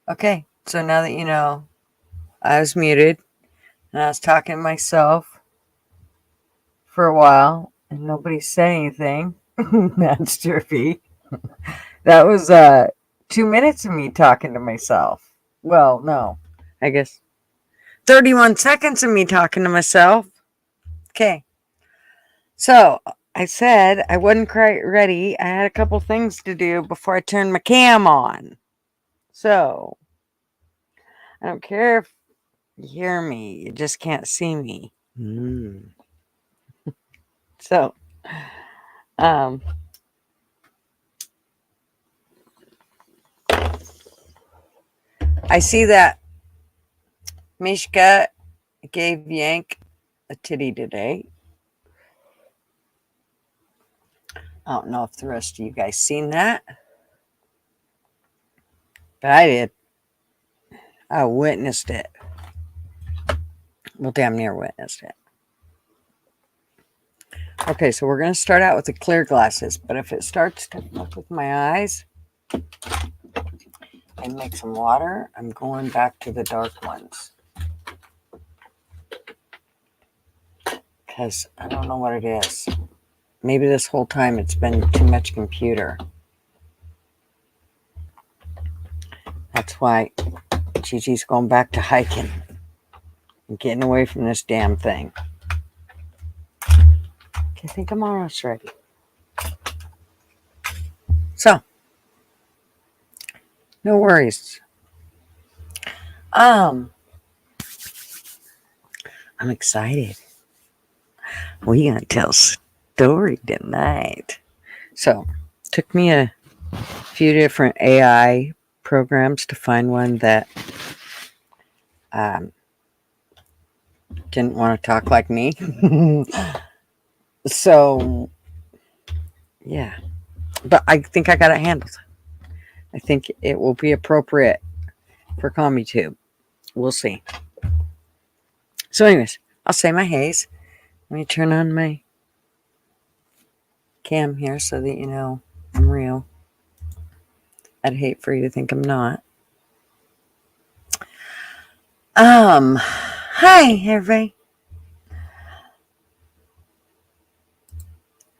Okay, so now that you know, I was muted and I was talking to myself for a while and nobody said anything. That's trippy. That was 2 minutes of me talking to myself. Well, no, I guess 31 seconds of me talking to myself. Okay, so I said I wasn't quite ready. I had a couple things to do before I turned my cam on. So I don't care if you hear me, you just can't see me. So, um, I see that Mishka gave Yank a titty today. I don't know if the rest of you guys seen that, but I did. I witnessed it. Well, damn near witnessed it. Okay, so we're going to start out with the clear glasses, but if it starts to fuck with my eyes and make some water, I'm going back to the dark ones. Because I don't know what it is. Maybe this whole time it's been too much computer. That's why Gigi's going back to hiking and getting away from this damn thing. Okay, I think I'm almost ready. So, no worries. I'm excited. We're gonna tell a story tonight. So, took me a few different AI programs to find one that didn't want to talk like me. So, yeah, but I think I got it handled. I think it will be appropriate for CommuTube. We'll see. So, anyways, I'll say my haze. Let me turn on my cam here so that you know I'm real. I'd hate for you to think I'm not. Hi everybody.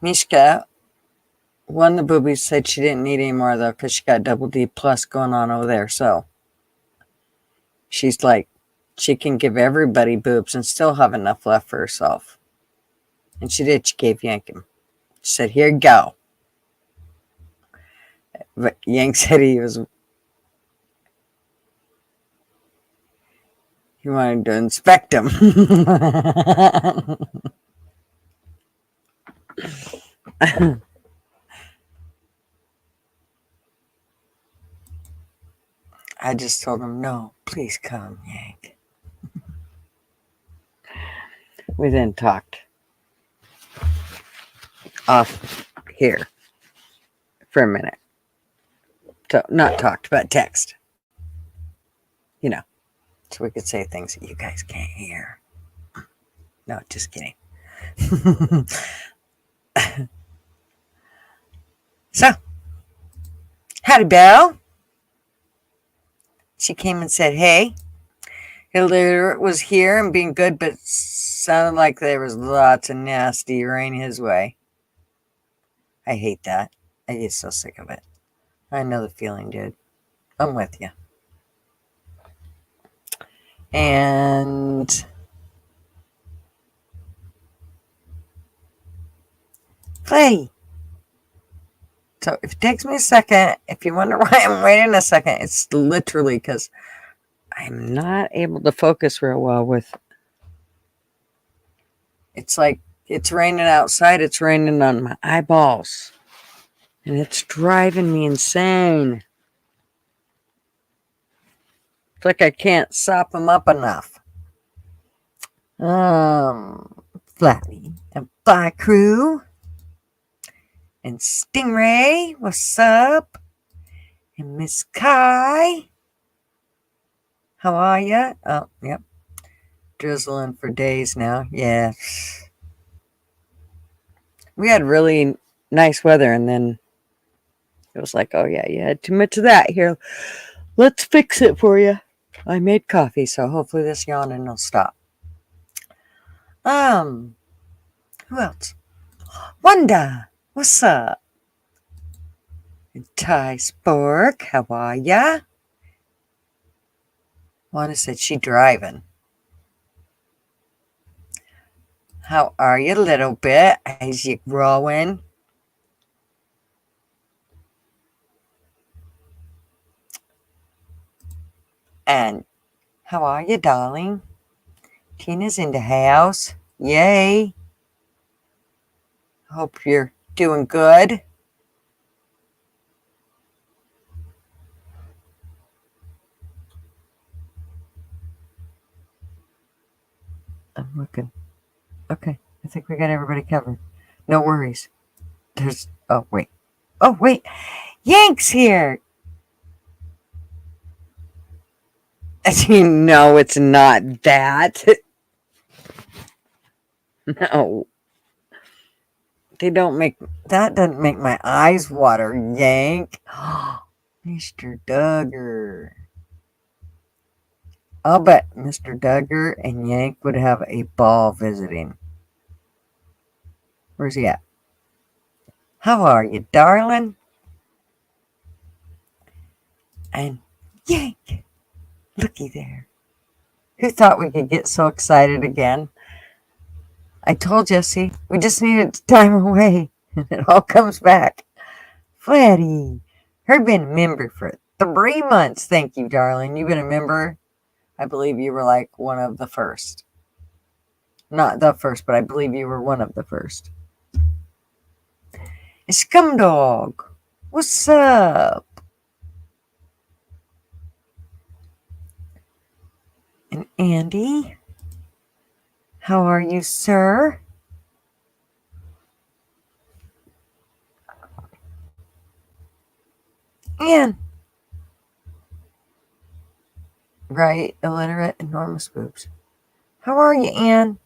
Mishka won the boobies, said she didn't need any more though because she got double D plus going on over there. So she's like, she can give everybody boobs and still have enough left for herself. And she did. She gave Yank him. She said, here you go. But Yank said he wanted to inspect him. I just told him, no, please come, Yank. We then talked off here for a minute. So, not talked, but text. You know, so we could say things that you guys can't hear. No, just kidding. So, howdy, Belle. She came and said, hey, Hitler was here and being good, but sounded like there was lots of nasty rain his way. I hate that. I get so sick of it. I know the feeling, dude. I'm with you. And play. So if it takes me a second, if you wonder why I'm waiting a second, it's literally because I'm not able to focus real well with. It's like it's raining outside. It's raining on my eyeballs. And it's driving me insane. It's like I can't sop them up enough. Flatty and Fly Crew and Stingray, what's up? And Miss Kai, how are ya? Oh, yep, drizzling for days now. Yeah, we had really nice weather, and then it was like, oh yeah, you had too much of that here Let's fix it for you. I made coffee, so hopefully this yawning will stop. Who else? Wanda, what's up? Ty Spork, how are ya? Wanda said she driving. How are you, little bit? As you growing? And how are you, darling? Tina's in the house. Yay. Hope you're doing good. I'm looking. Okay, I think we got everybody covered. No worries. Oh, wait. Oh, wait. Yank's here. No, it's not that. No. They don't make, that doesn't make my eyes water, Yank. Mr. Duggar. I'll bet Mr. Duggar and Yank would have a ball visiting. Where's he at? How are you, darling? And Yank. Looky there. Who thought we could get so excited again? I told you, see, we just needed time away, and it all comes back. Flatty, her been a member for 3 months. Thank you, darling. You've been a member. I believe you were like one of the first. Not the first, but I believe you were one of the first. Scumdog, what's up? And Andy, how are you, sir? Ann. Right, illiterate, enormous boobs. How are you, Ann?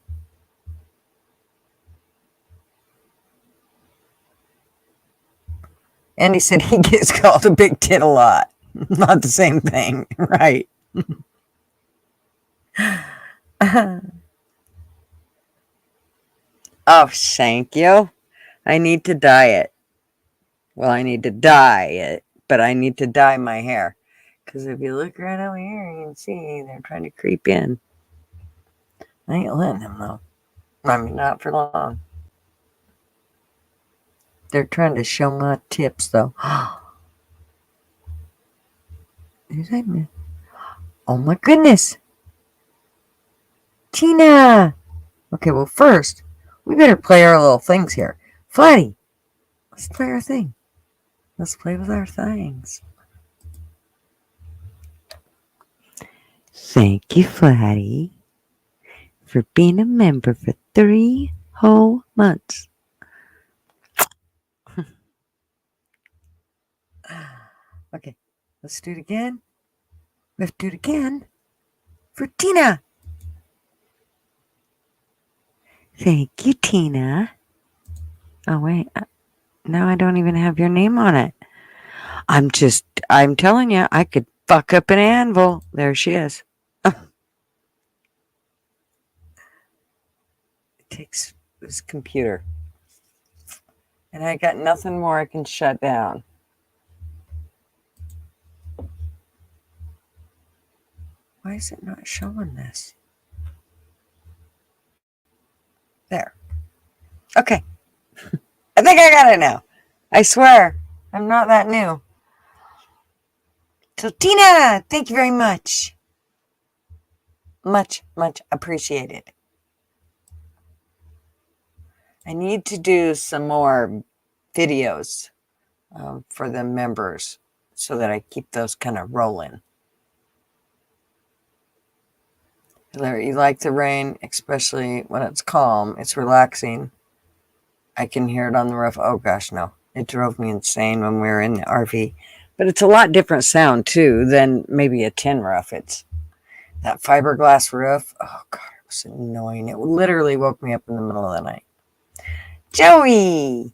Andy said he gets called a big tit a lot. Not the same thing, right? Oh, thank you. I need to dye it. Well, I need to dye it, but I need to dye my hair. Because if you look right over here, you can see they're trying to creep in. I ain't letting them, though. I mean, not for long. They're trying to show my tips, though. Oh, my goodness. Tina! Okay, well, first, we better play our little things here. Flatty, let's play our thing. Let's play with our things. Thank you, Flatty, for being a member for 3 whole months. Okay, let's do it again. We have to do it again for Tina. Thank you, Tina. Oh, wait. Now I don't even have your name on it. I'm telling you, I could fuck up an anvil. There she is. It takes this computer. And I got nothing more I can shut down. Why is it not showing this? There. Okay. I think I got it now. I swear. I'm not that new. So, Tina, thank you very much. Much, much appreciated. I need to do some more videos for the members so that I keep those kind of rolling. You like the rain, especially when it's calm. It's relaxing. I can hear it on the roof. Oh, gosh, no. It drove me insane when we were in the RV. But it's a lot different sound, too, than maybe a tin roof. It's that fiberglass roof. Oh, God, it was annoying. It literally woke me up in the middle of the night. Joey!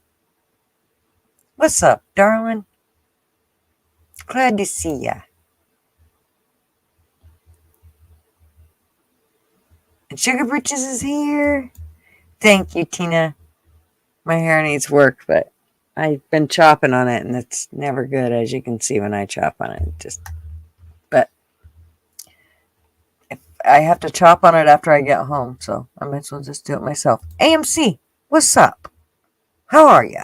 What's up, darling? Glad to see ya. And Sugar Britches is here. Thank you, Tina. My hair needs work, but I've been chopping on it, and it's never good, as you can see when I chop on it. But if I have to chop on it after I get home, so I might as well just do it myself. AMC, what's up? How are you?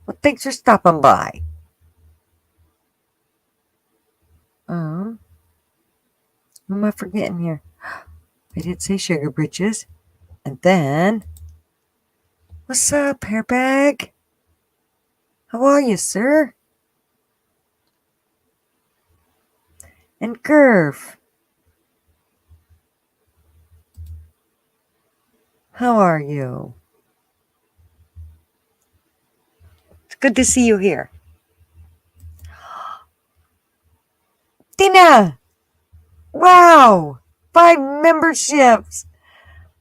Well, thanks for stopping by. What am I forgetting here? I did say Sugar Britches. And then, what's up, Hairbag? How are you, sir? And Curve, how are you? It's good to see you here. Tina! Wow! 5 memberships!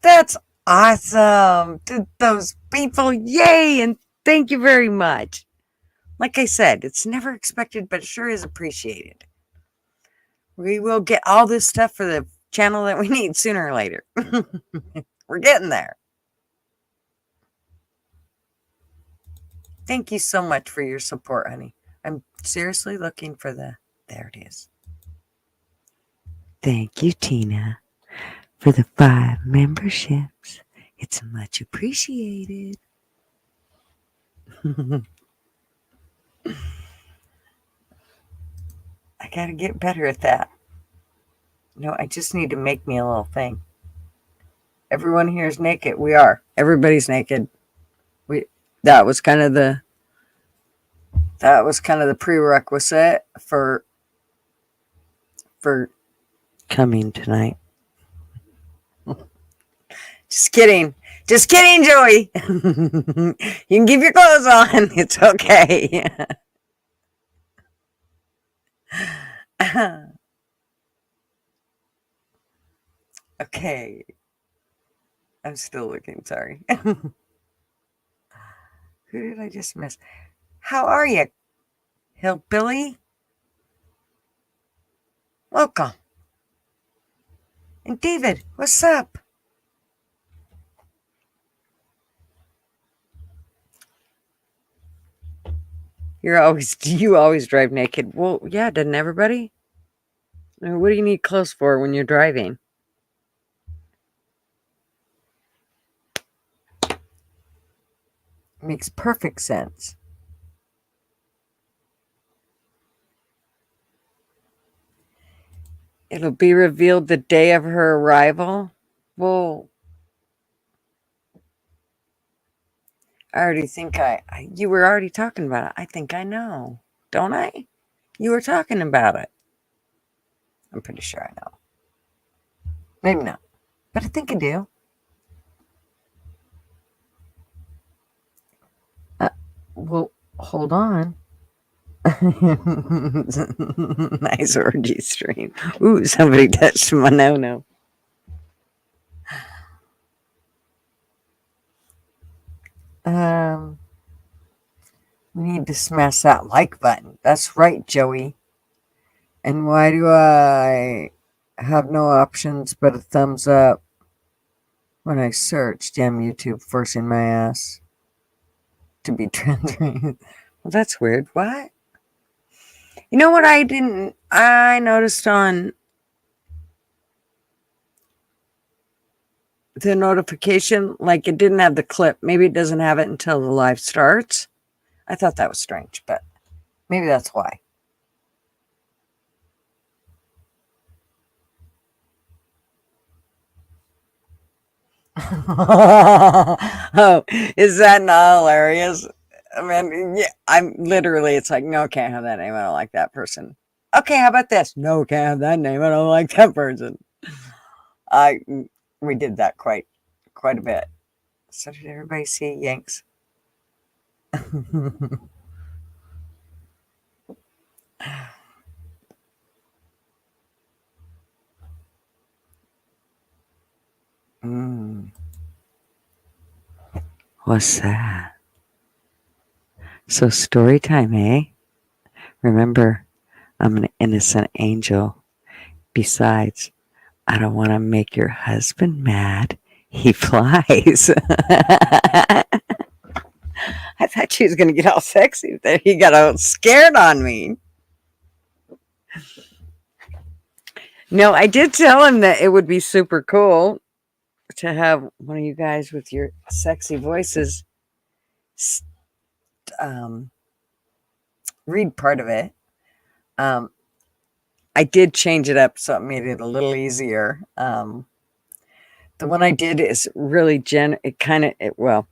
That's awesome! To those people, yay! And thank you very much. Like I said, it's never expected, but it sure is appreciated. We will get all this stuff for the channel that we need sooner or later. We're getting there. Thank you so much for your support, honey. I'm seriously looking for there it is. Thank you, Tina, for the 5 memberships. It's much appreciated. I gotta get better at that. No, I just need to make me a little thing. Everyone here is naked. We are. Everybody's naked. That was kind of the prerequisite for coming tonight. Just kidding. Just kidding, Joey. You can keep your clothes on. It's okay. Okay. I'm still looking. Sorry. Who did I just miss? How are you, Hillbilly? Welcome. And David, what's up? You always drive naked. Well, yeah, doesn't everybody? What do you need clothes for when you're driving? Makes perfect sense. It'll be revealed the day of her arrival. Well, I already think you were already talking about it. I think I know, don't I? You were talking about it. I'm pretty sure I know. Maybe not, but I think I do. Well, hold on. Nice orgy stream. Ooh, somebody touched my no-no. We need to smash that like button. That's right, Joey. And why do I have no options but a thumbs up when I search? Damn YouTube forcing my ass to be trending. Well, that's weird. What? You know what I noticed on the notification, like it didn't have the clip. Maybe it doesn't have it until the live starts. I thought that was strange, but maybe that's why. Oh, is that not hilarious? I mean, yeah, it's like, no, can't have that name. I don't like that person. Okay, how about this? No, can't have that name. I don't like that person. We did that quite a bit. So did everybody see Yanks? What's that? So story time, eh? Remember, I'm an innocent angel, Besides, I don't want to make your husband mad. He flies. I thought she was going to get all sexy there. He got all scared on me. No, I did tell him that it would be super cool to have one of you guys with your sexy voices um, read part of it. I did change it up so it made it a little easier. The one I did is really well,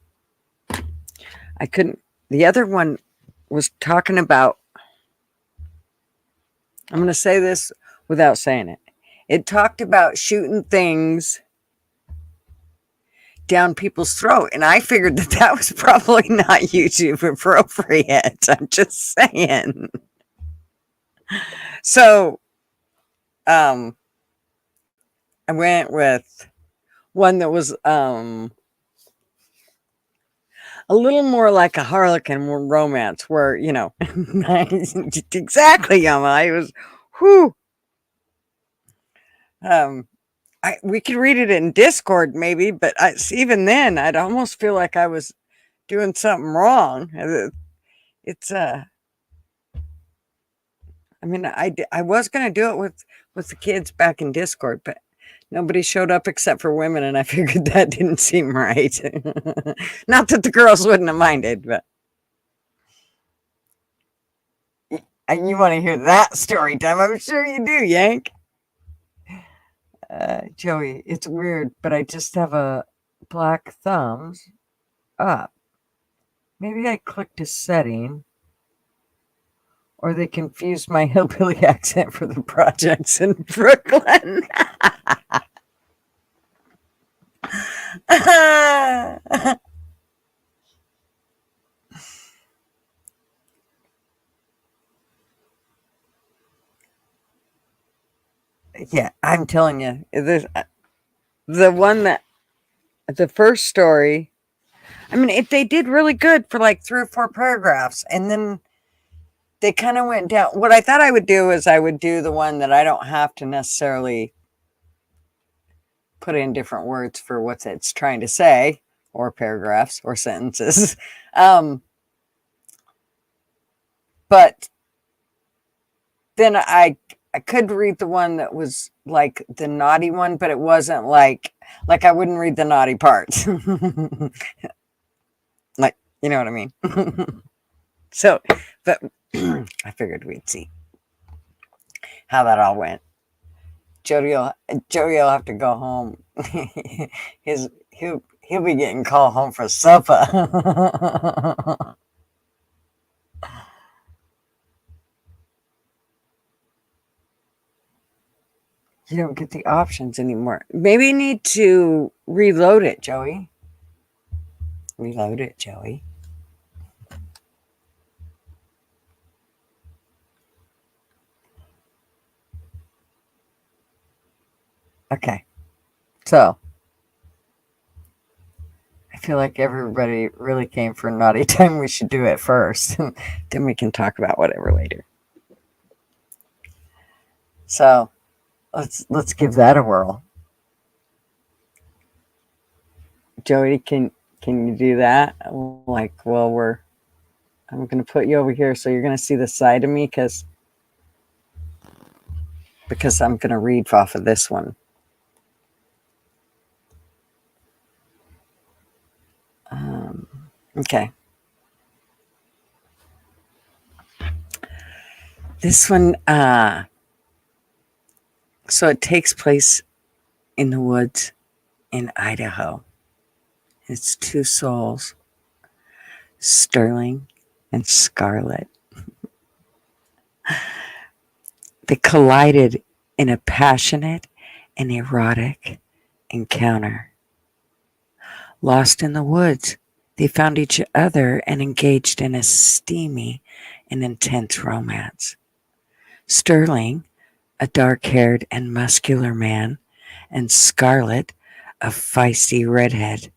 I couldn't, the other one was talking about, I'm going to say this without saying it. It talked about shooting things down people's throat, and I figured that that was probably not YouTube appropriate. I'm just saying. So, I went with one that was a little more like a Harlequin romance, where exactly, Yama. I was, whew. We could read it in Discord maybe, but even then, I'd almost feel like I was doing something wrong. It's I mean, I was gonna do it with the kids back in Discord, but nobody showed up except for women, and I figured that didn't seem right. Not that the girls wouldn't have minded, but you want to hear that story time? I'm sure you do, Yank. Joey, it's weird, but I just have a black thumbs up. Maybe I clicked a setting, or they confused my hillbilly accent for the projects in Brooklyn. Yeah, I'm telling you, there's the one that the first story. I mean, they did really good for like 3 or 4 paragraphs, and then they kind of went down. What I thought I would do is I would do the one that I don't have to necessarily put in different words for what it's trying to say, or paragraphs, or sentences. But then I could read the one that was like the naughty one, but it wasn't like I wouldn't read the naughty parts. Like, you know what I mean? So, but I figured we'd see how that all went. Jody will have to go home. He'll be getting called home for supper. You don't get the options anymore. Maybe you need to reload it, Joey. Reload it, Joey. Okay. So, I feel like everybody really came for naughty time. We should do it first. Then we can talk about whatever later. So, let's give that a whirl. Joey, can you do that? Like, well, I'm going to put you over here, so you're going to see the side of me because I'm going to read off of this one. Okay. This one, so it takes place in the woods in Idaho. It's 2 souls, Sterling and Scarlett. They collided in a passionate and erotic encounter. Lost in the woods, they found each other and engaged in a steamy and intense romance. Sterling, a dark-haired and muscular man, and Scarlett, a feisty redhead,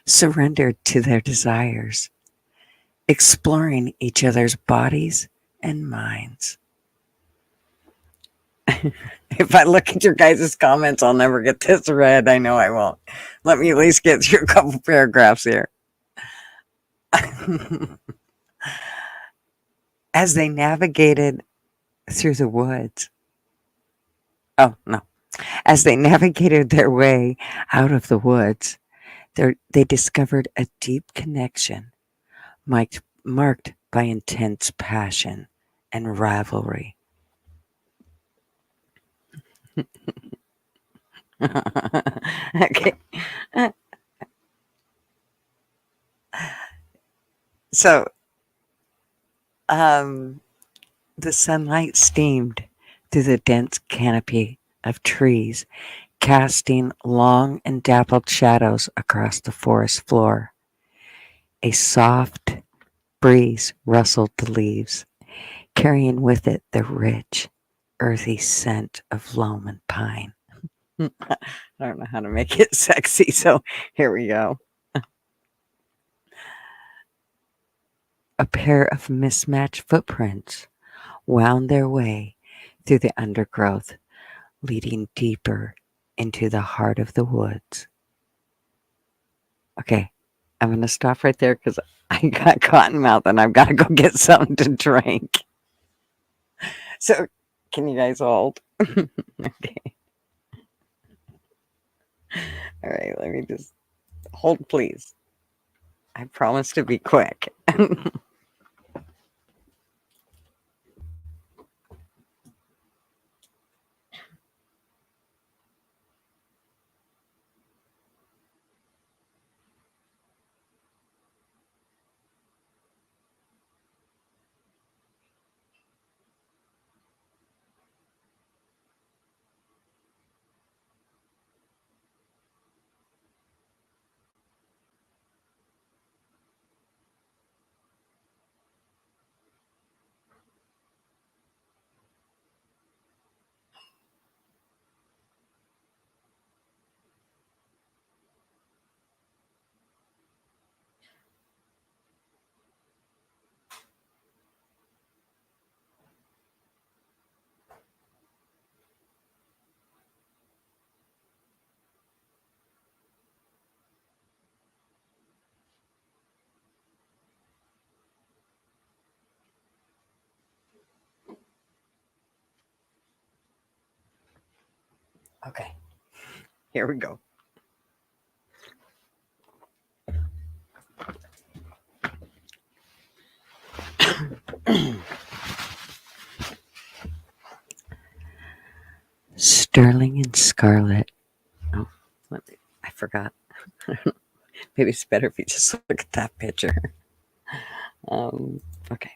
surrendered to their desires, exploring each other's bodies and minds. If I look at your guys' comments, I'll never get this read. I know I won't. Let me at least get through a couple paragraphs here. As they navigated through the woods. Oh, no. As they navigated their way out of the woods, they discovered a deep connection marked by intense passion and rivalry. Okay. So, um, the sunlight steamed through the dense canopy of trees, casting long and dappled shadows across the forest floor. A soft breeze rustled the leaves, carrying with it the rich, earthy scent of loam and pine. I don't know how to make it sexy, so here we go. A pair of mismatched footprints wound their way through the undergrowth, leading deeper into the heart of the woods. Okay, I'm going to stop right there because I got cotton mouth and I've got to go get something to drink. So, can you guys hold? Okay. All right, let me just hold, please. I promise to be quick. Okay, here we go. Sterling and Scarlet. Oh, I forgot. Maybe it's better if you just look at that picture. Okay.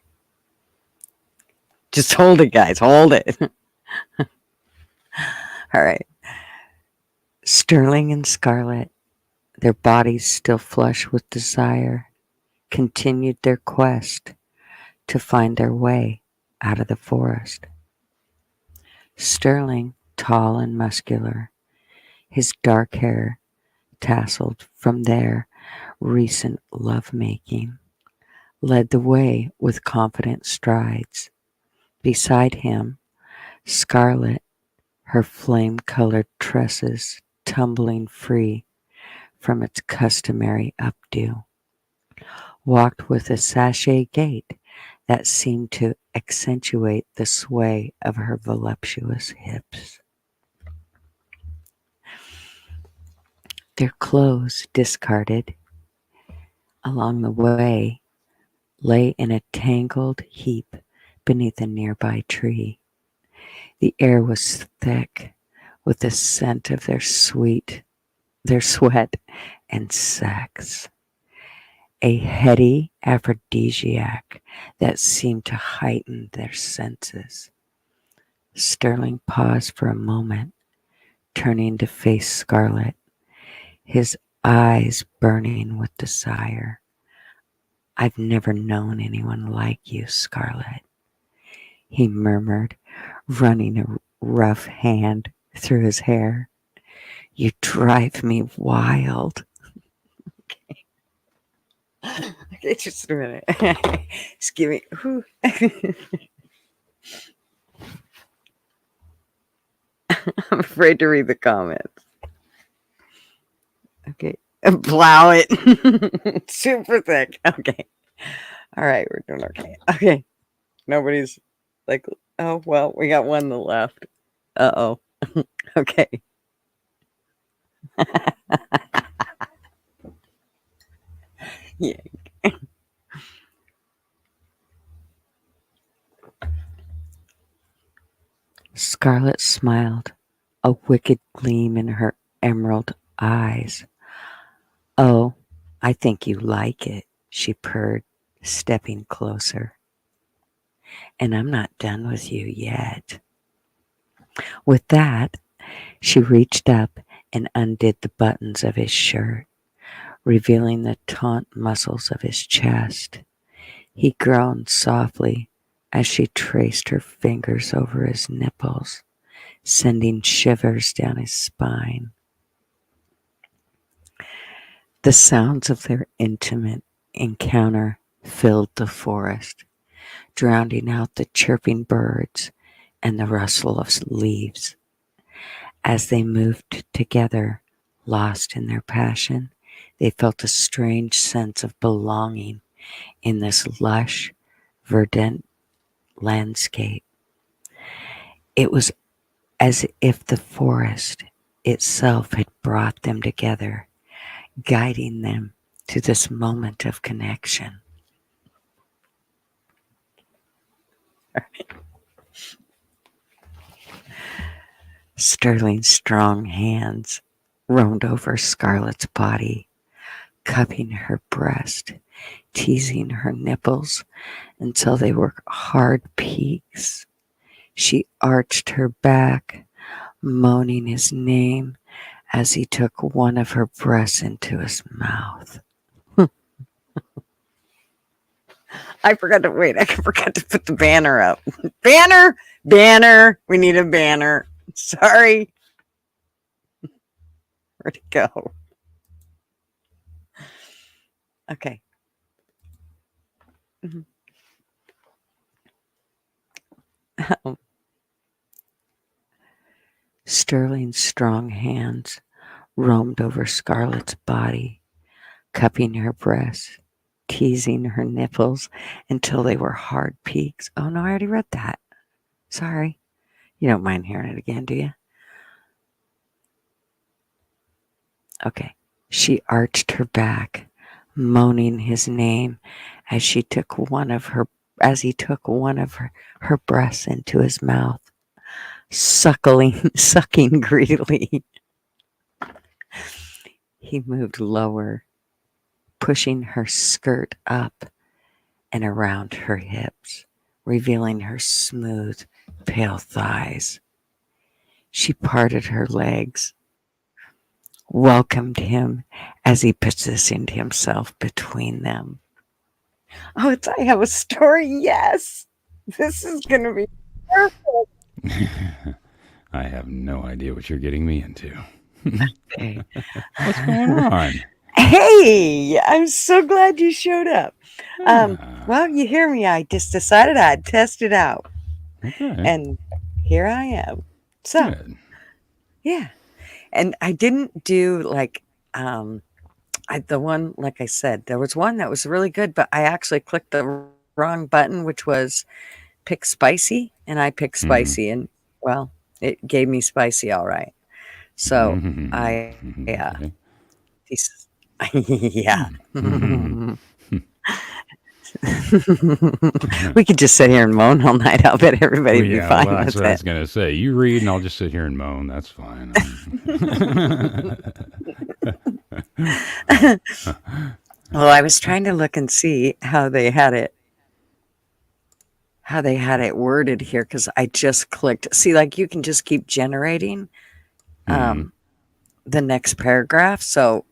Just hold it, guys. Hold it. All right. Sterling and Scarlet, their bodies still flush with desire, continued their quest to find their way out of the forest. Sterling, tall and muscular, his dark hair tasseled from their recent lovemaking, led the way with confident strides. Beside him, Scarlet, her flame-colored tresses tumbling free from its customary updo, walked with a sachet gait that seemed to accentuate the sway of her voluptuous hips. Their clothes, discarded along the way, lay in a tangled heap beneath a nearby tree. The air was thick with the scent of their sweat and sex, a heady aphrodisiac that seemed to heighten their senses. Sterling paused for a moment, turning to face Scarlet, his eyes burning with desire. "I've never known anyone like you, Scarlet," he murmured, running a rough hand through his hair. "You drive me wild." Okay, just a minute. Just give me. I'm afraid to read the comments. Okay. Plow it. Super thick. Okay. All right. We're doing okay. Okay. Nobody's like, oh, well, we got one left. Uh oh. Okay. Yeah. Scarlet smiled, a wicked gleam in her emerald eyes. Oh, I think you like it, she purred, stepping closer. And I'm not done with you yet. With that, she reached up and undid the buttons of his shirt, revealing the taut muscles of his chest. He groaned softly as she traced her fingers over his nipples, sending shivers down his spine. The sounds of their intimate encounter filled the forest, drowning out the chirping birds and the rustle of leaves. As they moved together, lost in their passion, they felt a strange sense of belonging in this lush, verdant landscape. It was as if the forest itself had brought them together, guiding them to this moment of connection. Sterling's strong hands roamed over Scarlett's body, cupping her breast, teasing her nipples until they were hard peaks. She arched her back, moaning his name as he took one of her breasts into his mouth. I forgot to put the banner up. Banner. We need a banner. Sorry. Where'd it go? Okay. Sterling's strong hands roamed over Scarlett's body, cupping her breasts, teasing her nipples until they were hard peaks. Oh no, I already read that. Sorry. You don't mind hearing it again, do you? Okay. She arched her back, moaning his name as he took one of her breasts into his mouth, sucking greedily. He moved lower, pushing her skirt up and around her hips, revealing her smooth, pale thighs. She parted her legs, welcomed him as he positioned himself between them. Oh, I have a story. Yes. This is going to be perfect. I have no idea what you're getting me into. Okay. What's going on? Hey, I'm so glad you showed up. Ah, Well, you hear me. I just decided I'd test it out. okay. And here I am. So, Good. yeah. And I didn't do like the one, like I said, there was one that was really good, but I actually clicked the wrong button, which was pick spicy, and I picked Mm-hmm. spicy, and well, it gave me spicy all right. So I, Okay. yeah. Mm-hmm. We could just sit here and moan all night. I'll bet Well, everybody'd be yeah, well, fine that's with what I was it. going to say. You read and I'll just sit here and moan. That's fine. Well, I was trying to look and see how they had it worded here because I just clicked. See, like you can just keep generating Mm-hmm. the next paragraph. So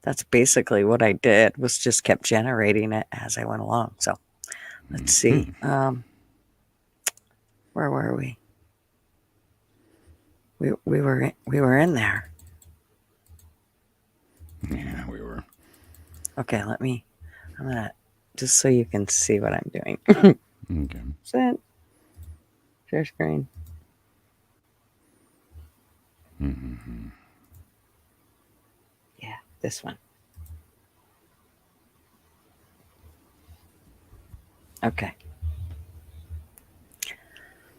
that's basically what I did was just kept generating it as I went along. So let's see. Where were we? We were in there. Yeah, we were. Okay, I'm gonna just so you can see what I'm doing. Okay. Set share screen. Mm-hmm. Yeah, this one. Okay.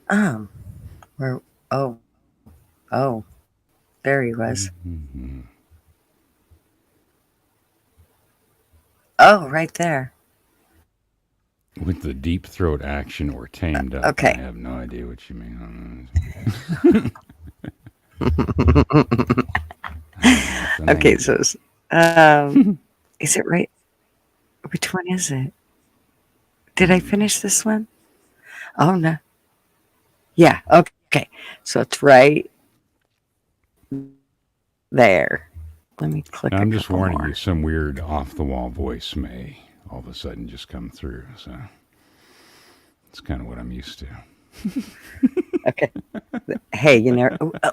Um, where? Oh, oh, there he was. Mm-hmm. Oh, right there. With the deep throat action or tamed up, I Okay. have no idea what you mean. I have nothing Okay, idea. so um, is it right? Which one is it? Did I finish this one? Oh no. Yeah. Okay. So it's right there. Let me click a I'm just couple warning you, more. some weird off the wall voice may all of a sudden just come through. So it's kind of what I'm used to. Okay. Hey,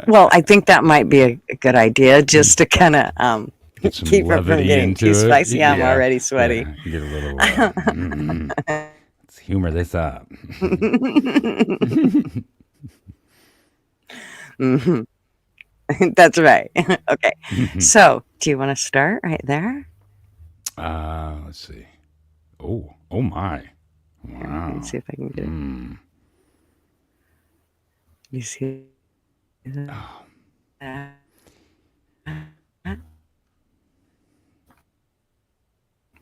well, I think that might be a good idea just to kind of Get some keep it from levity getting too into it. spicy. I'm Yeah. already sweaty. Yeah. Get a little, let's humor this up. Mhm. That's right. Okay. So, do you want to start right there? Let's see. Oh my. Here, let me Wow. see if I can get it. Mm. You see Oh, that?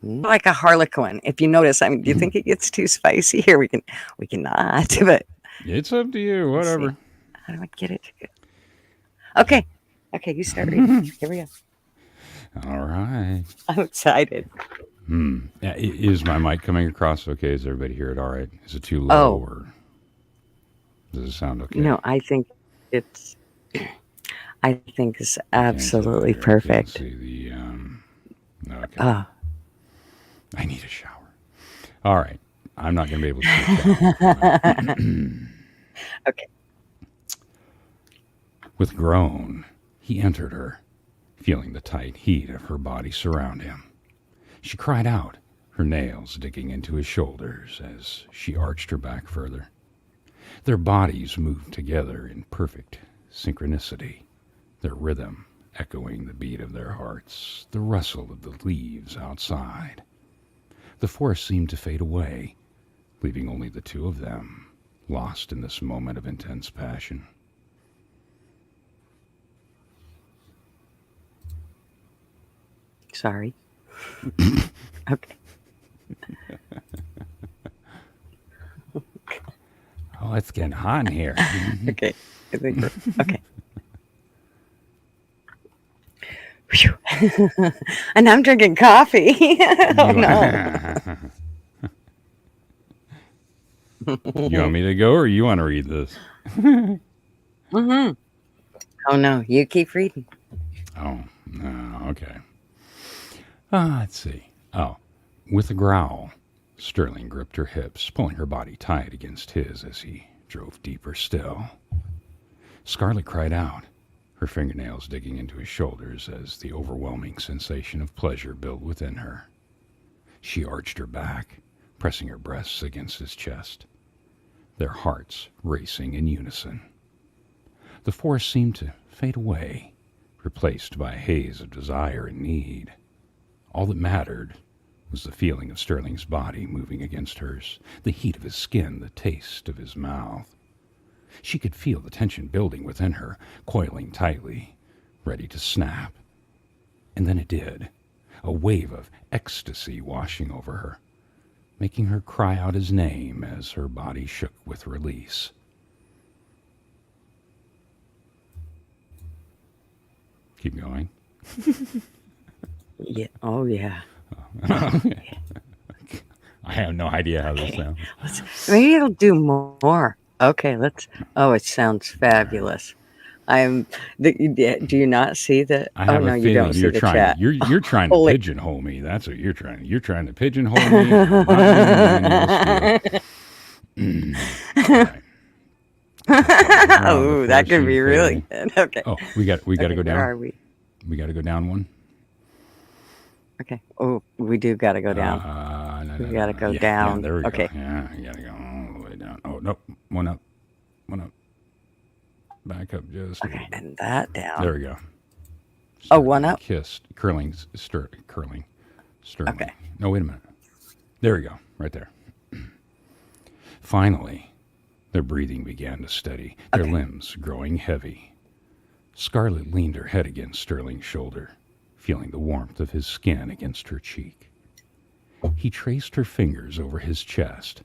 Like a harlequin. If you notice, I mean, do you think it gets too spicy? Here, we cannot. But it's up to you. let's see. Whatever. How do I get it? Okay. Okay, you start reading. Here we go. All right. I'm excited. Yeah, is my mic coming across okay? Is everybody hear it all right? Is it too low Oh, or does it sound okay? no, it's I think it's I can't tell absolutely here. Okay, let's perfect. see the okay. Oh. I need a shower. All right. I'm not going to be able to keep count. Okay. With a groan, he entered her, feeling the tight heat of her body surround him. She cried out, her nails digging into his shoulders as she arched her back further. Their bodies moved together in perfect synchronicity, their rhythm echoing the beat of their hearts, the rustle of the leaves outside. The forest seemed to fade away, leaving only the two of them, lost in this moment of intense passion. Sorry. Okay. Oh, it's getting hot in here. Okay. I think okay. Phew. And I'm drinking coffee. Oh You, no. you want me to go or you want to read this? Mm-hmm. Oh no, you keep reading. Oh, no, okay. Let's see. Oh, with a growl, Sterling gripped her hips, pulling her body tight against his as he drove deeper still. Scarlet cried out, her fingernails digging into his shoulders as the overwhelming sensation of pleasure built within her. She arched her back, pressing her breasts against his chest, their hearts racing in unison. The forest seemed to fade away, replaced by a haze of desire and need. All that mattered was the feeling of Sterling's body moving against hers, the heat of his skin, the taste of his mouth. She could feel the tension building within her, coiling tightly, ready to snap. And then it did, a wave of ecstasy washing over her, making her cry out his name as her body shook with release. Keep going. Yeah. Oh yeah. I have no idea how this Okay. sounds. Maybe it'll do more. Okay, let's. Oh, it sounds fabulous. Do you not see the? I Oh have a no, you feeling don't see you're the trying to chat. you're trying to Holy. pigeonhole me. That's what you're trying. You're trying to pigeonhole me. And I'm not giving you any of this All right. Oh, that could be really good. Okay. Oh, we got to Okay, go where down. are we? We got to go down one. Okay. Oh, we do got to go down. No, We no, got to no. go Yeah, down. there we Okay. go. Yeah, you got to go all the way down. Oh, nope. One up. One up. Back up just a little Okay, bit. and that down. There we go. Oh, one up? Curling. Sterling. Okay. No, wait a minute. There we go. Right there. Finally, their breathing began to steady, their limbs growing heavy. Scarlet leaned her head against Sterling's shoulder, feeling the warmth of his skin against her cheek. He traced her fingers over his chest,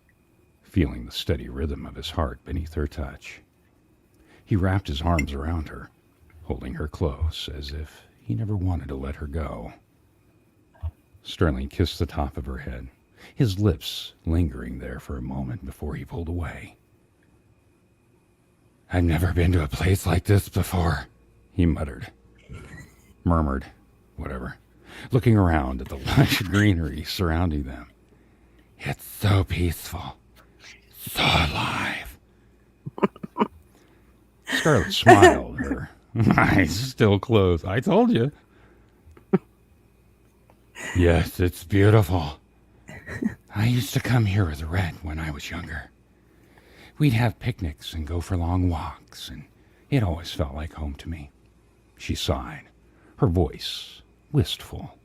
feeling the steady rhythm of his heart beneath her touch. He wrapped his arms around her, holding her close as if he never wanted to let her go. Sterling kissed the top of her head, his lips lingering there for a moment before he pulled away. "I've never been to a place like this before," he murmured, whatever, looking around at the lush greenery surrounding them. "It's so peaceful, so alive." Scarlet smiled, her eyes still closed. "I told you." "Yes, it's beautiful. I used to come here with Red when I was younger. We'd have picnics and go for long walks, and it always felt like home to me." She sighed, her voice wistful.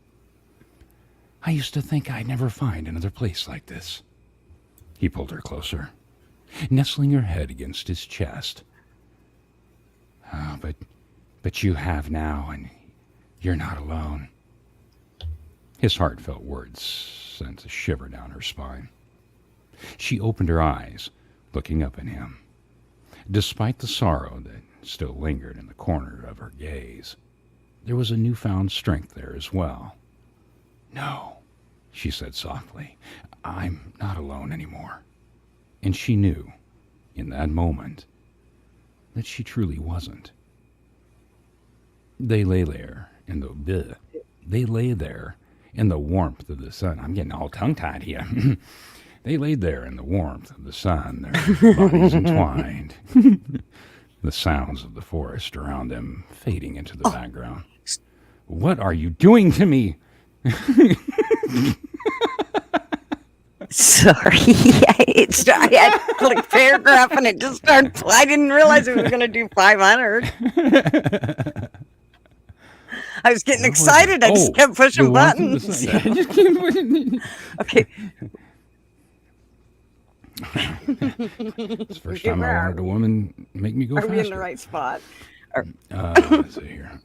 "I used to think I'd never find another place like this." He pulled her closer, nestling her head against his chest. "Oh, but you have now, and you're not alone." His heartfelt words sent a shiver down her spine. She opened her eyes, looking up at him. Despite the sorrow that still lingered in the corner of her gaze, there was a newfound strength there as well. "No," she said softly, "I'm not alone anymore." And she knew, in that moment, that she truly wasn't. They lay there in the warmth of the sun. I'm getting all tongue-tied here. They laid there in the warmth of the sun, their bodies entwined, the sounds of the forest around them fading into the background. "What are you doing to me?" Sorry, I had to click paragraph and it just started. I didn't realize it was going to do 500. I was getting excited. I just kept pushing buttons. Yeah, just keep pushing. Okay. It's the first time I wanted a woman make me go faster. Are we in the right spot? Let's see here.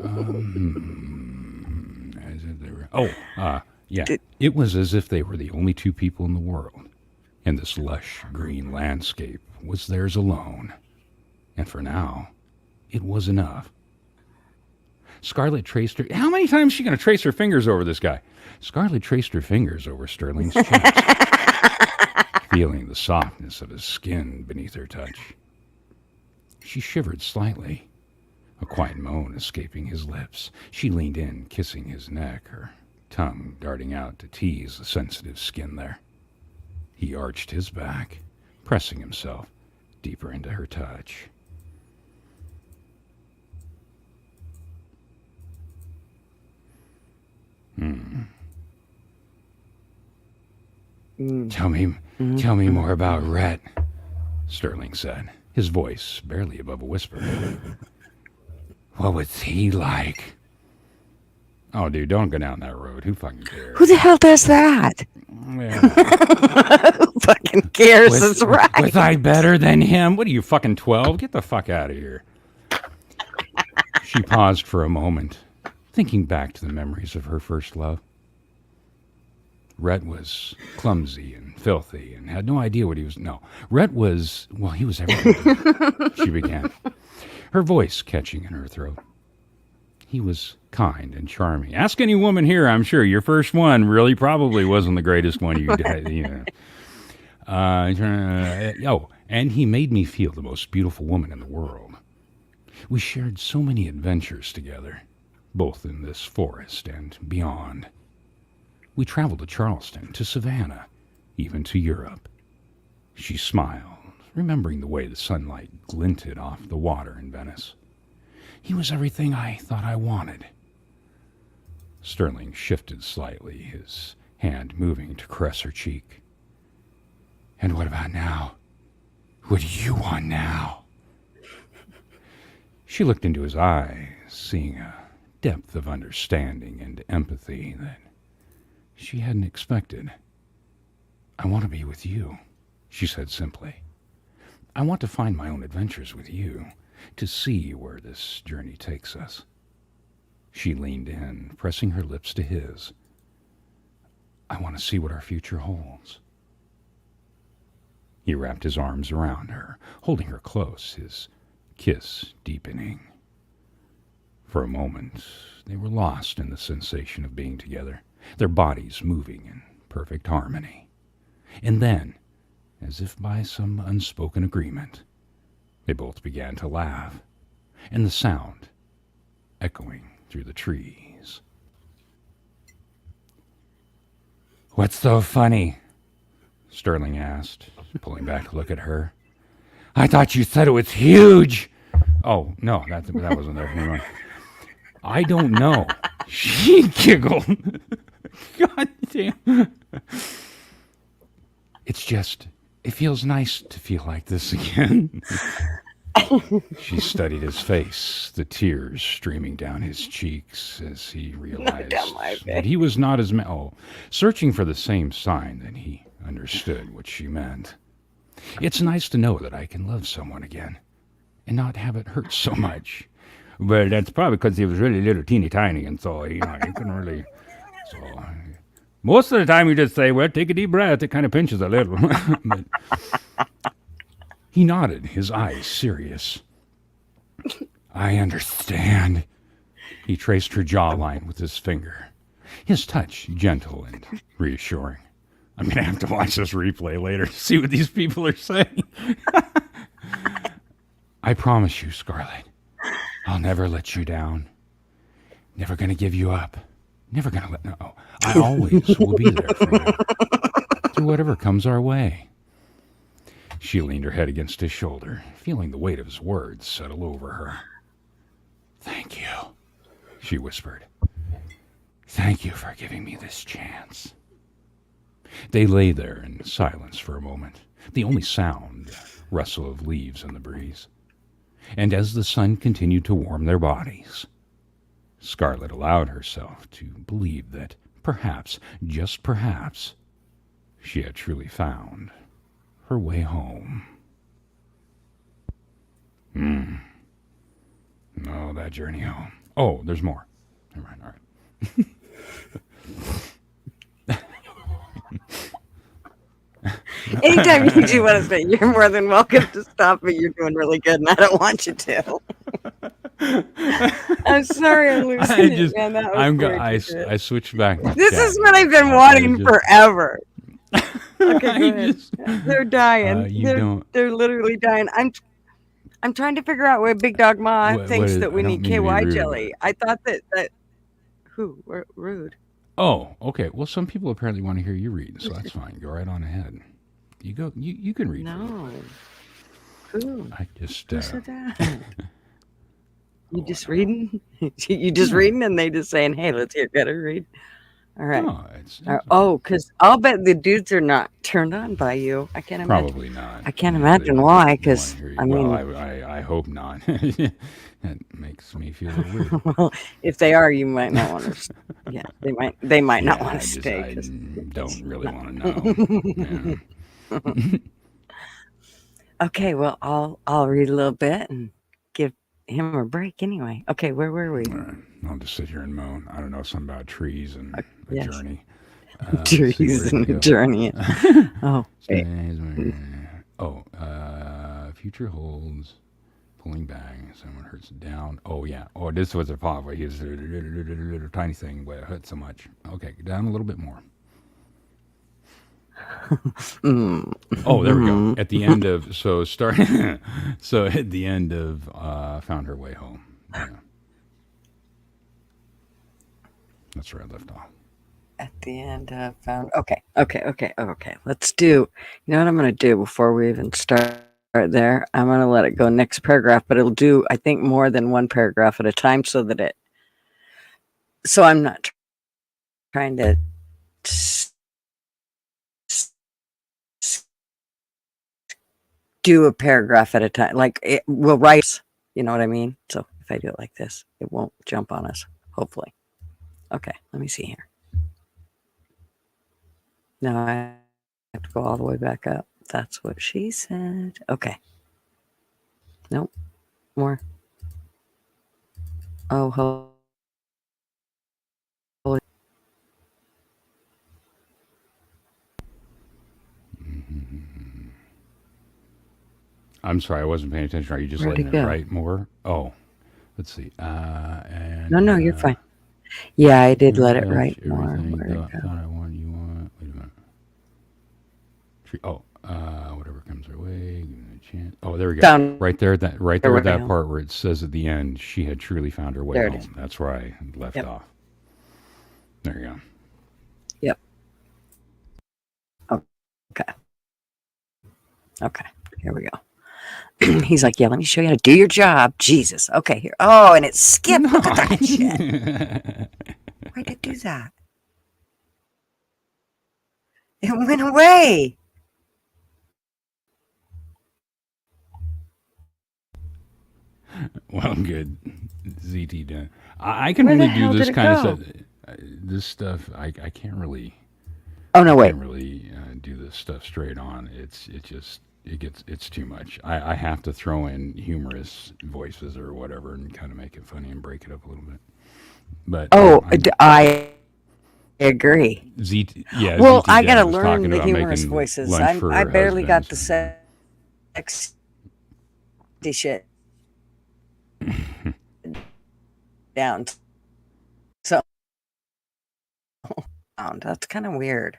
Yeah. It was as if they were the only two people in the world, and this lush green landscape was theirs alone. And for now, it was enough. Scarlet traced her... How many times is she going to trace her fingers over this guy? Scarlet traced her fingers over Sterling's chest, feeling the softness of his skin beneath her touch. She shivered slightly, a quiet moan escaping his lips. She leaned in, kissing his neck, her tongue darting out to tease the sensitive skin there. He arched his back, pressing himself deeper into her touch. Tell me more about Rhett, Sterling said, his voice barely above a whisper. "What was he like?" "Oh, dude, don't go down that road. Who fucking cares?" Who the hell does that? Yeah. Who fucking cares? That's right. Was I better than him? What are you, fucking 12? Get the fuck out of here. She paused for a moment, thinking back to the memories of her first love. Rhett was clumsy and filthy and had no idea what he was... No, Rhett was... Well, he was everything. She began, her voice catching in her throat. He was kind and charming. Ask any woman here, I'm sure. Your first one really probably wasn't the greatest one you had. You know. And he made me feel the most beautiful woman in the world. We shared so many adventures together, both in this forest and beyond. We traveled to Charleston, to Savannah, even to Europe. She smiled, remembering the way the sunlight glinted off the water in Venice. He was everything I thought I wanted. Sterling shifted slightly, his hand moving to caress her cheek. "And what about now? What do you want now?" She looked into his eyes, seeing a depth of understanding and empathy that she hadn't expected. I want to be with you, she said simply. I want to find my own adventures with you, to see where this journey takes us. She leaned in, pressing her lips to his. I want to see what our future holds. He wrapped his arms around her, holding her close, his kiss deepening. For a moment, they were lost in the sensation of being together, their bodies moving in perfect harmony. And then, as if by some unspoken agreement, they both began to laugh, and the sound echoing through the trees. What's so funny? Sterling asked, pulling back to look at her. I thought you said it was huge. Oh, no, that wasn't there. Never mind. I don't know. She giggled. God damn. It's just, it feels nice to feel like this again. She studied his face, the tears streaming down his cheeks as he realized that he was not as searching for the same sign that he understood what she meant. It's nice to know that I can love someone again and not have it hurt so much. Well, that's probably because he was really little, teeny tiny, and so, he couldn't really. So, most of the time, you just say, well, take a deep breath. It kind of pinches a little. But he nodded, his eyes serious. I understand. He traced her jawline with his finger, his touch gentle and reassuring. I'm going to have to watch this replay later to see what these people are saying. I promise you, Scarlett, I'll never let you down. Never going to give you up. Never going to let... No, I always will be there for you. Through whatever comes our way. She leaned her head against his shoulder, feeling the weight of his words settle over her. Thank you, she whispered. Thank you for giving me this chance. They lay there in silence for a moment, the only sound, the rustle of leaves in the breeze. And as the sun continued to warm their bodies, Scarlett allowed herself to believe that perhaps, just perhaps, she had truly found her way home. Oh, that journey home. Oh, there's more. Never mind, all right. Anytime you do want to say, you're more than welcome to stop, but you're doing really good, and I don't want you to. I'm sorry, I'm losing it, man. That was I switched back. This is what I've been wanting forever. Okay, go ahead. They're dying. They're literally dying. I'm trying to figure out why Big Dog Ma thinks that we need KY jelly. I thought that who? Rude. Oh, okay. Well, some people apparently want to hear you read, so that's fine. Go right on ahead. You go. You can read. No. Who? I just. Who said that? You just reading? You just reading, and they just saying, "Hey, let's hear Gotta read." All right. No, because I'll bet the dudes are not turned on by you. I can't imagine. Probably not. I can't imagine why. Because I hope not. That makes me feel weird. Well, if they are, you might not want to. Yeah, they might not want to stay. I don't really want to know. Okay, well, I'll read a little bit and give him a break anyway. Okay, where were we? I'll just sit here and moan. I don't know, something about trees and a journey. Trees and a journey. Oh, future holds, pulling back, someone hurts down. Oh, yeah. Oh, this was a pop. He's a little tiny thing, but it hurt so much. Okay, down a little bit more. Oh, there we go. At the end of, so at the end of Found Her Way Home. Yeah. That's where I left off. At the end of Found. Okay. Let's do. You know what I'm going to do before we even start there? I'm going to let it go next paragraph, but it'll do, I think, more than one paragraph at a time, so I'm not trying to do a paragraph at a time. Like we'll write You know what I mean? So if I do it like this, it won't jump on us, hopefully. Okay, let me see here. Now I have to go all the way back up. That's what she said. Okay. Nope. More. Oh, holy. I'm sorry, I wasn't paying attention. Are you just Where'd letting it it go? write more? Oh, let's see. No, And no, you're fine. Yeah, I did let it fetch write more. everything. Where'd it go? Thought I want you want. Wait a minute. Oh, whatever comes our way, give it a chance. Oh, there we go. Found Right her there at way that home. part where it says at the end she had truly found her way There it is. home. That's where I left Yep. off. There you go. Yep. Okay. Okay. Here we go. He's like, yeah, let me show you how to do your job. Jesus. Okay, here. Oh, and it skipped. Look at that shit. Why'd it do that? It went away. Well, good. ZT done. I can Where the only do hell this did it kind of go? stuff. This stuff, I can't really. Oh, I no, wait. can't really do this stuff straight on. It's too much. I have to throw in humorous voices or whatever and kind of make it funny and break it up a little bit. But Oh, I'm I agree. ZT. Yeah, Well, ZT I got Den to was learn talking the about humorous making voices. lunch for I her barely got husbands. the sexy shit down. So that's kind of weird.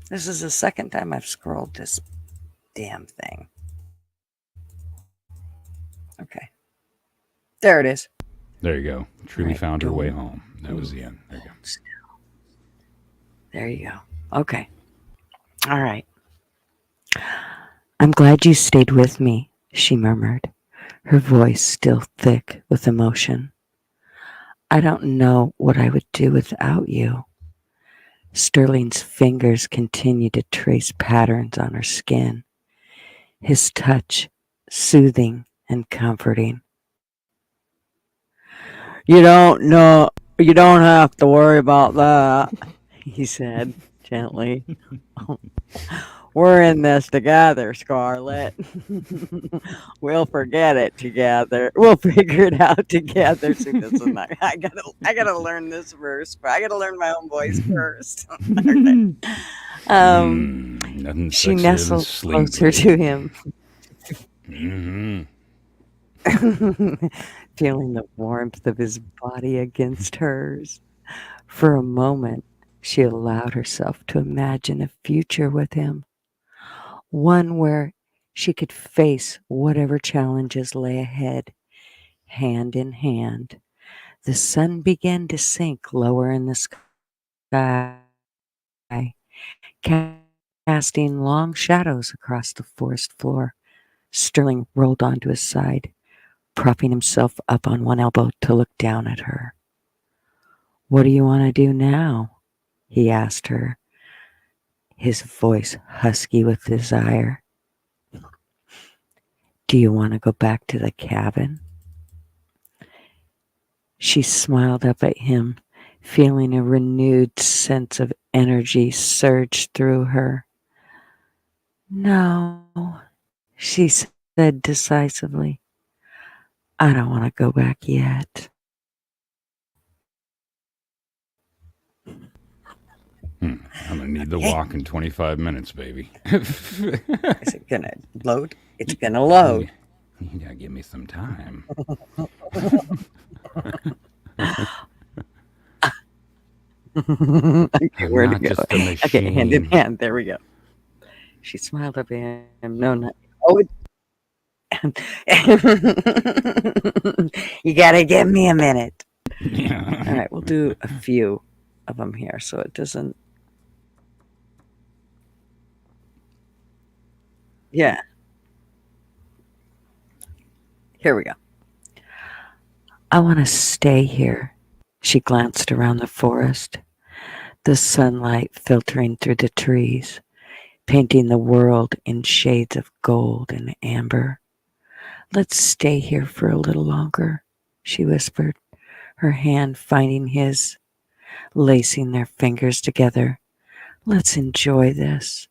This is the second time I've scrolled this damn thing. Okay. There it is. There you go. All Truly right. found her way Don't home. That was the end. There you go. hold still. There you go. Okay. All right. I'm glad you stayed with me, she murmured, her voice still thick with emotion. I don't know what I would do without you. Sterling's fingers continued to trace patterns on her skin, his touch soothing and comforting. You don't have to worry about that, he said gently. We're in this together, Scarlett. We'll forget it together. We'll figure it out together. See, this is not, I gotta learn this verse, but I gotta learn my own voice first. um, Nothing she sexier than nestled sling closer blade. to him, Mm-hmm. feeling the warmth of his body against hers. For a moment, she allowed herself to imagine a future with him, one where she could face whatever challenges lay ahead, hand in hand. The sun began to sink lower in the sky, casting long shadows across the forest floor. Sterling rolled onto his side, propping himself up on one elbow to look down at her. What do you want to do now? He asked her, his voice husky with desire. Do you want to go back to the cabin? She smiled up at him, feeling a renewed sense of energy surge through her. No, she said decisively. I don't want to go back yet. I'm gonna need the Okay. walk in 25 minutes, baby. Is it going to load? It's going to load. You gotta give me some time. Okay, I'm where'd it not go? just a Okay, hand in machine. hand. There we go. She smiled up at him. No, not. Oh, you got to give me a minute. All right, we'll do a few of them here so it doesn't. Yeah, here we go. I want to stay here. She glanced around the forest, the sunlight filtering through the trees, painting the world in shades of gold and amber. Let's stay here for a little longer, she whispered, her hand finding his, lacing their fingers together. Let's enjoy this.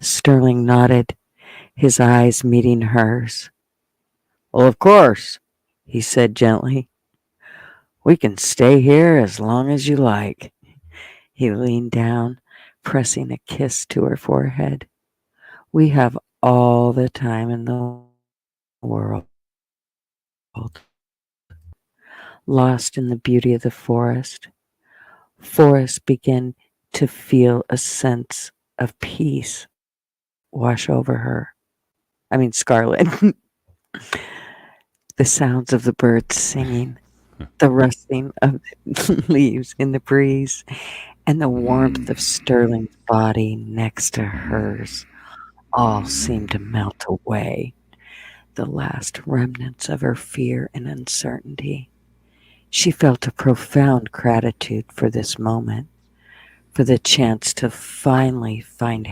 Sterling nodded, his eyes meeting hers. Well, of course, he said gently. We can stay here as long as you like. He leaned down, pressing a kiss to her forehead. We have all the time in the world. Lost in the beauty of the forest, Forrest began to feel a sense of peace wash over her. Scarlet. The sounds of the birds singing, the rustling of leaves in the breeze, and the warmth of Sterling's body next to hers all seemed to melt away, the last remnants of her fear and uncertainty. She felt a profound gratitude for this moment, for the chance to finally find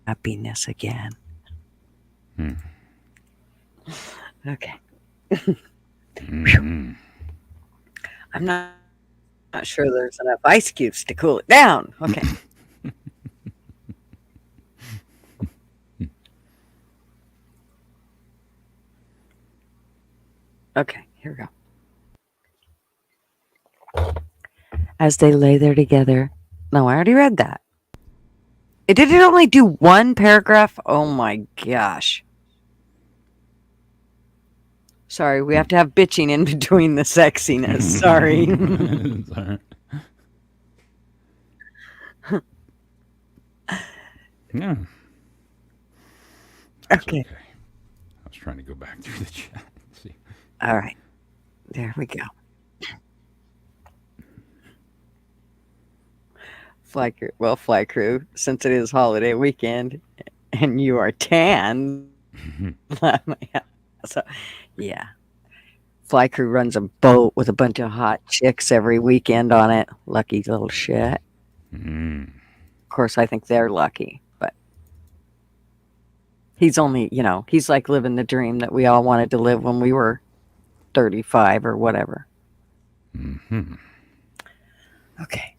happiness again. Okay. I'm not sure there's enough ice cubes to cool it down. Okay. Okay, here we go. As they lay there together. No, I already read that. It did it only do one paragraph? Oh my gosh. Sorry, we have to have bitching in between the sexiness. Sorry. It's all right. Yeah, that's Okay. okay. I was trying to go back through the chat. See. All right. There we go. Fly crew, since it is holiday weekend and you are tan, so yeah. Fly crew runs a boat with a bunch of hot chicks every weekend on it. Lucky little shit. Of course, I think they're lucky, but he's only, he's like living the dream that we all wanted to live when we were 35 or whatever. Okay.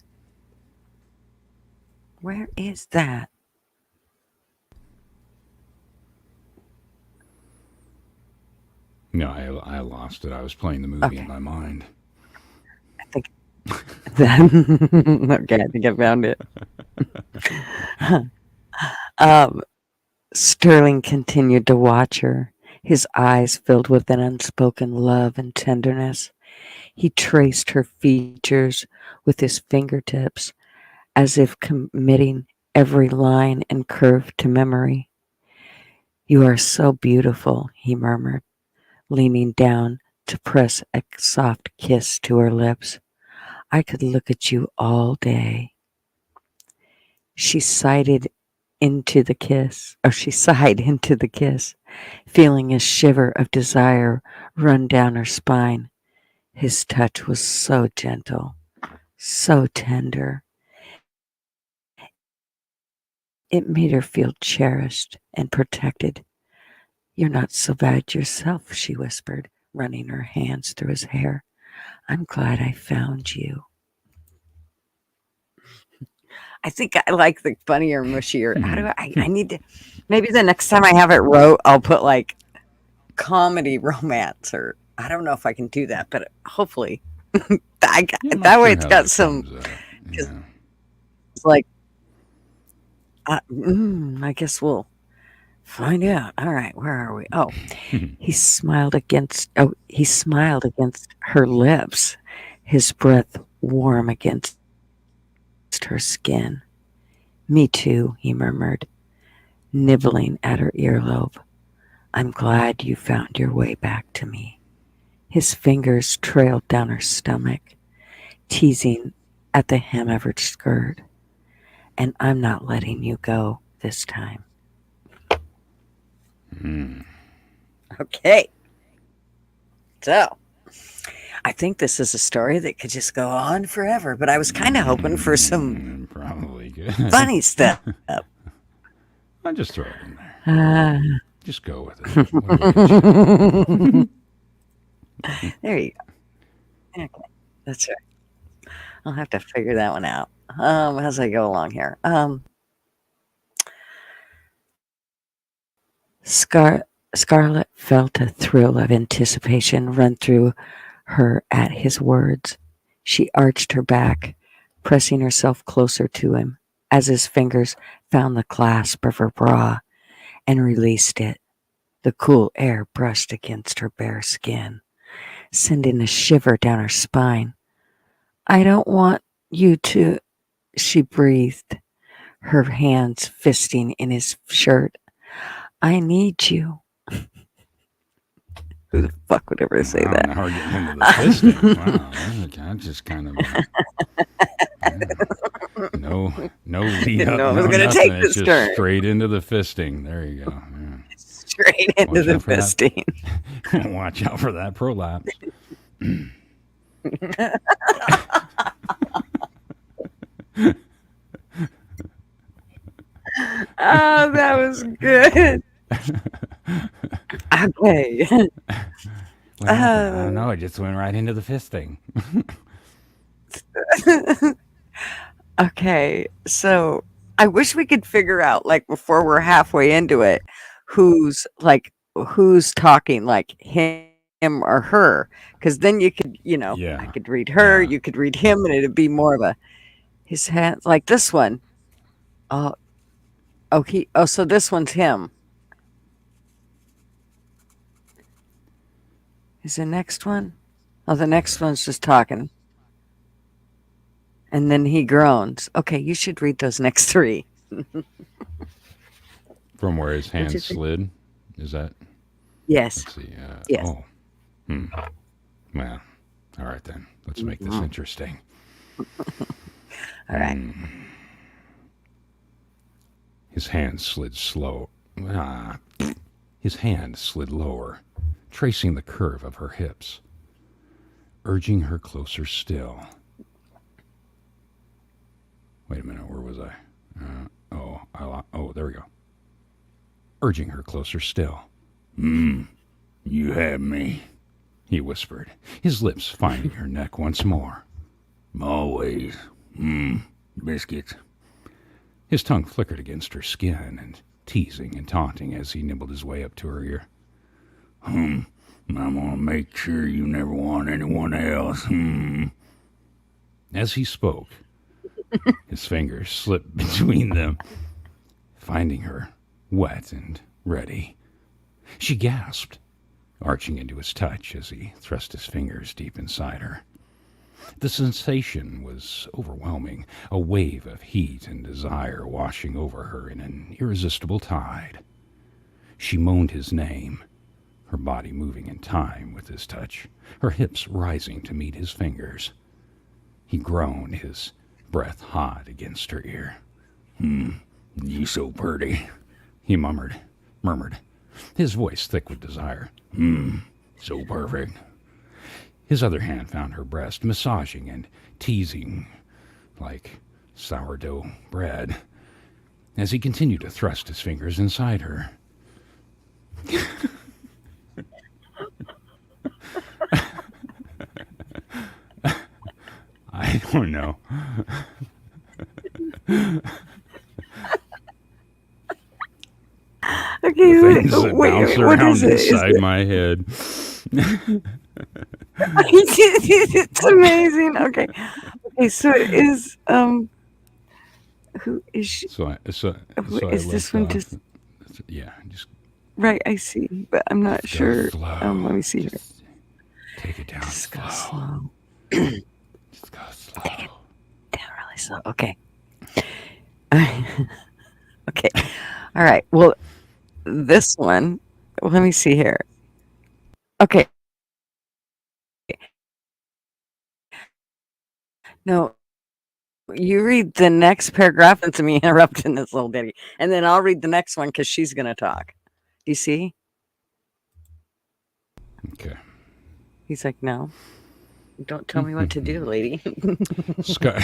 Where is that? No, I lost it. I was playing the movie in Okay. my mind. I think that. Okay, I think I found it. um, Sterling continued to watch her, his eyes filled with an unspoken love and tenderness. He traced her features with his fingertips, as if committing every line and curve to memory. You are so beautiful, he murmured, leaning down to press a soft kiss to her lips. I could look at you all day. She sighed into the kiss, feeling a shiver of desire run down her spine. His touch was so gentle, so tender. It made her feel cherished and protected. You're not so bad yourself, she whispered, running her hands through his hair. I'm glad I found you. I think I like the funnier, mushier. How do I need to, maybe the next time I have it wrote, I'll put like comedy romance or I don't know if I can do that, but hopefully Yeah, I'm not that way sure it's how got that some, comes up. because Yeah. it's like, I guess we'll find out. All right, where are we? Oh, he smiled against her lips, his breath warm against her skin. Me too, he murmured, nibbling at her earlobe. I'm glad you found your way back to me. His fingers trailed down her stomach, teasing at the hem of her skirt. And I'm not letting you go this time. Okay, so I think this is a story that could just go on forever, but I was kind of hoping for some Probably good. Funny stuff. I'll just throw it in there. Uh, Just go with it. What do we there you go. Okay, that's right. I'll have to figure that one out as I go along here. Scar- Scarlet felt a thrill of anticipation run through her at his words. She arched her back, pressing herself closer to him as his fingers found the clasp of her bra and released it. The cool air brushed against her bare skin, sending a shiver down her spine. I don't want you to, she breathed, her hands fisting in his shirt. I need you. Who the fuck would ever say Wow, that? now we're getting into the fisting. Wow, that just kind of yeah. No lead Didn't up, know I was no going to nothing. take It's this just turn. straight into the fisting. There you go. Yeah. Straight into Watch the out for that. fisting. Watch out for that prolapse. Oh, that was good. Okay. What happened? I don't know. It just went right into the fisting. Okay. So I wish we could figure out, like, before we're halfway into it, who's talking, like him or her. Because then you could, I Yeah, could read her, yeah. you could read him, and it'd be more of a his hands like this one. Oh, so this one's him. Is the next one? Oh, the next one's just talking. And then he groans. Okay, you should read those next three. From where his Don't hand you think? slid. Is that? Yes. Let's see. Yes. Oh, hmm. Well, all right then. Let's make this Mhm. interesting. All right. His hand slid slow. Ah, his hand slid lower, tracing the curve of her hips, urging her closer still. Wait a minute, where was I? There we go. Urging her closer still. You have me, he whispered, his lips finding her neck once more. Always. Biscuits. His tongue flickered against her skin and teasing and taunting as he nibbled his way up to her ear. I'm gonna make sure you never want anyone else. As he spoke, his fingers slipped between them, finding her wet and ready. She gasped, arching into his touch as he thrust his fingers deep inside her. The sensation was overwhelming, a wave of heat and desire washing over her in an irresistible tide. She moaned his name, her body moving in time with his touch, her hips rising to meet his fingers. He groaned, his breath hot against her ear. You so pretty, he murmured, his voice thick with desire. So perfect. His other hand found her breast, massaging and teasing like sourdough bread, as he continued to thrust his fingers inside her. I don't know. Okay, The things that bounce what around is it? Is inside my head. it's amazing. Okay. Okay, so who is she? So I Is this left one off. just Yeah, just right? I see, but I'm not just go sure. slow. Let me see here. Just take it down Just go slow. slow. Just go slow. Take it down really slow. Okay. Okay. All right. Well, this one. Well, let me see here. Okay. No, you read the next paragraph into me interrupting this little ditty, and then I'll read the next one because she's gonna talk. Do you see? Okay. He's like, no, don't tell me what to do, lady. Scar-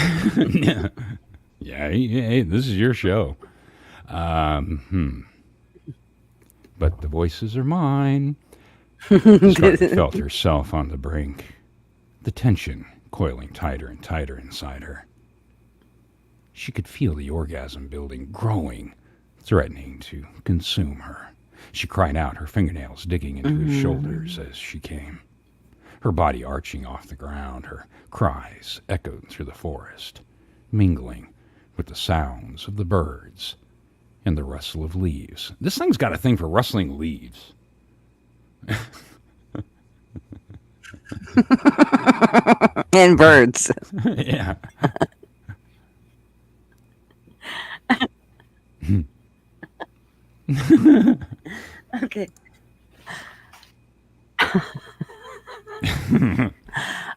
Yeah, hey, this is your show. But the voices are mine. Scarlet felt herself on the brink, the tension coiling tighter and tighter inside her. She could feel the orgasm building, growing, threatening to consume her. She cried out, her fingernails digging into his shoulders as she came, her body arching off the ground. Her cries echoed through the forest, mingling with the sounds of the birds and the rustle of leaves. This thing's got a thing for rustling leaves. And birds. Yeah. Okay.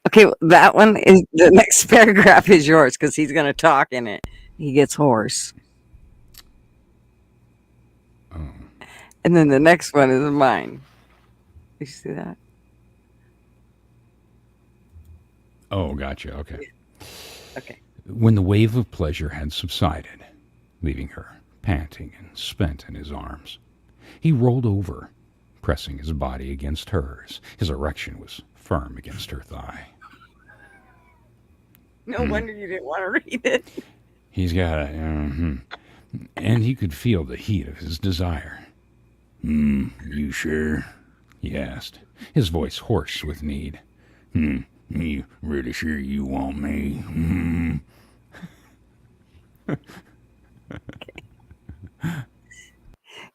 Okay, that one is the next paragraph is yours because he's going to talk in it. He gets hoarse. Oh. And then the next one is mine. You see that? Oh, gotcha. Okay. Okay. When the wave of pleasure had subsided, leaving her panting and spent in his arms, he rolled over, pressing his body against hers. His erection was firm against her thigh. No wonder you didn't want to read it. He's got a. And he could feel the heat of his desire. You sure? He asked, his voice hoarse with need. You really sure you want me?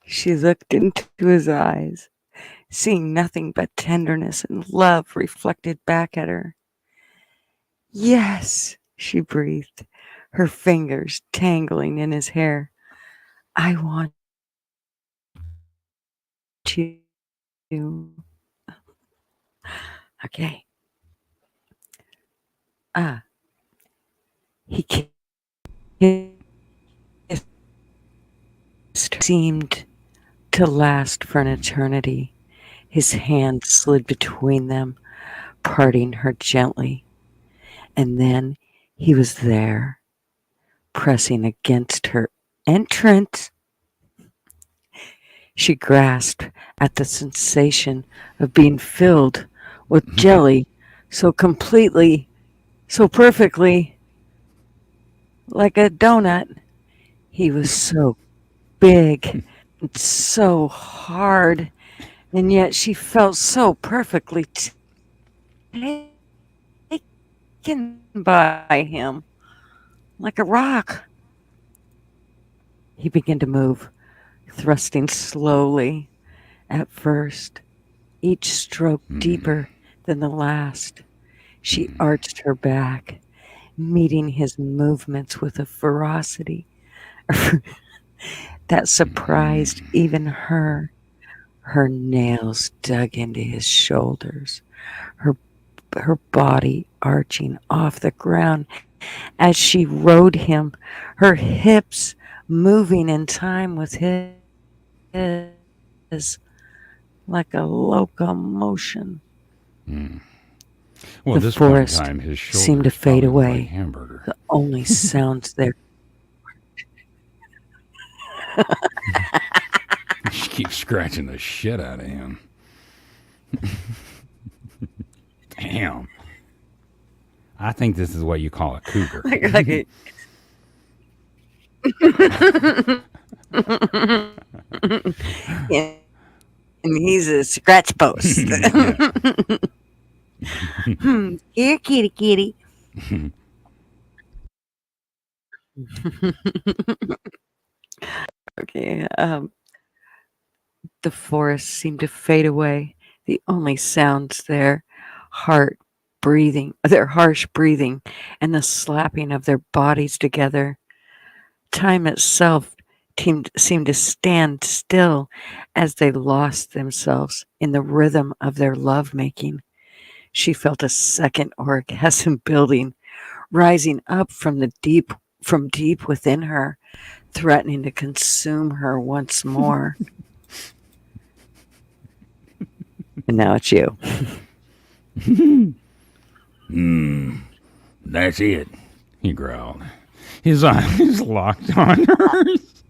She looked into his eyes, seeing nothing but tenderness and love reflected back at her. Yes, she breathed, her fingers tangling in his hair. I want you. Okay. Ah, he kissed her. Seemed to last for an eternity. His hand slid between them, parting her gently. And then he was there, pressing against her entrance. She grasped at the sensation of being filled with jelly so completely, so perfectly, like a donut. He was so big and so hard, and yet she felt so perfectly taken by him, like a rock. He began to move, thrusting slowly at first, each stroke deeper than the last. She arched her back, meeting his movements with a ferocity that surprised even her. Her nails dug into his shoulders, her body arching off the ground as she rode him, her hips moving in time with his like a locomotion. Well, The at this point in forest time, his seemed to shoulders fade probably look like away. hamburger. The only sounds there. She keeps scratching the shit out of him. Damn. I think this is what you call a cougar. like and he's a scratch post. Yeah. Here, kitty, kitty. Okay. The forest seemed to fade away. The only sounds there, heart breathing, their harsh breathing, and the slapping of their bodies together. Time itself seemed to stand still as they lost themselves in the rhythm of their lovemaking. She felt a second orgasm building, rising up from deep within her, threatening to consume her once more. And now it's you. That's it, he growled, His eyes locked on hers.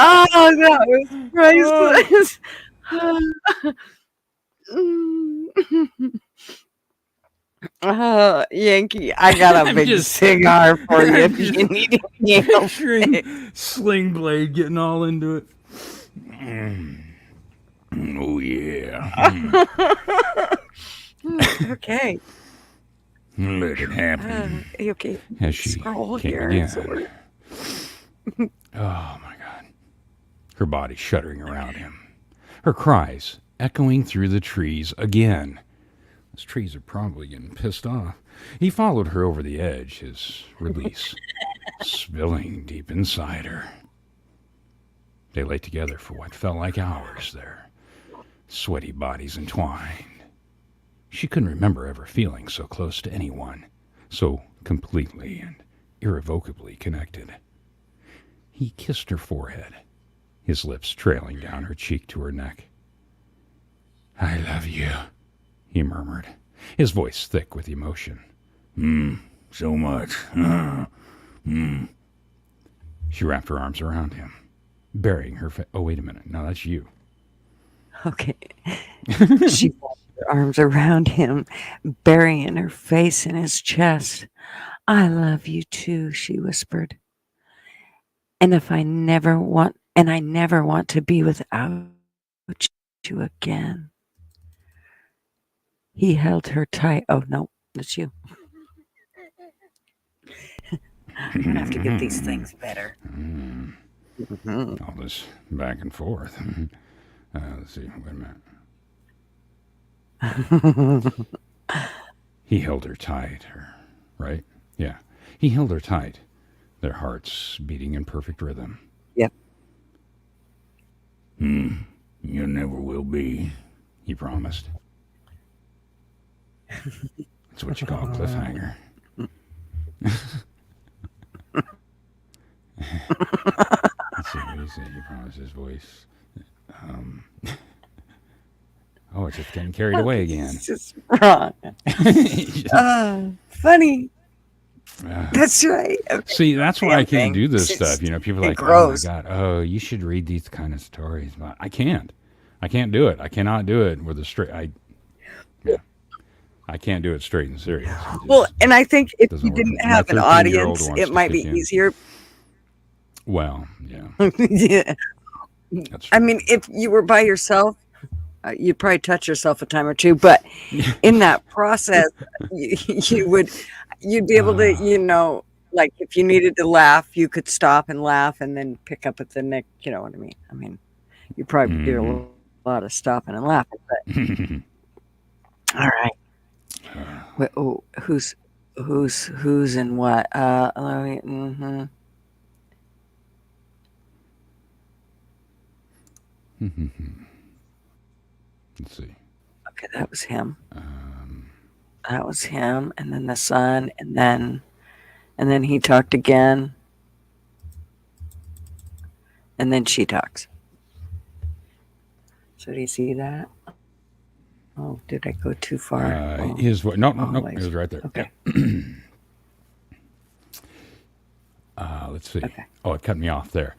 Oh, that was priceless. Yankee, I got a I'm big just- cigar for you I'm if you just need it. Picturing Sling Blade getting all into it. Oh yeah. Okay. Let it happen. Okay. As she Scroll came here. again. So Oh my God. Her body shuddering around him. Her cries echoing through the trees again. Those trees are probably getting pissed off. He followed her over the edge, his release spilling deep inside her. They lay together for what felt like hours, their sweaty bodies entwined. She couldn't remember ever feeling so close to anyone, so completely and irrevocably connected. He kissed her forehead, his lips trailing down her cheek to her neck. I love you, he murmured, his voice thick with emotion. So much. She wrapped her arms around him, burying her face. Oh, wait a minute. No, that's you. okay. She wrapped her arms around him, burying her face in his chest. I love you too, she whispered. And I never want to be without you again. He held her tight. Oh no, that's you. I'm gonna have to get these things better. All this back and forth. Let's see. Wait a minute. He held her tight. Right? Yeah. He held her tight, their hearts beating in perfect rhythm. Yep. You never will be, he promised. That's what you call a cliffhanger. Let's see what he said. He promised his voice. Oh, it's just getting carried away again. It's just wrong. Funny. That's right. Okay. See, that's why I can't thing. do this It's stuff. You know, people are it like, grows. oh my God, oh, you should read these kind of stories. But I can't. I can't do it. I cannot do it with a straight. I can't do it straight and serious. Well, and I think if doesn't you work for didn't me. My have an 13-year-old audience, wants it to might be kick in. easier. Well, yeah, Yeah. that's true. I mean, if you were by yourself, you'd probably touch yourself a time or two. But in that process, you'd be able to, like if you needed to laugh, you could stop and laugh and then pick up at the neck. You know what I mean? I mean, you probably do a lot of stopping and laughing. But all right. Wait, oh, who's and what? Let me, Let's see. Okay, that was him. That was him, and then the son, and then he talked again, and then she talks. So do you see that? Oh, did I go too far? His voice. No, it was right there. Okay. Let's see. Okay. Oh, it cut me off there.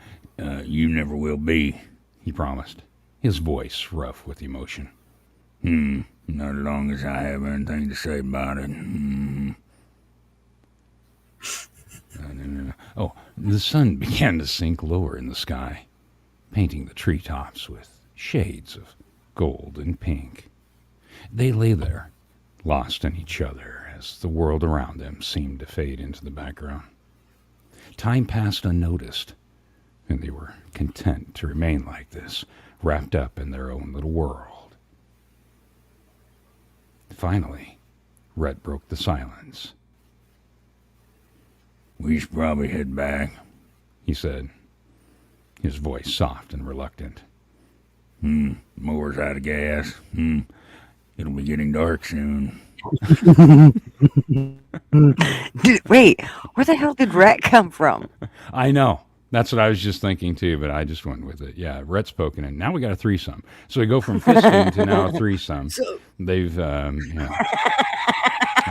You never will be, he promised, his voice rough with emotion. Not as long as I have anything to say about it. Oh, the sun began to sink lower in the sky, painting the treetops with shades of gold and pink. They lay there, lost in each other as the world around them seemed to fade into the background. Time passed unnoticed, and they were content to remain like this, wrapped up in their own little world. Finally, Rhett broke the silence. We should probably head back, he said, his voice soft and reluctant. Mower's out of gas. It'll be getting dark soon. Wait, where the hell did Rat come from? I know. That's what I was just thinking too, but I just went with it. Yeah, Rhett's poking in. Now we got a threesome. So we go from fisting to now a threesome. So They've, I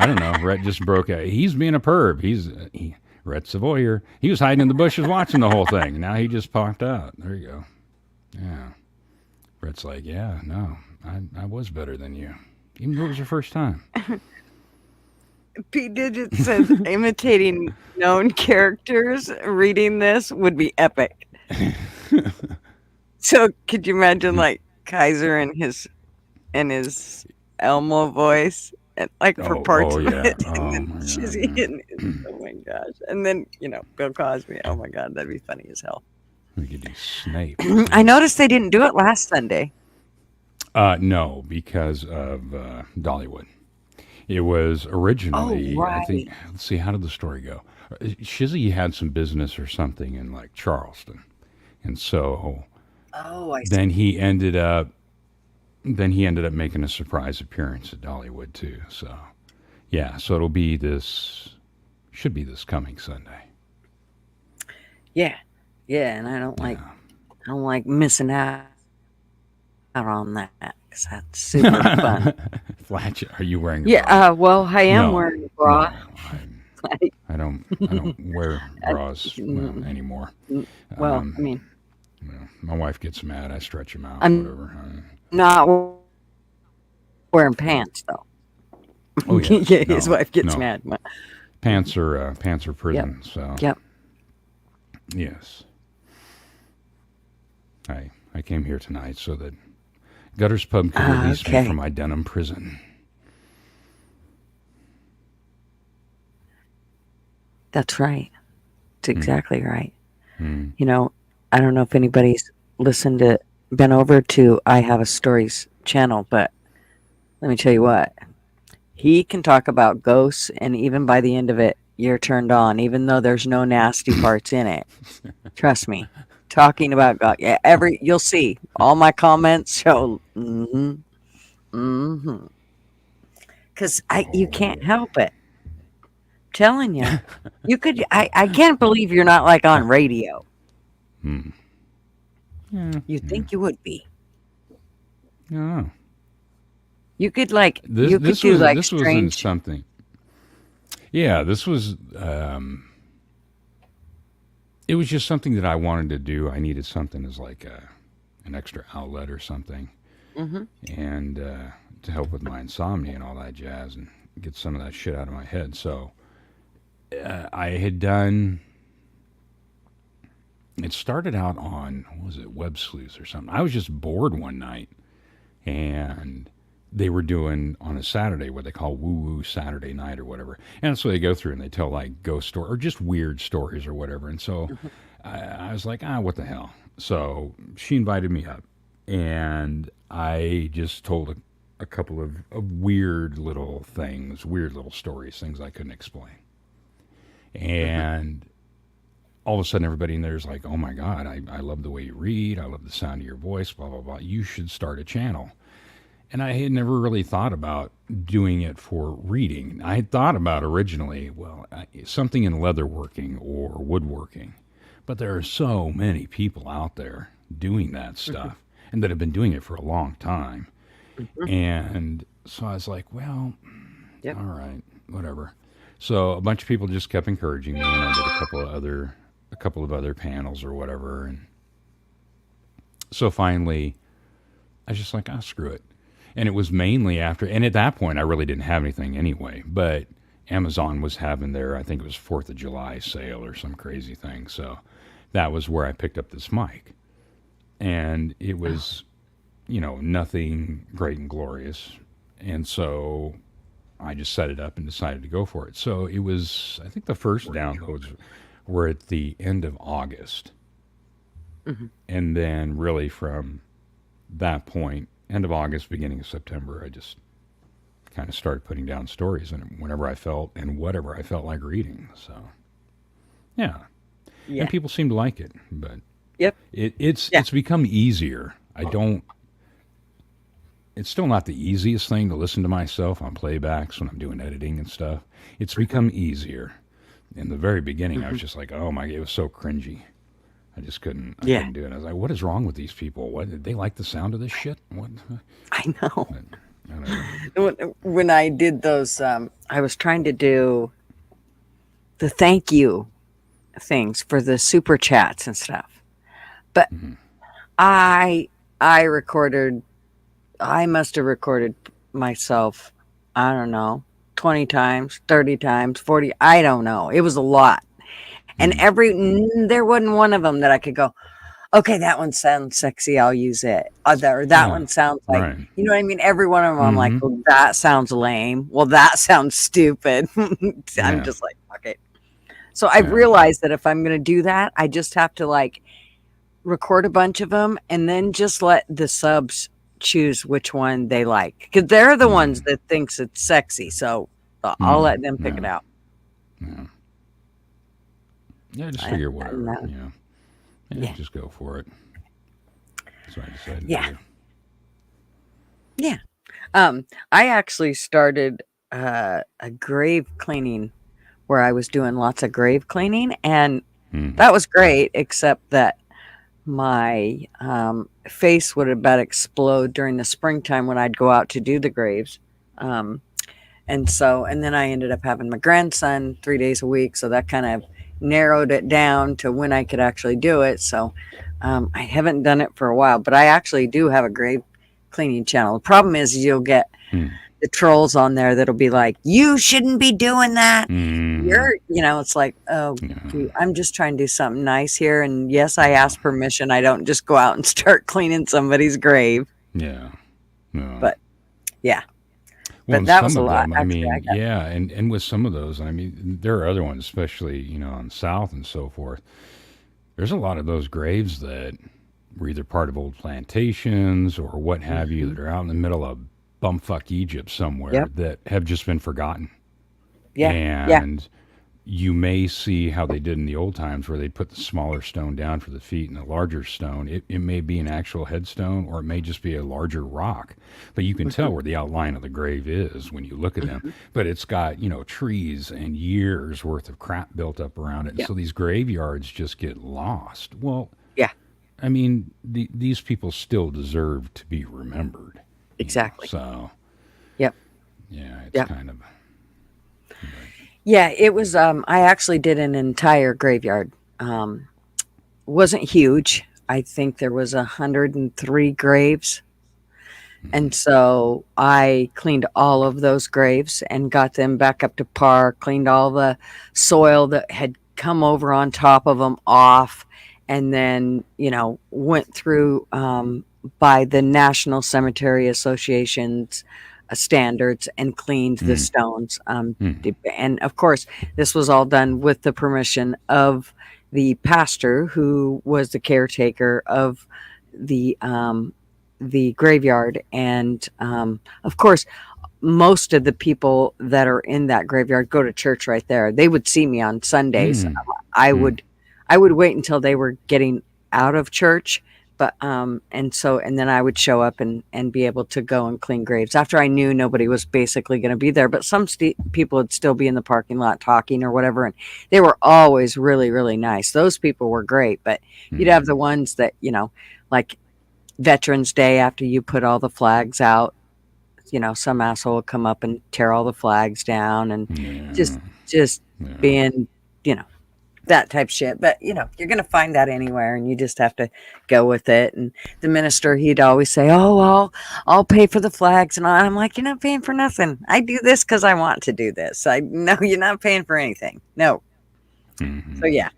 don't know. Rhett just broke out. He's being a perv. Rhett's a voyeur. He was hiding in the bushes watching the whole thing. Now he just popped out. There you go. Yeah. Rhett's like, yeah, no, I was better than you, even though it was your first time. P Digit says imitating known characters reading this would be epic. So could you imagine like Kaiser and his Elmo voice and like for parts Oh of yeah. it and Oh then my god. Shizzy and oh my gosh. And then, Bill Cosby. Oh my god, that'd be funny as hell. We could do Snape. I noticed they didn't do it last Sunday. No, because of Dollywood. It was Oh originally, I right. think. Let's see, how did the story go? Shizzy had some business or something in like Charleston, and so Oh, I then see. he ended up then he ended up making a surprise appearance at Dollywood too. So yeah, so it'll be this should be this coming Sunday. Yeah. Yeah, and Yeah. I don't like missing out on that because that's super fun. Flatch, are you wearing a Yeah, bra? well, I am No, wearing a bra. no, Like, I don't wear bras mm, anymore. mm, well, I Um, mean, my wife gets mad. I stretch them out, I'm whatever. not wearing pants though. Yeah, Oh his yes, wife gets no, mad. no. Pants are Yep, prison. So yes, I came here tonight so that Gutters Pub could release me from okay. my denim prison. That's right. It's Hmm. exactly right. Hmm. You know, I don't know if anybody's listened to been over to I Have a Stories channel, but let me tell you what. He can talk about ghosts, and even by the end of it, you're turned on, even though there's no nasty parts in it. Trust me. Talking about God, yeah, you'll see all my comments show. Mm-hmm. Because you can't Oh. help it. Telling you, you could. I can't believe you're not like on radio. Hmm. Yeah. You Yeah. think you would be. No. This You could this do was like this wasn't strange. something. Yeah, this was. It was just something that I wanted to do. I needed something as like an extra outlet or something, Hmm. and to help with my insomnia and all that jazz, and get some of that shit out of my head. So I had done. It started out on what was it, Web Sleuths or something. I was just bored one night, and they were doing on a Saturday what they call Woo Woo Saturday Night or whatever. And so they go through and they tell like ghost stories or just weird stories or whatever. And so I was like, what the hell? So she invited me up, and I just told a couple of weird little things, weird little stories, things I couldn't explain. Hmm. And all of a sudden, everybody in there is like, oh my God, I love the way you read. I love the sound of your voice, blah, blah, blah. You should start a channel. And I had never really thought about doing it for reading. I had thought about originally, well, something in leatherworking or woodworking. But there are so many people out there doing that Hmm. stuff and that have been doing it for a long time. Hmm. And so I was like, well, Yep. all right, whatever. So a bunch of people just kept encouraging me, and I did a couple of other panels or whatever. And so finally, I was just like, screw it. And it was mainly after, and at that point, I really didn't have anything anyway. But Amazon was having their, I think it was 4th of July sale or some crazy thing. So that was where I picked up this mic. And it Oh, was, nothing great and glorious. And so I just set it up and decided to go for it. So it was, I think the first downloads were at the end of August. hmm. And then really from that point, end of August, beginning of September, I just kind of started putting down stories and whenever I felt and whatever I felt like reading. So yeah, and Yeah. people seem to like it, but Yep. it's Yeah. it's become easier. I don't. it's still not the easiest thing to listen to myself on playbacks when I'm doing editing and stuff. It's become easier. In the very beginning, I was Hmm. just like, oh my, it was so cringy. I just couldn't. I Yeah, couldn't do it. I was like, what is wrong with these people? What did they like the sound of this shit? What? I know. But, whatever. When I did those, I was trying to do the thank you things for the super chats and stuff, but Hmm. I I recorded. I must have recorded myself. I don't know, 20 times, 30 times, 40. I don't know. It was a lot, and Hmm. there wasn't one of them that I could go, okay, that one sounds sexy. I'll use it. Or that Yeah. one sounds like, Right. you know what I mean? Every one of them, I'm like, Mm-hmm. well, that sounds lame. Well, that sounds stupid. I'm Yeah. just like, fuck it. So I've Yeah. realized that if I'm going to do that, I just have to like record a bunch of them and then just let the subs choose which one they like because they're the ones Mm. that thinks it's sexy. So I'll Mm. let them pick it Yeah. out. Yeah. Yeah. Just I, figure I whatever. know. Yeah. Yeah. Yeah. Just go for it. That's what I decided to Yeah. do. Yeah. I actually started a grave cleaning where I was doing lots of grave cleaning, and Mm. that was great, except that my face would about explode during the springtime when I'd go out to do the graves. Um, and then I ended up having my grandson 3 days a week, so that kind of narrowed it down to when I could actually do it. So I haven't done it for a while, but I actually do have a grave cleaning channel. The problem is you'll get Mm. the trolls on there that'll be like, "You shouldn't be doing that." Mm. It's like, oh, Yeah. dude, I'm just trying to do something nice here. And yes, I ask permission. I don't just go out and start cleaning somebody's grave. Yeah. No. But yeah, Well, but and that some was a of lot. them, I Actually, I mean, got, yeah, and with some of those, I mean, there are other ones, especially on South and so forth. There's a lot of those graves that were either part of old plantations or what have you hmm. that are out in the middle of bumfuck Egypt somewhere Yep. that have just been forgotten. Yeah. Yeah. And you may see how they did in the old times where they put the smaller stone down for the feet and the larger stone. It may be an actual headstone or it may just be a larger rock. But you can Hmm. tell where the outline of the grave is when you look at them. Hmm. But it's got, trees and years worth of crap built up around it. And Yeah. so these graveyards just get lost. Well, Yeah. I mean, these people still deserve to be remembered. Exactly. So, Yep. yeah, it's Yep. kind of. But, Yeah. It was. I actually did an entire graveyard. Um, wasn't huge. I think there was 103 graves. mm, And so I cleaned all of those graves and got them back up to par, cleaned all the soil that had come over on top of them off, and then, went through by the National Cemetery Association's standards and cleaned the mm, stones. mm, And of course, this was all done with the permission of the pastor who was the caretaker of the um, the graveyard. And of course, most of the people that are in that graveyard go to church right there. They would see me on Sundays. mm, I mm, would I would wait until they were getting out of church, but and then I would show up and be able to go and clean graves after I knew nobody was basically going to be there. But some people would still be in the parking lot talking or whatever, and they were always really really nice. Those people were great, but you'd mm. have the ones that like Veterans Day after you put all the flags out, some asshole will come up and tear all the flags down and just Yeah. just Yeah. being, you know, that type shit. But you're gonna find that anywhere and you just have to go with it. And the minister, he'd always say, "Oh, I'll pay for the flags," and I'm like, "You're not paying for nothing. I do this because I want to do this. I know you're not paying for anything. No." So Hmm. yeah,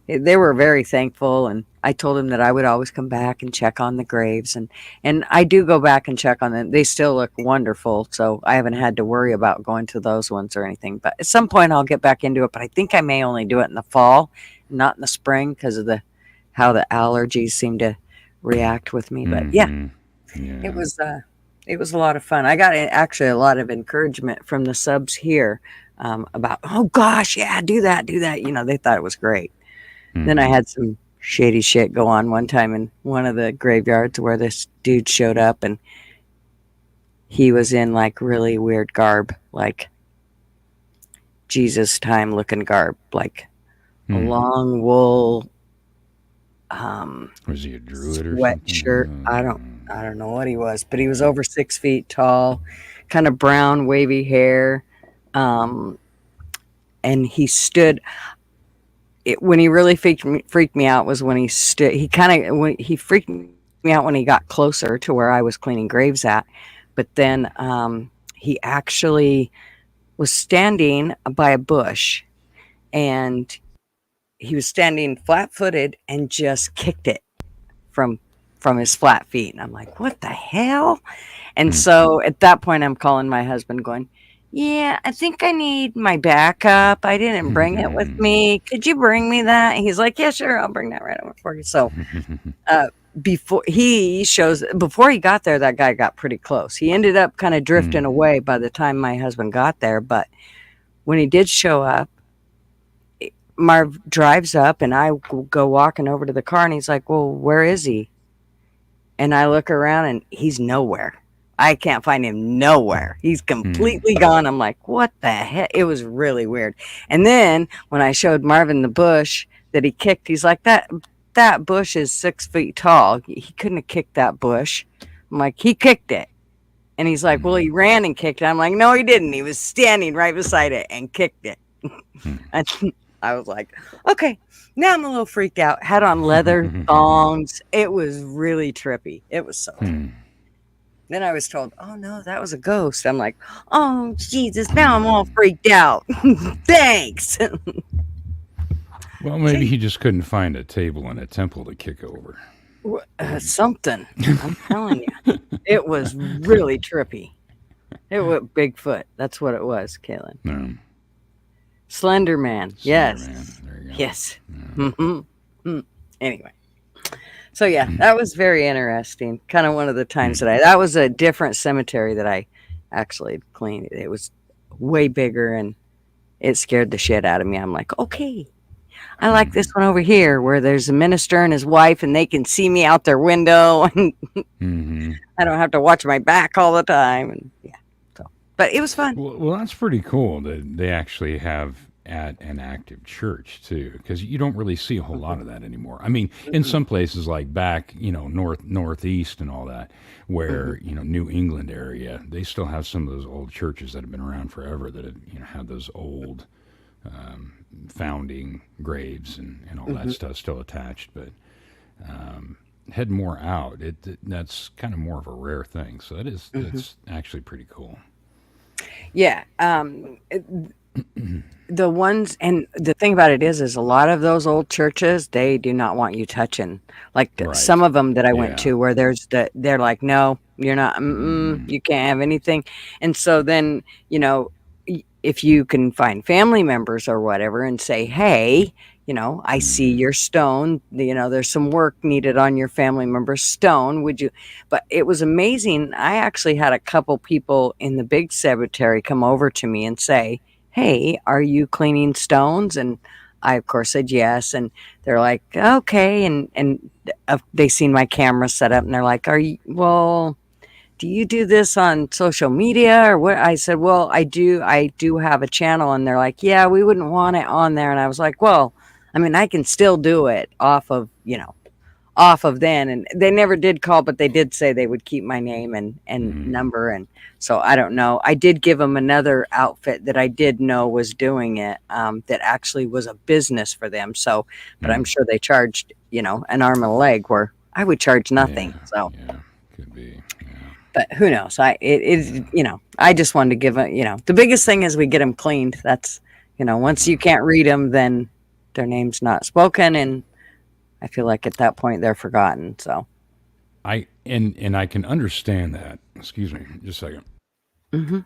they were very thankful, and I told him that I would always come back and check on the graves, and I do go back and check on them. They still look wonderful, so I haven't had to worry about going to those ones or anything. But at some point I'll get back into it, but I think I may only do it in the fall, not in the spring because of the how the allergies seem to react with me. But yeah, Hmm. it Yeah. was uh it was a lot of fun. I got actually a lot of encouragement from the subs here about, "Oh gosh, yeah, do that, do that." They thought it was great. Then I Hmm. had some shady shit go on one time in one of the graveyards where this dude showed up and he was in like really weird garb, like Jesus time looking garb, like a Hmm. long wool Was he a druid or sweatshirt. something? I don't know what he was, but he was over 6 feet tall, kind of brown, wavy hair. Um, and he stood. When he really freaked me out was when he stood. He kind of when he freaked me out when he got closer to where I was cleaning graves at. But then he actually was standing by a bush, and he was standing flat-footed and just kicked it from his flat feet. And I'm like, what the hell? And Hmm. so at that point, I'm calling my husband, going, yeah, I think I need my backup. I didn't bring it with Hmm. me. Could you bring me that? He's like, yeah, sure. I'll bring that right over for you. So uh, before he got there, that guy got pretty close. He ended up kind of Hmm. drifting away by the time my husband got there. But when he did show up, Marv drives up and I go walking over to the car and he's like, well, where is he? And I look around and he's nowhere. I can't find him nowhere. He's Hmm. completely gone. I'm like, what the heck? It was really weird. And then when I showed Marvin the bush that he kicked, he's like, that bush is 6 feet tall. He couldn't have kicked that bush. I'm like, he kicked it. And he's like, well, Hmm. he ran and kicked it. I'm like, no, he didn't. He was standing right beside it and kicked it. And I was like, okay, now I'm a little freaked out. Had on leather thongs. It was really trippy. It was so trippy. Hmm. Then I was told, oh no, that was a ghost. I'm like, oh Jesus, now I'm all Hmm. freaked out. Thanks. Well, maybe he just couldn't find a table in a temple to kick over. Something. I'm telling you. It was really trippy. It was Bigfoot. That's what it was, Kaylin. No. Slender Man. Slender Yes. Man. There you go. Yes. Yeah. Mm-hmm. Anyway. So yeah, that was very interesting. Kind of one of the times that was a different cemetery that I actually cleaned. It was way bigger and it scared the shit out of me. I'm like, okay, I like this one over here where there's a minister and his wife and they can see me out their window and Mm-hmm. I don't have to watch my back all the time. And yeah, so, but it was fun. Well, that's pretty cool that they actually have at an active church too, because you don't really see a whole lot of that anymore. I mean, in Hmm. some places like back, northeast and all that, Hmm. where New England area, they still have some of those old churches that have been around forever that have had those old founding graves and all that Hmm. stuff still attached. But head more out, that's kind of more of a rare thing. So Hmm. that's actually pretty cool. Yeah. The ones and the thing about it is a lot of those old churches they do not want you touching like some Right. of them that I went Yeah. to where they're like no you're not Mm. you can't have anything. And so then if you can find family members or whatever and say, hey, I see Mm. your stone, there's some work needed on your family member's stone, would you? But it was amazing. I actually had a couple people in the big cemetery come over to me and say, hey, are you cleaning stones? And I, of course, said yes. And they're like, okay. And they seen my camera set up and they're like, well, do you do this on social media or what? I said, well, I do have a channel. And they're like, yeah, we wouldn't want it on there. And I was like, well, I mean, I can still do it off of then. And they never did call, but they did say they would keep my name and Mm. number. And so I don't know. I did give them another outfit that I did know was doing it, that actually was a business for them. So, but I'm Mm. sure they charged, an arm and a leg where I would charge nothing. Yeah. So, Yeah. Could be. Yeah. but who knows? It is, Yeah. I just wanted to give the biggest thing is we get them cleaned. That's, once you Yeah. can't read them, then their name's not spoken. And I feel like at that point they're forgotten. So, And I can understand that. Excuse me, just a second. hmm.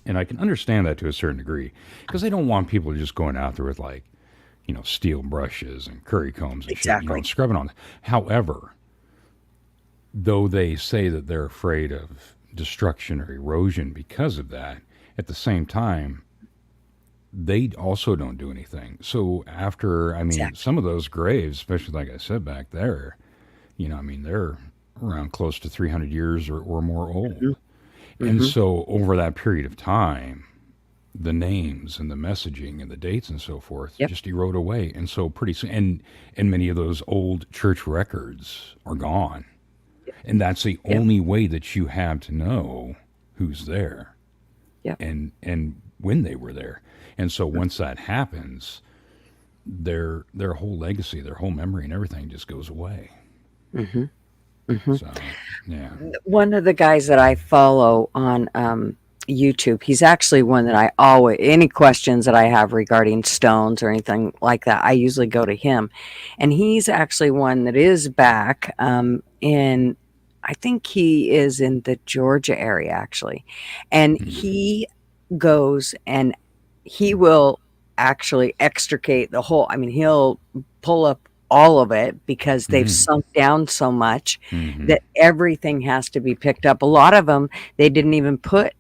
And I can understand that to a certain degree because they don't want people just going out there with like, steel brushes and curry combs and shit, Exactly. scrubbing on. However, though they say that they're afraid of destruction or erosion because of that, at the same time, they also don't do anything. So after, I mean, Exactly. some of those graves, especially like I said back there, I mean, they're around close to 300 years or more Hmm. old. And Hmm. so over that period of time, the names and the messaging and the dates and so forth Yep. just erode away. And so pretty soon, and many of those old church records are gone. Yep. And that's the Yep. only way that you have to know who's there Yep. and when they were there. And so once that happens, their whole legacy, their whole memory and everything just goes away. Hmm. Hmm. So, yeah. One of the guys that I follow on YouTube, he's actually one that I always, any questions that I have regarding stones or anything like that, I usually go to him. And he's actually one that is back in, I think he is in the Georgia area actually. And Mm, he goes and he will actually extricate the whole, I mean, he'll pull up all of it because they've mm, sunk down so much mm, that everything has to be picked up. A lot of them, they didn't even put,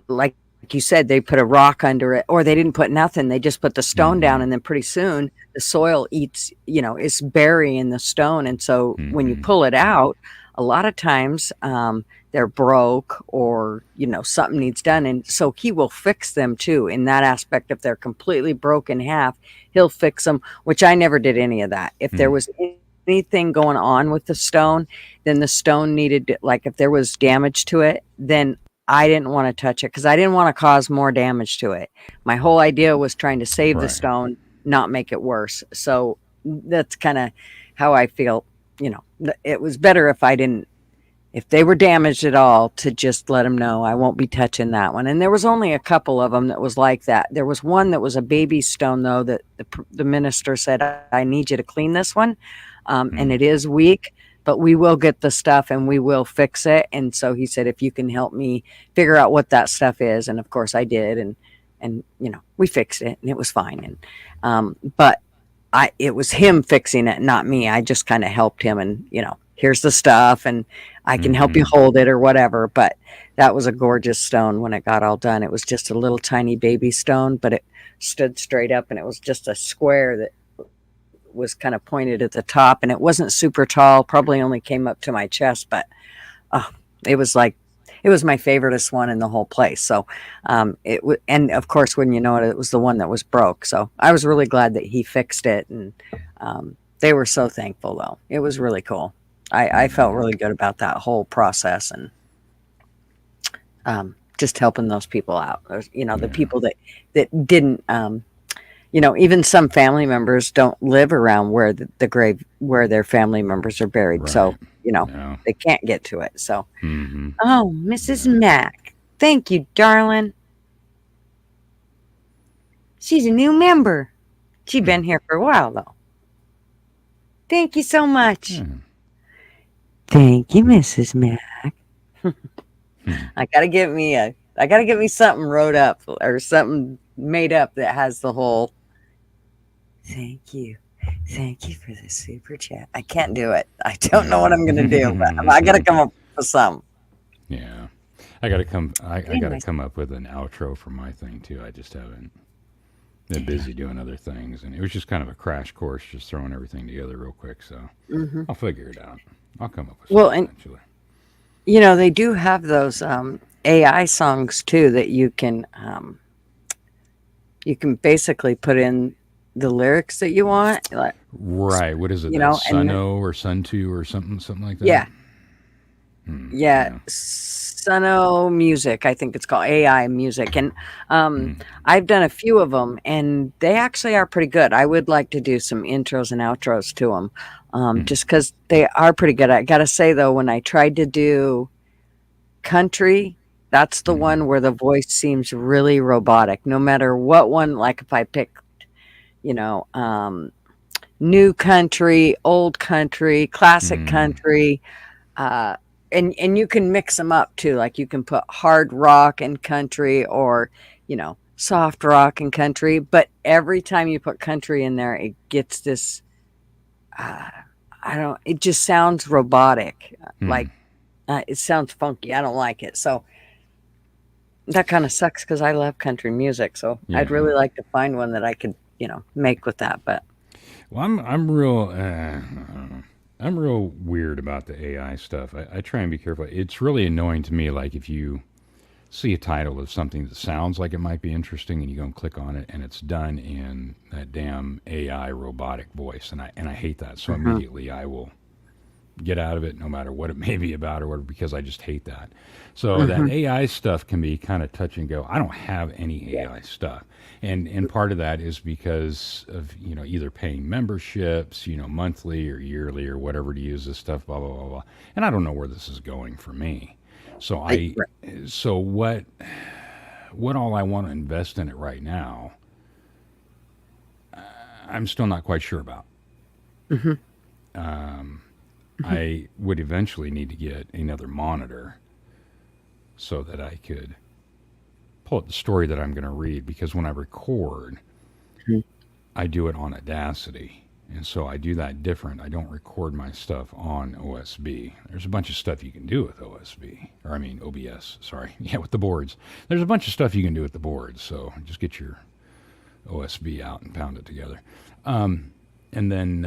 like you said, they put a rock under it, or they didn't put nothing. They just put the stone down, mm, and then pretty soon the soil eats, it's burying the stone. And so when you mm, pull it out, a lot of times they're broke or, something needs done. And so he will fix them too in that aspect. If they're completely broken in half, he'll fix them, which I never did any of that. If there mm, was anything going on with the stone, then the stone needed to, like if there was damage to it, then I didn't want to touch it because I didn't want to cause more damage to it. My whole idea was trying to save the right. stone, not make it worse. So that's kind of how I feel. It was better if I didn't, if they were damaged at all, to just let them know I won't be touching that one. And there was only a couple of them that was like that. There was one that was a baby stone, though, that the minister said, I need you to clean this one. And Mm, it is weak, but we will get the stuff and we will fix it. And so he said, if you can help me figure out what that stuff is. And of course I did. And, we fixed it and it was fine. And, but it was him fixing it, not me. I just kind of helped him and, here's the stuff and I can help you mm, hold it or whatever. But that was a gorgeous stone when it got all done. It was just a little tiny baby stone, but it stood straight up and it was just a square that was kind of pointed at the top and it wasn't super tall, probably only came up to my chest, but oh, it was like, it was my favoriteest one in the whole place. So and of course, when you know it, it was the one that was broke. So I was really glad that he fixed it, and they were so thankful. Though it was really cool. I felt mm, really good about that whole process and just helping those people out. The yeah. people that didn't. Even some family members don't live around where the grave where their family members are buried. So Right. Yeah. they can't get to it. So Mm, oh, Mrs. yeah. Mack. Thank you, darling. She's a new member. She's Mm, been here for a while, though. Thank you so much. yeah. Thank you, Mrs. Mack. Mm, I gotta get me something wrote up or something made up that has the whole thank you. Thank you for the super chat. I can't do it. I don't know what yeah. I'm gonna do, but I gotta come up with something. Yeah. I gotta Anyways, come up with an outro for my thing too. I just haven't been busy doing other things, and it was just kind of a crash course, just throwing everything together real quick. So hmm. I'll figure it out. I'll come up with Well, something and eventually. they do have those AI songs too that you can basically put in the lyrics that you want, like, Right. What is it? That and Suno or Sun2 or something like that? yeah, yeah, Yeah. Suno Music, I think it's called AI Music, and um, Mm, I've done a few of them, and they actually are pretty good. I would like to do some intros and outros to them, mm, just because they are pretty good. I gotta say though, when I tried to do country, that's the mm, one where the voice seems really robotic. No matter what one, like if I pick, you know, um, new country, old country, classic mm, country, uh, and you can mix them up too. Like you can put hard rock and country, or soft rock and country. But every time you put country in there, it gets this. Uh, I don't. It just sounds robotic. mm. Like it sounds funky. I don't like it. So That kind of sucks because I love country music, so I'd Yeah. really like to find one that I could, make with that. But Well, I'm real. I'm real weird about the AI stuff. I try and be careful. It's really annoying to me. Like if you see a title of something that sounds like it might be interesting, and you go and click on it, and it's done in that damn AI robotic voice, and I hate that. So Mhm. immediately I will get out of it, no matter what it may be about or what, because I just hate that. So that Mhm. AI stuff can be kind of touch and go. I don't have any Yeah. AI stuff, and part of that is because of either paying memberships, monthly or yearly or whatever to use this stuff, blah blah blah blah. And I don't know where this is going for me. So I Right. so what all I want to invest in it right now, I'm still not quite sure about. Mhm. Mhm. I would eventually need to get another monitor so that I could pull up the story that I'm going to read, because when I record, Mhm. I do it on Audacity. And so I do that different. I don't record my stuff on OSB. There's a bunch of stuff you can do with OSB, or I mean OBS, sorry. Yeah, with the boards. There's a bunch of stuff you can do with the boards. So just get your OSB out and pound it together. And then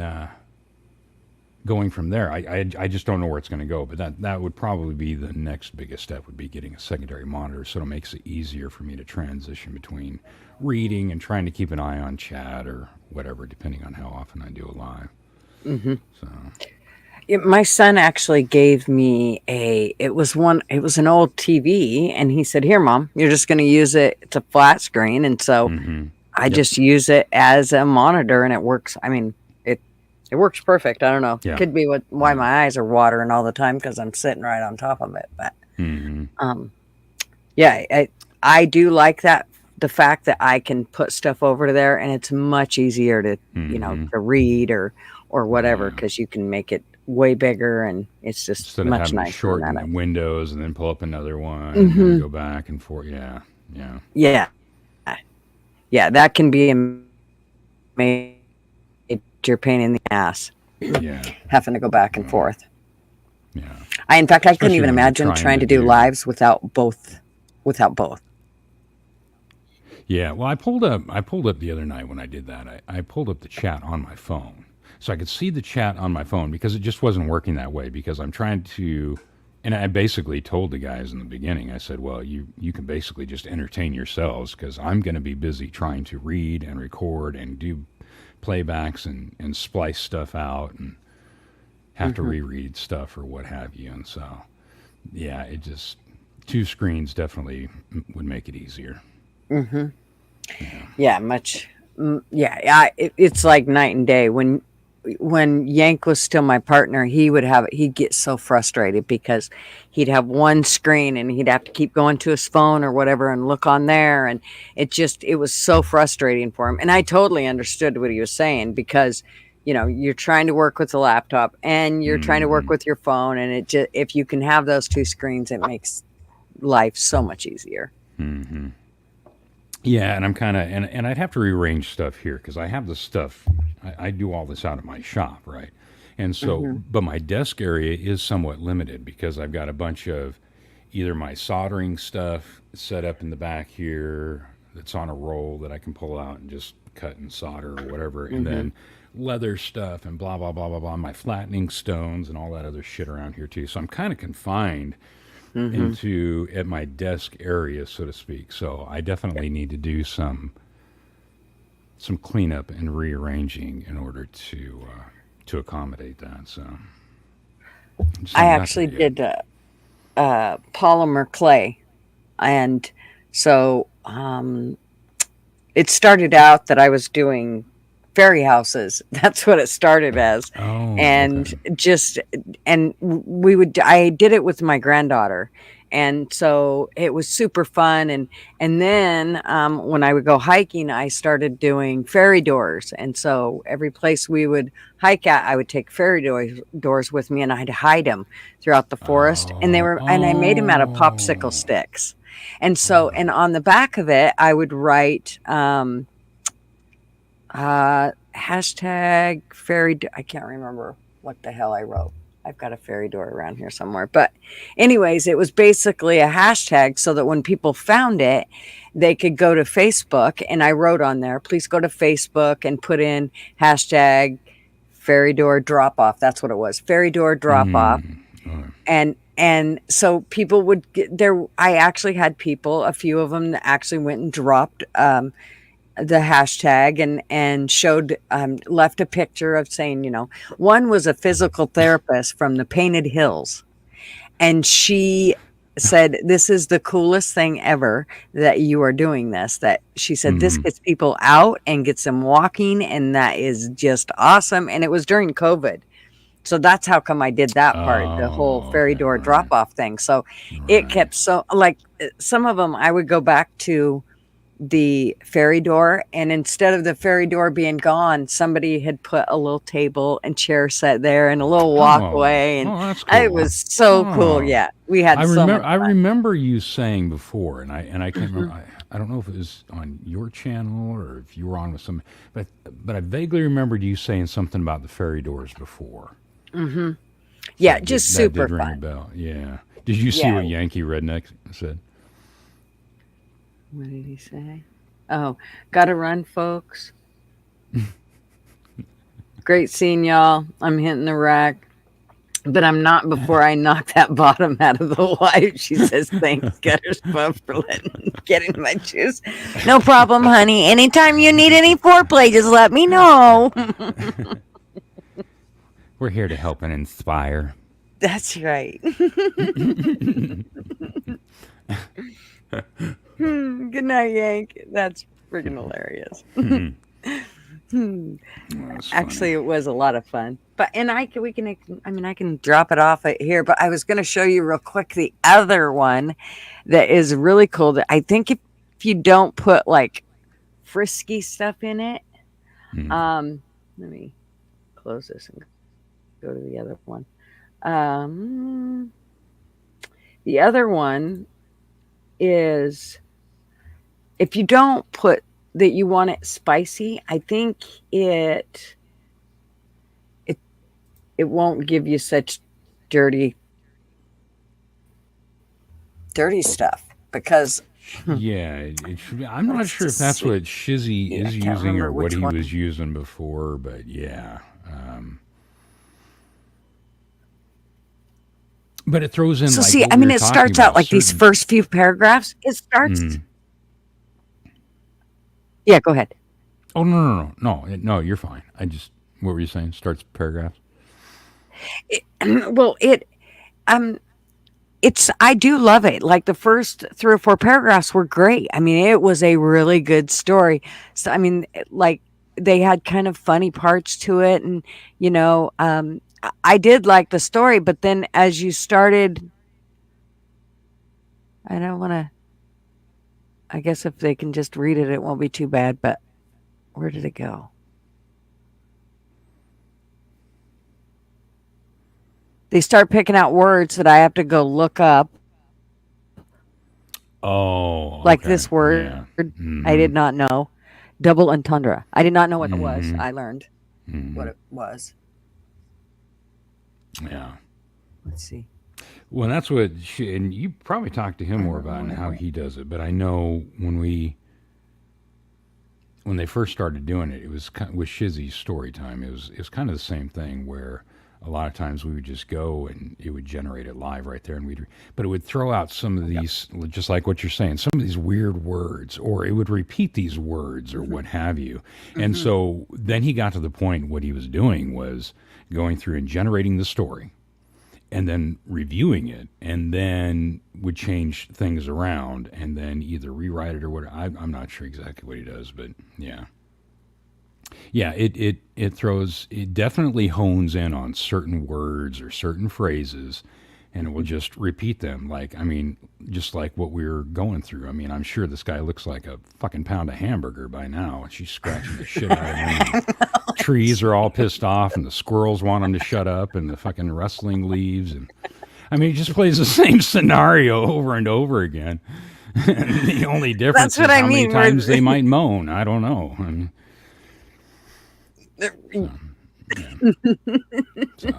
going from there, I just don't know where it's going to go. But that would probably be the next biggest step, would be getting a secondary monitor, so it makes it easier for me to transition between reading and trying to keep an eye on chat or whatever, depending on how often I do a live. Mhm. So, My son actually gave me it was an old TV, and he said, "Here, mom, you're just going to use it. It's a flat screen." And so mm-hmm. I Yep. just use it as a monitor, and it works. I mean, it works perfect. I don't know. Yeah. Could be why Yeah. my eyes are watering all the time because I'm sitting right on top of it. But Mm-hmm. um, yeah, I do like that, the fact that I can put stuff over to there, and it's much easier to Mm-hmm. to read or whatever, Yeah. because you can make it way bigger, and it's just Instead of much having to nicer than shorten that. the windows and then pull up another one and then Hmm. go back and forth. Yeah. Yeah. Yeah, yeah, that can be a major pain in the ass, Yeah. having to go back and Well, forth. yeah. In fact, I couldn't Especially even when you're imagine trying trying to to do do. lives without both. Yeah, well, I pulled up the other night when I did that. I pulled up the chat on my phone, so I could see the chat on my phone, because it just wasn't working that way. Because I'm trying to, and I basically told the guys in the beginning. I said, well, you can basically just entertain yourselves, because I'm going to be busy trying to read and record and do playbacks and splice stuff out and have to Hmm. reread stuff or what have you. And so, yeah, it just, two screens definitely would make it easier. Hmm. Yeah. Yeah, yeah. It's like night and day. When Yank was still my partner, he'd get so frustrated because he'd have one screen and he'd have to keep going to his phone or whatever and look on there, and it was so frustrating for him. And I totally understood what he was saying, because you're trying to work with the laptop and you're trying to work Mm-hmm. with your phone, and it just, if you can have those two screens, it makes life so much easier. Mm-hmm. Yeah, and I'm kind of, and I'd have to rearrange stuff here, because I have the stuff. I do all this out of my shop, right? And so, Hmm. but my desk area is somewhat limited, because I've got a bunch of either my soldering stuff set up in the back here that's on a roll that I can pull out and just cut and solder or whatever, and Hmm. then leather stuff and blah blah blah blah blah, my flattening stones and all that other shit around here too. So I'm kind of confined Hmm. into at my desk area, so to speak. So I definitely need to do some cleanup and rearranging in order to accommodate that. So I just I haven't got there actually yet. did polymer clay. And so it started out that I was doing fairy houses. That's what it started as. Oh, okay. And just, and I did it with my granddaughter. And so it was super fun. And then when I would go hiking, I started doing fairy doors. And so every place we would hike at, I would take doors with me, and I'd hide them throughout the forest. Oh, And I made them out of popsicle oh, sticks. And oh. so, and on the back of it, I would write hashtag I can't remember what the hell I wrote. I've got a fairy door around here somewhere. But, anyways, it was basically a hashtag so that when people found it, they could go to Facebook. And I wrote on there, please go to Facebook and put in hashtag fairy door drop off. That's what it was, fairy door drop off. Oh, And so people would get there. I actually had people, a few of them, that actually went and dropped the hashtag and showed left a picture of saying, one was a physical therapist from the Painted Hills, and she said, this is the coolest thing ever that you are doing this. That she said, this gets people out and gets them walking, and that is just awesome. And it was during COVID. So that's how come I did that part, the whole fairy door drop off thing. So it kept some of them I would go back to the fairy door, and instead of the fairy door being gone, somebody had put a little table and chair set there and a little walkway, and that's cool. it was so cool. Yeah, we had I so remember. much fun. I remember you saying before, and I can't remember. I don't know if it was on your channel or if you were on with some, but I vaguely remembered you saying something about the fairy doors before. Yeah, That just did, that super did ring a fun. bell. Yeah. Did you see Yeah. what Yankee Redneck said? What did he say? Oh, gotta run, folks. Great seeing y'all. I'm hitting the rack. But I'm not before I knock that bottom out of the wife. She says, thanks, Gutters Puff, for getting my juice. No problem, honey. Anytime you need any foreplay, just let me know. We're here to help and inspire. That's right. Good night, Yank. That's freaking hilarious. That's Actually, it was a lot of fun. But I can drop it off here. But I was going to show you real quick the other one that is really cool. That I think if you don't put like frisky stuff in it, let me close this and go to the other one. The other one is if you don't put that you want it spicy, I think it won't give you such dirty stuff because Yeah, it should be. I'm not let's sure if just that's see. what Shizzy I is can't using remember or what which he one. was using before, but yeah. But it throws in So like see, what we were it talking starts out about. like these first few paragraphs. It starts. Yeah, go ahead. Oh no! You're fine. What were you saying? Starts paragraphs. Well, it's I do love it. Like the first 3 or 4 paragraphs were great. I mean, it was a really good story. So like they had kind of funny parts to it, and I did like the story. But then as you started, I don't want to. I guess if they can just read it, it won't be too bad. But where did it go? They start picking out words that I have to go look up. Oh, Like okay. this word, Yeah. I did not know. Double entendre. I did not know what it was. I learned what it was. Yeah. Let's see. Well, that's what and you probably talked to him more about and how he does it. But I know when they first started doing it, it was with Shizzy's story time. It was kind of the same thing where a lot of times we would just go and it would generate it live right there, but it would throw out some of these, just like what you're saying, some of these weird words, or it would repeat these words or what have you. And so then he got to the point. What he was doing was going through and generating the story, and then reviewing it, and then would change things around, and then either rewrite it or what. I'm not sure exactly what he does, but yeah. Yeah, it definitely hones in on certain words or certain phrases, and it will just repeat them. Just like what we're going through. I mean, I'm sure this guy looks like a fucking pound of hamburger by now, and she's scratching the shit out of him. Trees are all pissed off, and the squirrels want him to shut up, and the fucking rustling leaves, and he just plays the same scenario over and over again. And the only difference is how many times they might moan. I don't know. Yeah. So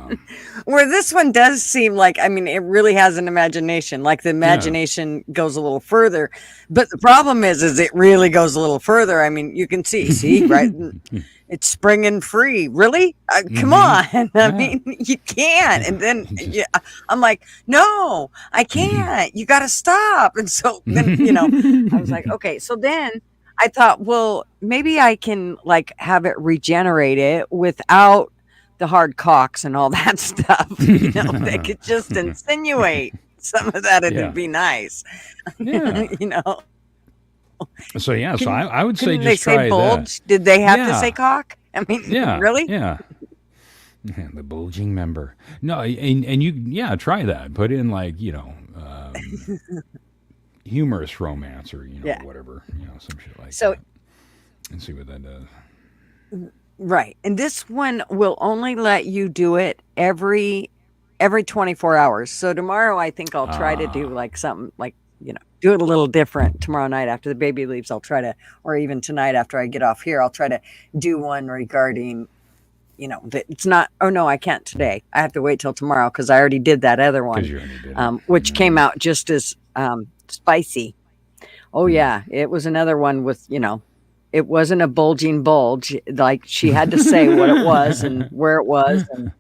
Where this one does seem like, I mean, it really has an imagination. Like the yeah. imagination goes a little further, but the problem is it really goes a little further. I mean, you can see, right? It's springing free. Really? Come Mm-hmm. on. I Yeah. mean, you can't. And Yeah. then It just yeah, I'm like, no, I can't. You got to stop. And so then, I was like, okay. So then I thought, well, maybe I can like have it regenerate it without the hard cocks and all that stuff. They could just insinuate some of that. It'd yeah. be nice. Yeah. you know, So yeah, so I would say couldn't they just say try that. bulge? Did they have to say Yeah. cock? I mean, Yeah. really? Yeah. Yeah, the bulging member. No, and you yeah, try that. Put in like, humorous romance or, Yeah. whatever, some shit like So that. And see what that does. right. And this one will only let you do it every 24 hours. So tomorrow I think I'll try to do Ah, like something like, do it a little different tomorrow night after the baby leaves. I'll try to, or even tonight after I get off here, I'll try to do one regarding, that it's not, oh no, I can't today. I have to wait till tomorrow because I already did that other because one, you already did it. which came Mm. out just as spicy. Oh Hmm. yeah, it was another one with, it wasn't a bulging bulge. Like she had to say what it was and where it was and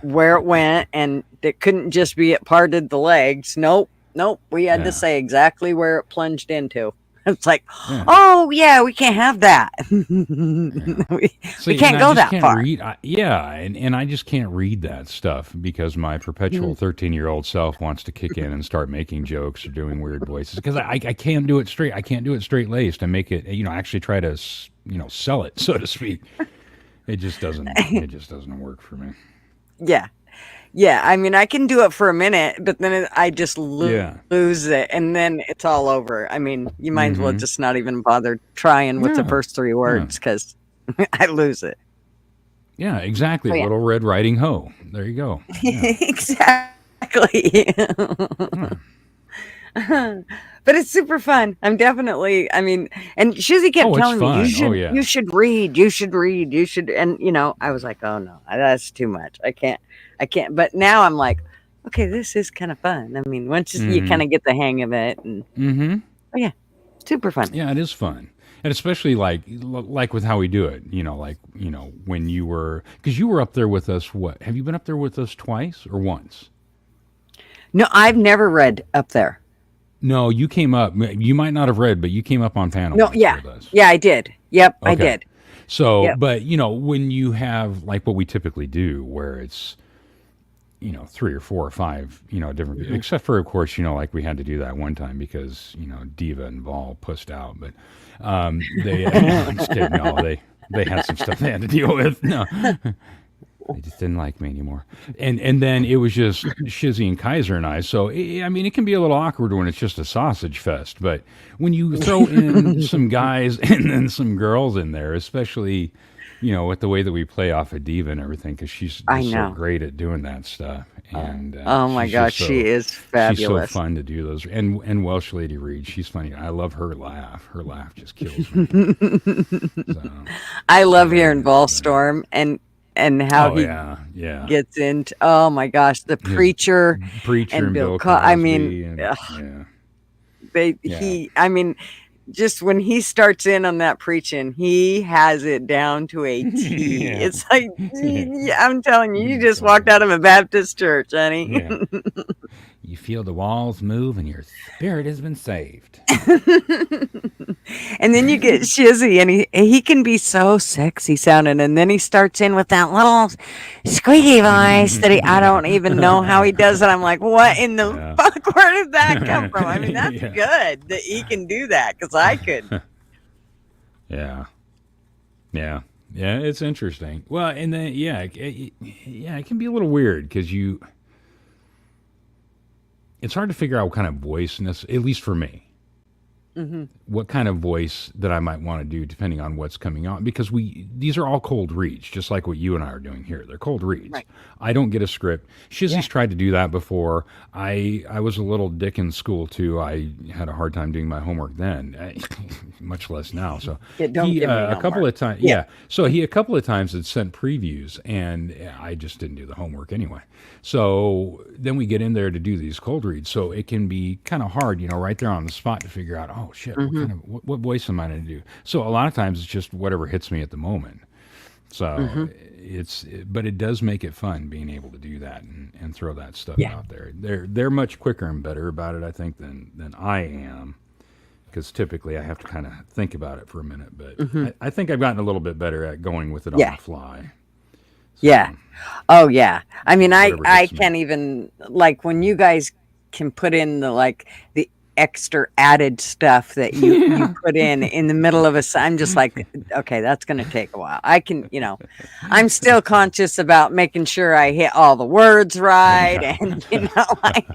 where it went, and it couldn't just be it parted the legs. Nope, nope. We had to Yeah. say exactly where it plunged into. It's like, Yeah. oh yeah, we can't have that. Yeah. we See, and can't I go just that can't far. read. Yeah, and I just can't read that stuff because my perpetual 13-year-old self wants to kick in and start making jokes or doing weird voices because I can't do it straight. I can't do it straight laced and make it, actually try to, sell it, so to speak. It just doesn't. It just doesn't work for me. Yeah. Yeah, I mean, I can do it for a minute, but then I just Yeah. lose it, and then it's all over. I mean, you might as well Mm-hmm. just not even bother trying with the Yeah. first three Yeah. words because I lose it. Yeah. Exactly. Oh yeah, Little Red Riding Ho. There you go. Yeah. exactly. Yeah. But it's super fun. I'm definitely. I mean, and Shizzy kept Oh, it's telling me fun. Oh you yeah. should read, you should read, you should, and I was like, oh no, that's too much. I can't. But now I'm like, okay, this is kind of fun. I mean, once you Mm-hmm. kind of get the hang of it, and Mm-hmm. oh yeah, super fun. Yeah, it is fun. And especially like with how we do it, when you were because you were up there with us. What have you been up there with us twice or once? No, I've never read up there. No, you came up. You might not have read, but you came up on panel No, once yeah, with us. yeah, I did. Yep, I Okay. did. So, Yep. but when you have like what we typically do, where it's three or four or five different, Mhm. except for of course like we had to do that one time because Diva and Vol pussed out, but they no, I'm just kidding. No, they had some stuff they had to deal with. No, they just didn't like me anymore. And then it was just Shizzy and Kaiser and I. So I mean, it can be a little awkward when it's just a sausage fest. But when you throw in some guys and then some girls in there, especially with the way that we play off of Diva and everything, because she's I just so know. great at doing that stuff. And Oh my she's gosh, just she so is she's so fabulous. fun to do those. And Welsh Lady Reed, she's funny. I love her laugh. Her laugh just kills me. So I love hearing hilarious. Ballstorm and how Oh he yeah, yeah. gets into, oh my gosh, the His preacher Preacher and and Bill Bill I mean, Cosby and ugh, yeah, yeah, I mean, just when he starts in on that preaching, he has it down to a T. yeah, It's like, yeah. I'm telling you, you just So walked out of a Baptist church, honey. yeah, you feel the walls move and your spirit has been saved. And then you get Shizzy, and he can be so sexy sounding, and then he starts in with that little squeaky voice that I don't even know how he does it. I'm like, what in the Yeah, fuck? Where did that come from? I mean, that's yeah, good that he can do that because I couldn't. yeah, yeah, yeah. It's interesting. Well, and then yeah, it can be a little weird because it's hard to figure out what kind of voice, at least for me. Mm-hmm. what kind of voice that I might want to do depending on what's coming on, because these are all cold reads, just like what you and I are doing here. They're cold reads. Right. I don't get a script. Yeah. Shizzy's tried to do that before. I was a little dick in school too. I had a hard time doing my homework then, much less now. So Yeah, don't he give me a couple homework. of times, Yeah. yeah. So he a couple of times had sent previews, and I just didn't do the homework anyway. So then we get in there to do these cold reads. So it can be kind of hard, right there on the spot to figure out, oh shit, Mm-hmm. what voice am I going to do? So a lot of times it's just whatever hits me at the moment. Mm-hmm. So but it does make it fun being able to do that and throw that stuff Yeah. out there. They're much quicker and better about it, I think, than I am, because typically I have to kind of think about it for a minute. But Mm-hmm. I think I've gotten a little bit better at going with it on Yeah. the fly. Yeah. So Oh yeah. I mean, whatever I hits me. can't even, like, when you guys can put in the extra added stuff that you put in the middle of I'm just like, okay, that's going to take a while. I can, I'm still conscious about making sure I hit all the words right, Yeah. and like,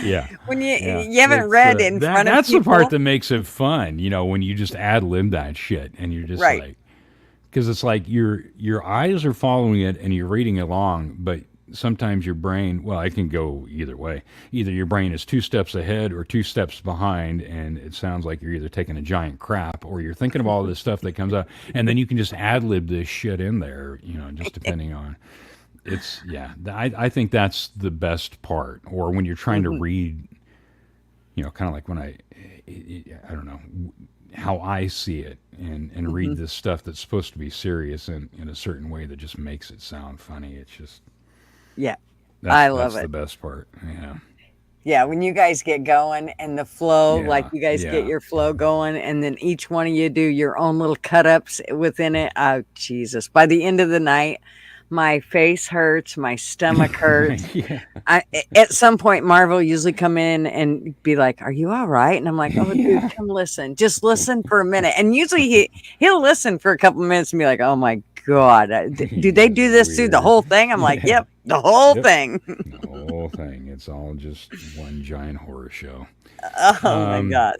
Yeah. when Yeah, you haven't it's read in that front of that's the part people, that makes it fun, when you just ad lib that shit and you're just right? like, because it's like your eyes are following it and you're reading along, but sometimes your brain, well, it can go either way. Either your brain is 2 steps ahead or 2 steps behind, and it sounds like you're either taking a giant crap or you're thinking of all this stuff that comes out, and then you can just ad lib this shit in there, just depending on. It's yeah. I think that's the best part. Or when you're trying to Hmm. read, kind of like when I don't know how I see it, and Hmm. read this stuff that's supposed to be serious in a certain way that just makes it sound funny. It's just Yeah, that's I love that's the it. best part. Yeah, Yeah, when you guys get going and the flow, like yeah, you guys get yeah. your flow going, and then each one of you do your own little cut ups within it. Oh, Jesus. By the end of the night, my face hurts, my stomach hurts. Yeah, At some point, Marvel usually come in and be like, "Are you all right?" And I'm like, "Oh, dude, yeah, come listen. Just listen for a minute." And usually he'll listen for a couple minutes and be like, "Oh my God, do they this do is this through the weird. whole thing?" I'm like, Yeah, "Yep, the whole yep. thing." The whole thing. It's all just one giant horror show. Oh my Um, gosh.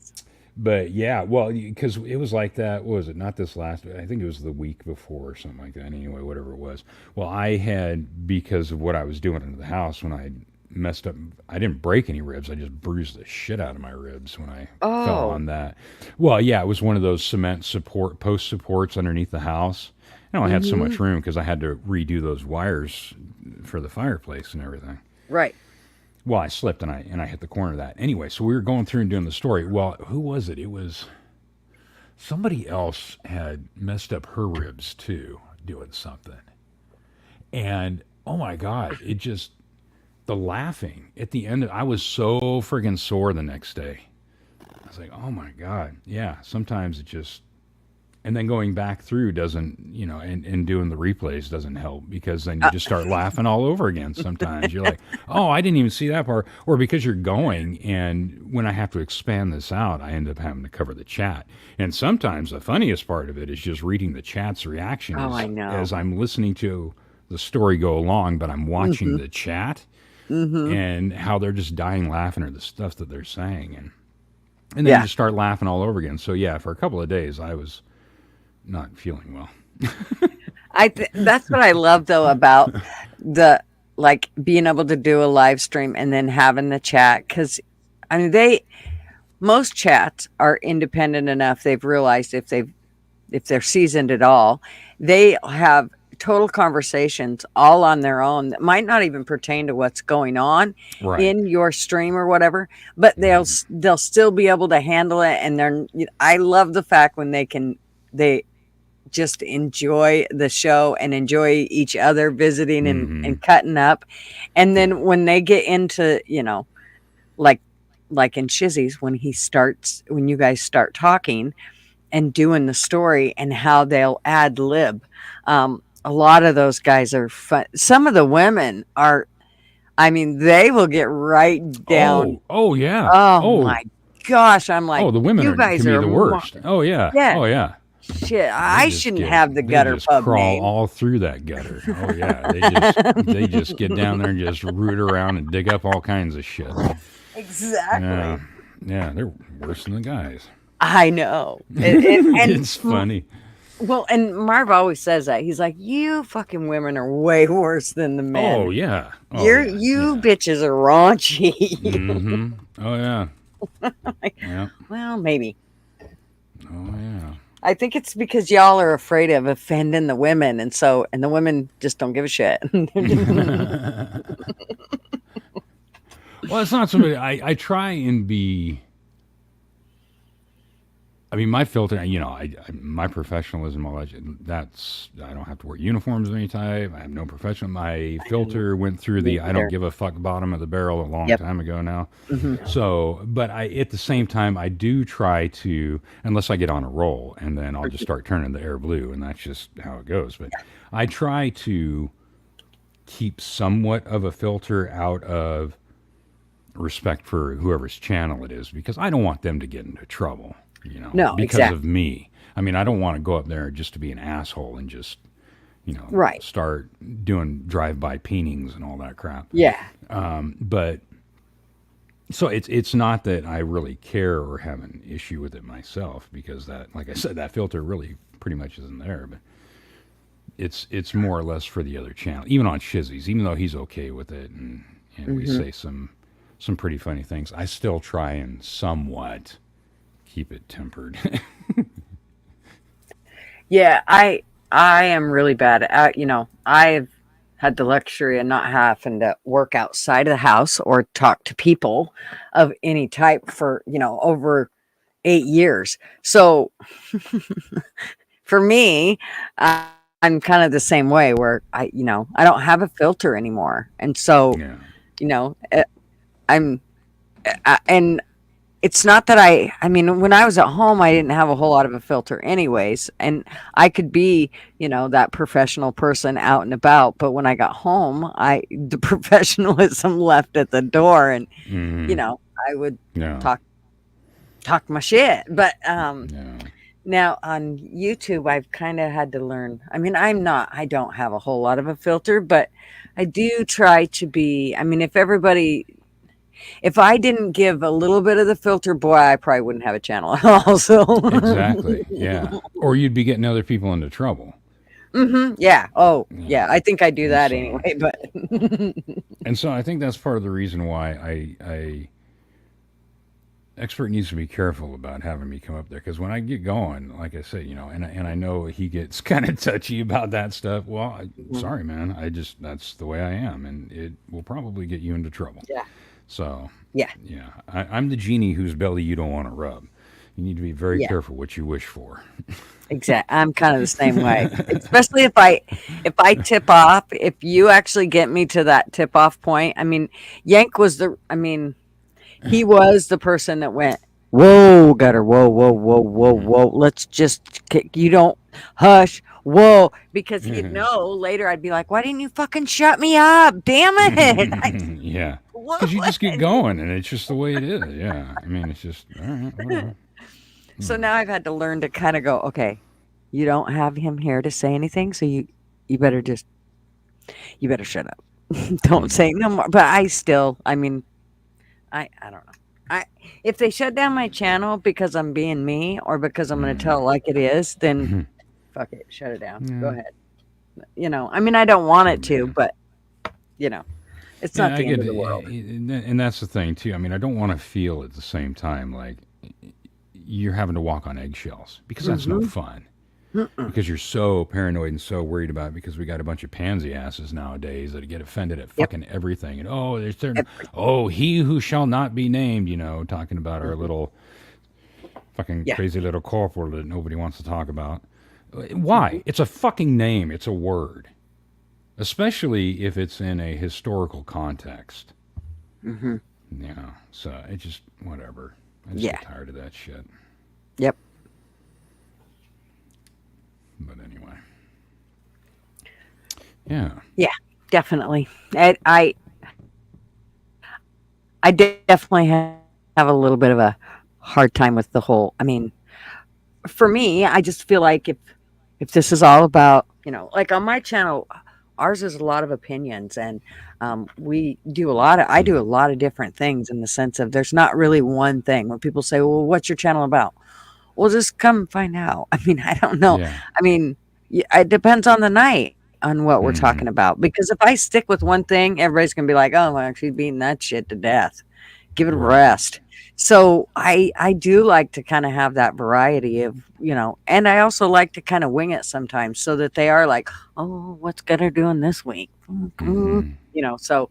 But yeah, well, because it was like that. What was it? Not this last. I think it was the week before or something like that. Anyway, whatever it was. Well, I had, because of what I was doing in the house when I messed up. I didn't break any ribs. I just bruised the shit out of my ribs when I fell Oh. on that. Well, yeah, it was one of those cement post supports underneath the house. I only had so Hmm. much room because I had to redo those wires for the fireplace and everything. Right. Well, I slipped and I hit the corner of that. Anyway, so we were going through and doing the story. Well, who was it? It was somebody else had messed up her ribs too, doing something. And oh my God, it just, the laughing at the end, I was so friggin' sore the next day. I was like, oh my God. Yeah, sometimes it just, and then going back through doesn't, and doing the replays doesn't help, because then you Uh, just start laughing all over again. Sometimes you're like, oh, I didn't even see that part. Or because you're going, and when I have to expand this out, I end up having to cover the chat. And sometimes the funniest part of it is just reading the chat's reaction oh, I as know. I'm listening to the story go along, but I'm watching Hmm. the chat Hmm. and how they're just dying laughing at the stuff that they're saying. And then you Yeah. just start laughing all over again. So yeah, for a couple of days, I was not feeling well. That's what I love though about the, like, being able to do a live stream and then having the chat, because I mean most chats are independent enough. They've realized if they're seasoned at all, they have total conversations all on their own that might not even pertain to what's going on Right. in your stream or whatever, but they'll still be able to handle it. And I love the fact when they just enjoy the show and enjoy each other visiting Mm-hmm. and cutting up. And Yeah. then when they get into, like in Shizzy's, when you guys start talking and doing the story and how they'll ad lib. A lot of those guys are fun. Some of the women are, I mean, they will get right down. Oh yeah. Oh my gosh. I'm like, Oh, the women you can guys be are, the worst. Oh yeah. yeah, Oh yeah. shit. They I just shouldn't have the they gutter just pub crawl name. all through that gutter. Oh yeah. They just get down there and just root around and dig up all kinds of shit. Exactly. Yeah. Yeah, they're worse than the guys. I know. And It's funny. well, and Marv always says that. He's like, "You fucking women are way worse than the men. Oh yeah. Oh You're yeah. you Yeah. bitches are raunchy." Mm-hmm. Oh yeah. Like, Yeah. well, maybe. Oh yeah. I think it's because y'all are afraid of offending the women, and the women just don't give a shit. Well, it's not somebody. I try and be. I mean, my filter, my professionalism, all that, that's, I don't have to wear uniforms of any type. I have no professional. My I know. filter went through Me the I don't either. give a fuck bottom of the barrel a long Yep. time ago now. Hmm. So, but at the same time, I do try to, unless I get on a roll, and then I'll just start turning the air blue, and that's just how it goes. But I try to keep somewhat of a filter out of respect for whoever's channel it is because I don't want them to get into trouble, No, because exactly. of me. I mean, I don't want to go up there just to be an asshole and just, Right. start doing drive-by peenings and all that crap. Yeah. But so it's not that I really care or have an issue with it myself because that, like I said, that filter really pretty much isn't there. But it's more or less for the other channel, even on Shizzy's, even though he's okay with it and we Hmm. say some pretty funny things. I still try and somewhat keep it tempered. Yeah. I am really bad at. I've had the luxury of not having to work outside of the house or talk to people of any type for over 8 years. So for me, I'm kind of the same way where I don't have a filter anymore, and so Yeah. you know, uh, I'm, and it's not that I mean, when I was at home, I didn't have a whole lot of a filter, anyways, and I could be, that professional person out and about. But when I got home, the professionalism left at the door, and Hmm. I would Yeah. talk talk my shit. But Yeah. now on YouTube, I've kind of had to learn. I mean, I don't have a whole lot of a filter, but I do try to be. I mean, if I didn't give a little bit of the filter, boy, I probably wouldn't have a channel at all. So, Exactly. Yeah. Or you'd be getting other people into trouble. yeah. Oh, Yeah. yeah. I think I do And that so anyway. But I think that's part of the reason why I expert needs to be careful about having me come up there because when I get going, like I said, and I know he gets kind of touchy about that stuff. Well, sorry, man. I just that's the way I am, and it will probably get you into trouble. yeah, So, yeah, yeah, I'm the genie whose belly you don't want to rub. You need to be very yeah. careful what you wish for. Exactly. I'm kind of the same way. Especially if I tip off. If you actually get me to that tip off point, I mean, Yank was the. I mean, he was the person that went, "Whoa, gutter, whoa, whoa, whoa, whoa, whoa. Let's just, you don't hush, whoa," because he'd know later. I'd be like, "Why didn't you fucking shut me up? Damn it!" Yeah, What? because you just get going, and it's just the way it is. Yeah, I mean, it's just all right, whatever. So now I've had to learn to kind of go, okay, you don't have him here to say anything, so you better just you better shut up. Don't say no more. But I mean, I don't know. I If they shut down my channel because I'm being me or because I'm going to tell it like it is, then fuck it, shut it down. Go Yeah, ahead. I mean, I don't want so it be to, it. but you know, it's Yeah, not I the end get of the it, world. and that's the thing too. I mean, I don't want to feel at the same time like you're having to walk on eggshells because that's no Mm-hmm. fun. Mm-mm. Because you're so paranoid and so worried about it because we got a bunch of pansy asses nowadays that get offended at Yep. fucking everything. And oh, there's certain, Every, oh, he who shall not be named, talking about our mhm. little fucking Yeah. crazy little corporal that nobody wants to talk about. Hmm. Why? It's a fucking name, it's a word. Especially if it's in a historical context. Hmm. So it just, whatever. I just Yeah. get tired of that shit. Yep. But anyway. Yeah. Yeah. Definitely. I definitely have a little bit of a hard time with the whole. I mean, for me, I just feel like if this is all about, like on my channel, ours is a lot of opinions, and we do a lot of. I do a Mhm. lot of different things in the sense of there's not really one thing. When people say, "Well, what's your channel about?" Well, just come and find out. I mean, I don't know. Yeah. I mean, it depends on the night on what we're talking Mhm. about. Because if I stick with one thing, everybody's gonna be like, "Oh, well, she's beating that shit to death. Give it a Right. rest." So I do like to kind of have that variety of, and I also like to kind of wing it sometimes so that they are like, "Oh, what's Gutter doing this week?" Mhm. So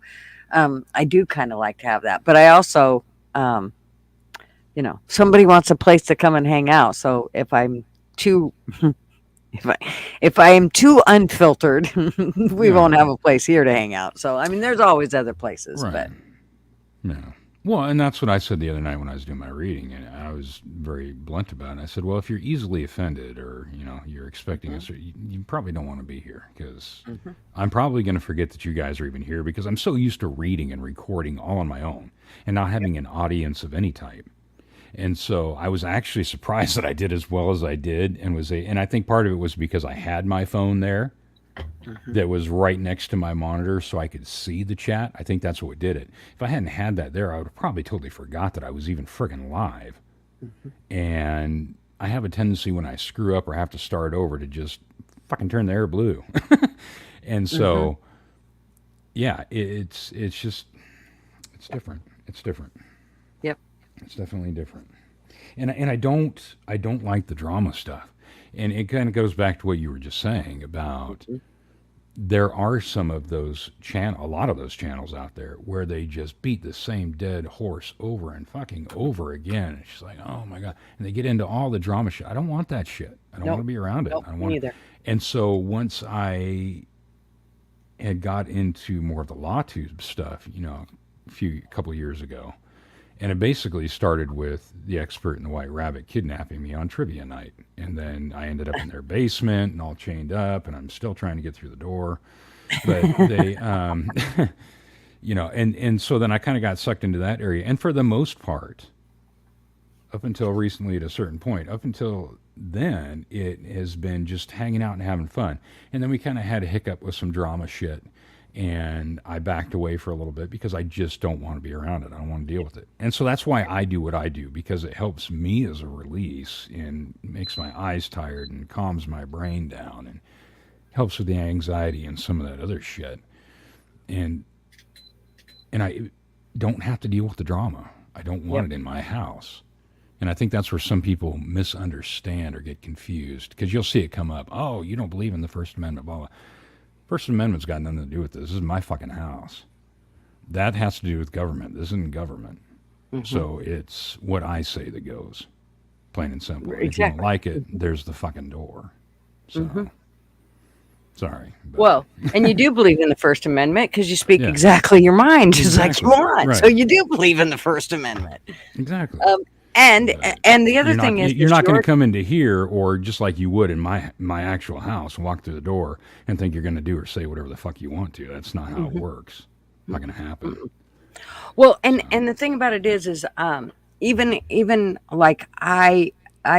I do kind of like to have that, but I also um, somebody wants a place to come and hang out. So if I'm too if I if I am too unfiltered, we Yeah. won't have a place here to hang out. So I mean, there's always other places, Right. but Yeah. Well, and that's what I said the other night when I was doing my reading, and I was very blunt about it. I said, "Well, if you're easily offended, or you're expecting mhm, us, you probably don't want to be here because mhm, I'm probably going to forget that you guys are even here because I'm so used to reading and recording all on my own and not yep, having an audience of any type." And so I was actually surprised that I did as well as I did, and I think part of it was because I had my phone there mhm, that was right next to my monitor so I could see the chat. I think that's what did it. If I hadn't had that there, I would have probably totally forgot that I was even friggin' live. mhm, And I have a tendency when I screw up or have to start over to just fucking turn the air blue. And mhm. so, yeah, it's just it's different. It's different. Yep. It's definitely different. And I don't like the drama stuff. And it kind of goes back to what you were just saying about Mhm, there are some of those a lot of those channels out there where they just beat the same dead horse over and fucking over again. It's just like, oh my god, and they get into all the drama shit. I don't want that shit. I don't want nope, to be around it. nope, I don't me want. neither. And so once I had got into more of the law tube stuff, a couple years ago, and it basically started with the expert and the white rabbit kidnapping me on trivia night. And then I ended up in their basement and all chained up, and I'm still trying to get through the door. But they, and so then I kind of got sucked into that area. And for the most part, up until recently at a certain point, up until then, it has been just hanging out and having fun. And then we kind of had a hiccup with some drama shit. And I backed away for a little bit because I just don't want to be around it. I don't want to deal with it. And so that's why I do what I do because it helps me as a release and makes my eyes tired and calms my brain down and helps with the anxiety and some of that other shit. And I don't have to deal with the drama. I don't want Yep. it in my house. And I think that's where some people misunderstand or get confused because you'll see it come up. Oh, you don't believe in the First Amendment, blah, blah. First Amendment's got nothing to do with this. This is my fucking house. That has to do with government. This isn't government. Mhm. So it's what I say that goes, plain and simple. And if you don't Exactly. like it, Mhm, there's the fucking door. mhm. So sorry, but Well, and you do believe in the First Amendment because you speak yeah, exactly your mind, just like you exactly. want. So Right. you do believe in the First Amendment. Exactly. Um, and But and the other you're not thing you're is not going to your come into here or just like you would in my actual house, walk through the door and think you're going to do or say whatever the fuck you want to. That's not how it mhm, works. Not going to mhm, happen. mm. Well, So and the thing about it is even like I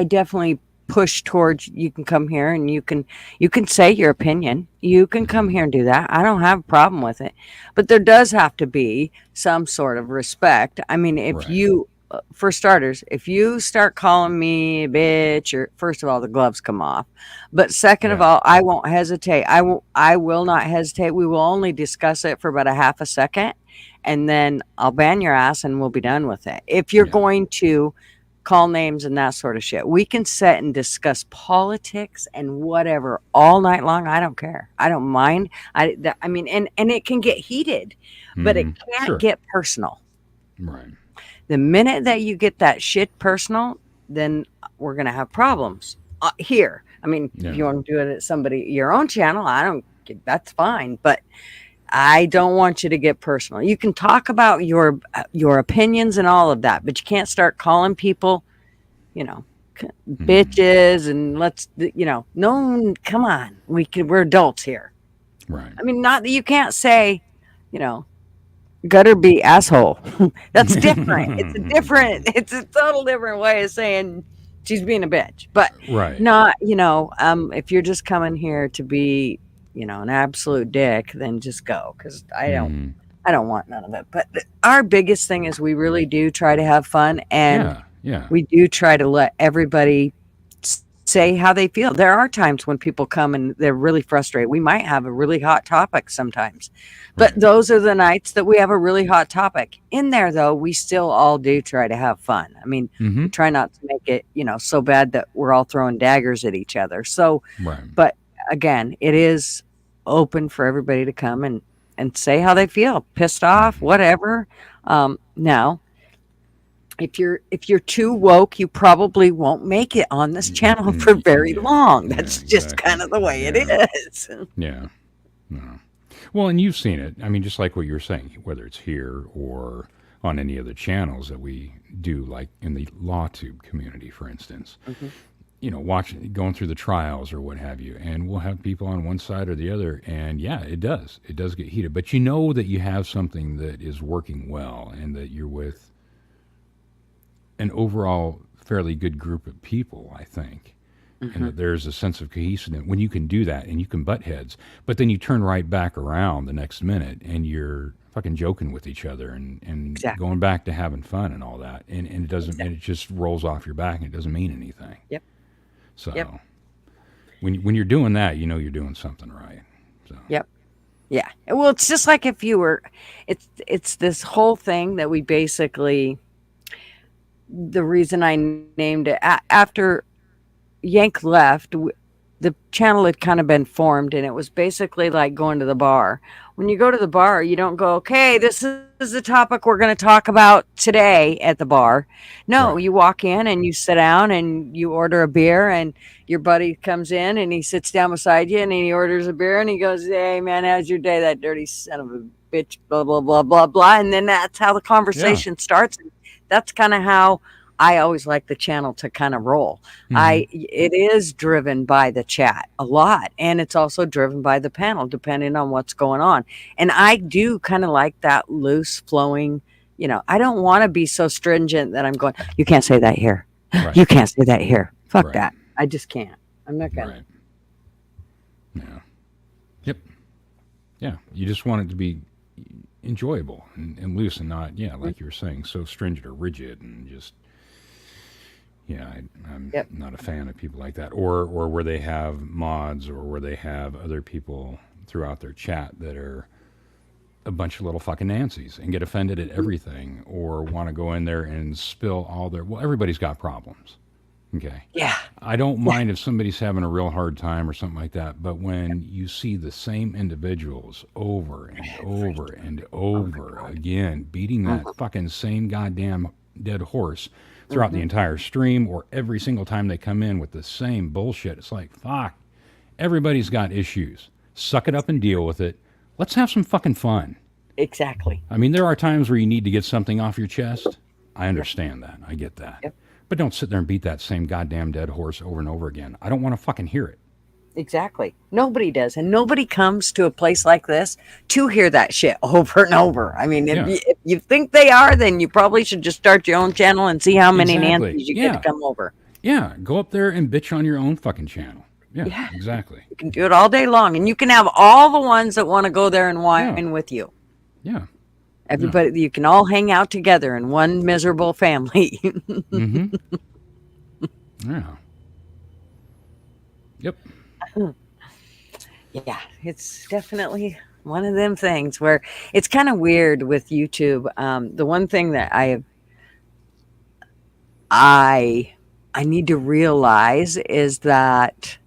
definitely push towards you can come here and you can say your opinion. You can come hmm here and do that. I don't have a problem with it. But there does have to be some sort of respect. I mean, if right, you for starters, if you start calling me a bitch, or first of all, the gloves come off. But second of yeah, all, I won't hesitate. I will not hesitate. We will only discuss it for about a half a second and then I'll ban your ass and we'll be done with it. If you're yeah, going to call names and that sort of shit, we can sit and discuss politics and whatever all night long. I don't care. I don't mind. I mean, and it can get heated, but it can't sure, get personal. right, The minute that you get that shit personal, then we're gonna have problems here. I mean, if you yeah, want to do it at your own channel, I don't. That's fine, but I don't want you to get personal. You can talk about your opinions and all of that, but you can't start calling people, you know, hmm bitches and no, come on. We're adults here. right. I mean, not that you can't say, you know, gutter be asshole. That's different. It's a total different way of saying she's being a bitch. But right, not, if you're just coming here to be an absolute dick, then just go, because Hmm. I don't want none of it. But our biggest thing is we really do try to have fun, and Yeah, yeah, we do try to let everybody say how they feel. There are times when people come and they're really frustrated. We might have a really hot topic sometimes, but right. those are the nights that we have a really hot topic. In there, though, we still all do try to have fun. I mean, Hmm. we try not to make it, so bad that we're all throwing daggers at each other. So, Right. but again, it is open for everybody to come and say how they feel, pissed off, Hmm. whatever. Now, if you're too woke, you probably won't make it on this channel for very Yeah, long. yeah, That's just kind exactly. of the way it Yeah, is. yeah. No. Well, and you've seen it. I mean, just like what you were saying, whether it's here or on any of the channels that we do, like in the LawTube community, for instance. Mhm. Watching, going through the trials or what have you, and we'll have people on one side or the other, and yeah, it does get heated, but you know that you have something that is working well, and that you're with an overall fairly good group of people, I think, and Mhm. that there's a sense of cohesiveness when you can do that and you can butt heads, but then you turn right back around the next minute and you're fucking joking with each other and Exactly. going back to having fun and all that, and it doesn't, and Exactly. it just rolls off your back and it doesn't mean anything. Yep. Yep. So when you're doing that, you know you're doing something right. So Yep. Yeah. Well, it's just like if you were it's this whole thing that we basically the reason I named it after Yank left, the channel had kind of been formed, and it was basically like going to the bar. When you go to the bar, you don't go, okay, this is the topic we're going to talk about today at the bar. No, you right, walk in and you sit down and you order a beer, and your buddy comes in and he sits down beside you and he orders a beer and he goes, hey, man, how's your day, that dirty son of a bitch, blah, blah, blah, blah, blah. And then that's how the yeah, conversation starts. And that's kind of how I always like the channel to kind of roll. mm-hmm. It is driven by the chat a lot, and it's also driven by the panel depending on what's going on. And I do kind of like that loose flowing, I don't want to be so stringent that I'm going, you can't say that here. Right, You can't say that here. Fuck right, that. I just can't. I'm not gonna. right, yeah, yep, yeah. You just want it to be enjoyable and loose, and not, yeah, Mm, like you were saying, so stringent or rigid, and just, yeah, I'm yep. not a fan of people like that, or where they have mods, or where they have other people throughout their chat that are a bunch of little fucking Nancy's and get offended at Mm, everything, or want to go in there and spill all their. Well, everybody's got problems. Okay. yeah. I don't Yeah. mind if somebody's having a real hard time or something like that, but when you see the same individuals over and Every over and oh my over god. again, beating that Mhm. fucking same goddamn dead horse throughout the Mhm. entire stream, or every single time they come in with the same bullshit, it's like, fuck, everybody's got issues. Suck it up and deal with it. Let's have some fucking fun. Exactly. I mean, there are times where you need to get something off your chest. I Yep. understand that. I get that. Yep. But don't sit there and beat that same goddamn dead horse over and over again. I don't want to fucking hear it. Exactly. Nobody does. And nobody comes to a place like this to hear that shit over and over. I mean, Yeah, if you think they are, then you probably should just start your own channel and see how many exactly. Nancy's you get to Yeah, come over. yeah. Go up there and bitch on your own fucking channel. Yeah, Yeah. exactly. You can do it all day long. And you can have all the ones that want to go there and Yeah, whine with you. yeah, yeah. Everybody, you can all hang out together in one miserable family. Mm hmm. Yeah. Yep. Yeah, it's definitely one of them things where it's kind of weird with YouTube. The one thing that I I need to realize is that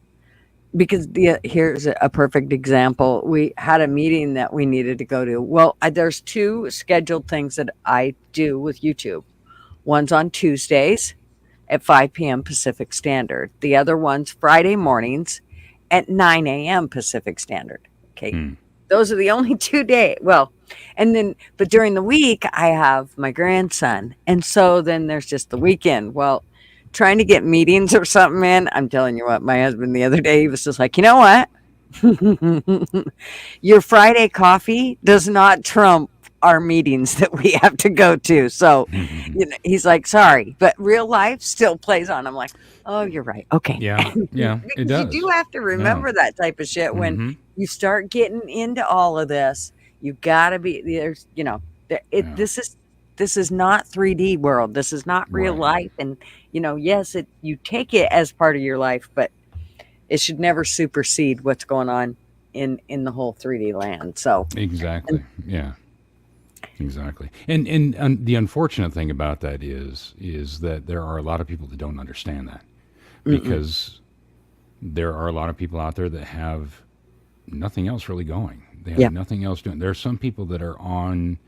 because here's a perfect example. We had a meeting that we needed to go to. Well, there's two scheduled things that I do with YouTube. One's on Tuesdays at 5 p.m. Pacific Standard. The other one's Friday mornings at 9 a.m. Pacific Standard. Okay. Hmm. Those are the only 2 days. Well, and then, but during the week, I have my grandson. And so then there's just the weekend. Well, trying to get meetings or something, man, I'm telling you what, my husband the other day, he was just like, you know what? Your Friday coffee does not trump our meetings that we have to go to. So, he's like, sorry, but real life still plays on. I'm like, oh, you're right. Okay. Yeah, yeah. It Because you do does. have to No. remember that type of shit Mm when hmm. you start getting into all of this, you gotta be there's Yeah. this is not 3D world. This is not real Right. life. And yes, it you take it as part of your life, but it should never supersede what's going on in the whole 3D land. So, and, Exactly. Yeah. Exactly. And the unfortunate thing about that is that there are a lot of people that don't understand that, mm-mm, because there are a lot of people out there that have nothing else really going. They have yeah, nothing else doing. There are some people that are on,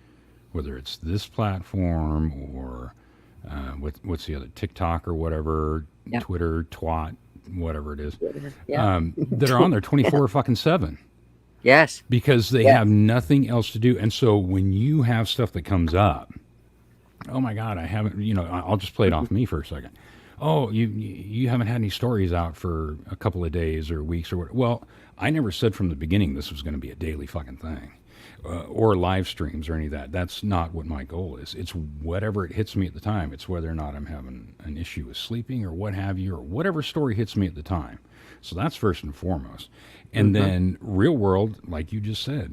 whether it's this platform or what's the other, TikTok or whatever, yeah, Twitter, twat, whatever it is, yeah. that are on there 24 fucking 7, Yes, because they yes. have nothing else to do. And so when you have stuff that comes up, oh my God, I haven't, I'll just play it off me for a second. Oh, you haven't had any stories out for a couple of days or weeks or what? Well, I never said from the beginning this was going to be a daily fucking thing, or live streams or any of that. That's not what my goal is. It's whatever it hits me at the time. It's whether or not I'm having an issue with sleeping or what have you, or whatever story hits me at the time. So that's first and foremost. And Hmm. then real world, like you just said,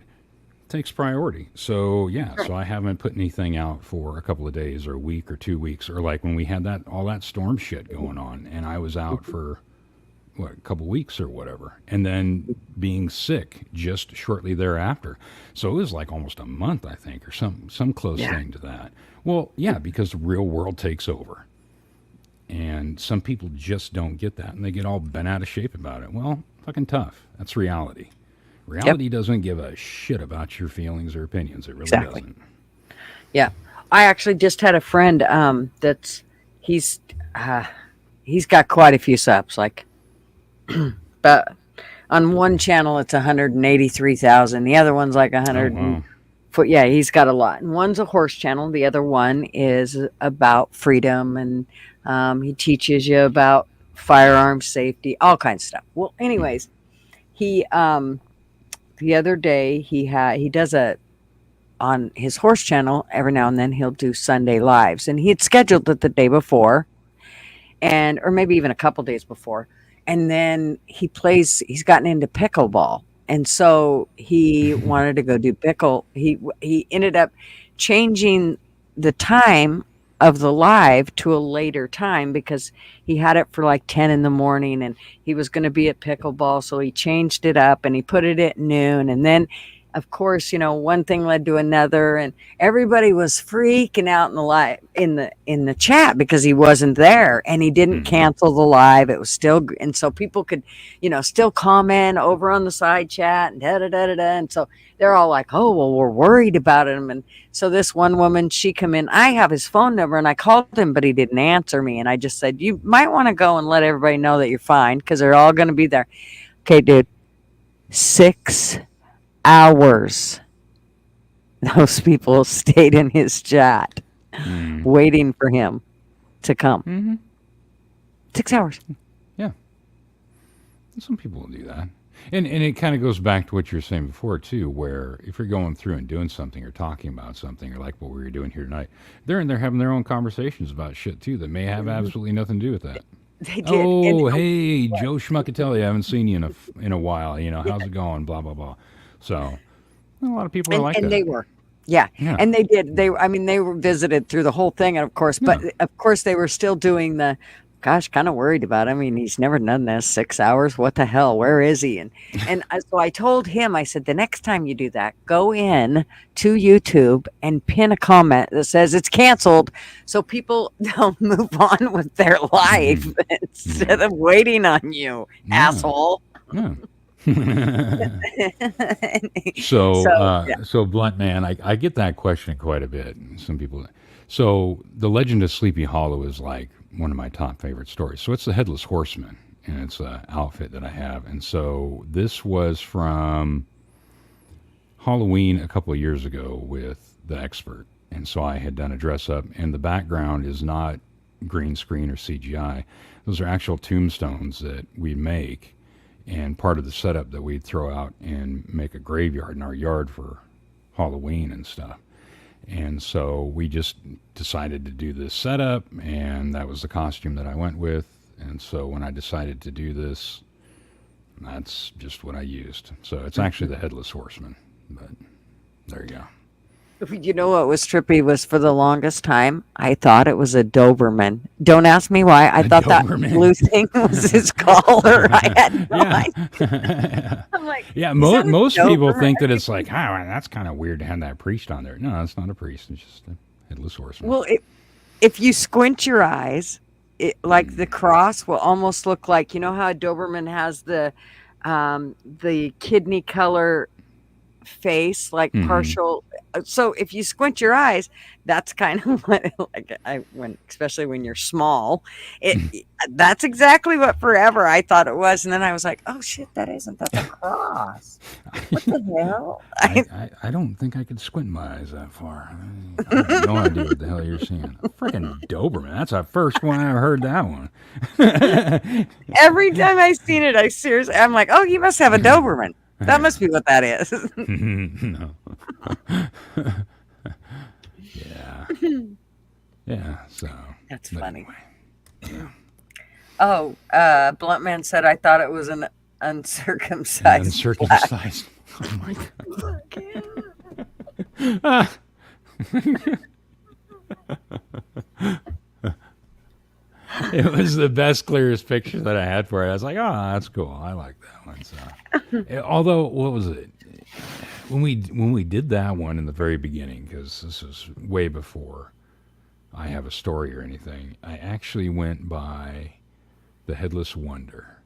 takes priority. So yeah, so I haven't put anything out for a couple of days or a week or 2 weeks, or like when we had that all that storm shit going on, and I was out for what, a couple weeks or whatever, and then being sick just shortly thereafter. So it was like almost a month, I think, or some close Yeah, thing to that. Well, yeah, because the real world takes over. And some people just don't get that, and they get all bent out of shape about it. Well, fucking tough. That's reality. yep, Reality doesn't give a shit about your feelings or opinions. It really exactly. doesn't. Yeah, I actually just had a friend that's he's uh, he's got quite a few subs. Like, but on one channel it's 183,000. The other one's like a Oh, hundred and wow. foot. Yeah, he's got a lot. And one's a horse channel. The other one is about freedom, and he teaches you about firearm safety, all kinds of stuff. Well, anyways, he the other day he does a on his horse channel every now and then he'll do Sunday lives, and he had scheduled it the day before, and or maybe even a couple days before. And then he's gotten into pickleball, and so he wanted to go do pickle. He ended up changing the time of the live to a later time because he had it for like 10 in the morning, and he was going to be at pickleball, so he changed it up and he put it at noon. And then of course, one thing led to another, and everybody was freaking out in the live in the chat because he wasn't there, and he didn't Mm-hmm. cancel the live. It was still, and so people could, still comment over on the side chat and da da da da da. And so they're all like, "Oh, well, we're worried about him." And so this one woman, she come in. I have his phone number, and I called him, but he didn't answer me. And I just said, "You might want to go and let everybody know that you're fine because they're all going to be there." Okay, dude. 6 hours those people stayed in his chat Mm-hmm. waiting for him to come. Mm-hmm. 6 hours. Yeah. Some people will do that. And it kind of goes back to what you were saying before, too, where if you're going through and doing something or talking about something, or like what we were doing here tonight, they're in there having their own conversations about shit, too, that may have Mhm. absolutely nothing to do with that. They did. And Oh, hey, Joe Schmuckatelli, I haven't seen you in a while. How's it going? Blah, blah, blah. So, a lot of people are like and that. they were. Yeah. Yeah. And they did. I mean, they were visited through the whole thing, and of course, but Yeah. of course they were still doing the gosh, kind of worried about him. I mean, he's never done this 6 hours. What the hell? Where is he? So I told him, I said, the next time you do that, go in to YouTube and pin a comment that says it's canceled, so people they'll move on with their life Yeah. instead of waiting on you, Yeah. asshole. Yeah. So so, yeah. so blunt man, I get that question quite a bit. Some people. So the Legend of Sleepy Hollow is like one of my top favorite stories. So it's the Headless Horseman, and it's an outfit that I have. And so this was from Halloween a couple of years ago with the expert. And so I had done a dress up, and the background is not green screen or CGI. Those are actual tombstones that we make, and part of the setup that we'd throw out and make a graveyard in our yard for Halloween and stuff. And so we just decided to do this setup, and that was the costume that I went with. And so when I decided to do this That's just what I used. So it's actually the Headless Horseman. But there you go. You know what was trippy was for the longest time, I thought it was a Doberman. Don't ask me why. I A thought that Doberman. blue thing was his collar. I had no Yeah. idea. I'm like, Yeah, is that a most people Doberman? think that it's like, oh, that's kind of weird to have that priest on there. No, it's not a priest. It's just a Headless Horseman. Well, if you squint your eyes, like the cross will almost look like, you know how a Doberman has the kidney color face, like Mm-hmm. partial. So if you squint your eyes, that's kind of what, like especially when you're small, that's exactly what forever I thought it was, and then I was like, oh shit, that isn't. That's a cross. What the hell? I don't think I could squint my eyes that far. I have no idea what the hell you're seeing. A freaking Doberman. That's the first one I've heard that one. Every time I seen it, I'm like, oh, you must have a Doberman. That must be what that is. No. Yeah. Yeah. So. That's But funny. anyway. Oh, Bluntman said I thought it was an And uncircumcised black. uncircumcised. Oh my god. It was the best, clearest picture that I had for it. I was like, oh, that's cool. I like that one. So, although, what was it? When we did that one in the very beginning, because this is way before I have a story or anything, I actually went by the Headless Wonder.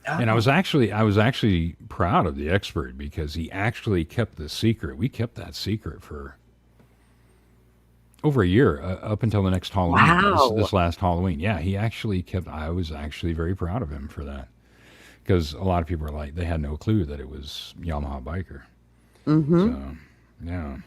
And Oh, I was actually proud of the expert because he actually kept the secret. We kept that secret for over a year, up until the next Halloween. wow. This last Halloween, yeah, he actually kept. I was actually very proud of him for that because a lot of people were like they had no clue that it was Yamaha Biker. Hmm. So yeah,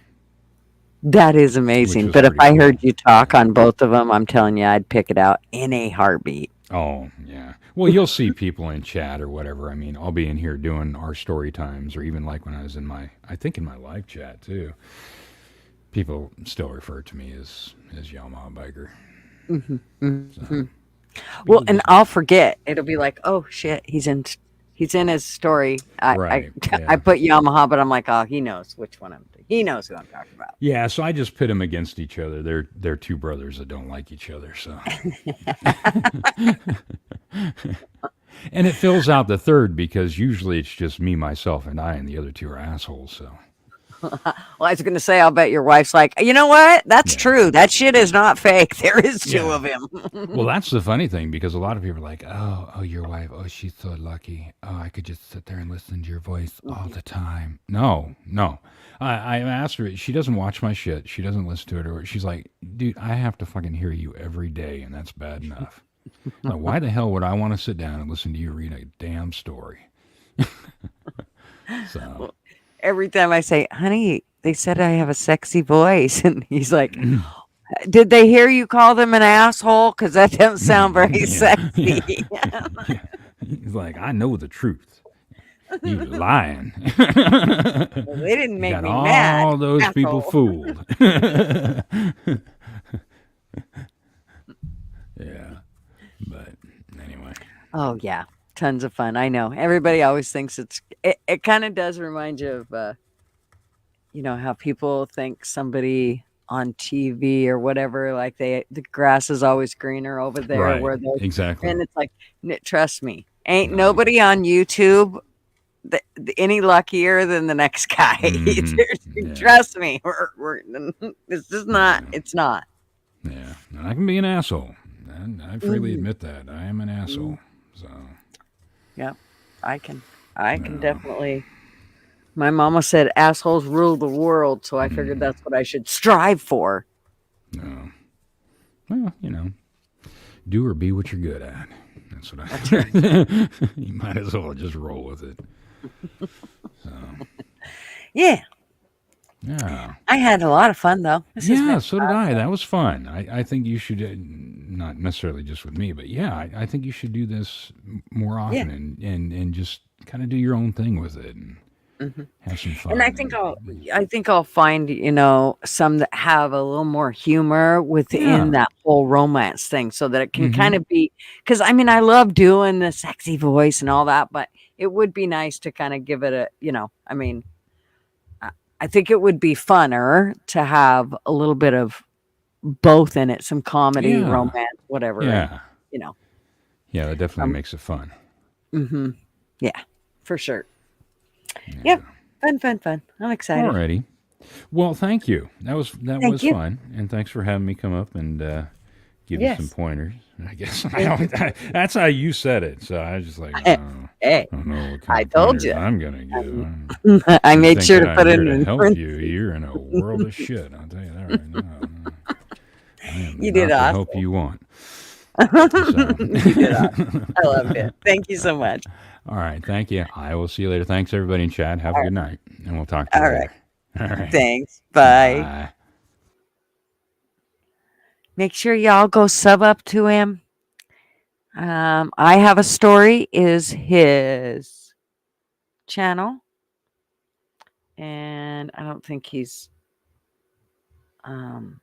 That is which amazing. was But if pretty I cool. heard you talk on both of them, I'm telling you, I'd pick it out in a heartbeat. Oh yeah. Well, you'll see people in chat or whatever. I mean, I'll be in here doing our story times, or even like when I was in I think in my live chat too. People still refer to me as Yamaha Biker. Hmm. So Hmm. Well, people and just I'll forget. It'll be like, oh shit, he's in his story. I right, I yeah. put Yamaha, but I'm like, oh, he knows which one he knows who I'm talking about. Yeah, so I just pit them against each other. They're two brothers that don't like each other. So, and it fills out the third because usually it's just me, myself, and I, and the other two are assholes. So, Well, I was going to say, I'll bet your wife's like, you know what? That's yeah, true. That shit is not fake. There is two yeah. of him. Well, that's the funny thing because a lot of people are like, oh, your wife. Oh, she's so lucky. Oh, I could just sit there and listen to your voice all the time. No, no. I asked her. She doesn't watch my shit. She doesn't listen to it. Or she's like, dude, I have to fucking hear you every day, and that's bad enough. Like, why the hell would I want to sit down and listen to you read a damn story? So, Every time I say, honey, they said I have a sexy voice. And he's like, did they hear you call them an asshole? Because that doesn't sound very yeah, sexy. yeah, yeah. He's like, I know the truth. You lying. Well, they didn't You make got me mad, all those people asshole. fooled. Yeah, but anyway. Oh, yeah. Tons of fun. I know. Everybody always thinks it kind of does remind you of, how people think somebody on TV or whatever, like the grass is always greener over there Right, where they're, exactly. and it's like, trust me, ain't No. nobody on YouTube any luckier than the next guy. Hmm. Yeah, Trust me, this is not. yeah, It's not. yeah. And I can be an asshole. And I freely Hmm. admit that. I am an asshole. So, Yep, I can. I can no. definitely. My mama said assholes rule the world, so I figured Mm, that's what I should strive for. no. Well, do or be what you're good at. That's what That's right. I. You might as well just roll with it. So, Yeah, yeah. I had a lot of fun though. This has Yeah, been so did I. That was fun. I think you should, not necessarily just with me, but yeah, I think you should do this more yeah. often and just kind of do your own thing with it. And Mhm. have some And fun. And I think I'll find, some that have a little more humor within yeah. that whole romance thing so that it can Mm-hmm. kind of be, because I mean, I love doing the sexy voice and all that, but it would be nice to kind of give it I mean, I I think it would be funner to have a little bit of both in it, some comedy, Yeah. romance, whatever, and, Yeah. you know, Yeah, that definitely um, makes it fun. mhm. Yeah, for sure. Yep. Yeah. Fun, fun, fun. I'm excited. Alrighty. Well, thank you. That was Thank you. fun, and thanks for having me come up and give you some Yes. pointers. I guess Thank you. that's how you said it. So I was just like, Hey, I don't know what kind I of told pointers you. I'm gonna give. I You made think sure that to I'm put it here to in help print. you? You're in a world of shit. I'll tell you that right now. I am You did not the help awesome. you want. So, You did awesome. I loved it. Thank you so much. all right. Thank you. I will see you later. Thanks, everybody in chat. Have a All good right. night, and we'll talk to you All right. later. All right. Thanks. Bye. Bye. Make sure y'all go sub up to him. I Have a Story is his channel, and I don't think he's um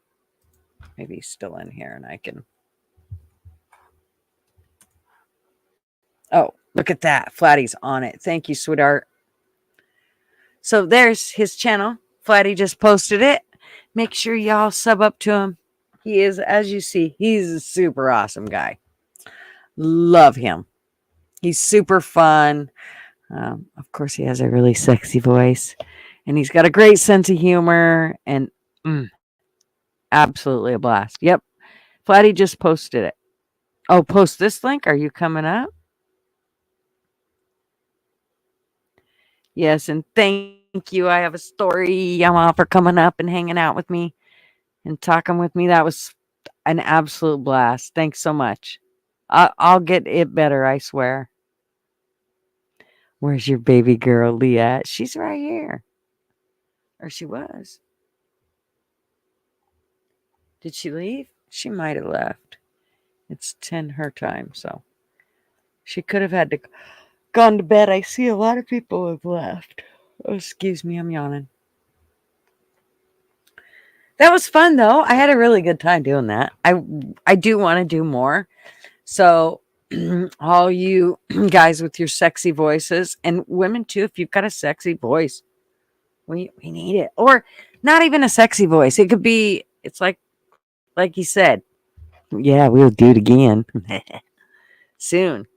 maybe he's still in here and I can. Oh, look at that. Flatty's on it. Thank you, sweetheart. So there's his channel. Flatty just posted it. Make sure y'all sub up to him. He is, as you see, he's a super awesome guy. Love him. He's super fun. Of course, he has a really sexy voice, and he's got a great sense of humor, and mm, absolutely a blast. Yep, Flatty just posted it. Oh, post this link. Are you coming up? Yes, and thank you. I have a story. I'm all for coming up and hanging out with me and talking with me. That was an absolute blast. Thanks so much. I'll get it better, I swear. Where's your baby girl, Leah? She's right here. Or she was. Did she leave? She might have left. It's 10 her time, so she could have had to gone to bed. I see a lot of people have left. Oh, excuse me, I'm yawning. That was fun though. I had a really good time doing that. I do want to do more. So all you guys with your sexy voices and women too, if you've got a sexy voice, we need it. Or not even a sexy voice. It could be it's like you said. Yeah, we'll do it again soon.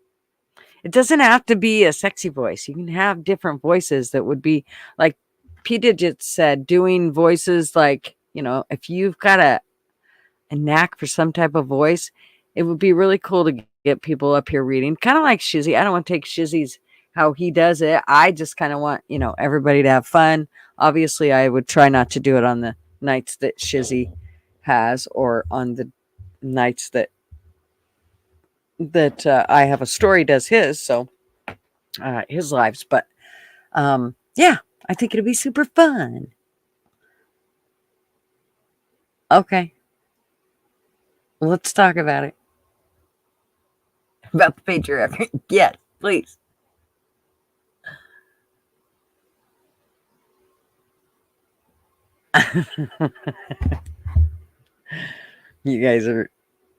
It doesn't have to be a sexy voice. You can have different voices that would be like P Digit said, doing voices like, if you've got a knack for some type of voice, it would be really cool to get people up here reading. Kind of like Shizzy. I don't want to take Shizzy's how he does it. I just kind of want, everybody to have fun. Obviously, I would try not to do it on the nights that Shizzy has or on the nights that I Have a Story does his. So his lives. But yeah, I think it'll be super fun. Okay, let's talk about it. About the patriarchy. Yes, please. You guys are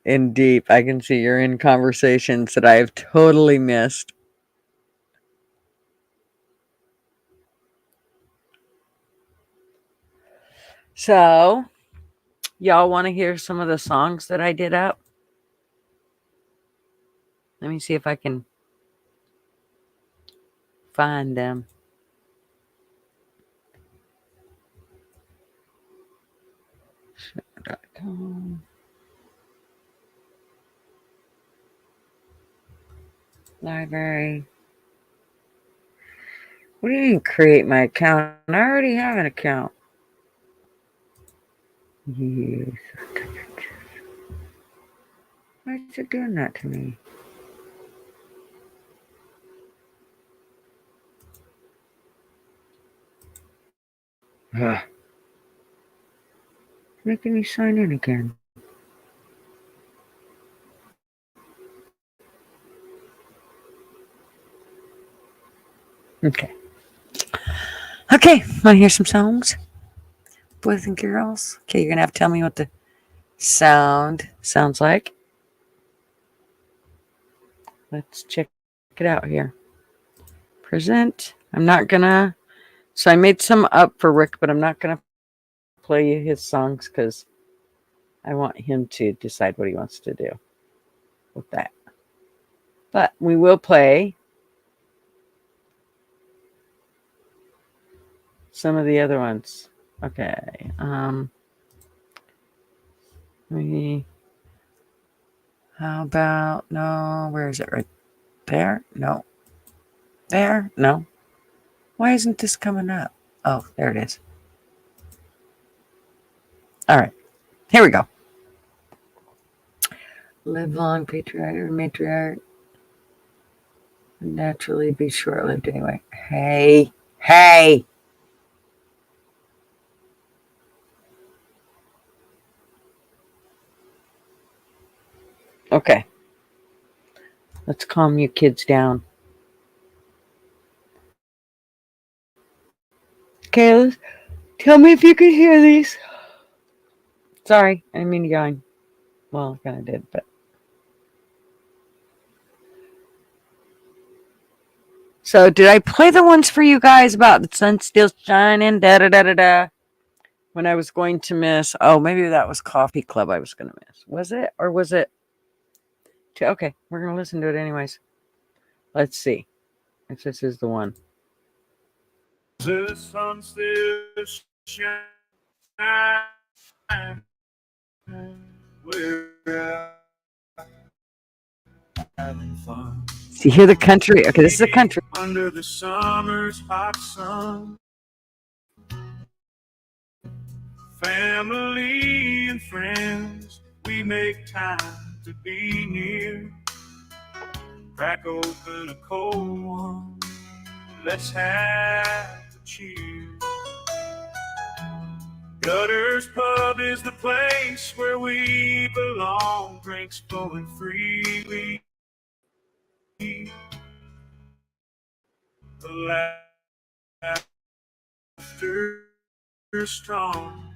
in deep. I can see you're in conversations that I have totally missed. So, y'all want to hear some of the songs that I did up? Let me see if I can find them. Library. What do you mean create my account? I already have an account. Yes. Why is it doing that to me? Ugh. It's making me sign in again. Okay. Okay, want to hear some songs, boys and girls? Okay, you're gonna have to tell me what the sound sounds like. Let's check it out here. Present. I'm not gonna. So I made some up for Rick, but I'm not gonna play you his songs because I want him to decide what he wants to do with that. But we will play some of the other ones. Okay. Maybe. How about no? Where is it? Right there? No. There? No. Why isn't this coming up? Oh, there it is. All right. Here we go. Live long, patriarch or matriarch. Naturally be short lived anyway. Hey. Hey. Okay. Let's calm you kids down. Okay, tell me if you can hear these. Sorry, I didn't mean to yawn. Well, I kind of did, but. So, did I play the ones for you guys about the sun still shining, da da da da da? When I was going to miss. Oh, maybe that was Coffee Club I was going to miss. Was it? Or was it? Okay, we're going to listen to it anyways. Let's see if this is the one. The sun still shines. We're having fun. So you hear the country? Okay, this is a country. Under the summer's hot sun. Family and friends, we make time to be near. Crack open a cold one. Let's have a cheer. Gutters Pub is the place where we belong. Drinks flowing freely. The laughter strong.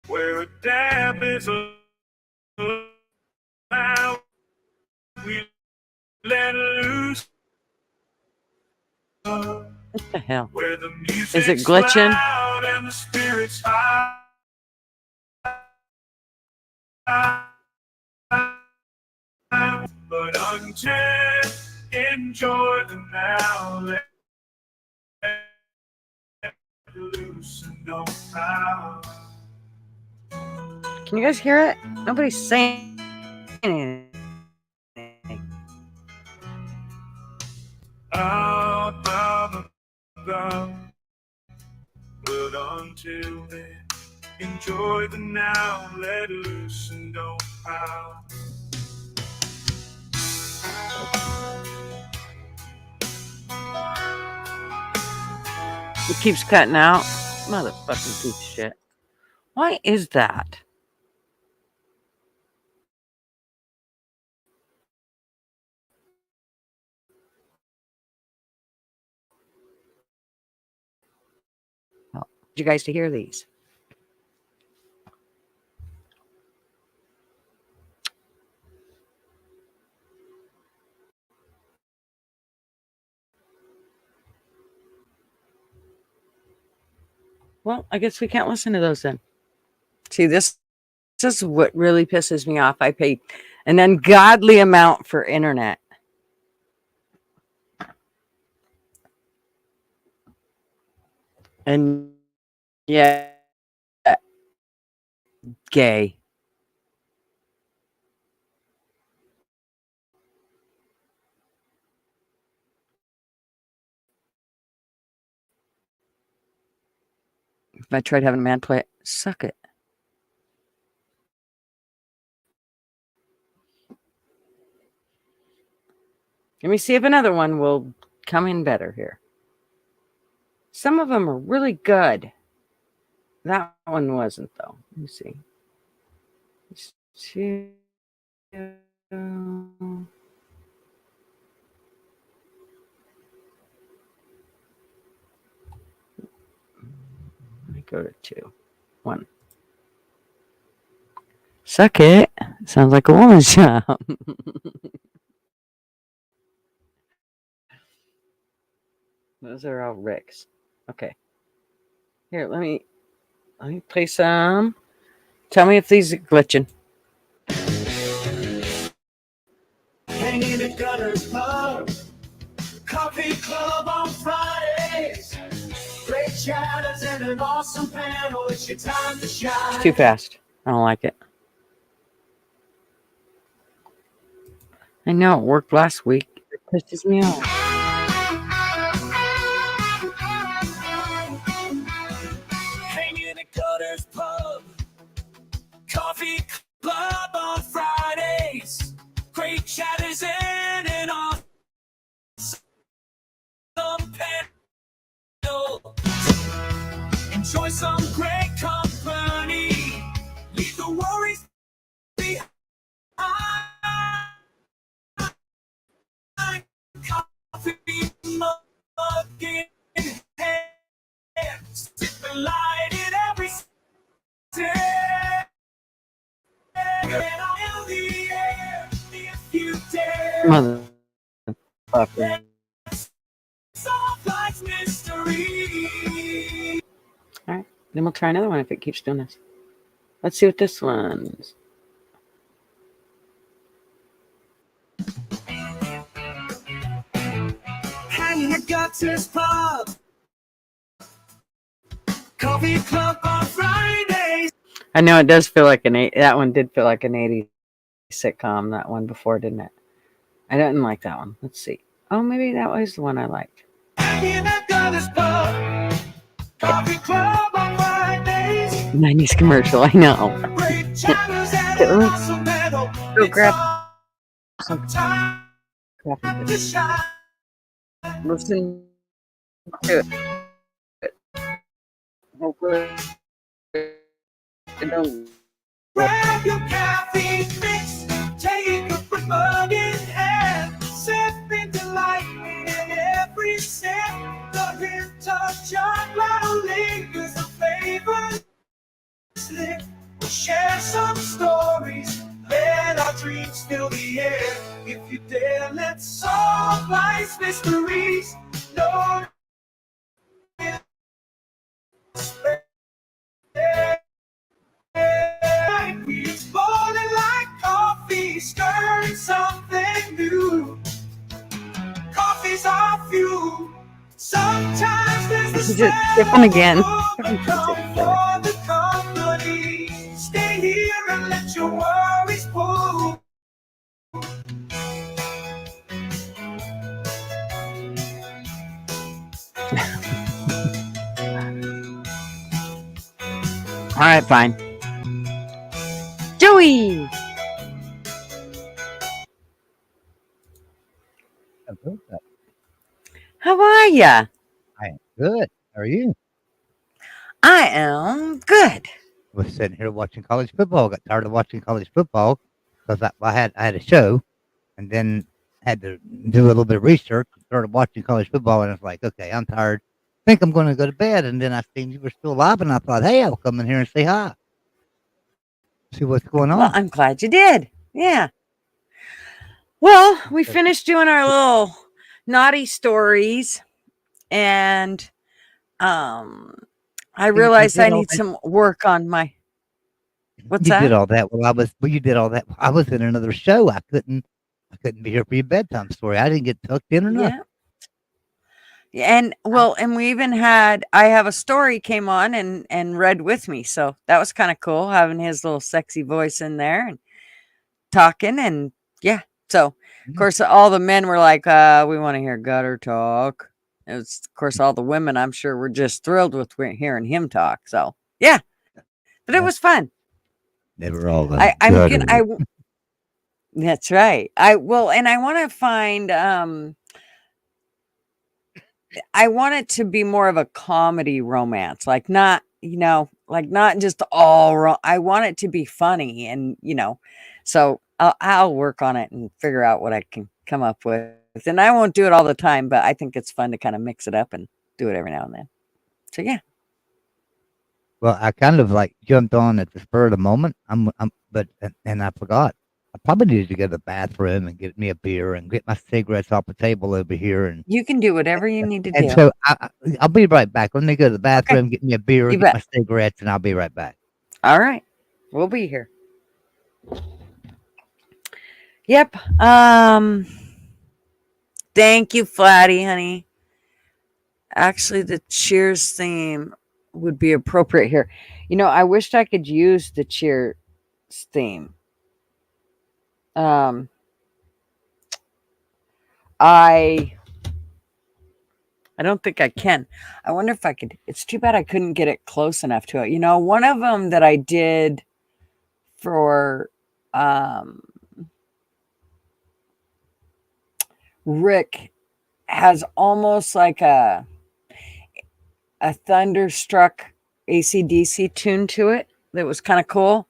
Where a dab is allowed, we let loose. What the hell? Where the is it glitching? Loud and the spirits high. But until enjoy the now, let loose and no power. Can you guys hear it? Nobody's saying anything. Out of the but until then, enjoy the now, let loose and don't power. It keeps cutting out. Motherfucking piece of shit. Why is that? I want you guys to hear these. Well, I guess we can't listen to those then. See, this is what really pisses me off. I pay an ungodly amount for internet. And yeah, gay. If I tried having a man play it, suck it. Let me see if another one will come in better here. Some of them are really good. That one wasn't, though. Let me see. Go to 2. 1. Suck it. Sounds like a woman's job. Those are all Rick's. Okay. Here, let me play some. Tell me if these are glitching. Hanging at Gunner's Pub, Coffee Club on Fridays. Great chatters and an awesome panel. It's your time to shine. It's too fast. I don't like it. I know it worked last week. It pisses me off. Hanging at Gunner's Pub, Coffee Club on Fridays. Great chatters and an awesome panel. Enjoy some great company. Leave the worries behind. Coffee mug in hand. Sipping light in every day. If you dare. Motherfucker. Solve life's mystery. All right, then we'll try another one if it keeps doing this. Let's see what this one's. Hanging at Gutters Pub, Coffee Club on Fridays. I know it does feel like that one did feel like an 80s sitcom, that one before, didn't it? I didn't like that one. Let's see. Oh, maybe that was the one I liked. Hanging at Gutters Pub, Coffee Club on Fridays. 90s commercial, I know. Go grab some coffee. Listen to it. Hopefully it don't. Grab your caffeine fix, take a quick mug in hand, sip in delight in every sip. The hint of chocolate lingers, the flavor slick. We'll share some stories, let our dreams fill the air. If you dare, let's solve life's mysteries. No. It's boiling like coffee, stirring something new. Coffee's our fuel. Sometimes there's the smell again. For the company. Stay here and let your worries pull. All right, fine. Joey! Hello. How are ya? I am good. How are you? I am good. I was sitting here watching college football. Got tired of watching college football because I had a show, and then had to do a little bit of research. Started watching college football, and I was like, okay, I'm tired. I think I'm going to go to bed. And then I seen you were still alive, and I thought, hey, I'll come in here and say hi. See what's going Well, on. I'm glad you did. Yeah. Well, we finished doing our little naughty stories, and I realized I need some work on my. What's You did that? all that. You did all that. I was in another show. I couldn't be here for your bedtime story. I didn't get tucked in or nothing. Yeah. And we even had, I have a story came on and read with me. So that was kind of cool having his little sexy voice in there and talking. And yeah. So of course, all the men were like, we want to hear gutter talk. It was, of course, all the women, I'm sure, were just thrilled with hearing him talk. So yeah, but it was fun. They were all that's right. I want to find, I want it to be more of a comedy romance, like not, like not just all I want it to be funny and, so I'll work on it and figure out what I can come up with. And I won't do it all the time, but I think it's fun to kind of mix it up and do it every now and then. So yeah. Well, I kind of like jumped on at the spur of the moment. But and I forgot. I probably needed to go to the bathroom and get me a beer and get my cigarettes off the table over here, You can do whatever you need to and do. so I'll be right back. Let me go to the Okay, bathroom, get me a beer, you get bet. my cigarettes, and I'll be right back. All right, we'll be here. Yep. Thank you, Flatty, honey. Actually, the Cheers theme would be appropriate here. I wished I could use the Cheers theme. Um, I I don't think I can. I wonder if I could. It's too bad I couldn't get it close enough to it. One of them that I did for um, Rick has almost like a thunderstruck AC/DC tune to it that was kind of cool.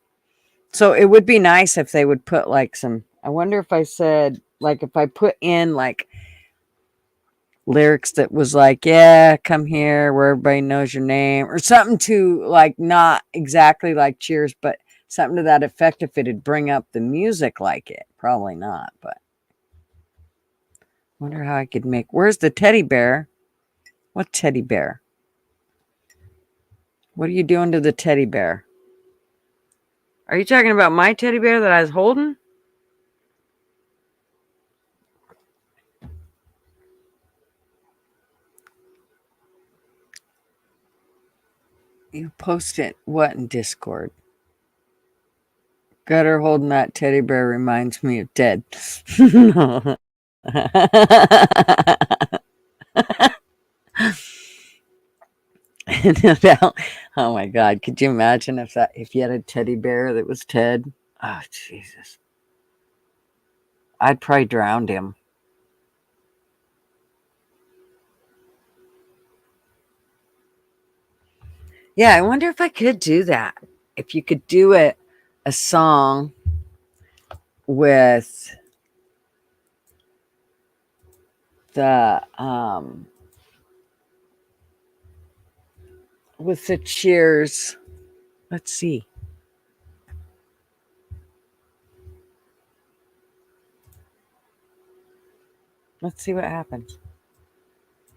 So it would be nice if they would put like some. I wonder if I said, like, if I put in like lyrics that was like, yeah, come here where everybody knows your name, or something to like, not exactly like Cheers, but something to that effect. If it'd bring up the music like it, probably not, but wonder how I could make. Where's the teddy bear? What teddy bear? What are you doing to the teddy bear? Are you talking about my teddy bear that I was holding? You post it what in Discord? Gutter holding that teddy bear reminds me of Ted. Oh my God! Could you imagine if you had a teddy bear that was Ted? Oh Jesus! I'd probably drown him. Yeah, I wonder if I could do that. If you could do it, a song with the Cheers. Let's see. Let's see what happens.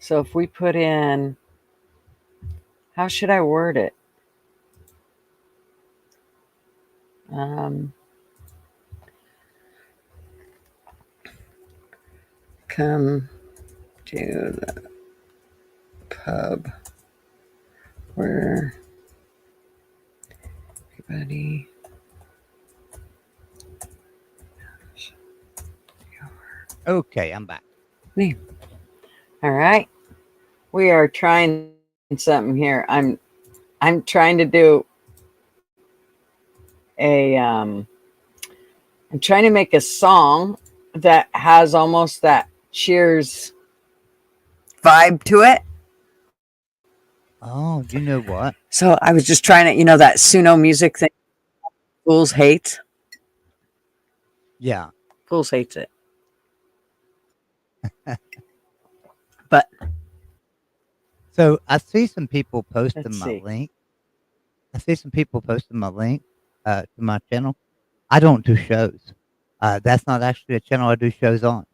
So if we put in, how should I word it? Um, Come to the pub where everybody. Okay, I'm back. All right, we are trying something here. I'm trying to do a I'm trying to make a song that has almost that Cheers vibe to it. Oh, you know what? So I was just trying to, that Suno music thing. Fools hates. Yeah. Fools hates it. But So I see some people posting let's my see. link. I see some people posting my link to my channel. I don't do shows. That's not actually a channel I do shows on.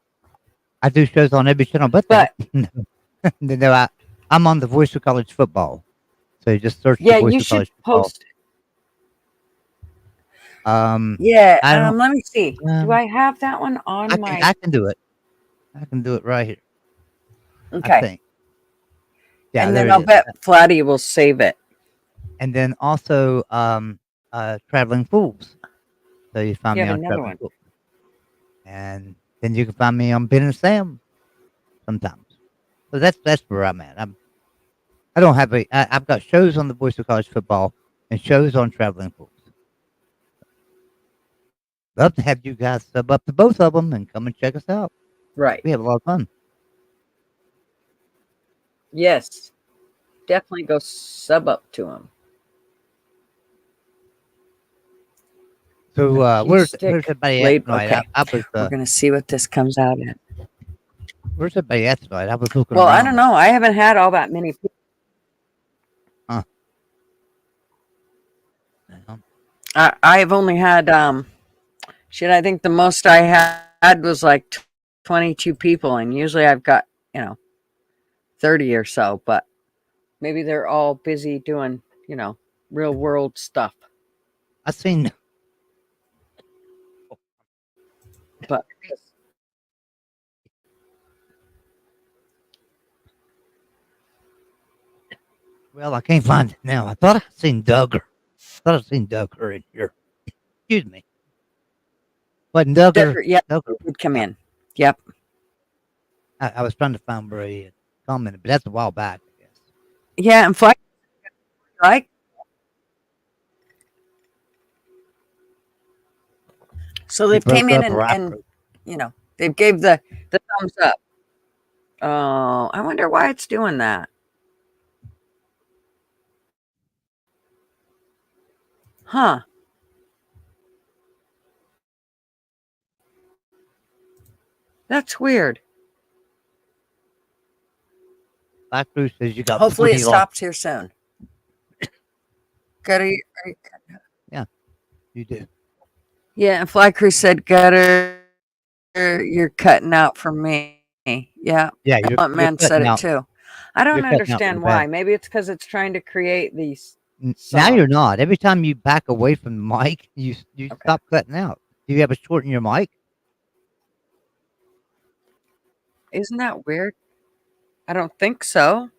I do shows on every channel but that. But No, I'm on the Voice of College Football. So you just search the yeah, Voice you of should College Football. post. Um, Yeah, I don't. let me see. Do Um, I have that one I on can my? I can do it. I can do it right here. I Okay, think. Yeah, and there then it I'll is. bet Flatty will save it. And then also Traveling Fools. So you find You me have on another Traveling one. Fools. And then you can find me on Ben and Sam sometimes. So that's where I'm at. I don't have I've got shows on the Voice of College Football and shows on Traveling Fools. Love to have you guys sub up to both of them and come and check us out. Right. We have a lot of fun. Yes. Definitely go sub up to him. So Cue where's stick everybody at late. tonight? Okay, I was we're gonna see what this comes out at. where's everybody at tonight? I was looking Well, I don't around. know. I haven't had all that many people. Huh. I've only had shit. I think the most I had was like 22 people, and usually I've got 30 or so. But maybe they're all busy doing real world stuff. I seen. But Well, I can't find it now. I thought I seen Duggar. Thought I seen Duggar in here. Excuse me. Wasn't Duggar? yeah, Duggar. would come Yeah. in. Yep. I was trying to find where he had commented, but that's a while back, I guess. Yeah, and fly like so You they've came broke in up, or I and broke. they've gave the thumbs up. Oh, I wonder why it's doing that. Huh. That's weird. Black Bruce says you got Hopefully it 40 lost. stops here soon. Gutter, Yeah, you do. yeah, and Fly Crew said, Gutter, you're cutting out for me. Yeah, Yeah, Blunt you're Man said cutting it out. too. I You're don't cutting out real understand bad. why. Maybe it's because it's trying to create these Now you're songs. not. Every time you back away from the mic, you Okay. stop cutting out. Do you have a short in your mic? Isn't that weird? I don't think so.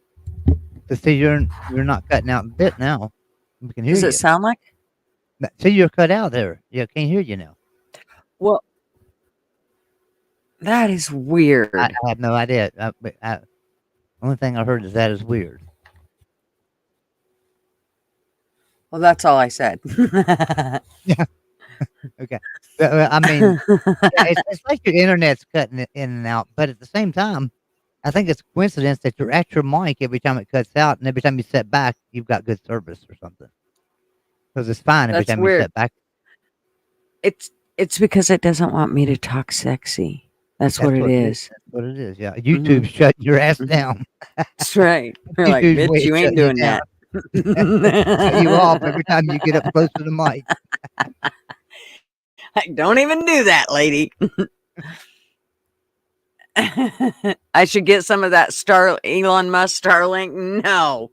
To see you're not cutting out a bit now. We can hear Does it you. sound like? See, you're cut out there. Yeah, can't hear you now. Well, that is I weird. have no idea. Only thing I heard is that is weird. Well, that's all I said. Yeah. Okay. I mean, yeah, it's like your internet's cutting it in and out, but at the same time, I think it's a coincidence that you're at your mic every time it cuts out, and every time you set back, you've got good service or something. Because it's fine every That's time you weird. set back. It's because it doesn't want me to talk sexy. That's what it is. That's what it is. Yeah. Hmm. YouTube's shutting your ass Hmm. down. That's right. They're like, YouTube's way bitch, of you ain't shutting you doing down. that. Cut you off every time you get up close to the mic. Don't even do that, lady. I should get some of that Elon Musk Starlink. No.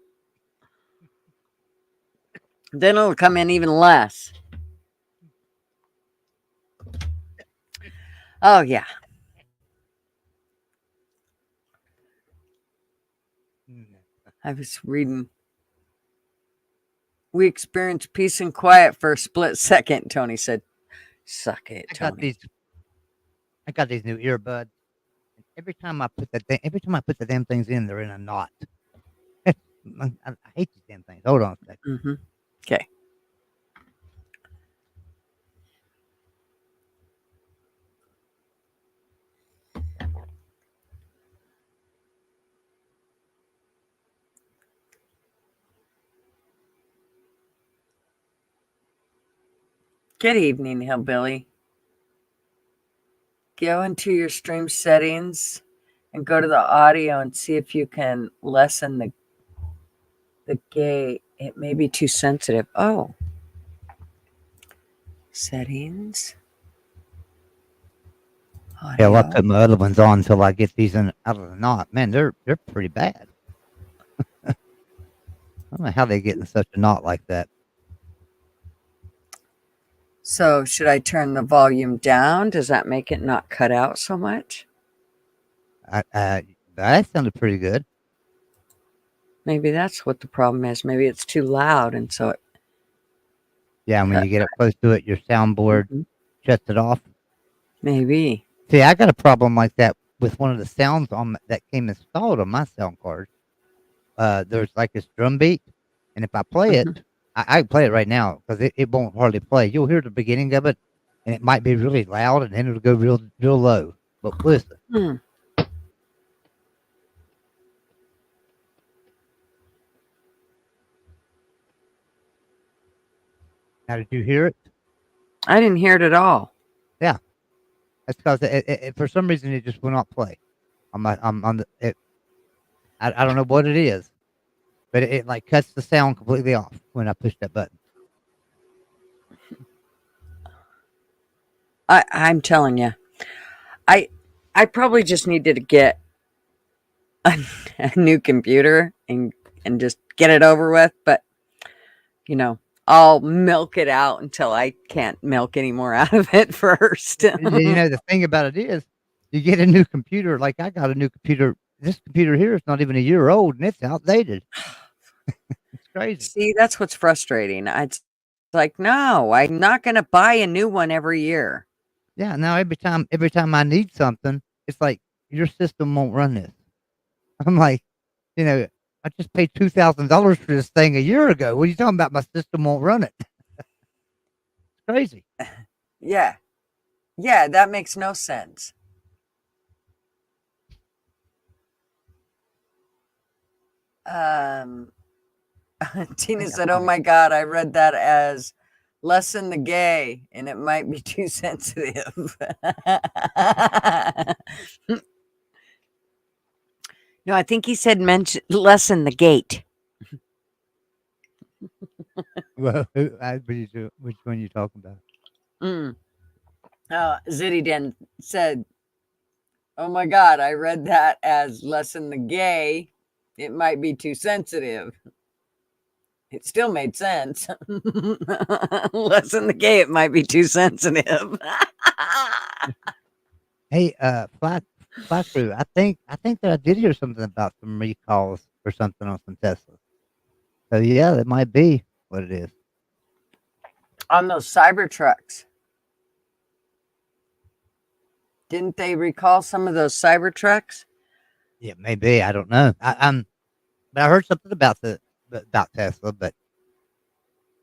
Then it'll come in even less. Oh yeah. I was reading. We experienced peace and quiet for a split second, Tony said. Suck it, I got Tony. these. I got these new earbuds. And every time I put the damn things in, they're in a knot. I hate these damn things. Hold on a second. Mm-hmm. Okay. Good evening, Hillbilly. Go into your stream settings and go to the audio and see if you can lessen the gate. It may be too sensitive. Oh. Settings. Hell, I Audio. put my other ones on until I get these out of the knot. Man, they're pretty bad. I don't know how they get in such a knot like that. So, should I turn the volume down? Does that make it not cut out so much? That sounded pretty good. Maybe that's what the problem is. Maybe it's too loud, and so it. Yeah, when you get up close to it, your soundboard Mhm. shuts it off. Maybe. See, I got a problem like that with one of the sounds that came installed on my sound card. There's like this drum beat, and if I play Mhm. it, I can play it right now because it won't hardly play. You'll hear the beginning of it, and it might be really loud, and then it'll go real low. But listen, Hmm. now did you hear it? I didn't hear it at all. Yeah, that's because for some reason it just will not play. I'm on the it. I don't know what it is, but it like cuts the sound completely off when I push that button. I'm telling you, I I probably just needed to get a, a new computer and just get it over with. But you know, I'll milk it out until I can't milk any more out of it first. The thing about it is, you get a new computer. Like I got a new computer. This computer here is not even a year old, and it's outdated. It's crazy. See, that's what's frustrating. It's like, no, I'm not going to buy a new one every year. Yeah. Now every time I need something, it's like your system won't run this. I'm like, you know, I just paid $2,000 for this thing a year ago. What are you talking about? My system won't run it. It's crazy. Yeah. Yeah, that makes no sense. Um, I Tina think I said, "Oh finally. my God, I read that as lessen the gay, and it might be too sensitive." No, I think he said mention lessen the gate. Well, which one you talking about? Mm. Zididin said, "Oh my God, I read that as lessen the gay. It might be too sensitive." It still made sense. Lessen the gay, it might be too sensitive. Hey, Fly Crew. I think that I did hear something about some recalls or something on some Teslas. So yeah, that might be what it is. On those cyber trucks. Didn't they recall some of those cyber trucks? Yeah, maybe. I don't know. But I heard something about Tesla. But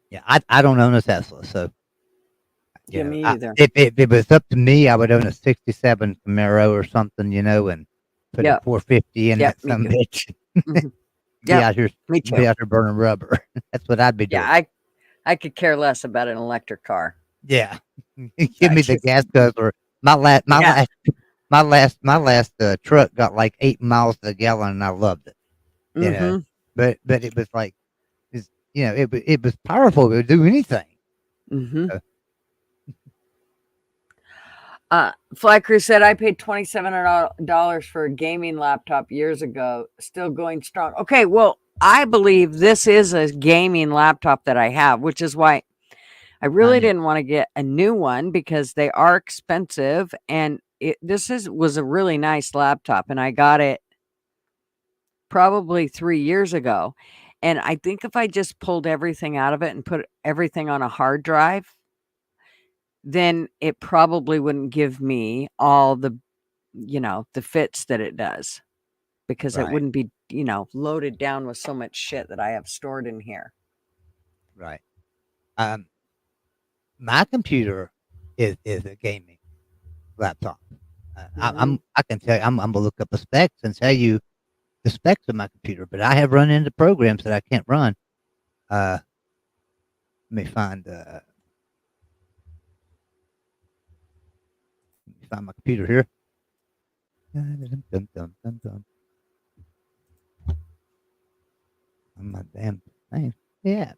yeah, I don't own a Tesla, so Yeah, me I, either. if it was up to me, I would own a '67 Camaro or something, and put a Yep. 450 in Yep. that Me some too. bitch. Mhm. be Yep. out here, Me be too. out here burning rubber. That's what I'd be Yeah. doing. I could care less about an electric car. Yeah, give I me the just, gas guzzler. My last, my yeah. last, my last truck got like 8 miles to the gallon, and I loved it. You know, Mm but it was like, it was powerful. It would do anything. hmm. Mm hmm. Uh, Fly Crew said I paid $2,700 for a gaming laptop years ago, still going strong. Okay, well, I believe this is a gaming laptop that I have, which is why I really Mine is. didn't want to get a new one because they are expensive, and this is was a really nice laptop, and I got it probably 3 years ago. And I think if I just pulled everything out of it and put everything on a hard drive, then it probably wouldn't give me all the fits that it does because it Right, wouldn't be, loaded down with so much shit that I have stored in here. right. Um, my computer is a gaming laptop. Mhm. I can tell you, I'm gonna look up the specs and tell you the specs of my computer, but I have run into programs that I can't run. Uh, let me find my computer here. Dum, dum, dum, dum, dum. On my damn thing. Yeah.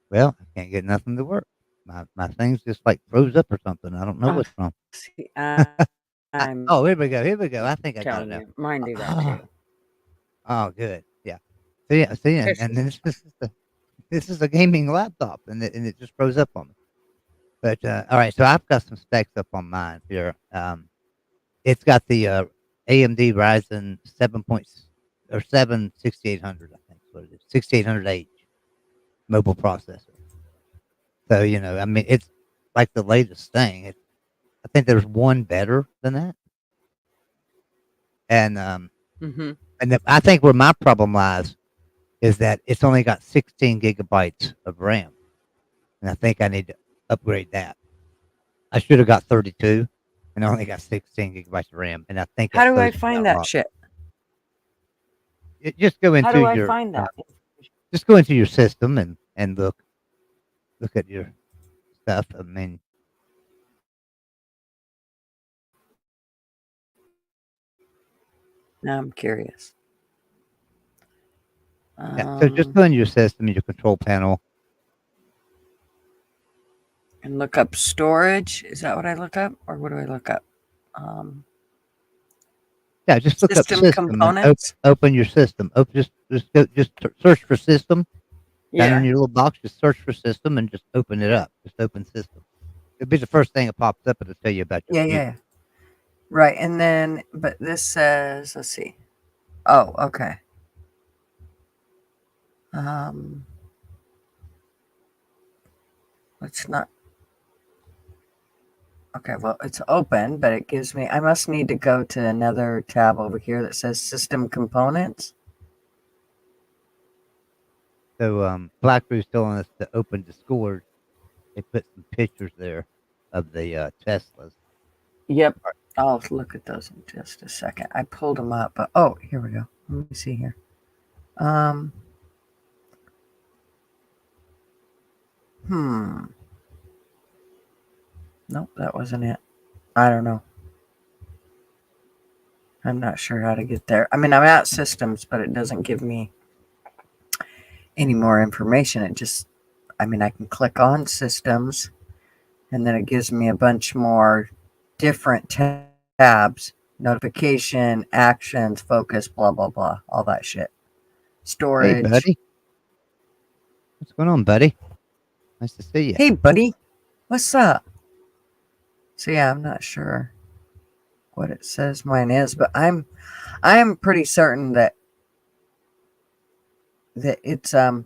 Well, I can't get nothing to work. My thing's just like froze up or something. I don't know Oh, what's wrong. see, Oh, I'm here we go. Here we go. I think I got it telling now. you, mine do that Oh, too. oh, good. Yeah. See, and Tissues. then this is a gaming laptop, and it just froze up on me. But all right, so I've got some specs up on mine here. It's got the AMD Ryzen 7 6800, I think is what it is, 6800H mobile processor. So I mean, it's like the latest thing. I think there's one better than that, and Mhm. I think where my problem lies is that it's only got 16 gigabytes of RAM, and I think I need to upgrade that. I should have got 32, and I only got 16 gigabytes of RAM, and I think How that do I throws me find out a that lot. shit? Just go How into do I your find that? system and look at your stuff. I mean, Now I'm curious. Yeah. So just go into your system, your control panel. And look up storage. Is that what I look up? Or what do I look up? Um, Yeah, just look up System system and components. open your system. Just search for system down in Yeah. your little box. Just search for system and just open it up. Just open system. It'll be the first thing that pops up. It'll tell you about your Yeah, computer. yeah. Right. And then, but this says, let's see. Oh, okay. Um, let's not. Okay, well, it's open, but it gives me. I must need to go to another tab over here that says System Components. So Blackroo's telling us to open Discord. They put some pictures there of the Teslas. Yep. I'll look at those in just a second. I pulled them up, but oh, here we go. Let me see here. Um, hmm. Nope, that wasn't it. I don't know. I'm not sure how to get there. I mean, I'm at systems, but it doesn't give me any more information. It just, I mean, I can click on systems and then it gives me a bunch more different tabs, notification, actions, focus, blah, blah, blah, all that shit. Hey, Storage. buddy. What's going on, buddy? Nice to see you. Hey, buddy, what's up? So yeah, I'm not sure what it says mine is, but I'm pretty certain that it's a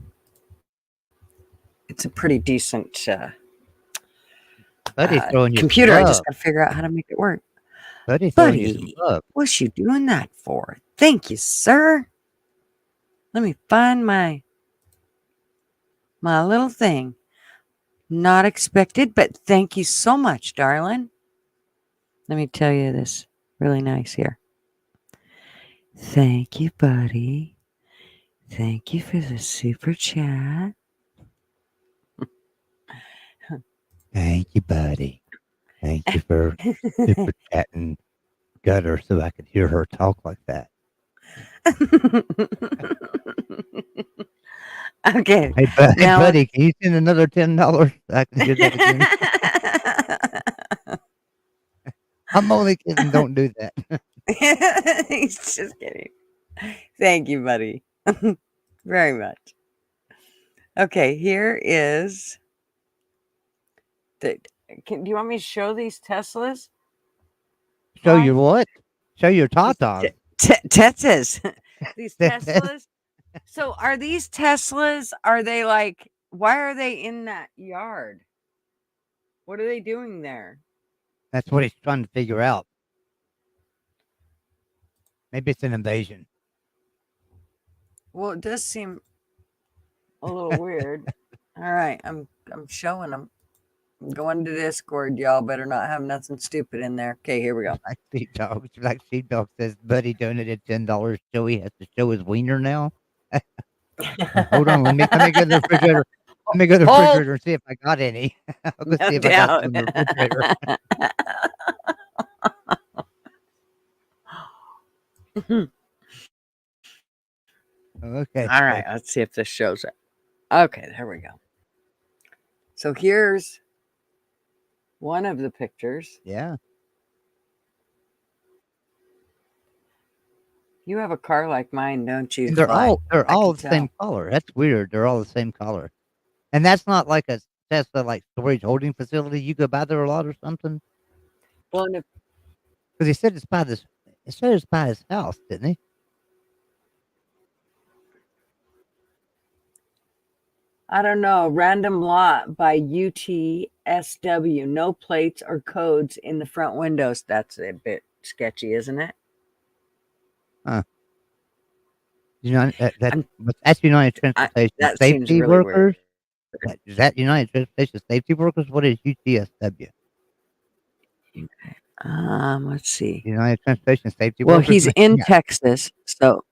pretty decent Buddy throwing you some computer. I just love. got to figure out how to make it work. Buddy throwing you some Buddy, love. what's you doing that for? Thank you, sir. Let me find my little thing. Not expected, but thank you so much, darling. Let me tell you this really nice here. Thank you, buddy. Thank you for the super chat. Thank you, buddy. Thank you for super chatting gutter so I could hear her talk like that. Okay. Hey, Now buddy, can you send another $10? I can hear that again. I'm only kidding. Don't do that. He's just kidding. Thank you, buddy. Very much. Okay, here is the. Do you want me to show these Teslas? Show your Hi. what? Show your These tatas. Teslas. These Teslas. So are these Teslas? Are they like? Why are they in that yard? What are they doing there? That's what he's trying to figure out. Maybe it's an invasion. Well, it does seem a little weird. All right, I'm showing them. I'm going to Discord. Y'all better not have nothing stupid in there. Okay, here we go. Black Sheepdog says, buddy donated $10. Joey has to show his wiener now. Hold on, let me go to the refrigerator. Let me go to the Hold. refrigerator and see if I got any. I'll go No see if I got doubt. some in the refrigerator. Okay. All right, let's see if this shows it. Okay, there we go. So here's one of the pictures. Yeah. You have a car like mine, don't you? And they're Clyde? all the same color. That's weird. They're all the same color. And that's not like a Tesla like storage holding facility. You go by there a lot or something? Well, Because he said it's by his house, didn't he? I don't know. Random lot by UTSW. No plates or codes in the front windows. That's a bit sketchy, isn't it? Huh. That's United Transportation That seems Safety really Workers. weird. Is that United Transportation Safety Workers? What is UTSW? Let's see. United Transportation Safety Well, Workers. he's in Yeah. Texas, so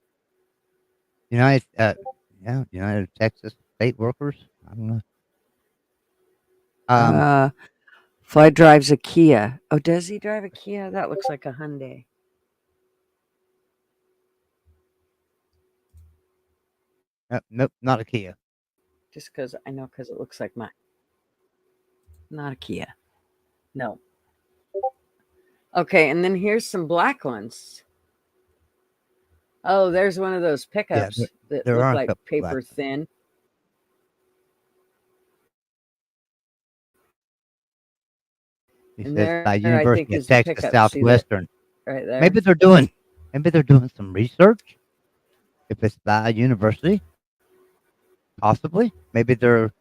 United Texas State Workers. I don't know. Fly drives a Kia. Oh, does he drive a Kia? That looks like a Hyundai. Nope, not a Kia. Just because I know, because it looks like mine. Not a Kia. No. Okay, and then here's some black ones. Oh, there's one of those Yeah, pickups that there look are a like couple black paper ones. thin. He And says by there, I think, University is of the Texas pickup. See that Southwestern. right there? Maybe they're doing some research. If it's by a university, possibly. Maybe they're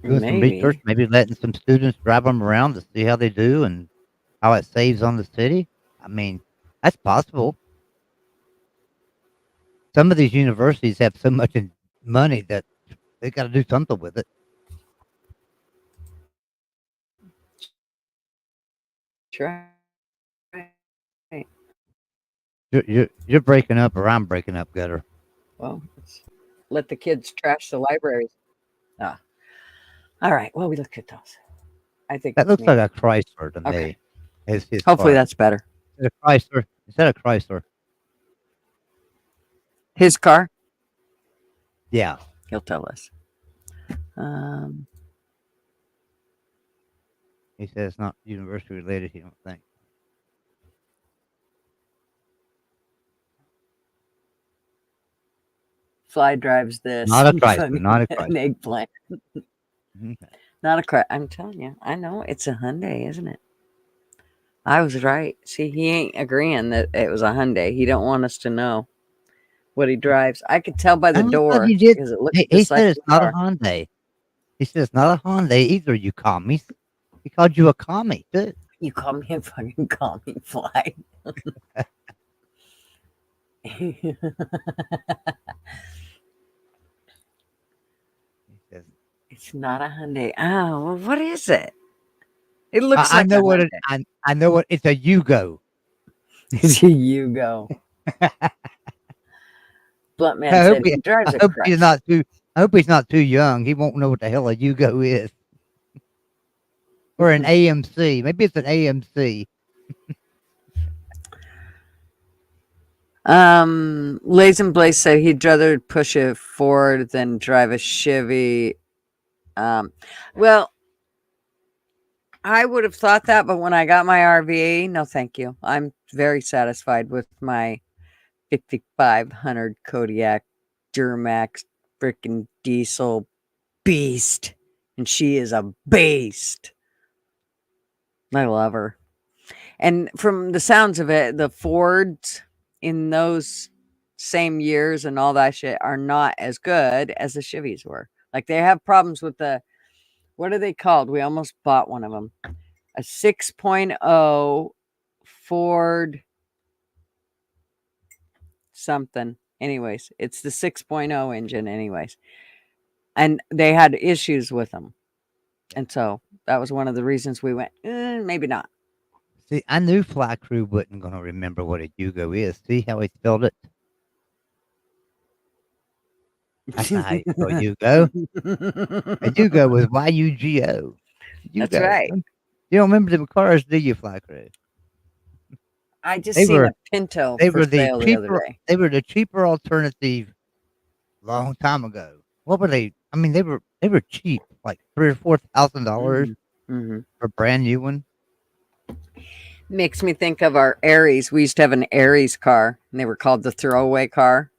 doing some research. Maybe. Maybe letting some students drive them around to see how they do and how it saves on the city. I mean, that's possible. Some of these universities have so much money that they got to do something with it. That's right. You're breaking up, or I'm breaking up, Gutter. Well, let's let the kids trash the libraries. Ah, all right. Well, we looked at those. I think That it's looks like me. a Chrysler to Okay. me. Is his Hopefully car? that's better. Is it a Chrysler? Is that a Chrysler? His car. Yeah. He'll tell us. Um, He says it's not university related. He don't think. Fly drives this. Not a Chrysler. Fucking Not a an Chrysler. eggplant. Mhm. Not a crap. I'm telling you. I know it's a Hyundai, isn't it? I was right. See, he ain't agreeing that it was a Hyundai. He don't want us to know what he drives. I could tell by the I thought door he did. because it looks He just like said it's the not a car. Hyundai. He said it's not a Hyundai either. You commies. He called you a commie too. You call me a fucking commie fly. He says, It's not a Hyundai. Oh, well, what is it? It looks I like a know what it. Hyundai. I know what it's a Yugo. You go. Blunt man I hope said he, he drives I a hope he's Chrysler. not too. I hope he's not too young. He won't know what the hell a Yugo is, or an AMC. Maybe it's an AMC. Lays and Blaze said he'd rather push a Ford than drive a Chevy. Well, I would have thought that, but when I got my RV, no, thank you. I'm very satisfied with my 5500 Kodiak Duramax freaking diesel beast, and she is a beast. I love her. And from the sounds of it, the Fords in those same years and all that shit are not as good as the Chevys were. Like they have problems with the what are they called? We almost bought one of them. A 6.0 Ford something. Anyways, it's the 6.0 engine anyways. And they had issues with them. And so that was one of the reasons we went, maybe not. See, I knew Fly Crew wasn't going to remember what a Yugo is. See how he spelled it? That's not how you spell Yugo. A Yugo was Yugo. That's Yugo. right. You don't remember them cars, do you, Fly Crew? I just They seen were a Pinto they for were the sale the other cheaper day. they were the cheaper alternative long time ago. What were they? I mean, they were cheap, like $3,000 or $4,000 Hmm. for a brand new one. Makes me think of our Aries. We used to have an Aries car, and they were called the throwaway car.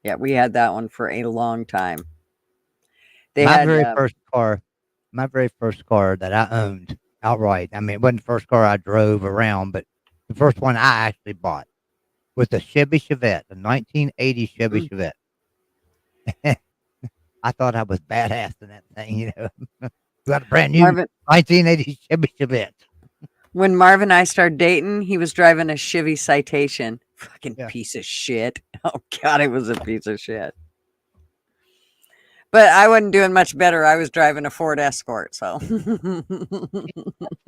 Yeah, we had that one for a long time. They My had very first car, my very first car that I owned outright. I mean, it wasn't the first car I drove around, but the first one I actually bought was a Chevy Chevette, a 1980 Chevy mm, Chevette. I thought I was badass in that thing, you know. Got a brand new Marvin. 1980 Chevy Chevette. When Marvin and I started dating, he was driving a Chevy Citation. Fucking Yeah. piece of shit. Oh God, it was a piece of shit. But I wasn't doing much better. I was driving a Ford Escort, so.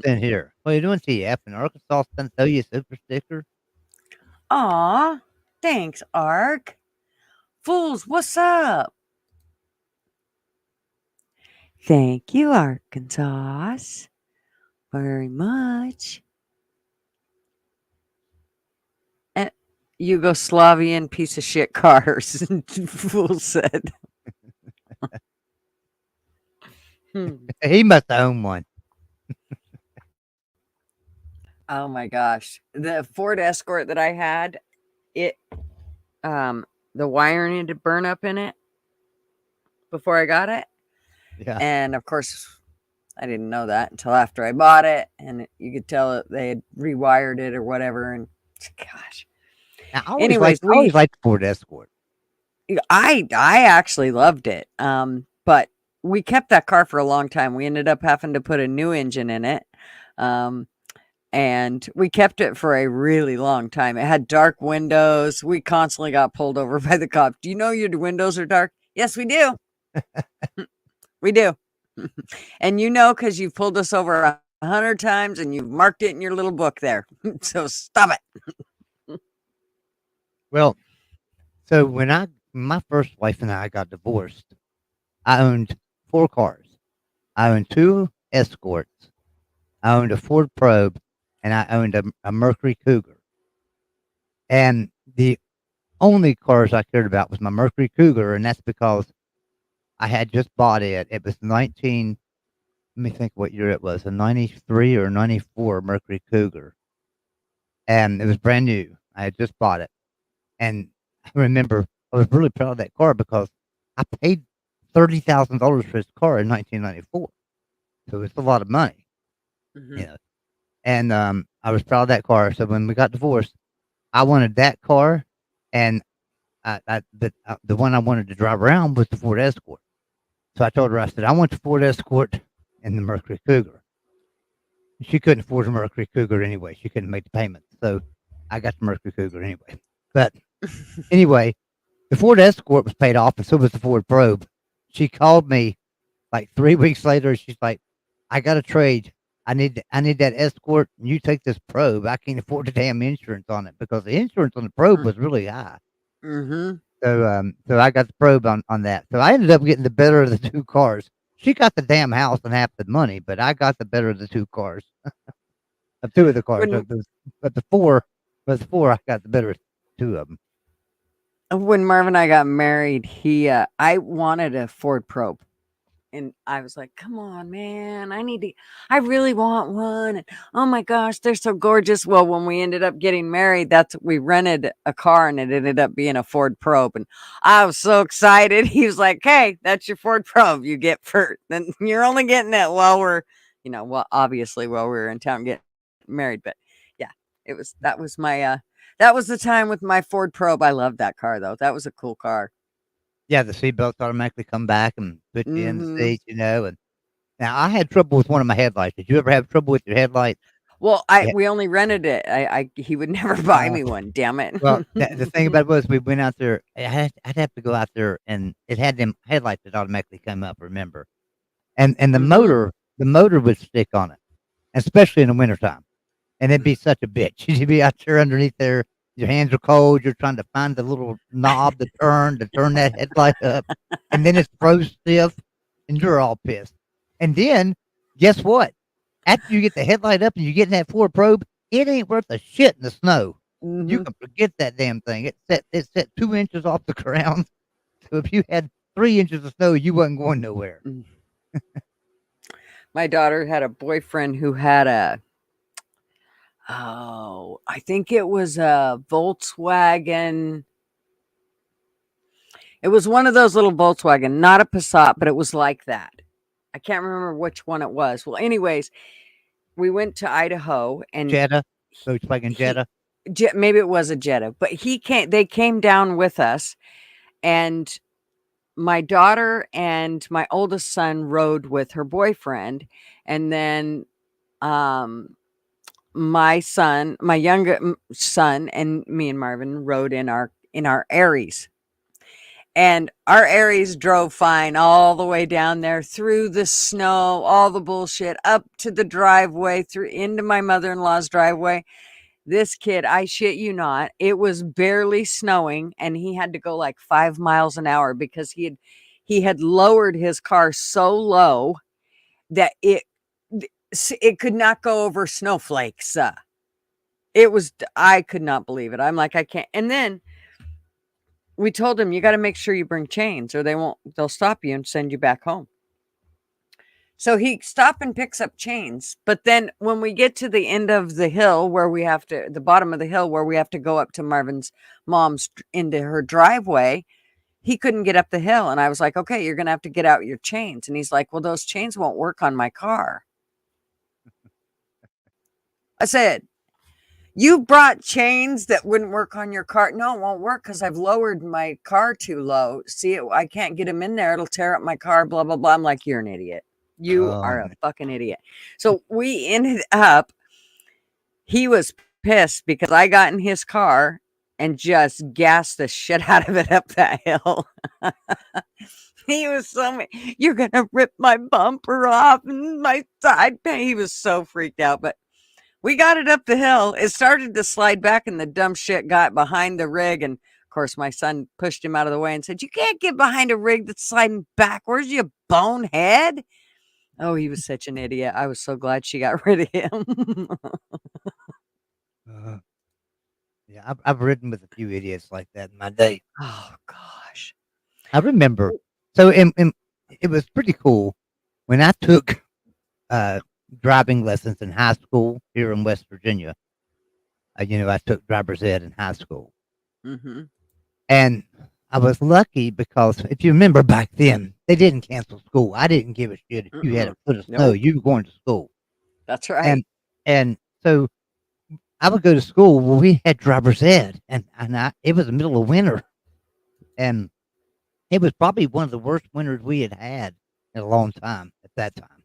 In here. What are you doing, TF? In Arkansas, sent you a super sticker? Aw, thanks, Ark. Fools, what's up? Thank you, Arkansas, very much. And Yugoslavian piece of shit cars. Fool said. Hmm. He must have owned one. Oh my gosh. The Ford Escort that I had, it the wiring had burn up in it before I got it. Yeah. And of course I didn't know that until after I bought it, and you could tell that they had rewired it or whatever. And gosh, Now, anyways, I always liked Ford Escort. I actually loved it. But we kept that car for a long time. We ended up having to put a new engine in it. Um, and we kept it for a really long time. It had dark windows. We constantly got pulled over by the cop. Do you know your windows are dark? Yes, we do. We do. And you know, because you've pulled us over 100 times and you've marked it in your little book there. So stop it. Well, so my first wife and I got divorced, I owned 4 cars. I owned 2 Escorts. I owned a Ford Probe, and I owned a Mercury Cougar. And the only cars I cared about was my Mercury Cougar, and that's because I had just bought it. It was 19. Let me think what year it was. A 93 or 94 Mercury Cougar, and it was brand new. I had just bought it, and I remember I was really proud of that car because I paid $30,000 for this car in 1994. So it's a lot of money, you Mhm. know. And I was proud of that car. So when we got divorced, I wanted that car, and the one I wanted to drive around was the Ford Escort. So I told her, I said, I want the Ford Escort and the Mercury Cougar. She couldn't afford a Mercury Cougar anyway. She couldn't make the payments. So I got the Mercury Cougar anyway. But anyway, the Ford Escort was paid off, and so was the Ford Probe. She called me like 3 weeks later. She's like, I got a trade. I need that Escort, and you take this Probe. I can't afford the damn insurance on it because the insurance on the Probe was really high. Mhm. So I got the Probe on that. So I ended up getting the better of the 2 cars. She got the damn house and half the money, but I got the better of the 2 cars. Of 2 of the cars. When But the 4, I got the better of 2 of them. when Marv and I got married, he I wanted a Ford Probe. And I was like, "Come on, man. I really want one." And oh my gosh, they're so gorgeous. Well, when we ended up getting married, we rented a car and it ended up being a Ford Probe. And I was so excited. He was like, "Hey, that's your Ford Probe you get for then you're only getting it while well, obviously while we were in town getting married." But yeah, that was the time with my Ford Probe. I loved that car though. That was a cool car. Yeah, the seatbelts automatically come back and put you in the Mhm. seat, and now I had trouble with one of my headlights. Did you ever have trouble with your headlight? Well, Yeah. we only rented it. I he would never buy Uh, me one, damn it. well, the thing about it was we went out there. I'd have to go out there, and it had them headlights that automatically come up. Remember, and Mhm. the motor would stick on it, especially in the wintertime. And it'd be such a bitch. You'd be out there underneath there. Your hands are cold. You're trying to find the little knob to turn that headlight up, and then it's froze stiff, and you're all pissed. And then, guess what? After you get the headlight up and you get in that Ford Probe, it ain't worth a shit in the snow. You Mhm. can forget that damn thing. It's set 2 inches off the ground. So if you had 3 inches of snow, you wasn't going nowhere. Mm. My daughter had a boyfriend who had I think it was a Volkswagen. It was one of those little Volkswagen, not a Passat, but it was like that. I can't remember which one it was. Well, anyways, we went to Idaho and Jetta, he, Volkswagen he Jetta. maybe it was a Jetta, but they came down with us and my daughter and my oldest son rode with her boyfriend, and then um my younger son and me and Marvin rode in our Aries. And our Aries drove fine all the way down there through the snow, all the bullshit, up to the driveway, through into my mother-in-law's driveway. This kid, I shit you not, it was barely snowing and he had to go like 5 miles an hour because he had lowered his car so low that it could not go over snowflakes. It was, I could not believe it. I'm like, I can't. And then we told him, you got to make sure you bring chains or they'll stop you and send you back home. So he stops and picks up chains. But then when we get to the end of the hill where we have to, the bottom of the hill where we have to go up to Marvin's mom's into her driveway, he couldn't get up the hill. And I was like, okay, you're going to have to get out your chains. And he's like, well, those chains won't work on my car. I said, you brought chains that wouldn't work on your car. No, it won't work because I've lowered my car too low. See, I can't get them in there. It'll tear up my car, blah, blah, blah. I'm like, you're an idiot. You are a fucking idiot. So we ended up, he was pissed because I got in his car and just gassed the shit out of it up that hill. He was so, you're going to rip my bumper off and my side pane. He was so freaked out, but we got it up the hill. It started to slide back and the dumb shit got behind the rig. And of course, my son pushed him out of the way and said, you can't get behind a rig that's sliding backwards, you bonehead. Oh, he was such an idiot. I was so glad she got rid of him. Yeah, I've ridden with a few idiots like that in my day. Oh, gosh. I remember. So it was pretty cool when I took driving lessons in high school here in West Virginia. I took driver's ed in high school. Mm-hmm. And I was lucky because if you remember back then, they didn't cancel school. I didn't give a shit if you had a foot of snow. Nope. You were going to school. That's right. And so I would go to school. Well, we had driver's ed, and it was the middle of winter, and it was probably one of the worst winters we had had in a long time at that time.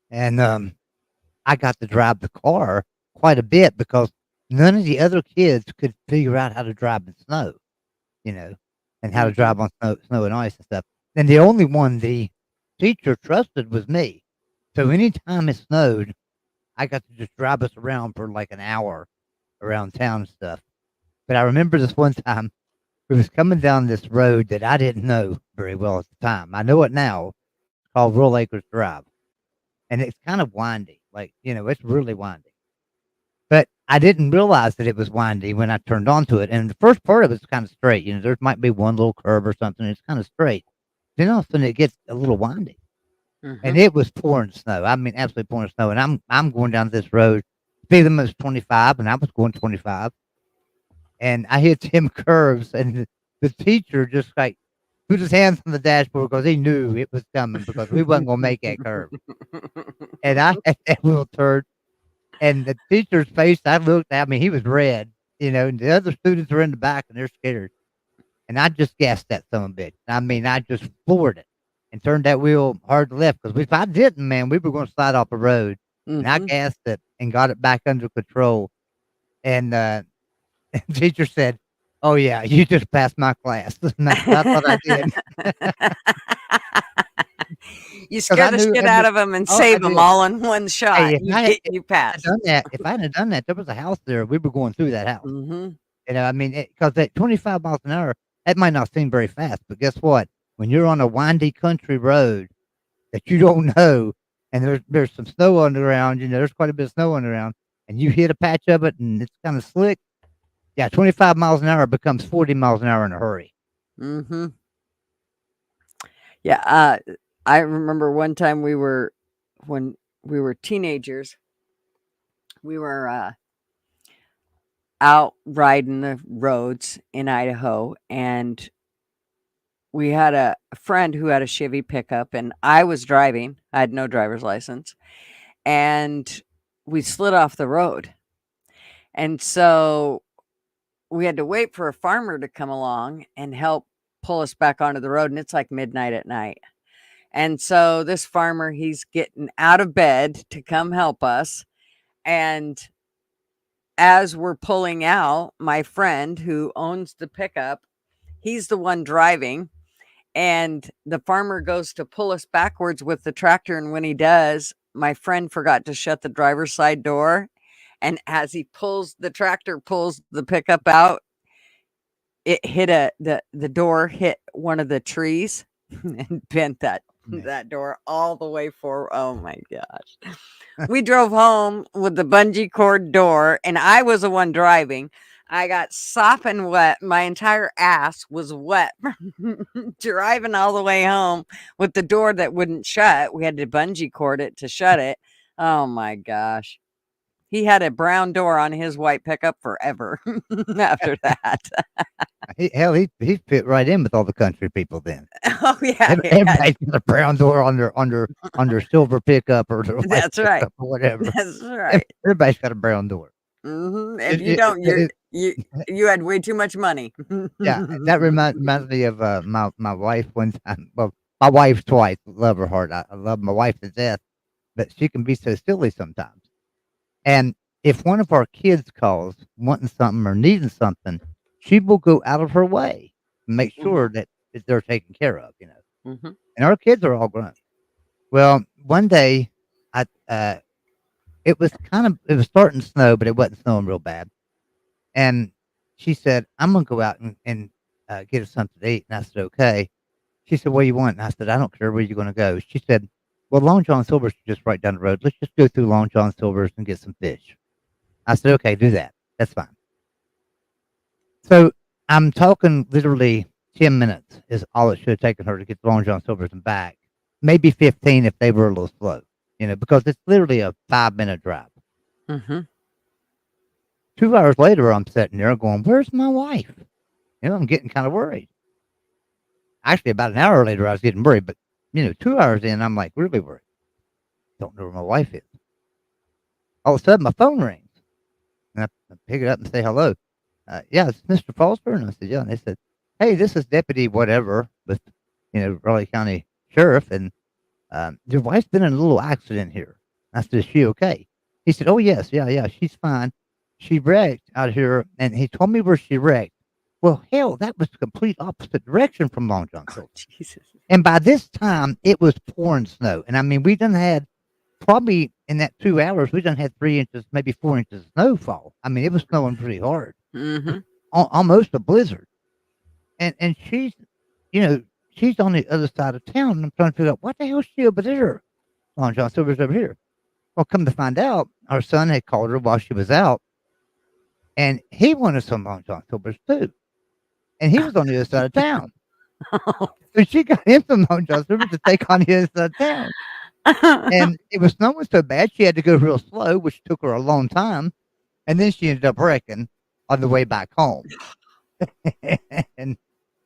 And I got to drive the car quite a bit because none of the other kids could figure out how to drive in snow, and how to drive on snow and ice and stuff. And the only one the teacher trusted was me. So anytime it snowed, I got to just drive us around for like an hour around town and stuff. But I remember this one time we was coming down this road that I didn't know very well at the time. I know it now. It's called Rural Acres Drive. And it's kind of windy. Like, it's really windy. But I didn't realize that it was windy when I turned onto it. And the first part of it's kind of straight. There might be one little curve or something. It's kind of straight. Then all of a sudden it gets a little windy. And it was pouring snow. I mean, absolutely pouring snow. And I'm going down this road. Speed limit was 25, and I was going 25. And I hit 10 curves, and the teacher just like put his hands on the dashboard because he knew it was coming because we wasn't going to make that curve. And I had that little turd. And the teacher's face, I looked at me, he was red, and the other students are in the back and they're scared. And I just gassed that son of a bitch. I mean, I just floored it and turned that wheel hard left because if I didn't, man, we were going to slide off the road. And I gassed it and got it back under control. And the teacher said, oh, yeah, you just passed my class. And that's what I did. You scare the shit out of them and save them all in one shot. Hey, you passed. If I hadn't done that, there was a house there. We were going through that house. I mean, because at 25 miles an hour, that might not seem very fast. But guess what? When you're on a windy country road that you don't know, and there's some snow on the ground, there's quite a bit of snow on the ground, and you hit a patch of it and it's kind of slick, yeah, 25 miles an hour becomes 40 miles an hour in a hurry. Yeah, I remember one time when we were teenagers, we were out riding the roads in Idaho, and we had a friend who had a Chevy pickup, and I was driving. I had no driver's license, and we slid off the road. And so we had to wait for a farmer to come along and help pull us back onto the road, and it's like midnight at night. And so this farmer, he's getting out of bed to come help us. And as we're pulling out, my friend who owns the pickup, he's the one driving. And the farmer goes to pull us backwards with the tractor. And when he does, my friend forgot to shut the driver's side door. And as he pulls the pickup out, it hit the door hit one of the trees and bent that Yeah. that door all the way forward. Oh my gosh. We drove home with the bungee cord door, and I was the one driving. I got sopping wet. My entire ass was wet driving all the way home with the door that wouldn't shut. We had to bungee cord it to shut it. Oh my gosh. He had a brown door on his white pickup forever after that. He fit right in with all the country people then. Oh, yeah. Yeah. Everybody's got a brown door on their silver pickup or their white That's right. pickup or whatever. That's right. Everybody's got a brown door. If It, you it, don't, it, you had way too much money. yeah, that reminds me of my wife one time. Well, my wife twice. Love her heart. I love my wife to death, but she can be so silly sometimes. And if one of our kids calls wanting something or needing something, she will go out of her way to make sure that they're taken care of. Mhm. And our kids are all grown. Well, one day, I it was starting to snow, but it wasn't snowing real bad. And she said, "I'm gonna go out and get us something to eat." And I said, "Okay." She said, "What do you want?" And I said, "I don't care. Where you gonna go?" She said, "Well, Long John Silver's just right down the road. Let's just go through Long John Silver's and get some fish." I said, "Okay, do that. That's fine." So I'm talking literally 10 minutes is all it should have taken her to get to Long John Silver's and back. Maybe 15 if they were a little slow, because it's literally a 5-minute drive. Mhm. 2 hours later, I'm sitting there going, "Where's my wife?" I'm getting kind of worried. Actually, about an hour later, I was getting worried, but 2 hours in, I'm like really worried. Don't know where my wife is. All of a sudden, my phone rings, and I pick it up and say hello. Yeah, it's Mr. Foster, and I said, yeah. And they said, "Hey, this is Deputy whatever with Raleigh County Sheriff, and your wife's been in a little accident here." I said, "Is she okay?" He said, "Oh yes, yeah, she's fine. She wrecked out here," and he told me where she wrecked. Well, hell, that was the complete opposite direction from Long John Silver. Jesus. And by this time, it was pouring snow. And I mean, we done had probably in that 2 hours, we done had 3 inches, maybe 4 inches of snowfall. I mean, it was snowing pretty hard, Mhm. almost a blizzard. And she's on the other side of town. And I'm trying to figure out what the hell is she over there? Long John Silver's over here. Well, come to find out, our son had called her while she was out, and he wanted some Long John Silver's too. And he was on the other side of town. So she got him some Long John Silver's to take on the other side of town. And it was snowing so bad she had to go real slow, which took her a long time. And then she ended up wrecking on the way back home. And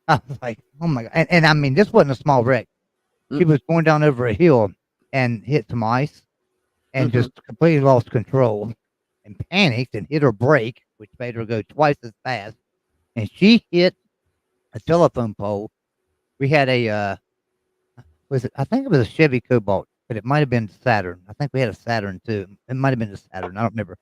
I was like, oh my God. And I mean, this wasn't a small wreck. She was going down over a hill and hit some ice and just completely lost control and panicked and hit her brake, which made her go twice as fast. And she hit a telephone pole. We had I think it was a Chevy Cobalt, but it might have been Saturn. I think we had a Saturn too. It might have been a Saturn. I don't remember.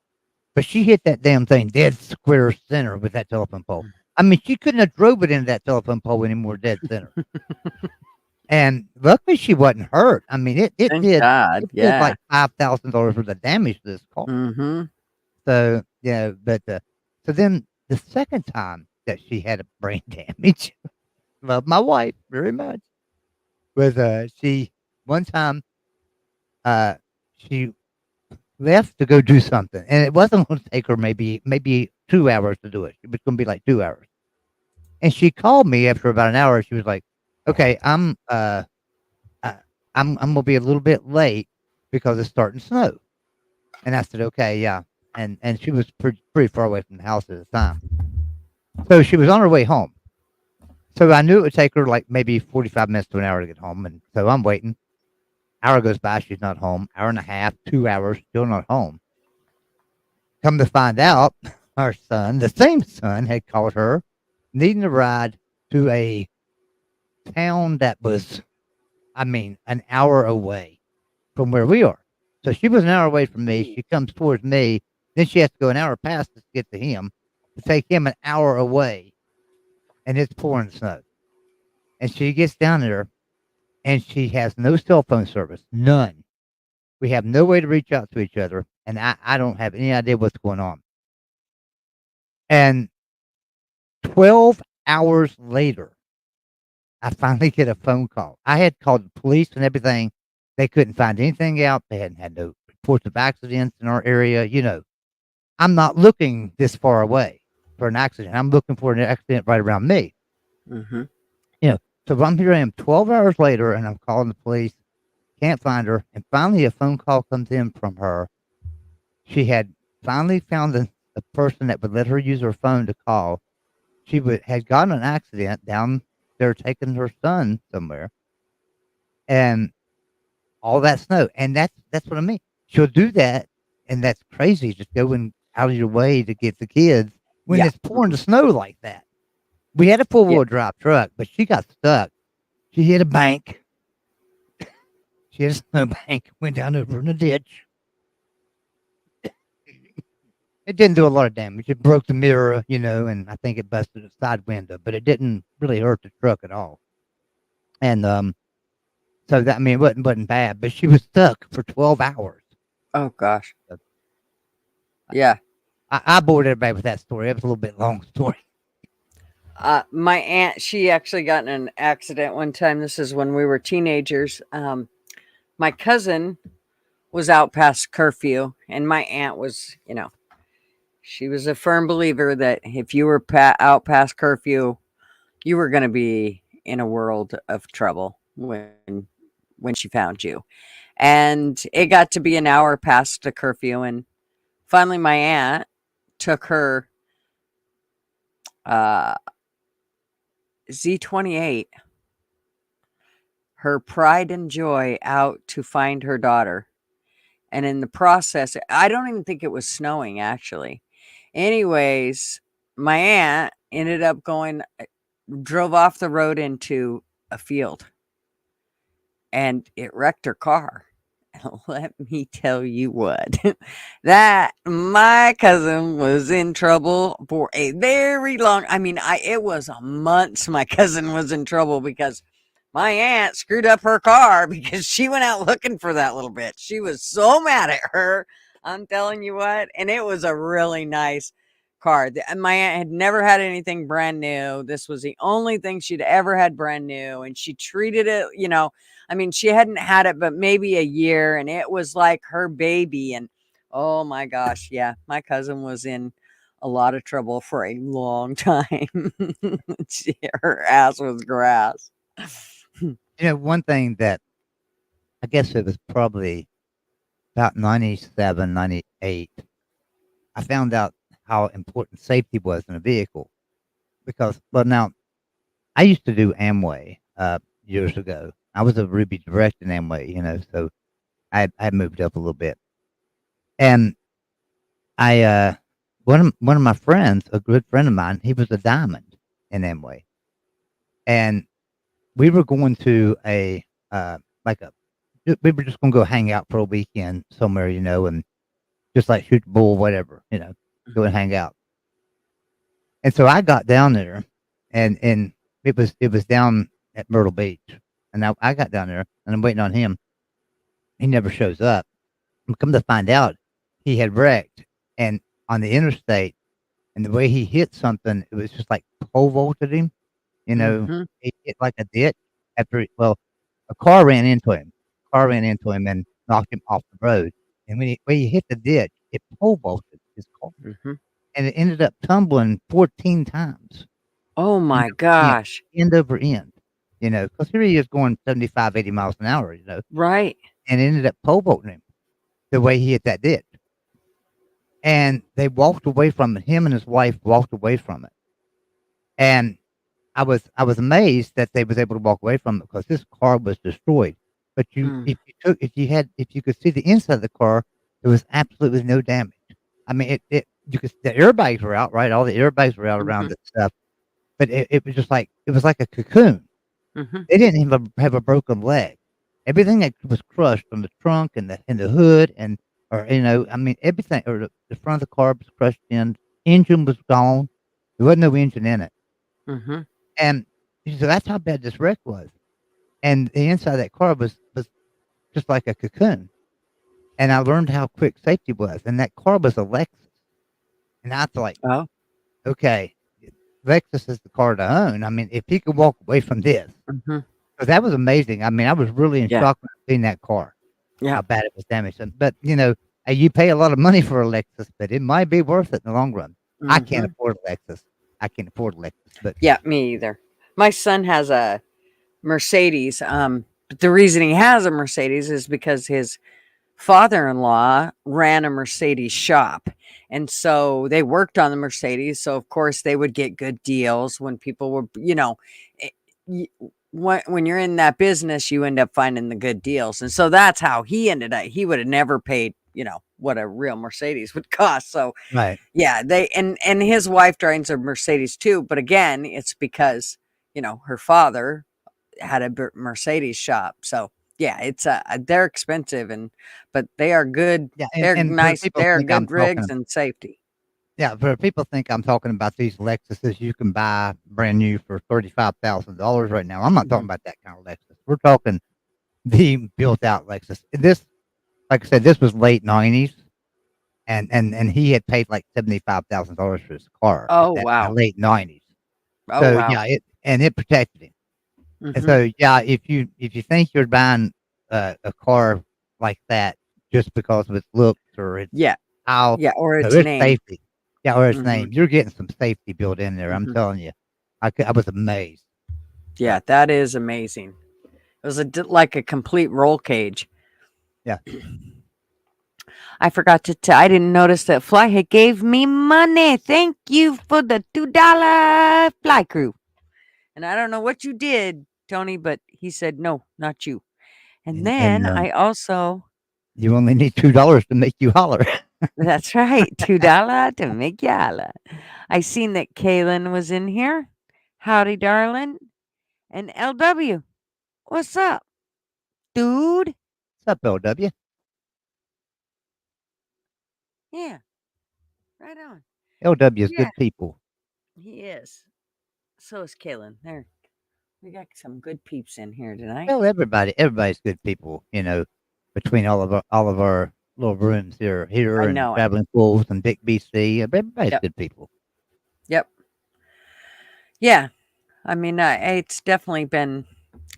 But she hit that damn thing dead square center with that telephone pole. I mean, she couldn't have drove it into that telephone pole anymore, dead center. And luckily, she wasn't hurt. I mean, it Thank did God. it did Yeah. like $5,000 worth of damage to this car. Mhm. So yeah, but so then the second time that she had a brain damage, love my wife very much. Was she one time she left to go do something, and it wasn't going to take her maybe 2 hours to do it. It was going to be like 2 hours. And she called me after about an hour. She was like, "Okay, I'm gonna be a little bit late because it's starting to snow." And I said, "Okay, yeah." And she was pretty far away from the house at the time, so she was on her way home. So I knew it would take her like maybe 45 minutes to an hour to get home, and so I'm waiting. Hour goes by, she's not home. Hour and a half, 2 hours, still not home. Come to find out, our son, the same son, had called her, needing a ride to a town that was, I mean, an hour away from where we are. So she was an hour away from me. She comes towards me. Then she has to go an hour past us to get to him, to take him an hour away. And it's pouring snow. And she gets down there, and she has no cell phone service, none. We have no way to reach out to each other, and I don't have any idea what's going on. And 12 hours later, I finally get a phone call. I had called the police and everything. They couldn't find anything out. They hadn't had no reports of accidents in our area. I'm not looking this far away for an accident. I'm looking for an accident right around me. Mm-hmm. You know, so I'm here I am 12 hours later and I'm calling the police, can't find her. And finally a phone call comes in from her. She had finally found a person that would let her use her phone to call. Had gotten an accident down there taking her son somewhere and all that snow. And that's what I mean. She'll do that and that's crazy, just going out of your way to get the kids when Yeah. it's pouring the snow like that. We had a Yeah. four-wheel drive truck, but she got stuck. She hit a bank. She hit a snowbank, went down over in a ditch. It didn't do a lot of damage. It broke the mirror, and I think it busted a side window, but it didn't really hurt the truck at all. And so that I mean, it wasn't bad, but she was stuck for 12 hours. Oh gosh. So Yeah. I bored everybody with that story. It was a little bit long story. My aunt, she actually got in an accident one time. This is when we were teenagers. My cousin was out past curfew, and my aunt was, she was a firm believer that if you were out past curfew, you were going to be in a world of trouble when she found you. And it got to be an hour past the curfew, and finally, my aunt took her uh, Z28, her pride and joy, out to find her daughter. And in the process, I don't even think it was snowing actually. Anyways, my aunt ended up drove off the road into a field and it wrecked her car. Let me tell you what, that my cousin was in trouble for a very long. I mean, it was a months. My cousin was in trouble because my aunt screwed up her car because she went out looking for that little bitch. She was so mad at her. I'm telling you what, and it was a really nice car. My aunt had never had anything brand new. This was the only thing she'd ever had brand new, and she treated it, I mean, she hadn't had it but maybe a year, and it was like her baby. And oh my gosh, yeah, my cousin was in a lot of trouble for a long time. Her ass was grass. One thing that I guess it was probably about 97, 98, I found out how important safety was in a vehicle because, well, now I used to do Amway years ago. I was a Ruby direct in Amway, so I moved up a little bit. And I one of my friends, a good friend of mine, he was a diamond in Amway. And we were going to like a we were just gonna go hang out for a weekend somewhere, and just like shoot the bull, whatever, go and hang out. And so I got down there and it was down at Myrtle Beach. And I got down there and I'm waiting on him. He never shows up. And come to find out, he had wrecked and on the interstate, and the way he hit something, it was just like pole vaulted him. Mm-hmm. He hit like a ditch a car ran into him. Car ran into him and knocked him off the road. And when he hit the ditch, it pole vaulted his car, Mm-hmm. and it ended up tumbling 14 times, Oh end my over end, gosh. end over end. Because here he is going 75, 80 miles an hour, Right. and it ended up pole vaulting him the way he hit that ditch. And they walked away from it. Him and his wife walked away from it. And I was amazed that they was able to walk away from it because this car was destroyed. But Mm. if you could see the inside of the car, there was absolutely no damage. I mean, the airbags were out, right? All the airbags were out around Mhm. it stuff, but it was just like it was like a cocoon. Mhm. They didn't even have a broken leg. Everything that was crushed from the trunk and the hood or I mean everything or the front of the car was crushed in. Engine was gone. There wasn't no engine in it. Mhm. And so that's how bad this wreck was. And the inside of that car was just like a cocoon. And I learned how quick safety was. And that car was a Lexus. And I was like, Oh. okay, Lexus is the car to own. I mean, if he could walk away from this, Hmm. 'cause that was amazing. I mean, I was really in Yeah. shock when I seen that car, Yeah. how bad it was damaged. But you pay a lot of money for a Lexus, but it might be worth it in the long run. I can't Hmm. afford a Lexus. I can't afford a Lexus, but Yeah, me either. My son has a Mercedes. But the reason he has a Mercedes is because his father-in-law ran a Mercedes shop. And so they worked on the Mercedes. So of course they would get good deals when people were, eh, y- when you're in that business, you end up finding the good deals. And so that's how he ended up. He would have never paid, what a real Mercedes would cost. So right. yeah, and his wife drives a Mercedes too. But again, it's because, her father had a Mercedes shop. So yeah, it's they're expensive but they are good. Yeah, They're and for nice. people They're think I'm good talking rigs and safety. Yeah, for people think I'm talking about these Lexuses you can buy brand new for $35,000 right now. I'm not talking Hmm. about that kind of Lexus. We're talking the built out Lexus. This, like I said, this was late '90s, and he had paid like $75,000 for his car at Oh that in the wow. late '90s. Oh So wow. yeah, it protected him. And Hmm. so yeah, if you think you're buying a car like that just because of its looks or its Yeah. how, Yeah. Or no, its it's name. safety. Yeah, or its Hmm. name. You're getting some safety built in there. I'm Hmm. telling you, I was amazed. Yeah, So that is amazing. It was like a complete roll cage. yeah, I forgot to tell. I didn't notice that Fly had gave me money. Thank you for the $2 fly crew. And I don't know what you did, Tony, but he said no, not you. And and then I also, you only need $2 to make you holler. that's right, $2 to make you holla. I seen that Kaylin was in here. Howdy, darling. And LW, what's up, dude? What's up, LW? Yeah, right on. LW is Yeah, good people. he is. So is Kaylin. There, we got some good peeps in here tonight. Well, everybody's good people. Between all of our little rooms here I and know it. traveling pools and Big BC, everybody's Yep. good people. Yep. Yeah. I mean, it's definitely been,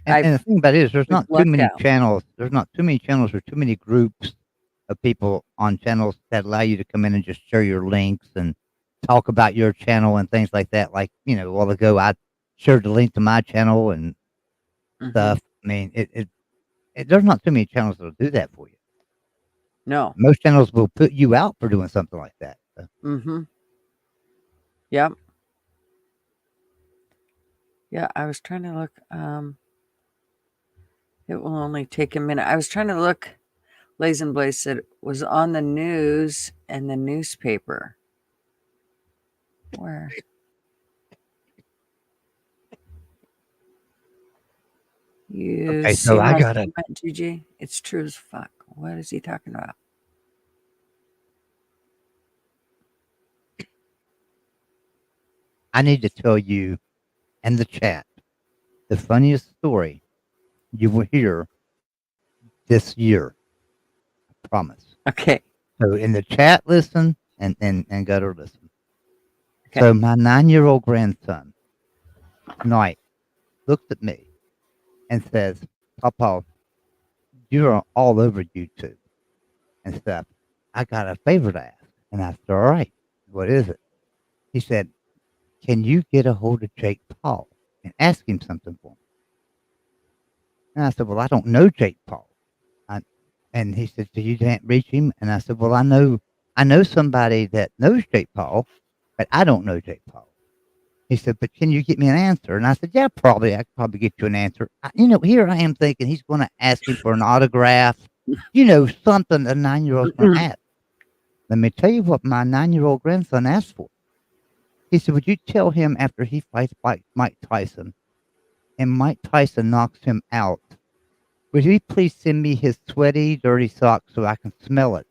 And the thing about it is, we've lucked out. There's not too many channels or too many groups of people on channels that allow you to come in and just share your links and talk about your channel and things like that. Like a while ago, I shared the link to my channel and Hmm. stuff. I mean, there's not too many channels that'll do that for you. No. Most channels will put you out for doing something like that. So, Hmm. Yep. Yeah, I was trying to look. It will only take a minute. I was trying to look. Lazen Blaze said it was on the news and the newspaper. Where you okay, so see I my gotta, comment, GG? It's true as fuck. What is he talking about? I need to tell you in the chat the funniest story you will hear this year. I promise. Okay. So in the chat, listen and go to listen. Okay. So my 9-year-old grandson tonight looks at me and says, "Papa, you're all over YouTube and stuff. I got a favor to ask." And I said, "All right, what is it?" He said, "Can you get a hold of Jake Paul and ask him something for me?" And I said, "Well, I don't know Jake Paul." I, and he said, "So you can't reach him?" And I said, "Well, I know somebody that knows Jake Paul, but I don't know Jake Paul." He said, "But can you get me an answer?" And I said, "Yeah, probably. I could probably get you an answer." Here I am thinking he's going to ask him for an autograph, something a 9-year-old's going to ask. Let me tell you what my 9-year-old grandson asked for. He said, "Would you tell him after he fights Mike Tyson and Mike Tyson knocks him out, would he please send me his sweaty, dirty socks so I can smell it?"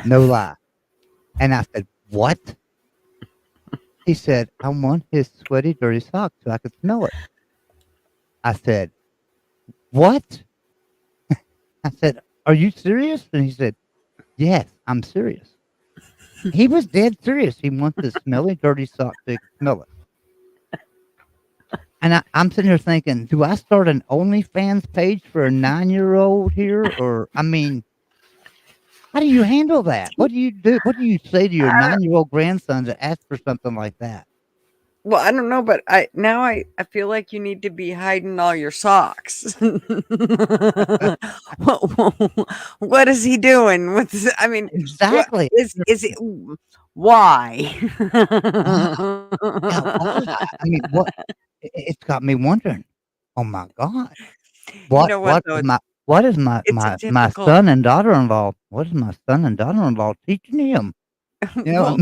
No lie. And I said, "What?" He said, "I want his sweaty, dirty socks so I can smell it." I said, "What?" I said, "Are you serious?" And he said, "Yes, I'm serious." He was dead serious. He wants the smelly, dirty sock so he could smell it. And I'm sitting here thinking, do I start an OnlyFans page for a 9-year-old here? Or, I mean, how do you handle that? What do you do? What do you say to your I don't, 9-year-old grandson to ask for something like that? well, I don't know, but I feel like you need to be hiding all your socks. What is he doing with this? I mean, what Exactly. is it why? Yeah, why? I mean, what? It's got me wondering. Oh my God, You know what what though? is what is It's a my typical son and daughter-in-law? What is my son and daughter-in-law teaching him? You know, well,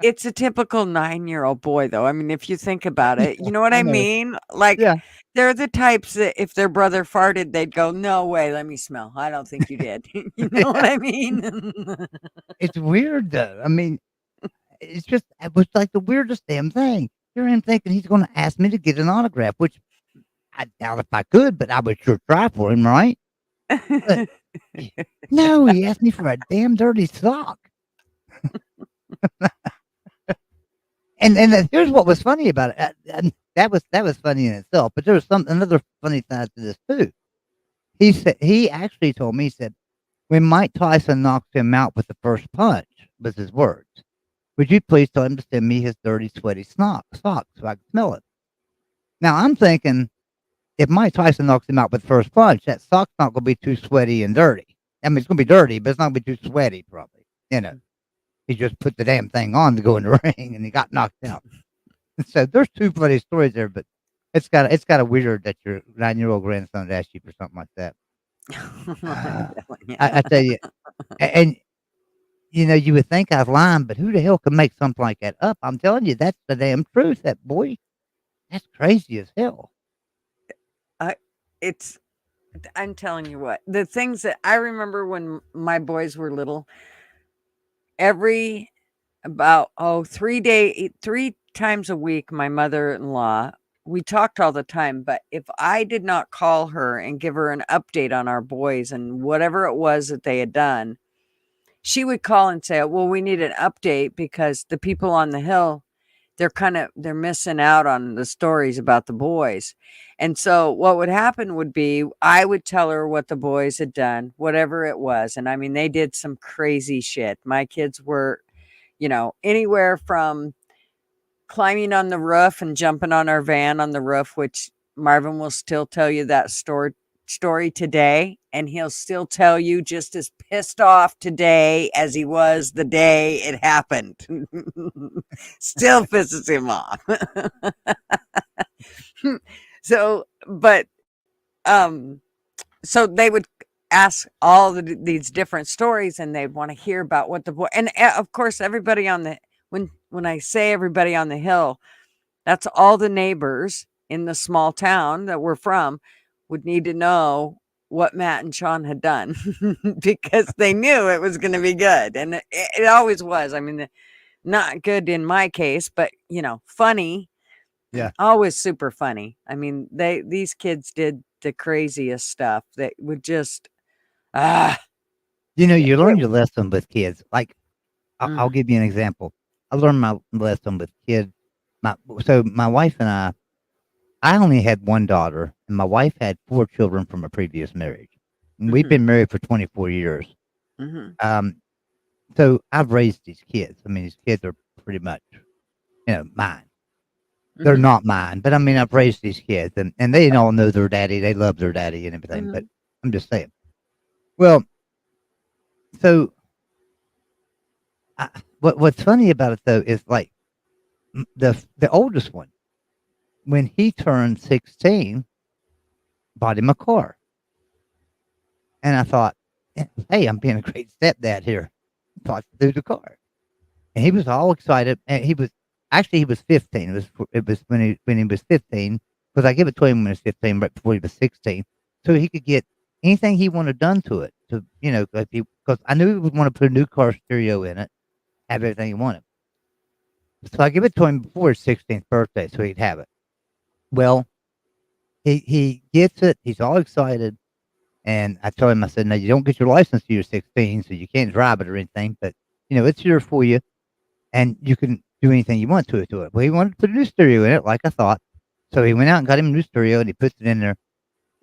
it's a typical 9-year-old boy, though. I mean, if you think about it, you know what I I know. mean? Like, Yeah, they're the types that if their brother farted, they'd go, "No way, let me smell. I don't think you did." You know what yeah. I mean? It's weird though. I mean, it was like the weirdest damn thing. Here I am thinking he's going to ask me to get an autograph, which I doubt if I could, but I would sure try for him, right? But no, he asked me for a damn dirty sock. And here's what was funny about it. And that was funny in itself. But there was another funny side to this too. He actually told me, he said, when Mike Tyson knocked him out with the first punch, was his words. Would you please tell him to send me his dirty, sweaty socks so I can smell it? Now I'm thinking, if Mike Tyson knocks him out with the first punch, that sock's not going to be too sweaty and dirty. I mean, it's going to be dirty, but it's not going to be too sweaty, probably. You know, he just put the damn thing on to go in the ring, and he got knocked out. So there's two funny stories there, but it's got a weird that your 9-year-old grandson asked you for something like that. I'm telling ya. I tell you, and you know, you would think I was lying, but who the hell can make something like that up? I'm telling you, that's the damn truth. That boy, that's crazy as hell. I it's I'm telling you what, the things that I remember when my boys were little, every about, 3 times a week, my mother-in-law, we talked all the time, but if I did not call her and give her an update on our boys and whatever it was that they had done, she would call and say, "Well, we need an update because the people on the hill, they're missing out on the stories about the boys." And so what would happen would be I would tell her what the boys had done, whatever it was. And I mean, they did some crazy shit. My kids were, anywhere from climbing on the roof and jumping on our van on the roof, which Marvin will still tell you that story today, and he'll still tell you just as pissed off today as he was the day it happened. Still pisses him off. so, but um so they would ask all these different stories, and they'd want to hear about what the boy, and of course everybody on the when I say everybody on the hill, that's all the neighbors in the small town that we're from would need to know what Matt and Sean had done because they knew it was going to be good, and it always was. I mean, not good in my case, but funny, Yeah. always super funny. I mean, these kids did the craziest stuff that would just ah You know, you learn it, your lesson with kids. Like, I'll mm, give you an example. I learned my lesson with kids. My wife and I only had one daughter, and my wife had 4 children from a previous marriage. And we've mhm, been married for 24 years. mhm, Um, so I've raised these kids. I mean, these kids are pretty much, mine. They're mhm, not mine, but I mean, I've raised these kids, and they all know their daddy. They love their daddy and everything. But mhm, I'm just saying. Well, so what's funny about it though is like the oldest one, when he turned 16, bought him a car, and I thought, hey, I'm being a great stepdad here. Thought to do the car, and he was all excited, and he was 15. It was when he was 15, because I gave it to him when he was 15, right before he was 16, so he could get anything he wanted done to it. To because I knew he would want to put a new car stereo in it, have everything he wanted. So I give it to him before his 16th birthday, so he'd have it. Well, he gets it. He's all excited, and I told him, I said, "No, you don't get your license till you're 16, so you can't drive it or anything. But it's here for you, and you can do anything you want to it. Well, he wanted to put a new stereo in it, like I thought. So he went out and got him a new stereo, and he puts it in there.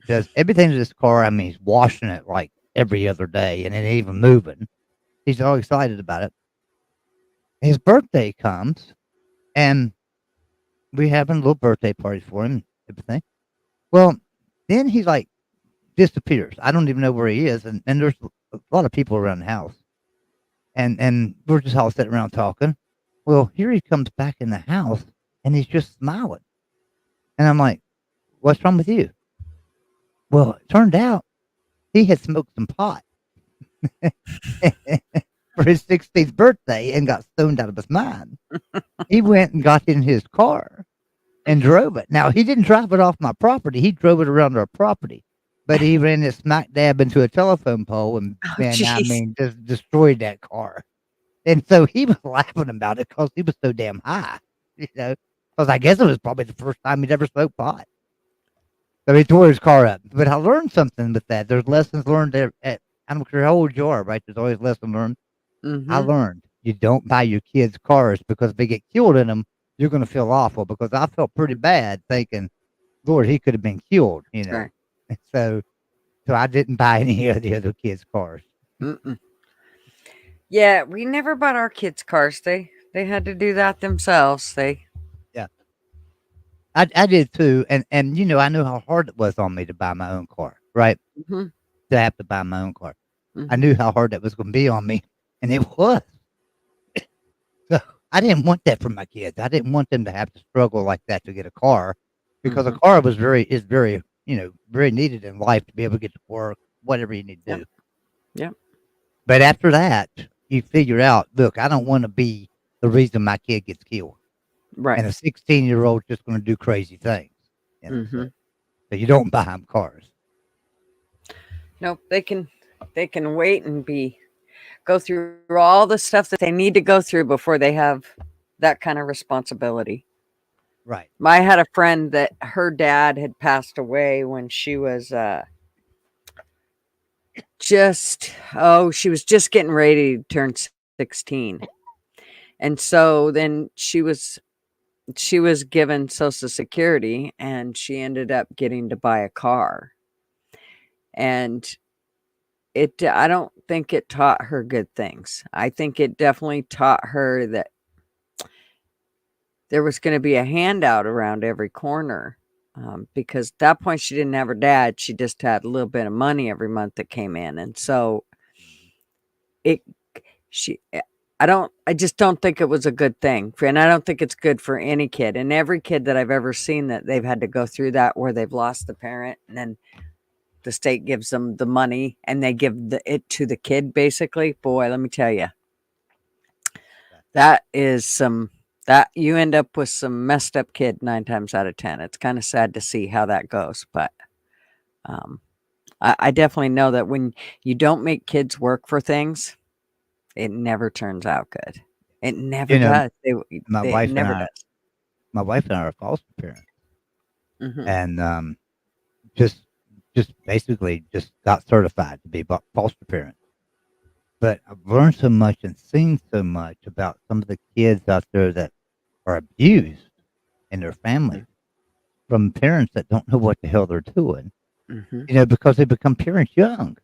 Does everything to this car. I mean, he's washing it like every other day, and it ain't even moving. He's all excited about it. His birthday comes, and we having a little birthday party for him, everything. Well, then he's like disappears. I don't even know where he is, and there's a lot of people around the house, and we're just all sitting around talking. Well, here he comes back in the house, and he's just smiling, and I'm like, "What's wrong with you?" Well, it turned out he had smoked some pot for his 16th birthday and got stoned out of his mind. He went and got in his car and drove it. Now, he didn't drive it off my property. He drove it around our property, but he ran it smack dab into a telephone pole and, Oh, man, I jeez. mean, just destroyed that car. And so he was laughing about it because he was so damn high, because I guess it was probably the first time he'd ever smoked pot. So he tore his car up. But I learned something with that. There's lessons learned there. I don't care how old you are, right? There's always lessons learned. I Mm-hmm. learned you don't buy your kids cars because if they get killed in them, you're going to feel awful. Because I felt pretty bad thinking, Lord, he could have been killed, Right. So, so I didn't buy any of the other kids' cars. Mm-mm. Yeah, we never bought our kids cars. They had to do that themselves. They. Yeah, I did too, and I knew how hard it was on me to buy my own car, right? Mm-hmm. To have to buy my own car. I Mm-hmm. knew how hard that was going to be on me, and it was. So I didn't want that for my kids. I didn't want them to have to struggle like that to get a car, because a Mm-hmm. car is very very needed in life to be able to get to work, whatever you need to Yep. do. Yep. But after that, you figure out, look, I don't want to be the reason my kid gets killed, Right. and a 16-year-old just going to do crazy things. Mm-hmm. So you don't buy them cars. Nope. They can wait and go through all the stuff that they need to go through before they have that kind of responsibility. Right. I had a friend that her dad had passed away when she was she was just getting ready to turn 16. And so then she was given social security and she ended up getting to buy a car. And I don't think it taught her good things. I think it definitely taught her that there was going to be a handout around every corner. Because at that point she didn't have her dad. She just had a little bit of money every month that came in. And so it she I just don't think it was a good thing. And I don't think it's good for any kid. And every kid that I've ever seen that they've had to go through that where they've lost the parent and then the state gives them the money and they give it to the kid basically. Boy, let me tell you, that is some that you end up with some messed up kid 9 times out of 10. It's kind of sad to see how that goes, but um, I definitely know that when you don't make kids work for things, it never turns out good. It never You know, does. my It wife and never I, does. my wife and I are foster parents, Hmm. and just just basically just got certified to be foster parents. But I've learned so much and seen so much about some of the kids out there that are abused in their families from parents that don't know what the hell they're doing. Hmm. Because they become parents young.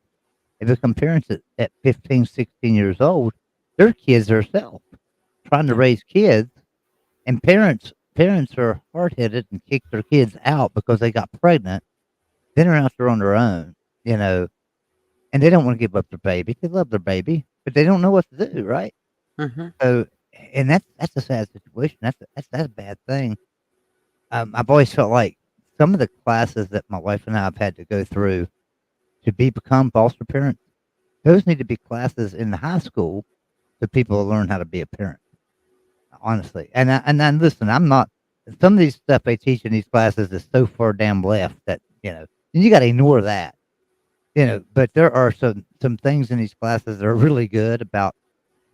They become parents at 15, 16 years old. They're kids themselves, trying to Yeah. raise kids, and parents are hard headed and kick their kids out because they got pregnant. Then they're out there on their own, you know, and they don't want to give up their baby. They love their baby, but they don't know what to do, right? Hmm. So, and that's a sad situation. That's a bad thing. I've always felt like some of the classes that my wife and I have had to go through to become foster parents, those need to be classes in the high school so people learn how to be a parent. Honestly, and listen, I'm not. Some of these stuff they teach in these classes is so far damn left that and you got to ignore that. But there are some things in these classes that are really good about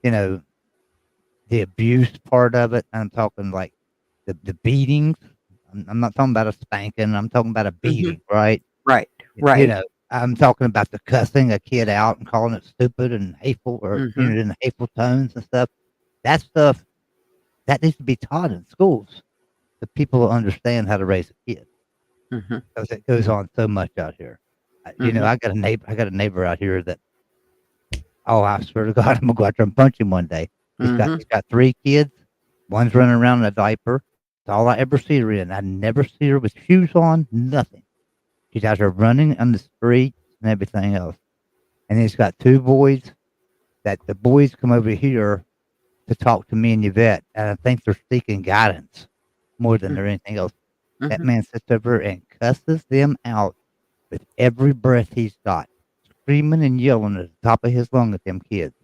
you know the abuse part of it. I'm talking like the beatings. I'm not talking about a spanking. I'm talking about a Hmm. beating, right? Right. You Right. know, I'm talking about the cussing a kid out and calling it stupid and hateful or, Mhm. in hateful tones and stuff. That stuff, that needs to be taught in schools so people will understand how to raise a kid. Mhm. 'Cause it goes on so much out here. Mhm. I got a neighbor out here that, oh, I swear to God, I'm gonna go out there and punch him one day. Mhm. He's got 3 kids. One's running around in a diaper. That's all I ever see her in. I never see her with shoes on, nothing. She's out there running on the street and everything else. And he's got 2 boys that the boys come over here to talk to me and Yvette, and I think they're seeking guidance more than they're anything else. That Mhm. man sits over and cusses them out with every breath he's got, screaming and yelling at the top of his lung at them kids.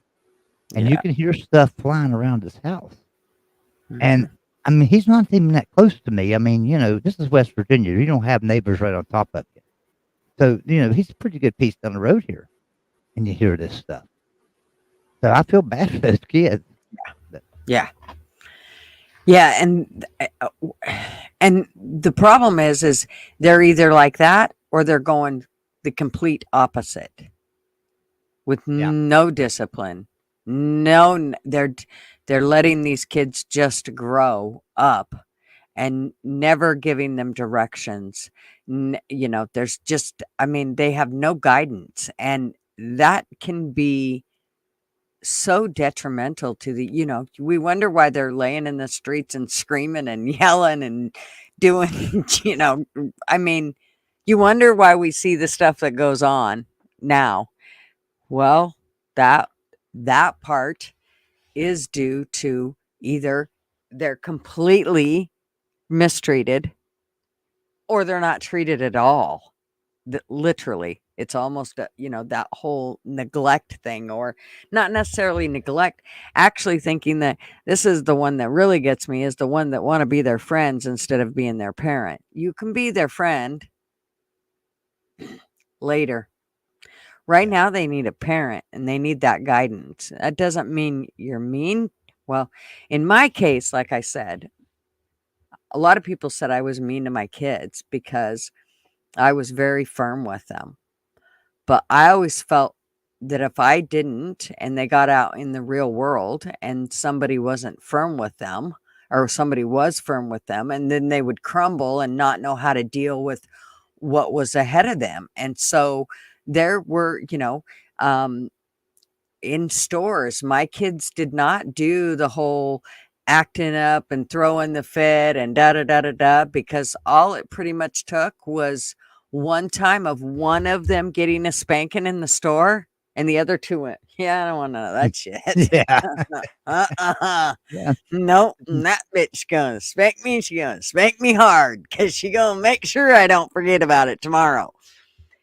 And you Yeah. can hear stuff flying around his house. And Mhm. I mean, he's not even that close to me. I mean, this is West Virginia. You don't have neighbors right on top of you. So, he's a pretty good piece down the road here. And you hear this stuff. So I feel bad for those kids. But Yeah. Yeah, and the problem is they're either like that or they're going the complete opposite with yeah, no discipline. They're letting these kids just grow up and never giving them directions. There's just I mean, they have no guidance and that can be so detrimental to we wonder why they're laying in the streets and screaming and yelling and doing I mean, you wonder why we see the stuff that goes on now. Well, that that part is due to either they're completely mistreated or they're not treated at all. Literally, it's almost that whole neglect thing, or not necessarily neglect, actually thinking that this is the one that really gets me, is the one that want to be their friends instead of being their parent. You can be their friend later. Right yeah, now they need a parent and they need that guidance. That doesn't mean you're mean. Well, in my case, like I said, a lot of people said I was mean to my kids because I was very firm with them. But I always felt that if I didn't and they got out in the real world and somebody wasn't firm with them, or somebody was firm with them, and then they would crumble and not know how to deal with what was ahead of them. And so there were, um, in stores, my kids did not do the whole acting up and throwing the fit and da da da da da, because all it pretty much took was one time of one of them getting a spanking in the store and the other two went, yeah, I don't want none of that shit. yeah, uh-uh. yeah, No, that bitch gonna spank me. She gonna spank me hard because she gonna make sure I don't forget about it tomorrow.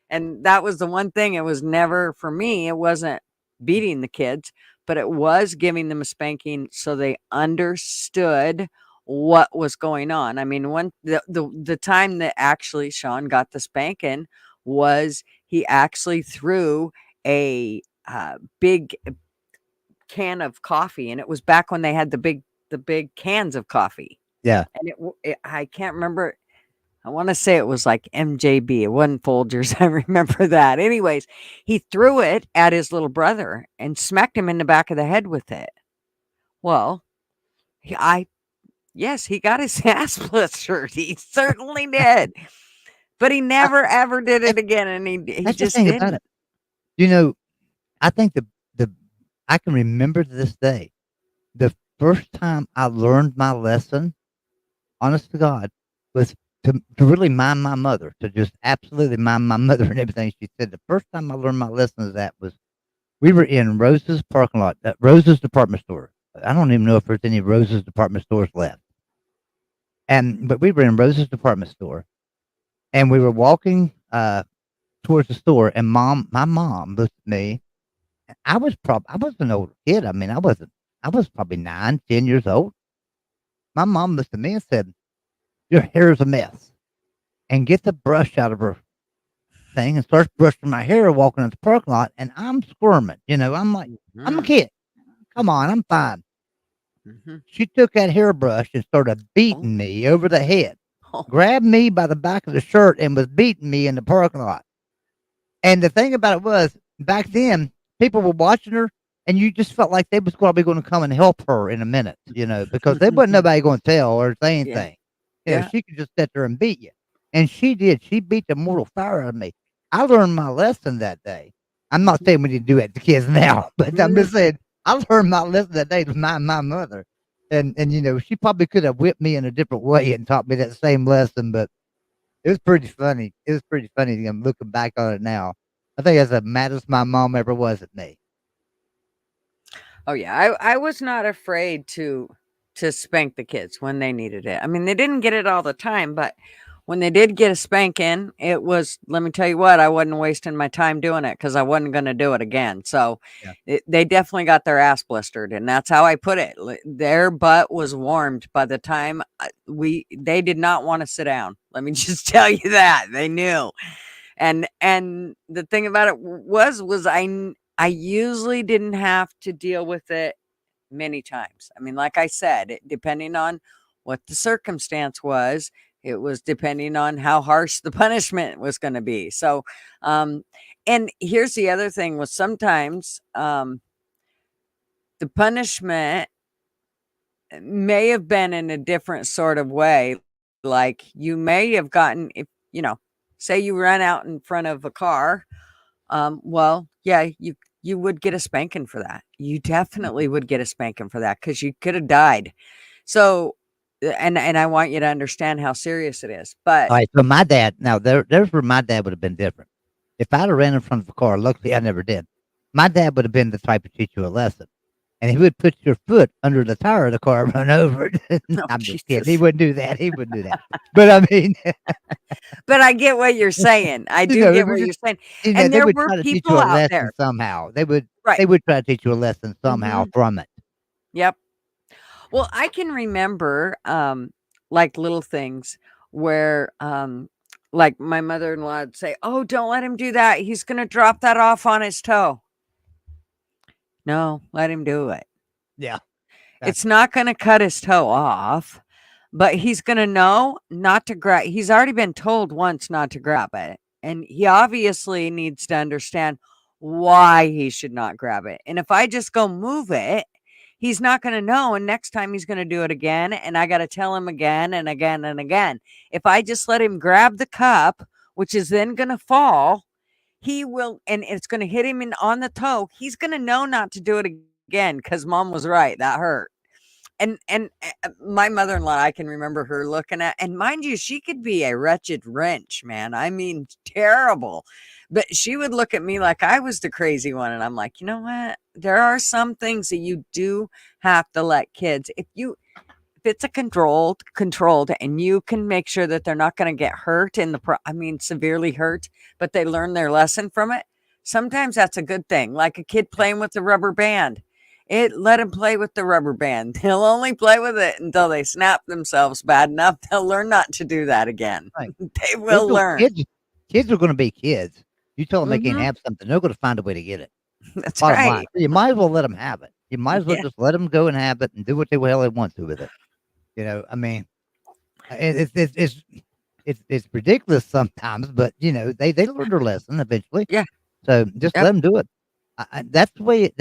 And that was the one thing, it was never for me, it wasn't beating the kids, but it was giving them a spanking so they understood what was going on. I mean, the time that actually Sean got the spanking was he actually threw a big can of coffee, and it was back when they had the big cans of coffee. yeah, And I can't remember, I wanna say it was like MJB, it wasn't Folgers, I remember that. Anyways, he threw it at his little brother and smacked him in the back of the head with it. Well, he I yes, he got his ass blistered, he certainly did, but he I never ever did that it again, and he that's the just thing about didn't. it. You know, I think the I can remember to this day, the first time I learned my lesson, honest to God, was to really mind my mother, to just absolutely mind my mother and everything she said. The first time I learned my lesson of that was we were in Rose's parking lot, Rose's department store. I don't even know if there's any Rose's department stores left. But we were in Rose's department store, and we were walking towards the store, and my mom looked at me. And I was an older kid. I mean, I was probably 9, 10 years old. My mom looked at me and said, "Your hair is a mess," and get the brush out of her thing and starts brushing my hair walking in the parking lot, and I'm squirming. I'm like, I'm a Mhm, kid. Come on, I'm fine. mhm. She took that hairbrush and started Oh, beating me over the head, oh, grabbed me by the back of the shirt and was beating me in the parking lot. And the thing about it was, back then, people were watching her, and you just felt like they was probably going to come and help her in a minute, because there wasn't nobody going to tell or say Yeah. anything. Yeah. She could just sit there and beat you, and she did. She beat the mortal fire out of me. I learned my lesson that day. I'm not saying we need to do that to kids now, but I'm just saying I learned my lesson that day with my mother, and she probably could have whipped me in a different way and taught me that same lesson, but it was pretty funny. It was pretty funny. I'm looking back on it now. I think that's the maddest my mom ever was at me. Oh yeah, I was not afraid to spank the kids when they needed it. I mean, they didn't get it all the time, but when they did get a spanking, it was, let me tell you what, I wasn't wasting my time doing it because I wasn't going to do it again. So Yeah. they definitely got their ass blistered, and that's how I put it. Their butt was warmed by the time they did not want to sit down. Let me just tell you that they knew. And the thing about it was I usually didn't have to deal with it many times. I mean, like I said, depending on what the circumstance was, it was depending on how harsh the punishment was going to be. So, and here's the other thing: was sometimes the punishment may have been in a different sort of way. Like you may have gotten, if say you run out in front of a car. Well, yeah, you would get a spanking for that. You definitely would get a spanking for that because you could have died. So, and I want you to understand how serious it is. But All right. So my dad, now there's where my dad would have been different. If I'd have ran in front of a car, luckily I never did. My dad would have been the type to teach you a lesson, and he would put your foot under the tire of the car and run over it. oh, I'm just kidding. He Jesus. wouldn't do that. He wouldn't do that. But I mean, But I get what you're saying. I do it get was what just, you're saying. And they there would were try to teach you people a out lesson there. somehow. Right. They would try to teach you a lesson somehow Hmm. from it. Yep. Well, I can remember like little things where like my mother-in-law would say, "Oh, don't let him do that. He's going to drop that off on his toe." No, let him do it. Yeah. It's not gonna cut his toe off, but he's gonna know not to grab. He's already been told once not to grab it, and he obviously needs to understand why he should not grab it. And if I just go move it, he's not gonna know, and next time he's gonna do it again, and I gotta tell him again and again and again. If I just let him grab the cup, which is then gonna fall, he will, and it's gonna hit him on the toe. He's gonna know not to do it again because mom was right. That hurt. And my mother-in-law, I can remember her looking at, and mind you, she could be a wretched wrench, man. I mean, terrible. But she would look at me like I was the crazy one. And I'm like, you know what? There are some things that you do have to let kids, if it's a controlled, and you can make sure that they're not going to get hurt I mean, severely hurt, but they learn their lesson from it. Sometimes that's a good thing. Like a kid playing with the rubber band. Let them play with the rubber band. They'll only play with it until they snap themselves bad enough. They'll learn not to do that again. Right. They will learn. Kids are going to be kids. You tell them they can't Hmm. have something, they're going to find a way to get it. That's Bottom line. right. So you might as well let them have it. You might as well Yeah. just let them go and have it and do what the hell they want to with it. I mean, it's ridiculous sometimes, but they learn their lesson eventually. Yeah. So just Yep. let them do it. That's the way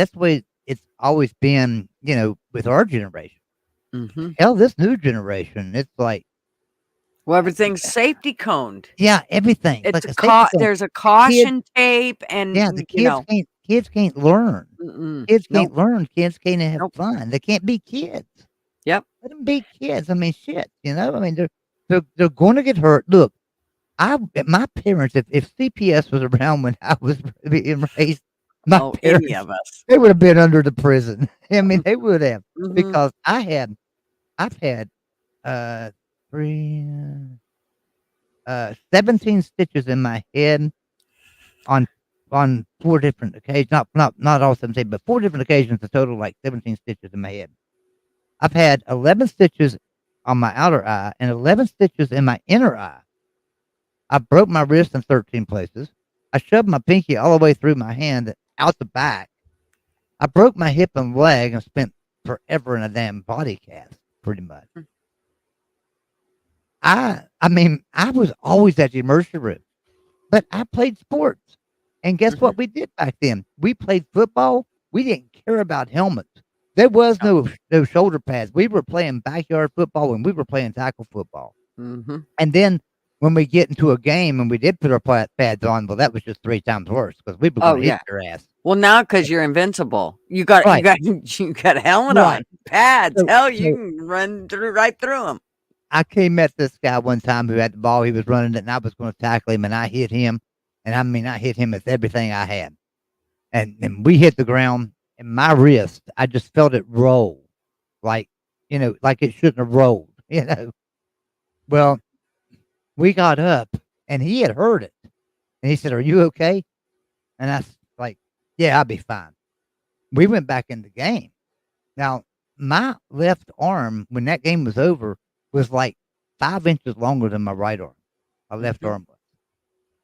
it's always been. With our generation. Hmm. Hell, this new generation, it's like, Well, everything's safety coned. yeah, everything. It's It's like a safety cone. there's a The kids, caution tape, yeah, and the kids can't learn. mm-mm. Kids can't Nope. learn. Kids can't have Nope. fun. They can't be kids. Yep. Let them be kids. I mean, shit. I mean, they're going to get hurt. Look, my parents, if CPS was around when I was being raised, my Oh, any parents, of us. they would have been under the prison. I mean, they would have, Mhm. because I've had uh three 17 stitches in my head on 4 different occasions. Not all 17, but 4 different occasions. A total like 17 stitches in my head. I've had 11 stitches on my outer eye and 11 stitches in my inner eye. I broke my wrist in 13 places. I shoved my pinky all the way through my hand out the back. I broke my hip and leg and spent forever in a damn body cast, pretty much. Mm. I mean, I was always at the emergency room, but I played sports. And guess Mhm. what we did back then? We played football. We didn't care about helmets. There was no shoulder pads. We were playing backyard football and we were playing tackle football. Mhm. And then when we get into a game and we did put our pads on, well, that was just 3 times worse because we were Oh, going to hit yeah. your ass. Well, now because you're invincible. You got you Right, got you got a helmet on, right. pads. So, Hell, you so can run through right through them. I came at this guy one time who had the ball. He was running it, and I was going to tackle him, and I hit him. And I mean, I hit him with everything I had. And we hit the ground, and my wrist, I just felt it roll, like, like it shouldn't have rolled, Well, we got up, and he had heard it, and he said, "Are you okay?" And I was like, "Yeah, I'll be fine." We went back in the game. Now, my left arm, when that game was over, was like 5 inches longer than my right arm. My left Mhm. arm was.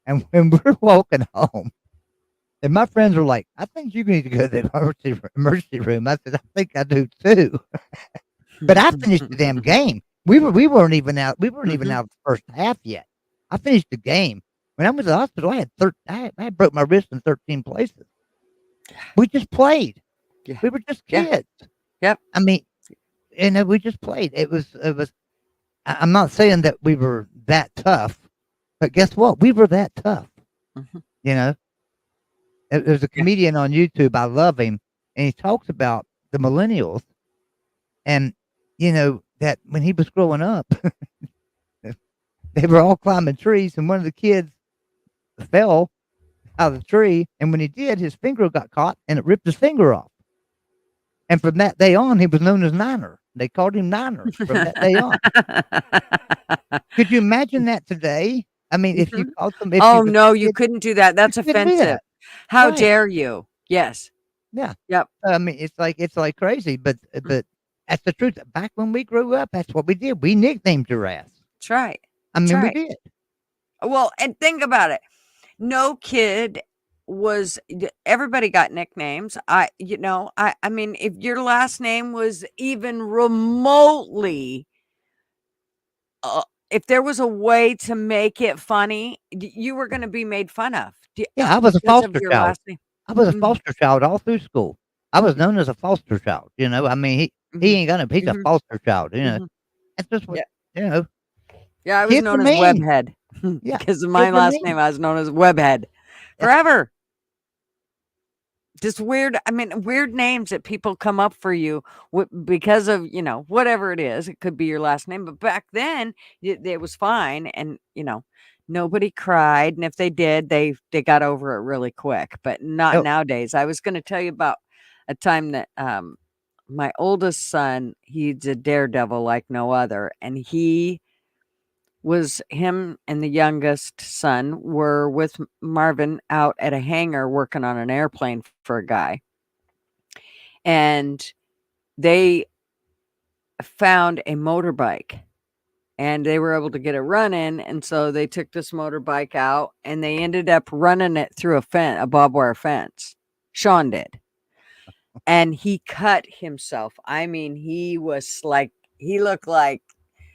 And when we're walking home, and my friends were like, "I think you need to go to the emergency room." I said, "I think I do too." But I finished the damn game. We weren't even out. We weren't even Mhm. out of the first half yet. I finished the game. When I was in the hospital, I had broke my wrist in 13 places. We just played. Yeah. We were just Yeah. kids. Yep. I mean, we just played. It was. I'm not saying that we were that tough, but guess what? We were that tough. Mhm. You know, there's a Yeah. comedian on YouTube. I love him, and he talks about the millennials, and that when he was growing up, they were all climbing trees, and one of the kids fell out of the tree, and when he did, his finger got caught, and it ripped his finger off. And from that day on, he was known as Niner. They called him Niner from that day on. Could you imagine that today? I mean, if you Mhm. called them, if you Oh, was no, a you kid, couldn't do that. you That's couldn't do offensive. that. How Right. dare you? Yes. Yeah. Yep. I mean, it's like crazy, but that's the truth. Back when we grew up, that's what we did. We nicknamed your ass. That's right. I That's mean, we right. did. Well, and think about it. No kid everybody got nicknames. I mean, if your last name was even remotely if there was a way to make it funny, you were going to be made fun of Yeah, I was a because of foster your child. last name. I was a Mhm. foster child all through school. I was known as a foster child. I mean, he Mhm. ain't gonna. He's a Mhm. foster child. Mhm. That's just what Yeah. you know. Yeah, I was Kids are known as mean. Webhead Yeah, because of my kids are last mean. name. I was known as Webhead That's forever. Just weird, I mean, weird names that people come up for you because of, whatever it is. It could be your last name, but back then it was fine. And, nobody cried. And if they did, they got over it really quick, but not oh, nowadays. I was going to tell you about a time that, my oldest son, he's a daredevil like no other. And him and the youngest son were with Marvin out at a hangar working on an airplane for a guy, and they found a motorbike and they were able to get it running. And so they took this motorbike out and they ended up running it through a barbed wire fence. Sean did. And he cut himself. I mean, he looked like,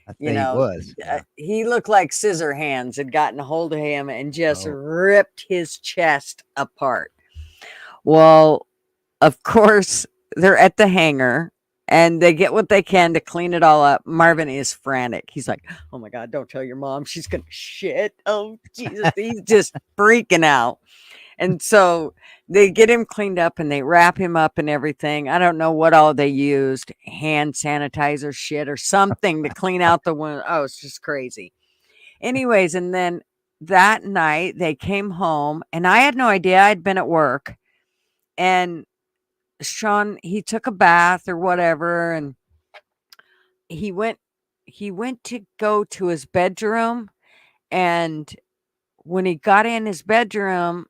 I say he was. he looked like scissor hands had gotten a hold of him and just Oh, ripped his chest apart. Well, of course, they're at the hangar and they get what they can to clean it all up. Marvin is frantic. He's like, "Oh my God, don't tell your mom. She's going to shit. Oh, Jesus." He's just freaking out. And so they get him cleaned up and they wrap him up and everything. I don't know what all they used, hand sanitizer shit or something to clean out the wound. Oh, it's just crazy. Anyways, and then that night they came home and I had no idea. I'd been at work and Sean, he took a bath or whatever, and he went he went to go to his bedroom, and when he got in his bedroom,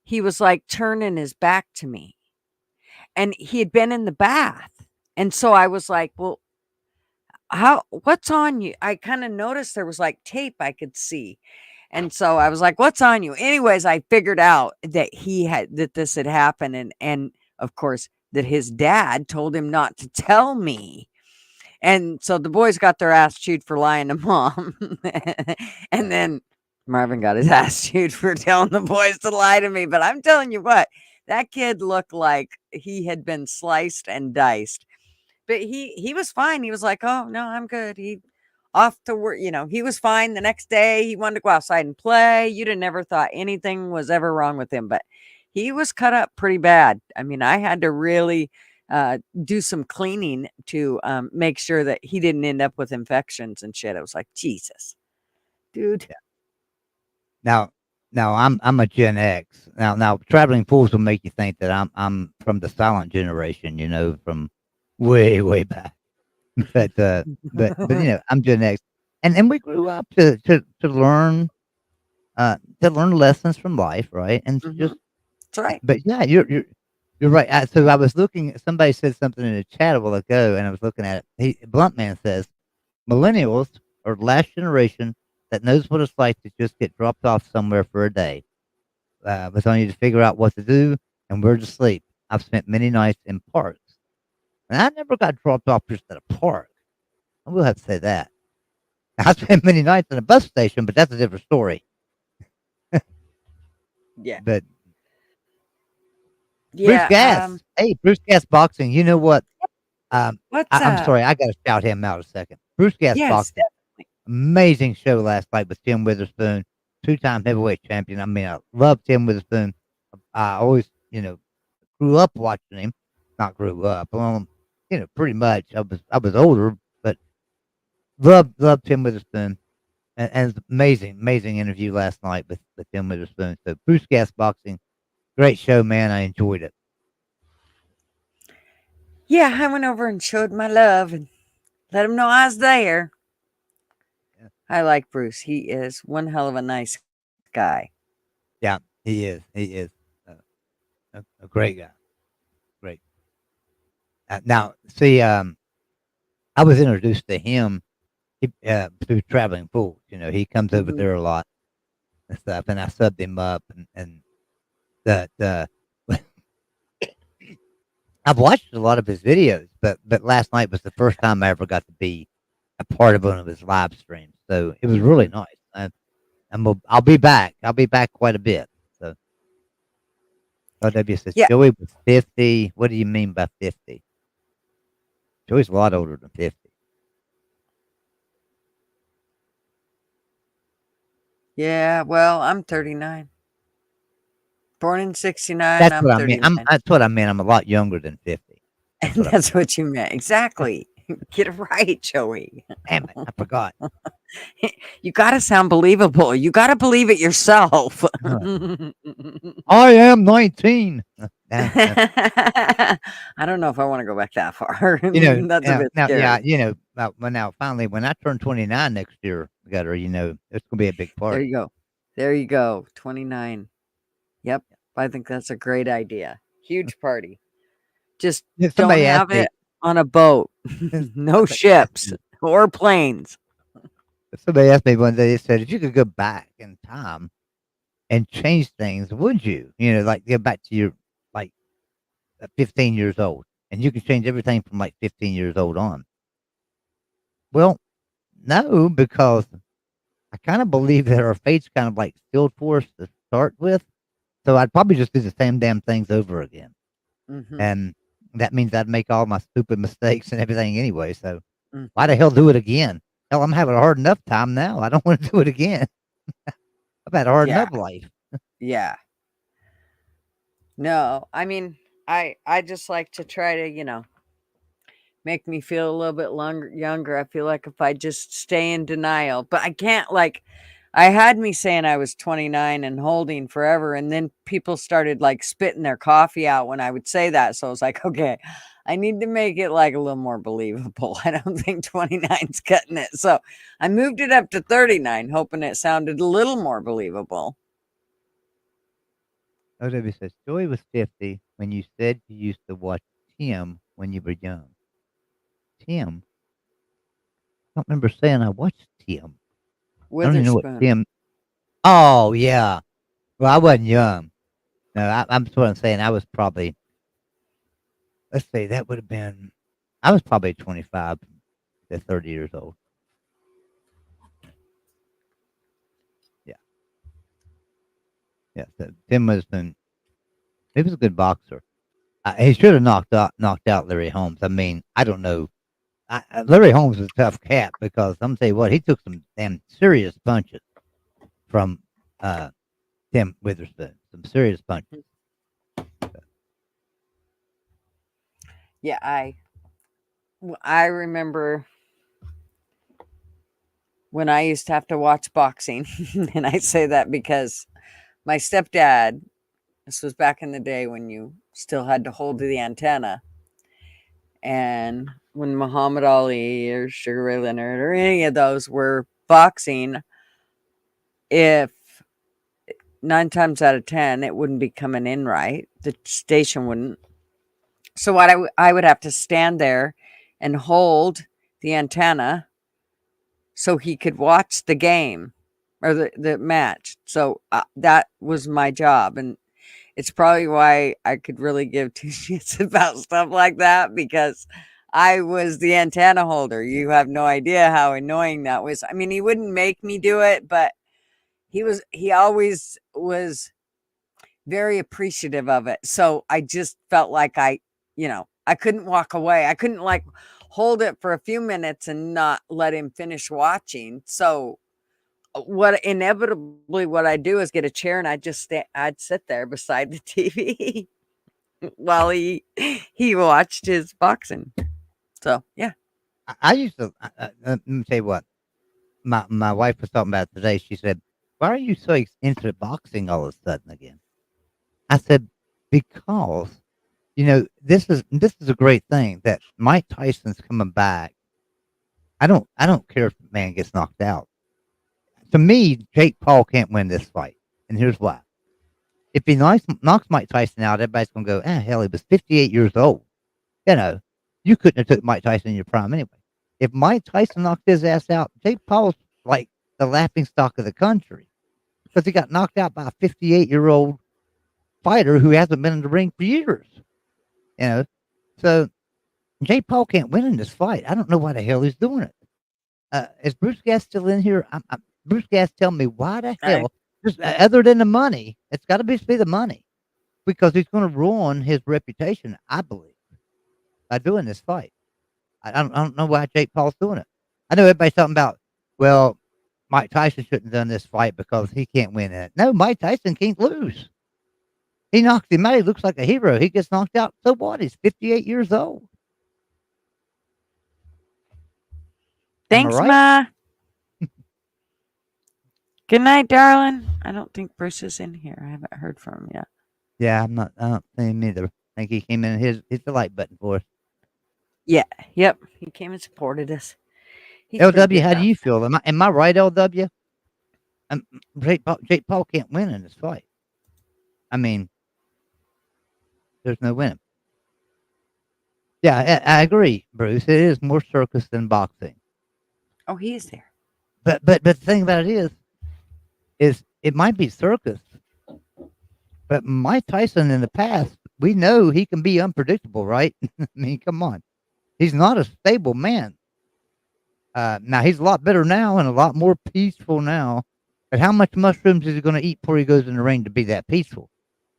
he was like turning his back to me. And he had been in the bath. And so I was like, "Well, what's on you?" I kind of noticed there was like tape I could see. And so I was like, "What's on you?" Anyways, I figured out that this had happened and of course that his dad told him not to tell me. And so the boys got their ass chewed for lying to mom. And then Marvin got his ass chewed for telling the boys to lie to me, but I'm telling you what, that kid looked like he had been sliced and diced. But he was fine. He was like, "Oh, no, I'm good." He off to work, he was fine the next day. He wanted to go outside and play. You'd have never thought anything was ever wrong with him, but he was cut up pretty bad. I mean, I had to really do some cleaning to make sure that he didn't end up with infections and shit. I was like, Jesus, dude. Yeah. Now, I'm a Gen X. Now, traveling fools will make you think that I'm from the silent generation, from way back. But I'm Gen X, and we grew up to learn lessons from life, right? And Mhm. just, That's right. but yeah, you're right. So I was looking. Somebody said something in the chat a while ago, and I was looking at it. Blunt Man says millennials are the last generation that knows what it's like to just get dropped off somewhere for a day. With only to figure out what to do and where to sleep. I've spent many nights in parks, and I never got dropped off just at a park. I will have to say that. I spent many nights in a bus station, but that's a different story. Yeah. But Bruce Yeah. Gas, hey, Bruce Gas Boxing. You know what? What's I'm sorry, I got to shout him out a second. Bruce Gas Yes, Boxing, amazing show last night with Tim Witherspoon, two-time heavyweight champion. I mean, I love Tim Witherspoon. I always, grew up watching him. Not grew up, pretty much. I was older, but loved Tim Witherspoon. And it's amazing interview last night with Tim Witherspoon. So Bruce Gas Boxing, great show, man. I enjoyed it. Yeah, I went over and showed my love and let him know I was there. Yeah, I like Bruce. He is one hell of a nice guy. yeah, he is. He is uh, a great guy. Great. Now, see, I was introduced to him through Traveling Fools. He comes over Mhm. there a lot and stuff, and I subbed him up, and that I've watched a lot of his videos, but last night was the first time I ever got to be a part of one of his live streams, so it was really Mhm. nice. I'll be back. I'll be back quite a bit. So OW says Yeah. Joey was 50. What do you mean by 50? Joey's a lot older than 50. Yeah, well, I'm 39. Born in 69, That's I'm what I mean. 39. That's what I mean. I'm a lot younger than 50. That's And what I that's meant. what you meant. Exactly. Get it right, Joey. Damn it, I forgot. You got to sound believable. You got to believe it yourself. Uh, I am 19. Now, I don't know if I want to go back that far. That's a bit yeah, scary. now finally, when I turn 29 next year, Gutter, it's gonna be a big There party. you go. There you go. 29. Yep. I think that's a great idea. Huge party. Just Yeah, don't somebody asked have me. it on a boat. No Somebody asked ships me. or planes. Somebody asked me one day. They said, if you could go back in time and change things, would you? Like go back to your like 15 years old, and you can change everything from like 15 years old on. Well, no, because I kind of believe that our fate's kind of like sealed for us to start with. So I'd probably just do the same damn things over again. Mhm. And that means I'd make all my stupid mistakes and everything anyway. So why the Mhm. hell do it again? Hell, I'm having a hard enough time now. I don't want to do it again. I've had a hard Yeah. enough life. Yeah. No, I mean, I just like to try to, make me feel a little bit longer younger. I feel like if I just stay in denial, but I can't like I had me saying I was 29 and holding forever and then people started like spitting their coffee out when I would say that. So I was like, okay, I need to make it like a little more believable. I don't think 29's cutting it. So I moved it up to 39 hoping it sounded a little more believable. OW says, Joy was 50 when you said you used to watch Tim when you were young. Tim? I don't remember saying I watched Tim. I don't even know what Witherspoon. Tim. Oh, yeah. Well, I wasn't young. No, I'm what I'm saying. I was probably, let's see, that would have been, I was probably 25 to 30 years old. Yeah. Yes, Tim was been he was a good boxer. He should have knocked out Larry Holmes. I mean, I don't know. Larry Holmes was a tough cat because I'm tell you what, he took some damn serious punches from uh, Tim Witherspoon. Some serious punches. Yeah, I remember when I used to have to watch boxing, and I say that because my stepdad. This was back in the day when you still had to hold the antenna, and when Muhammad Ali or Sugar Ray Leonard or any of those were boxing, if 9 times out of 10 it wouldn't be coming in right, the station wouldn't. So I would have to stand there and hold the antenna so he could watch the game or the match. So that was my job. And it's probably why I could really give two shits about stuff like that because I was the antenna holder. You have no idea how annoying that was. I mean, he wouldn't make me do it, but he always was very appreciative of it. So I just felt like I couldn't walk away. I couldn't like hold it for a few minutes and not let him finish watching. So what I do is get a chair and I'd sit there beside the TV while he watched his boxing. So yeah. I used to. Let me tell you what. My wife was talking about it today. She said, "Why are you so into boxing all of a sudden again?" I said, "Because this is a great thing that Mike Tyson's coming back. I don't care if the man gets knocked out. To me, Jake Paul can't win this fight, and here's why. If he knocks Mike Tyson out, everybody's gonna go, ah, hell, he was 58 years old. You know, you couldn't have took Mike Tyson in your prime anyway. If Mike Tyson knocked his ass out, Jake Paul's like the laughing stock of the country because he got knocked out by a 58-year-old fighter who hasn't been in the ring for years. You know, so Jake Paul can't win in this fight. I don't know why the hell he's doing it. Is Bruce Gas still in here? Bruce Gas, tell me why the I hell, just other than the money, it's got to be the money because he's going to ruin his reputation, I believe, by doing this fight. I don't know why Jake Paul's doing it. I know everybody's talking about, well, Mike Tyson shouldn't have done this fight because he can't win it. No, Mike Tyson can't lose. He knocks him out. He looks like a hero. He gets knocked out. So what? He's 58 years old. Am I Thanks, right? Ma. Good night, darling. I don't think Bruce is in here. I haven't heard from him yet. Yeah, I'm not. I don't think him either. I think he came in. His the like button for us. Yeah. Yep. He came and supported us. He's pretty LW, good how do though. you feel? Am I right, LW? Jake Paul can't win in this fight. I mean, there's no winning. Yeah, I agree, Bruce. It is more circus than boxing. Oh, he is there. But the thing about it is it might be circus, but Mike Tyson in the past, we know he can be unpredictable, right? I mean, come on, he's not a stable man. Now he's a lot better now and a lot more peaceful now. But how much mushrooms is he going to eat before he goes in the ring to be that peaceful?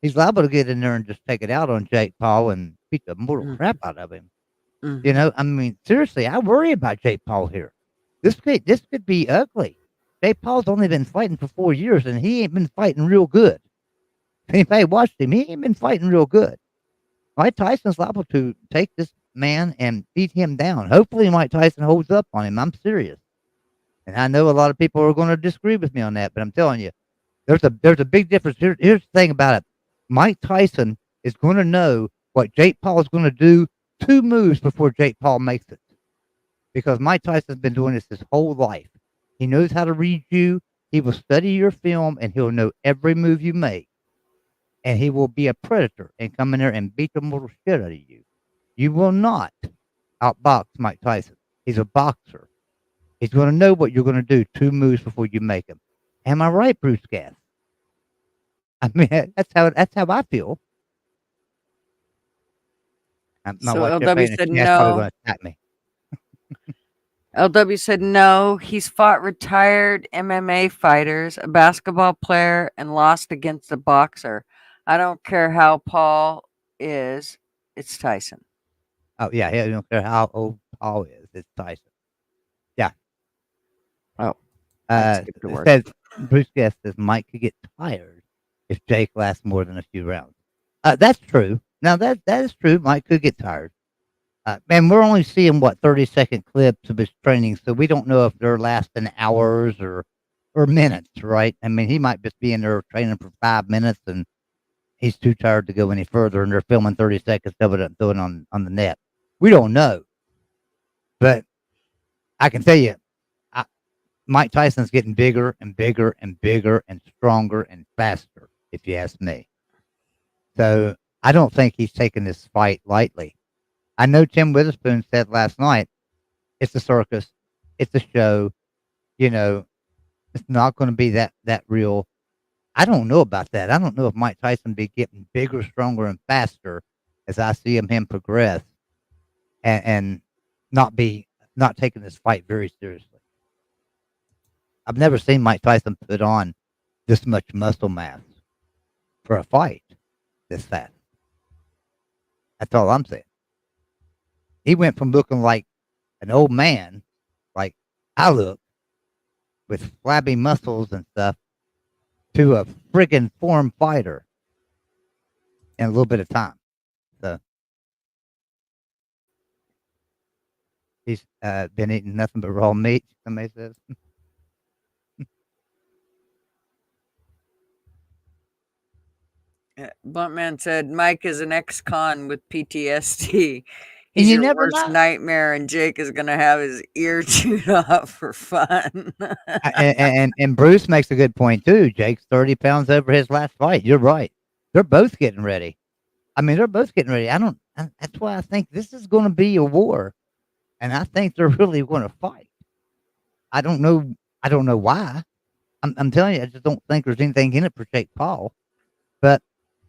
He's liable to get in there and just take it out on Jake Paul and beat the mortal crap out of him. Mm-hmm. I mean, seriously, I worry about Jake Paul here. This could be ugly. Jake Paul's only been fighting for 4 years, and he ain't been fighting real good. If anybody watched him, he ain't been fighting real good. Mike Tyson's liable to take this man and beat him down. Hopefully, Mike Tyson holds up on him. I'm serious, and I know a lot of people are going to disagree with me on that, but I'm telling you, there's a big difference. Here's the thing about it: Mike Tyson is going to know what Jake Paul is going to do 2 moves before Jake Paul makes it, because Mike Tyson's been doing this his whole life. He knows how to read you. He will study your film, and he'll know every move you make. And he will be a predator and come in there and beat the mortal shit out of you. You will not outbox Mike Tyson. He's a boxer. He's going to know what you're going to do 2 moves before you make him. Am I right, Bruce Gass? I mean, that's how I feel. My So wife LW yesterday in the said chat's probably no. going to attack me. LW said no. He's fought retired MMA fighters, a basketball player, and lost against a boxer. I don't care how Paul is. It's Tyson. Oh yeah, yeah. You don't care how old Paul is. It's Tyson. Yeah. Oh, I skipped a It word. says Bruce Guest says Mike could get tired if Jake lasts more than a few rounds. That's true. Now that is true. Mike could get tired. And we're only seeing what 30-second clips of his training, so we don't know if they're lasting hours or minutes, right? I mean, he might just be in there training for 5 minutes and he's too tired to go any further, and they're filming 30 seconds of it and throwing it on the net. We don't know, but I can tell you, I, Mike Tyson's getting bigger and bigger and bigger and stronger and faster, if you ask me. So I don't think he's taking this fight lightly. I know Tim Witherspoon said last night, it's a circus, it's a show, you know, it's not going to be that real. I don't know about that. I don't know if Mike Tyson be getting bigger, stronger, and faster as I see him progress, and not be not taking this fight very seriously. I've never seen Mike Tyson put on this much muscle mass for a fight this fast. That's all I'm saying. He went from looking like an old man, like I look, with flabby muscles and stuff, to a friggin' form fighter in a little bit of time. So he's been eating nothing but raw meat, somebody says. Bluntman said Mike is an ex-con with PTSD. And He's you your never worst know. nightmare, and Jake is gonna have his ear chewed off for fun. And Bruce makes a good point too. Jake's 30 pounds over his last fight. You're right. They're both getting ready. I mean, they're both getting ready. That's why I think this is going to be a war, and I think they're really going to fight. I don't know. I don't know why. I'm telling you, I just don't think there's anything in it for Jake Paul. But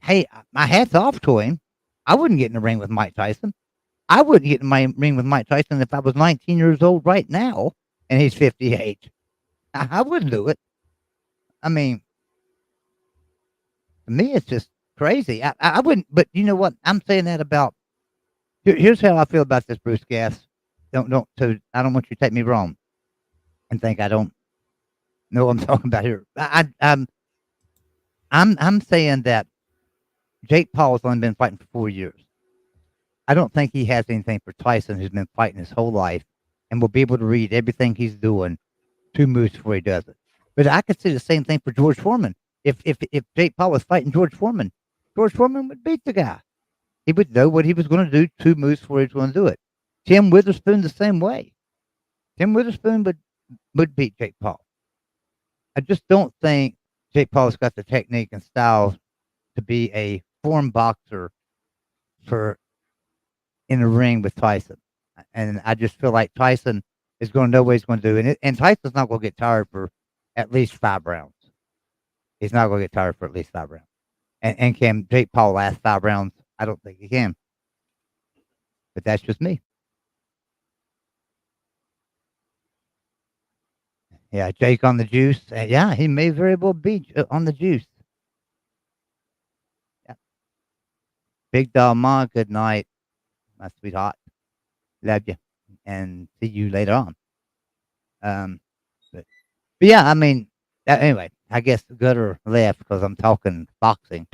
hey, my hat's off to him. I wouldn't get in the ring with Mike Tyson. I wouldn't get in my ring with Mike Tyson if I was 19 years old right now and he's 58. I wouldn't do it. I mean, to me, it's just crazy. I wouldn't, but you know what? I'm saying that about. Here's how I feel about this, Bruce Gass. Don't. So I don't want you to take me wrong and think I don't know what I'm talking about here. I'm saying that Jake Paul has only been fighting for 4 years. I don't think he has anything for Tyson, who's been fighting his whole life and will be able to read everything he's doing 2 moves before he does it. But I could see the same thing for George Foreman. If Jake Paul was fighting George Foreman would beat the guy. He would know what he was going to do 2 moves before he was going to do it. Tim Witherspoon the same way. Tim Witherspoon would beat Jake Paul. I just don't think Jake Paul's got the technique and style to be a form boxer for in a ring with Tyson. And I just feel like Tyson is going to know what he's going to do. And Tyson's not going to get tired for at least 5 rounds. He's not going to get tired for at least 5 rounds. And can Jake Paul last 5 rounds? I don't think he can. But that's just me. Yeah, Jake on the juice. Yeah, he may very well be on the juice. Yeah. Big Dog Ma, good night, my sweetheart. Love you. And see you later on. But yeah, I mean, anyway, I guess good or left because I'm talking boxing.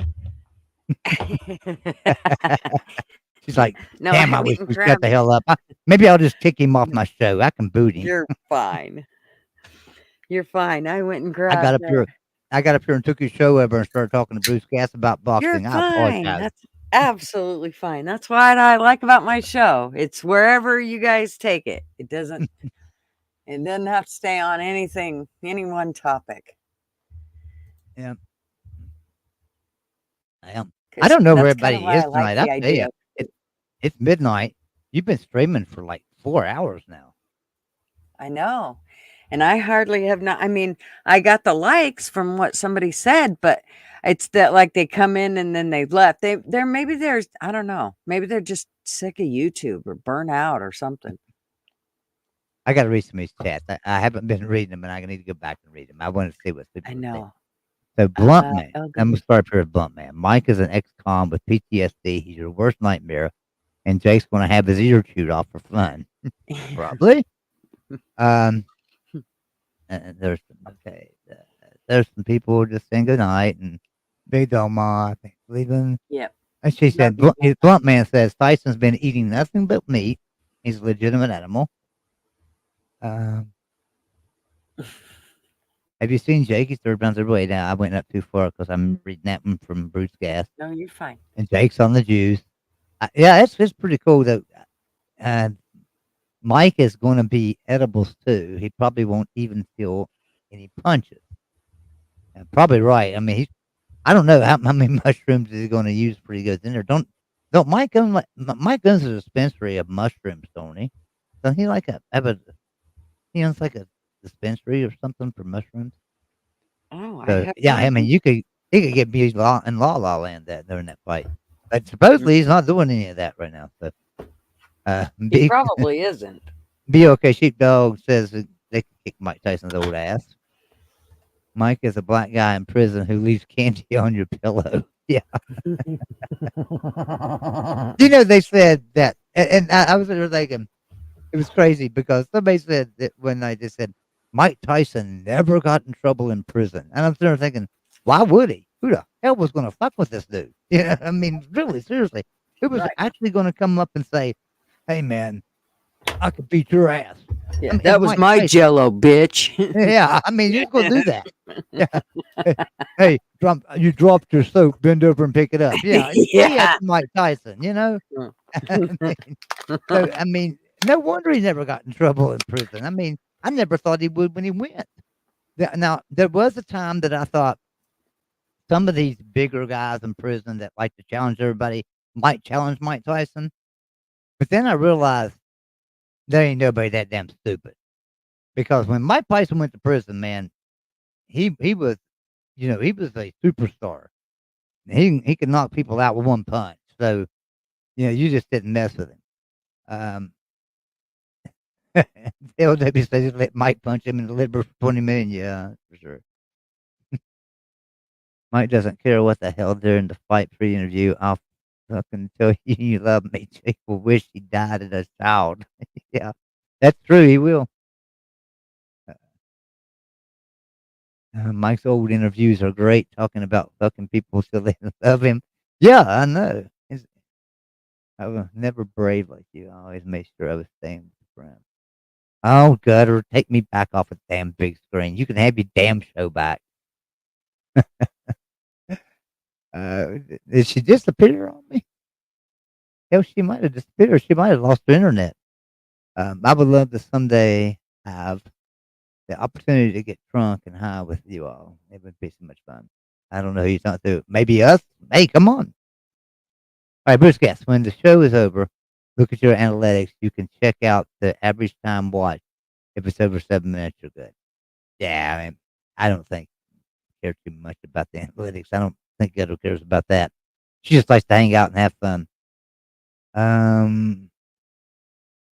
She's like, No, damn, I I went wish and we shut grabbed. the hell up. Maybe I'll just kick him off my show. I can boot him. You're fine. You're fine. I went and I got grabbed. up here. I got up here and took his show over and started talking to Bruce Gass about You're boxing. I fine. apologize. That's absolutely fine. That's what I like about my show. It's wherever you guys take it. It doesn't. It doesn't have to stay on anything, any one topic. Yeah, I am. I 'Cause don't know where that's kind of everybody why is I like tonight. I the tell you, idea. it's midnight. You've been streaming for like 4 hours now. I know. And I hardly have not. I mean, I got the likes from what somebody said, but it's that like they come in and then they left. They're maybe there's I don't know. Maybe they're just sick of YouTube or burnt out or something. I got to read some of these chats. I haven't been reading them, and I need to go back and read them. I want to see what I people are saying. know. So, Blunt Man. Oh, I'm gonna goodness. start here with Blunt Man. Mike is an ex-con with PTSD. He's your worst nightmare, and Jake's going to have his ear chewed off for fun. Probably. Um, there's okay. There's some people just saying good night and Big Doma, I think, leaving. Yep. And she Love said, you. Blunt Man says Tyson's been eating nothing but meat. He's a legitimate animal. Um, have you seen Jake? He's third rounds away now. I went up too far because I'm reading that one from Bruce Gas. No, you're fine. And Jake's on the juice. Yeah, it's pretty cool though. Uh, Mike is going to be edibles too. He probably won't even feel any punches. Probably right. I mean, I don't know how many mushrooms is he going to use before he goes in there. Don't Mike owns a dispensary of mushrooms, don't he? Don't he like he owns like a dispensary or something for mushrooms? Oh, I So have yeah, no I mean, idea. he could get beat in La Land that during that fight, but supposedly he's not doing any of that right now. So He be probably isn't. be okay. Sheepdog says that they can kick Mike Tyson's old ass. Mike is a black guy in prison who leaves candy on your pillow. Yeah, they said that, and I was sitting there thinking it was crazy because somebody said that when I just said Mike Tyson never got in trouble in prison, and I'm sitting there thinking, why would he? Who the hell was going to fuck with this dude? Yeah, I mean, really, seriously, who was Right. actually going to come up and say, "Hey, man, I could beat your ass"? I Yeah, mean, it's that was Mike my Tyson. jello, bitch. Yeah, I mean, who's going to do that? Yeah. Hey, you dropped your soap. Bend over and pick it up. Yeah, say that Yeah. to Mike Tyson. I mean, so I mean, no wonder he never got in trouble in prison. I mean, I never thought he would when he went. Now, there was a time that I thought some of these bigger guys in prison that like to challenge everybody might challenge Mike Tyson, but then I realized there ain't nobody that damn stupid. Because when Mike Tyson went to prison, man, he was, he was a superstar. He could knock people out with one punch. So, you just didn't mess with him. Um, LW says let Mike punch him in the liver for 20 million. Yeah, for sure. Mike doesn't care what the hell during the fight pre-interview. I'll fucking tell you you love me. Jake will wish he died as a child. Yeah, that's true. He will. Mike's old interviews are great, talking about fucking people so they love him. Yeah, I know. I was never brave like you. I always made sure I was staying with a friend. Oh, Gutter, take me back off a damn big screen. You can have your damn show back. Did she disappear on me? Hell, she might have disappeared. She might have lost her internet. I would love to someday have the opportunity to get drunk and high with you all. It would be so much fun. I don't know who you talk to. Maybe us? Hey, come on. All right, Bruce, guess when the show is over, look at your analytics. You can check out the average time watched. If it's over 7 minutes, you're good. Yeah, I mean, I don't think care too much about the analytics. I don't think Ghetto cares about that. She just likes to hang out and have fun. Um,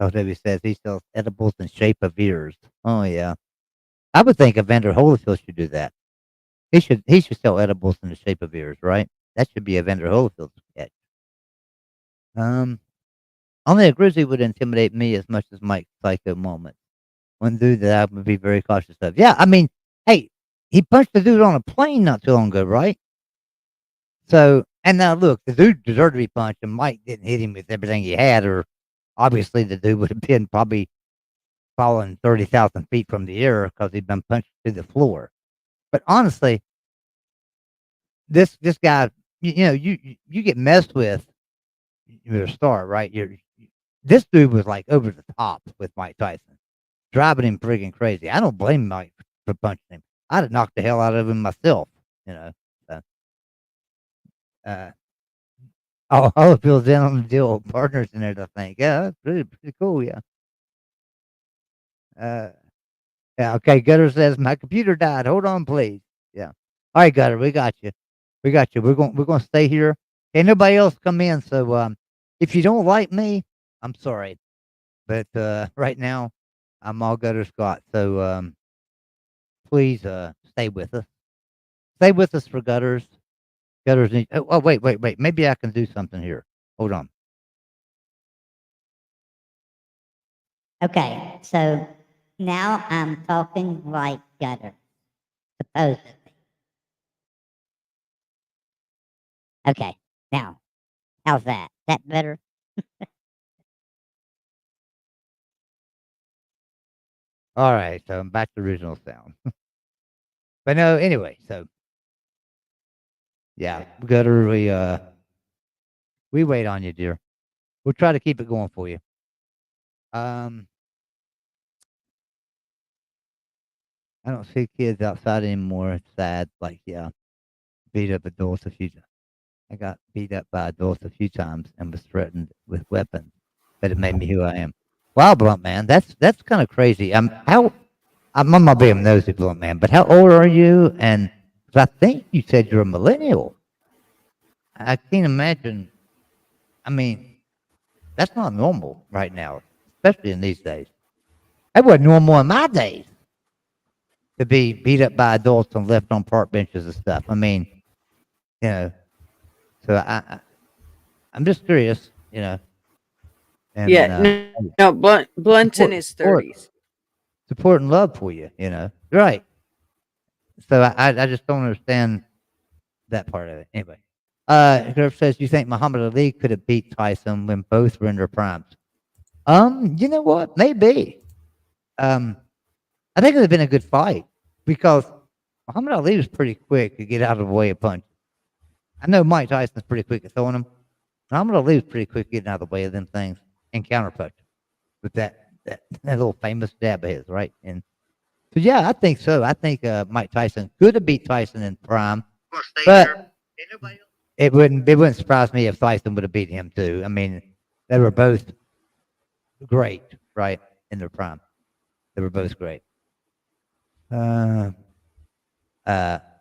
Debbie says he sells edibles in shape of ears. Oh yeah, I would think Evander Holyfield should do that. He should sell edibles in the shape of ears, right? That should be Evander Holyfield's sketch. Um, only a grizzly would intimidate me as much as Mike's psycho moment. One dude that I would be very cautious of. Yeah, I mean, hey, he punched the dude on a plane not too long ago, right? So, and now look, the dude deserved to be punched, and Mike didn't hit him with everything he had, or obviously the dude would have been probably falling 30,000 feet from the air because he'd been punched to the floor. But honestly, this guy, you get messed with, you're a star, right? This dude was like over the top with Mike Tyson, driving him friggin' crazy. I don't blame Mike for punching him. I'd have knocked the hell out of him myself, you know. So, uh, all of Bill's in on the deal partners in it, I think. Yeah, that's pretty cool, yeah. Uh, yeah, okay, Gutter says, "My computer died. Hold on, please." Yeah. All right, Gutter, we got you. We got you. We're gonna stay here. Can't nobody else come in, so, if you don't like me, I'm sorry. But, right now, I'm all gutter Scott. So please stay with us. Stay with us for gutters. Gutters need. Oh, wait. Maybe I can do something here. Hold on. Okay, so now I'm talking like gutter, supposedly. Okay, now, how's that? That better? All right. So I'm back to original sound. But no, anyway. So yeah, gutter. We wait on you, dear. We'll try to keep it going for you. Um, I don't see kids outside anymore. It's sad. Like, yeah, beat up adults a few times. I got beat up by adults a few times and was threatened with weapons, but it made me who I am. Wow, Blunt Man, that's kind of crazy. I'm not being nosy, Blunt Man, but how old are you? And 'cause I think you said you're a millennial. I can't imagine. I mean, that's not normal right now, especially in these days. That wasn't normal in my days to be beat up by adults and left on park benches and stuff. I mean, you know, so I'm just curious, and Yeah, no, Blunt's in support, his support, 30s. support and love for you, right? So I just don't understand that part of it. Anyway, Griff says, you think Muhammad Ali could have beat Tyson when both were in their primes? You know what? Maybe. I think it would have been a good fight because Muhammad Ali was pretty quick to get out of the way of punches. I know Mike Tyson's pretty quick at throwing them. Muhammad Ali was pretty quick getting out of the way of them things and counterpunch with that little famous jab of his, right? And so yeah, I think so. I think Mike Tyson could have beat Tyson in prime, but it wouldn't surprise me if Tyson would have beat him too. I mean, they were both great, right, in their prime. They were both great. Uh,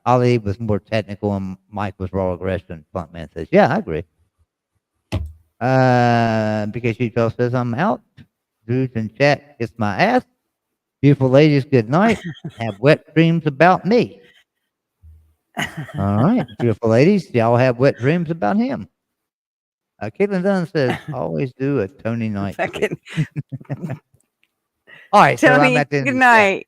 Ali was more technical and Mike was raw aggression. Frontman says, yeah, I agree. Because she says I'm out. Dudes in chat, kiss my ass. Beautiful ladies, good night. Have wet dreams about me. All right, beautiful ladies, y'all have wet dreams about him. Caitlin Dunn says, always do a Tony night. Fucking All right, so I'm Tony, at the end good of the chat. night.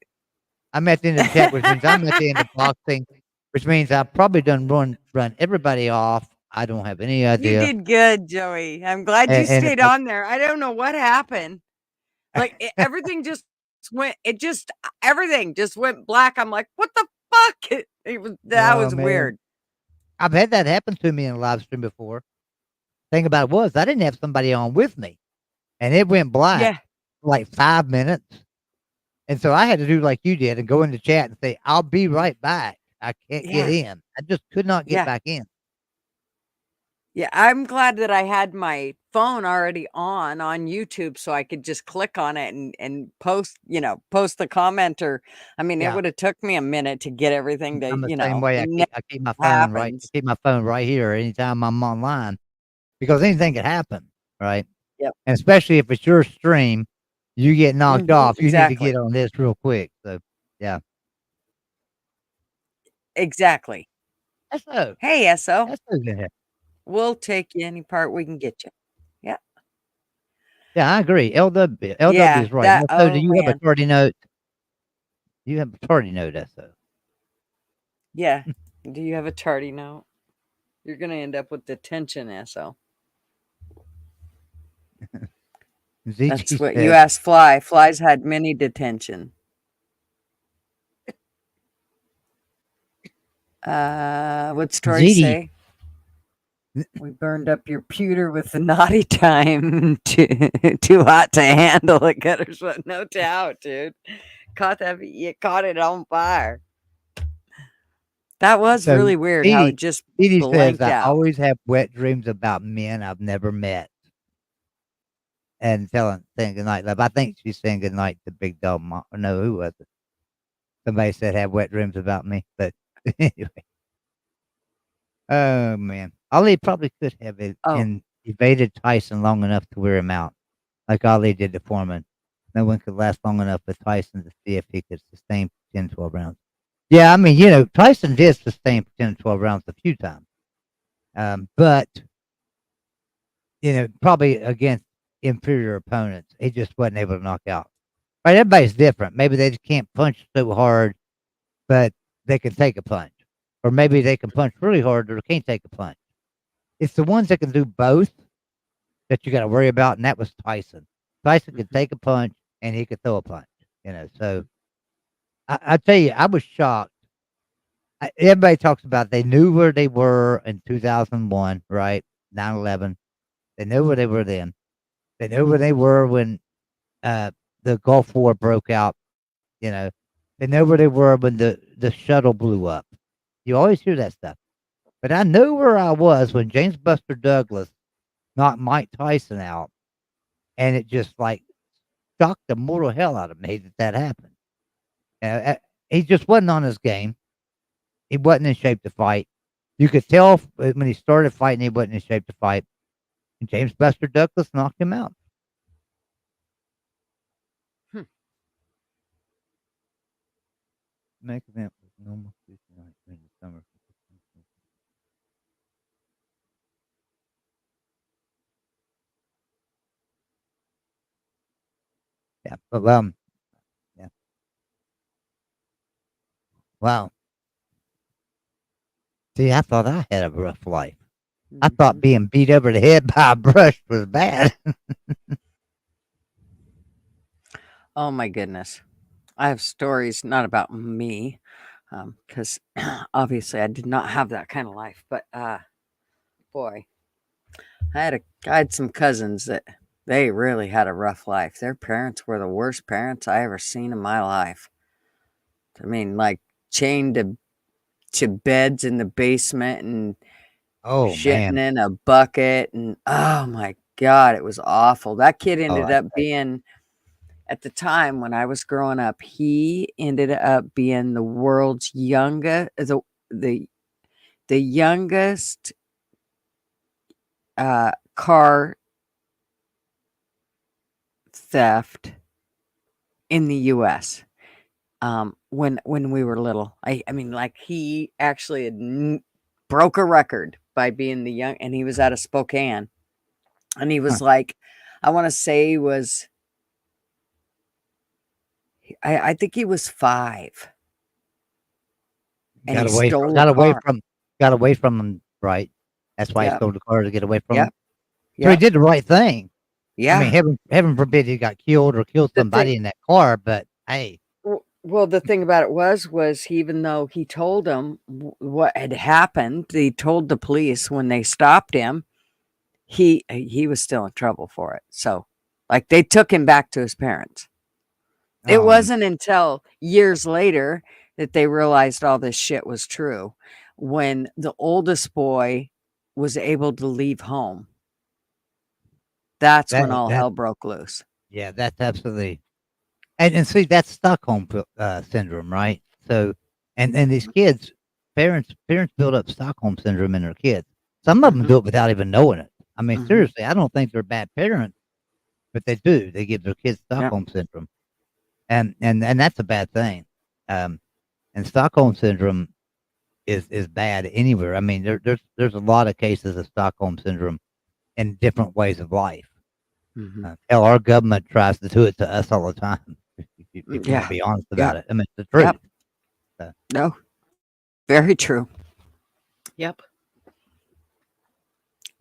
I'm at the end of the chat, which means I'm at the end of boxing, which means I've probably done run everybody off. I don't have any You idea. did good, Joey. I'm glad you And stayed on there. I don't know what happened. Like everything just went. Everything just went black. I'm like, what the fuck? That was man. weird. I've had that happen to me in a live stream before. Thing about it was I didn't have somebody on with me, and it went black Yeah, for like 5 minutes. And so I had to do like you did and go in the chat and say, I'll be right back. I can't get yeah, in. I just could not get yeah, back in. yeah. I'm glad that I had my phone already on YouTube, so I could just click on it and post, post the comment. Or, I mean, it Yeah. would have took me a minute to get everything to, I'm the same way. it I keep my phone right. I happens. keep my phone right here anytime I'm online because anything could happen, right? Yep. And especially if it's your stream, you get knocked off. You need to Exactly. get on this real quick. So yeah. Exactly. SO. Hey, SO. SO's in here. We'll take you any part we can get you. Yeah. Yeah, I agree. LW Yeah. is right. SO, do Oh you have a man. tardy note? You have a tardy note, SO. Yeah. Do you have a tardy note? You're gonna end up with detention, SO. ZG That's what you says, asked Fly. Fly's had many detention. What's Tori ZD. say? We burned up your pewter with the naughty time. Too hot to handle it. Gutter sweat. No doubt, dude. You caught it on fire. That was So really weird how it just ZD says, blanked I out. always have wet dreams about men I've never met. And saying goodnight, love. I think she's saying goodnight to Big Dog Mom. No, who was it? Somebody said have wet dreams about me. But anyway. Oh man. Ali probably could have Oh, evaded Tyson long enough to wear him out. Like Ali did to Foreman. no one could last long enough with Tyson to see if he could sustain 10, 12 rounds. Yeah, I mean, Tyson did sustain 10 to 12 rounds a few times. But, probably against inferior opponents, he just wasn't able to knock out. Right? Everybody's different. Maybe they just can't punch so hard, but they can take a punch. Or maybe they can punch really hard or can't take a punch. It's the ones that can do both that you got to worry about, and that was Tyson. Tyson could take a punch and he could throw a punch. So I tell you, I was shocked. Everybody talks about they knew where they were in 2001, right? 9/11. They knew where they were then. They knew where they were when the Gulf War broke out. You know, they knew where they were when the shuttle blew up. You always hear that stuff. But I knew where I was when James Buster Douglas knocked Mike Tyson out, and it just like shocked the mortal hell out of me that happened. He just wasn't on his game. He wasn't in shape to fight. You could tell when he started fighting, he wasn't in shape to fight. And James Buster Douglas knocked him out. Main event was normal Tuesday night during the summer. Yeah, but yeah. Wow. See, I thought I had a rough life. I thought being beat over the head by a brush was bad. Oh my goodness. I have stories not about me, because obviously I did not have that kind of life. But boy, I had some cousins that they really had a rough life. Their parents were the worst parents I ever seen in my life. I mean, like chained to beds in the basement and Oh shitting man. in a bucket, and oh my god, it was awful. That kid Oh, ended up being, at the time when I was growing up, he ended up being the world's youngest, the the youngest car theft in the U.S. When we were little. I mean, like he actually broke a record by being the young, and he was out of Spokane, and he was like, I want to say he was, I think he was 5, and he stole a car. Got away from him, right? That's why he Yep, stole the car to get away from him. yep, So he yep. did the right thing. I mean, Yeah. heaven forbid he got killed or killed The thing, somebody in that car, but hey, well, the thing about it was even though he told them what had happened, he told the police when they stopped him, he was still in trouble for it. So, like, they took him back to his parents. It um, wasn't until years later that they realized all this shit was true. When the oldest boy was able to leave home, that's when all that hell broke loose. yeah, that's absolutely and see that's Stockholm syndrome, right? So, and these kids, parents build up Stockholm syndrome in their kids. Some of them Mhm, do it without even knowing it. I mean, mhm. seriously, I don't think they're bad parents, but they do. They give their kids Yep. Stockholm syndrome, and that's a bad thing. Um, and Stockholm syndrome is bad anywhere. I mean, there's a lot of cases of Stockholm syndrome in different ways of life. Mhm. Hell, our government tries to do it to us all the time. If you want to Yeah. be honest Yep. about it, I mean, it's the Yep. truth. So, No, very true. Yep.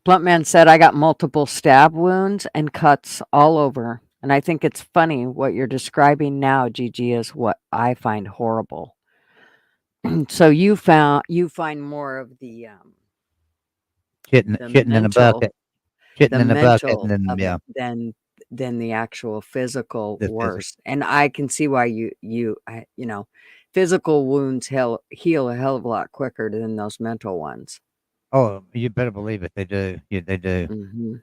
Bluntman said, I got multiple stab wounds and cuts all over. And I think it's funny what you're describing now, Gigi, is what I find horrible. So you find more of shitting the shitting in a mental bucket, shitting the in a bucket, and mental then of it yeah, than the actual physical the physical. worse. And I can see why physical wounds heal a hell of a lot quicker than those mental ones. Oh, you better believe it. They do. Yeah, they do. Hmm.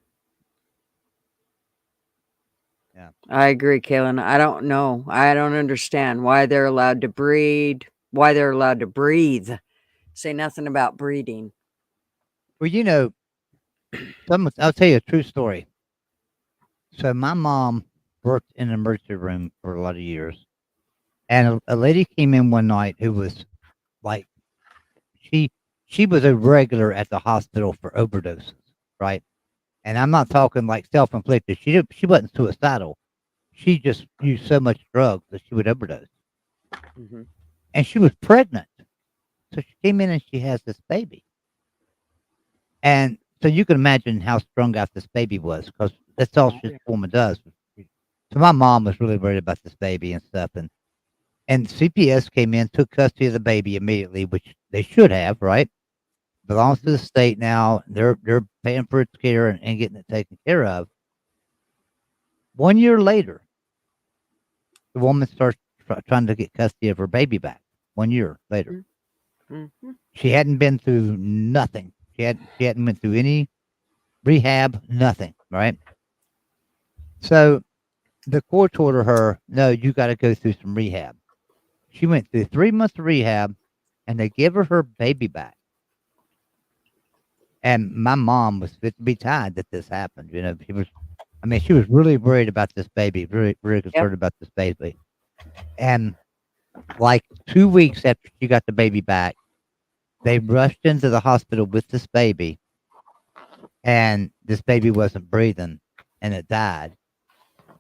Yeah. I agree, Kaylin. I don't know. I don't understand why they're allowed to breed, why they're allowed to breathe. Say nothing about breeding. Well, I'll tell you a true story. So my mom worked in an emergency room for a lot of years, and a lady came in one night who was like she she was a regular at the hospital for overdoses, right? And I'm not talking like self-inflicted. She wasn't suicidal. She just used so much drugs that she would overdose, Hmm. and she was pregnant. So she came in and she has this baby, and so you can imagine how strung out this baby was because that's all Oh, this yeah. woman does. So my mom was really worried about this baby and stuff, and CPS came in, took custody of the baby immediately, which they should have, right? Belongs to Hmm. the state now. They're paying for its care and getting it taken care of. 1 year later, the woman starts trying to get custody of her baby back. 1 year later, Hmm. she hadn't been through nothing. She hadn't went through any rehab, nothing. Right. So the courts order her, no, you got to go through some rehab. She went through 3 months of rehab, and they give her baby back. And my mom was fit to be tied that this happened. She was really worried about this baby, really, really Yep. concerned about this baby. And like 2 weeks after she got the baby back, they rushed into the hospital with this baby, and this baby wasn't breathing, and it died.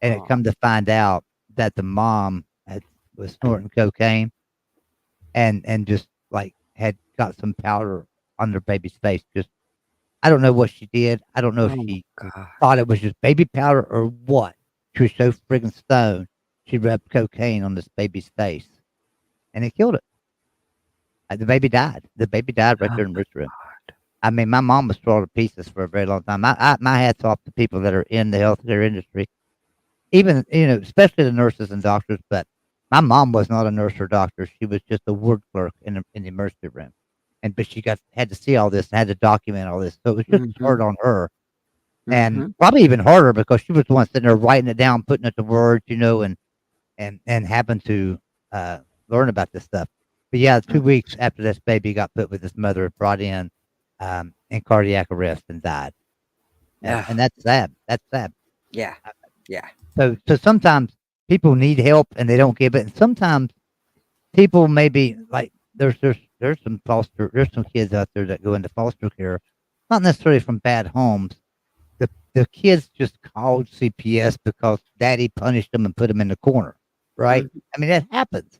And it Oh. come to find out that the mom was snorting cocaine and just like had got some powder on their baby's face. Just I don't know what she did. I don't know if Oh my she God. thought it was just baby powder or what. She was so friggin' stoned, she rubbed cocaine on this baby's face, and it killed it. The baby died. The baby died right there in the room. I mean, my mom was thrown to pieces for a very long time. My hat's off to people that are in the healthcare industry, even especially the nurses and doctors. But my mom was not a nurse or doctor; she was just a ward clerk in the emergency room, but she had to see all this and had to document all this, so it was just as Hmm. hard on her, and Hmm. probably even harder because she was the one sitting there writing it down, putting it to words, and having to learn about this stuff. But yeah, 2 weeks after this baby got put with his mother, brought in cardiac arrest and died, Yeah. and that's sad. That's sad. Yeah. Yeah. So sometimes people need help and they don't give it, and sometimes people maybe like there's some kids out there that go into foster care, not necessarily from bad homes. The kids just called CPS because daddy punished them and put them in the corner, right? I mean that happens.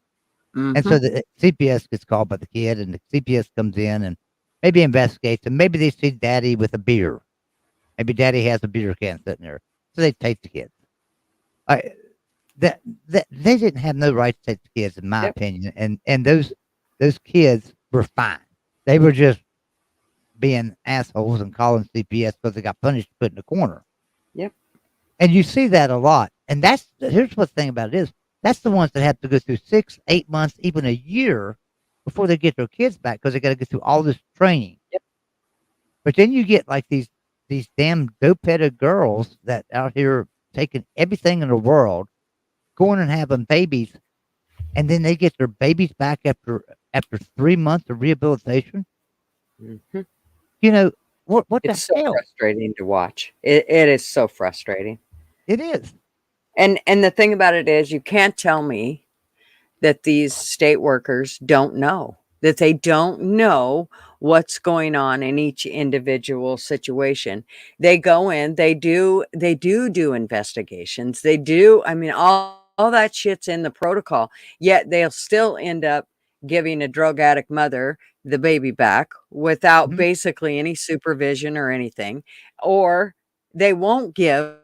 And Hmm. so the CPS gets called by the kid, and the CPS comes in and maybe investigates, and maybe they see daddy with a beer. Maybe daddy has a beer can sitting there, so they take the kids. I, that they didn't have no right to take the kids, in my Yep. opinion, and those kids were fine. They were just being assholes and calling CPS because they got punished, put in the corner. Yep. And you see that a lot. And here's what the thing about it is. That's the ones that have to go through 6, 8 months, even a year before they get their kids back because they got to go through all this training. Yep. But then you get like these damn dope-headed girls that out here taking everything in the world, going and having babies, and then they get their babies back after 3 months of rehabilitation. Hmm. You know what It's the so hell? frustrating to watch. It is so frustrating. It is. And the thing about it is, you can't tell me that these state workers don't know, that they don't know what's going on in each individual situation. They go in, they do investigations. They do, I mean, all that shit's in the protocol, yet they'll still end up giving a drug addict mother the baby back without Mhm. basically any supervision or anything, or they won't give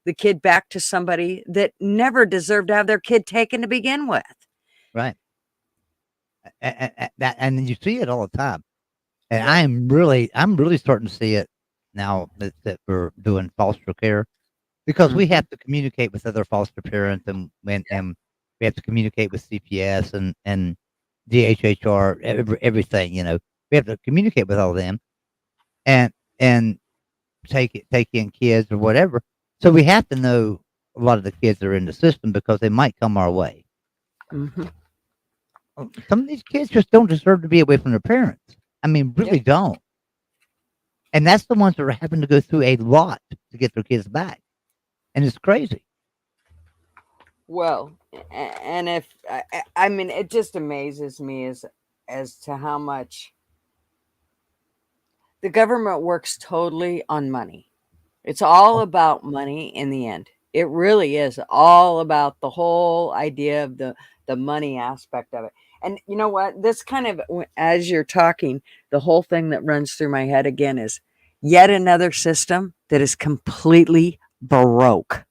the kid back to somebody that never deserved to have their kid taken to begin with. Right. And you see it all the time. And Yep. I'm really starting to see it now that we're doing foster care because we Mhm. have to communicate with other foster parents and we have to communicate with CPS and DHHR, everything, We have to communicate with all of them and and take in kids or whatever. So we have to know a lot of the kids that are in the system because they might come our way. Mhm. Some of these kids just don't deserve to be away from their parents. I mean, Yep. really don't. And that's the ones that are having to go through a lot to get their kids back. And it's crazy. Well, and if I mean, it just amazes me as to how much the government works totally on money. It's all Oh, about money in the end. It really is all about the whole idea of the money aspect of it. And you know what? This kind of as you're talking, the whole thing that runs through my head again is yet another system that is completely broke.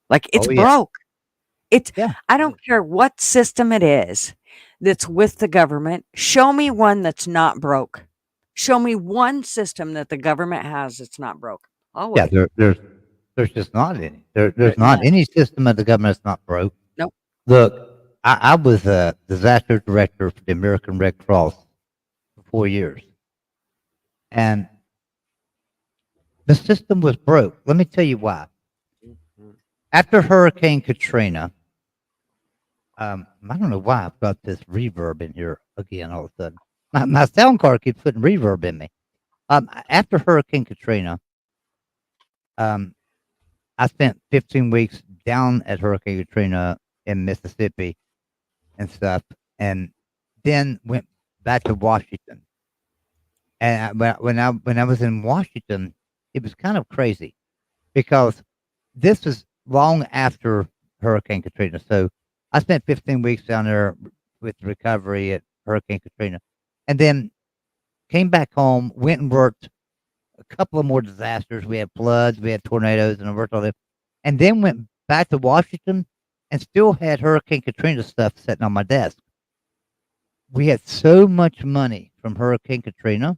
Like it's oh yeah, broke. It's yeah. I don't care what system it is that's with the government. Show me one that's not broke. Show me one system that the government has that's not broke. I'll Yeah, wait. there's just not any. There's There's not none. any system of the government that's not broke. Nope. Look, I was a disaster director for the American Red Cross for 4 years, and the system was broke. Let me tell you why. Mhm. After Hurricane Katrina, I don't know why I've got this reverb in here again all of a sudden. My sound card keeps putting reverb in me. After Hurricane Katrina, um, I spent 15 weeks down at Hurricane Katrina in Mississippi and stuff, and then went back to Washington. And when I was in Washington, it was kind of crazy because this was long after Hurricane Katrina. So I spent 15 weeks down there with recovery at Hurricane Katrina, and then came back home, went and worked a couple of more disasters. We had floods, we had tornadoes, and I worked all that, and then went back to Washington and still had Hurricane Katrina stuff sitting on my desk. We had so much money from Hurricane Katrina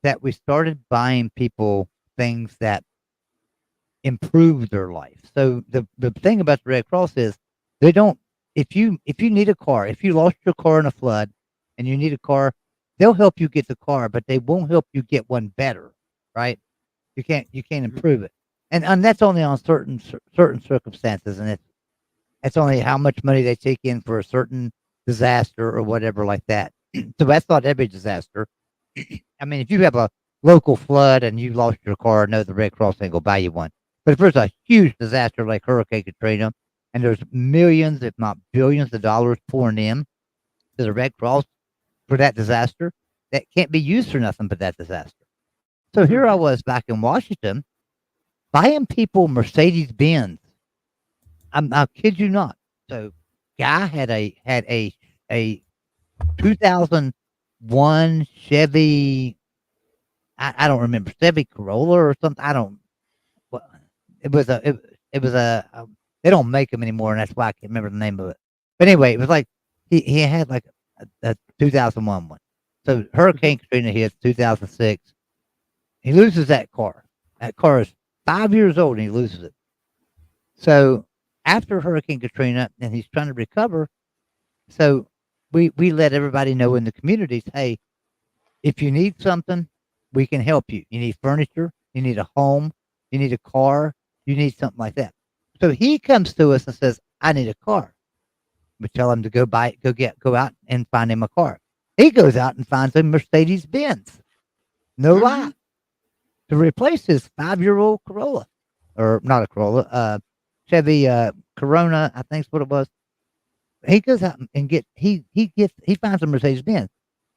that we started buying people things that improved their life. So the thing about the Red Cross is they don't if you need a car, if you lost your car in a flood and you need a car, they'll help you get the car, but they won't help you get one better, right? You can't improve it. And that's only on certain circumstances, and it's only how much money they take in for a certain disaster or whatever like that. So that's not every disaster. I mean, if you have a local flood and you lost your car, no, the Red Cross ain't gonna buy you one. But if there's a huge disaster like Hurricane Katrina, and there's millions, if not billions, of dollars pouring in to the Red Cross for that disaster, that can't be used for nothing but that disaster. So here I Mhm. was back in Washington buying people Mercedes Benz. I kid you not. So guy had a 2001 Chevy. I don't remember Chevy Corolla or something. I don't. Well, it was they don't make them anymore, and that's why I can't remember the name of it. But anyway, it was like he had like a 2001 one. So Mhm. Hurricane Katrina hits 2006. He loses that car. That car is 5 years old, and he loses it. So after Hurricane Katrina, and he's trying to recover, so we let everybody know in the communities, hey, if you need something, we can help you. You need furniture, you need a home, you need a car, you need something like that. So he comes to us and says, I need a car. We tell him to go out and find him a car. He goes out and finds a Mercedes Benz. No lie. Mhm. To replace his 5-year-old Corolla. Or not a Corolla, Chevy Corona, I think is what it was. He goes out and he finds a Mercedes Benz.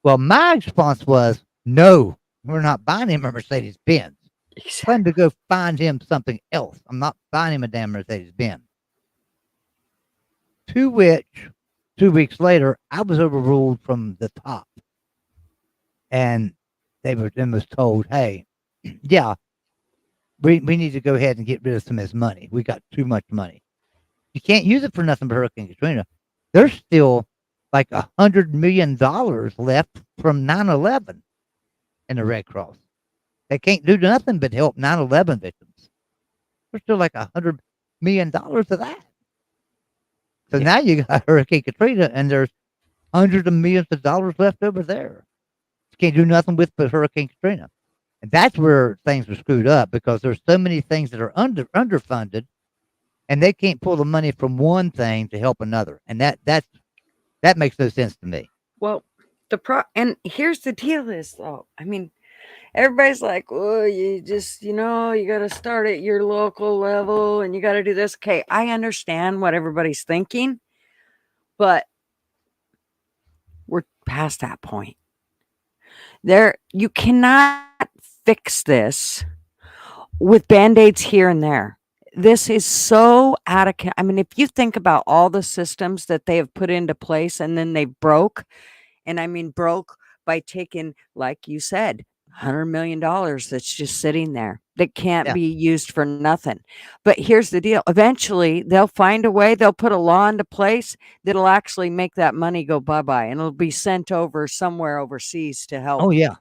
Well, my response was, no, we're not buying him a Mercedes Benz. Tell him to Exactly. go find him something else. I'm not buying him a damn Mercedes Benz. To which, 2 weeks later, I was overruled from the top, and they were then was told, hey, yeah, we need to go ahead and get rid of some of his money. We got too much money. You can't use it for nothing but Hurricane Katrina. There's still like $100 million left from 9/11 in the Red Cross. They can't do nothing but help 9/11 victims. There's still like $100 million of that. So Yeah. now you got Hurricane Katrina, and there's hundreds of millions of dollars left over there. You can't do nothing with but Hurricane Katrina, and that's where things are screwed up because there's so many things that are underfunded, and they can't pull the money from one thing to help another, and that makes no sense to me. Well, and here's the deal is though. I mean, everybody's like, oh, you just, you got to start at your local level and you got to do this. Okay, I understand what everybody's thinking, but we're past that point. You cannot fix this with band-aids here and there. This is so out of I mean, if you think about all the systems that they have put into place and then they broke, and I mean broke by taking, like you said, $100 million that's just sitting there that can't Yeah. be used for nothing. But here's the deal. Eventually they'll find a way, they'll put a law into place that'll actually make that money go bye-bye and it'll be sent over somewhere overseas to help, Oh yeah.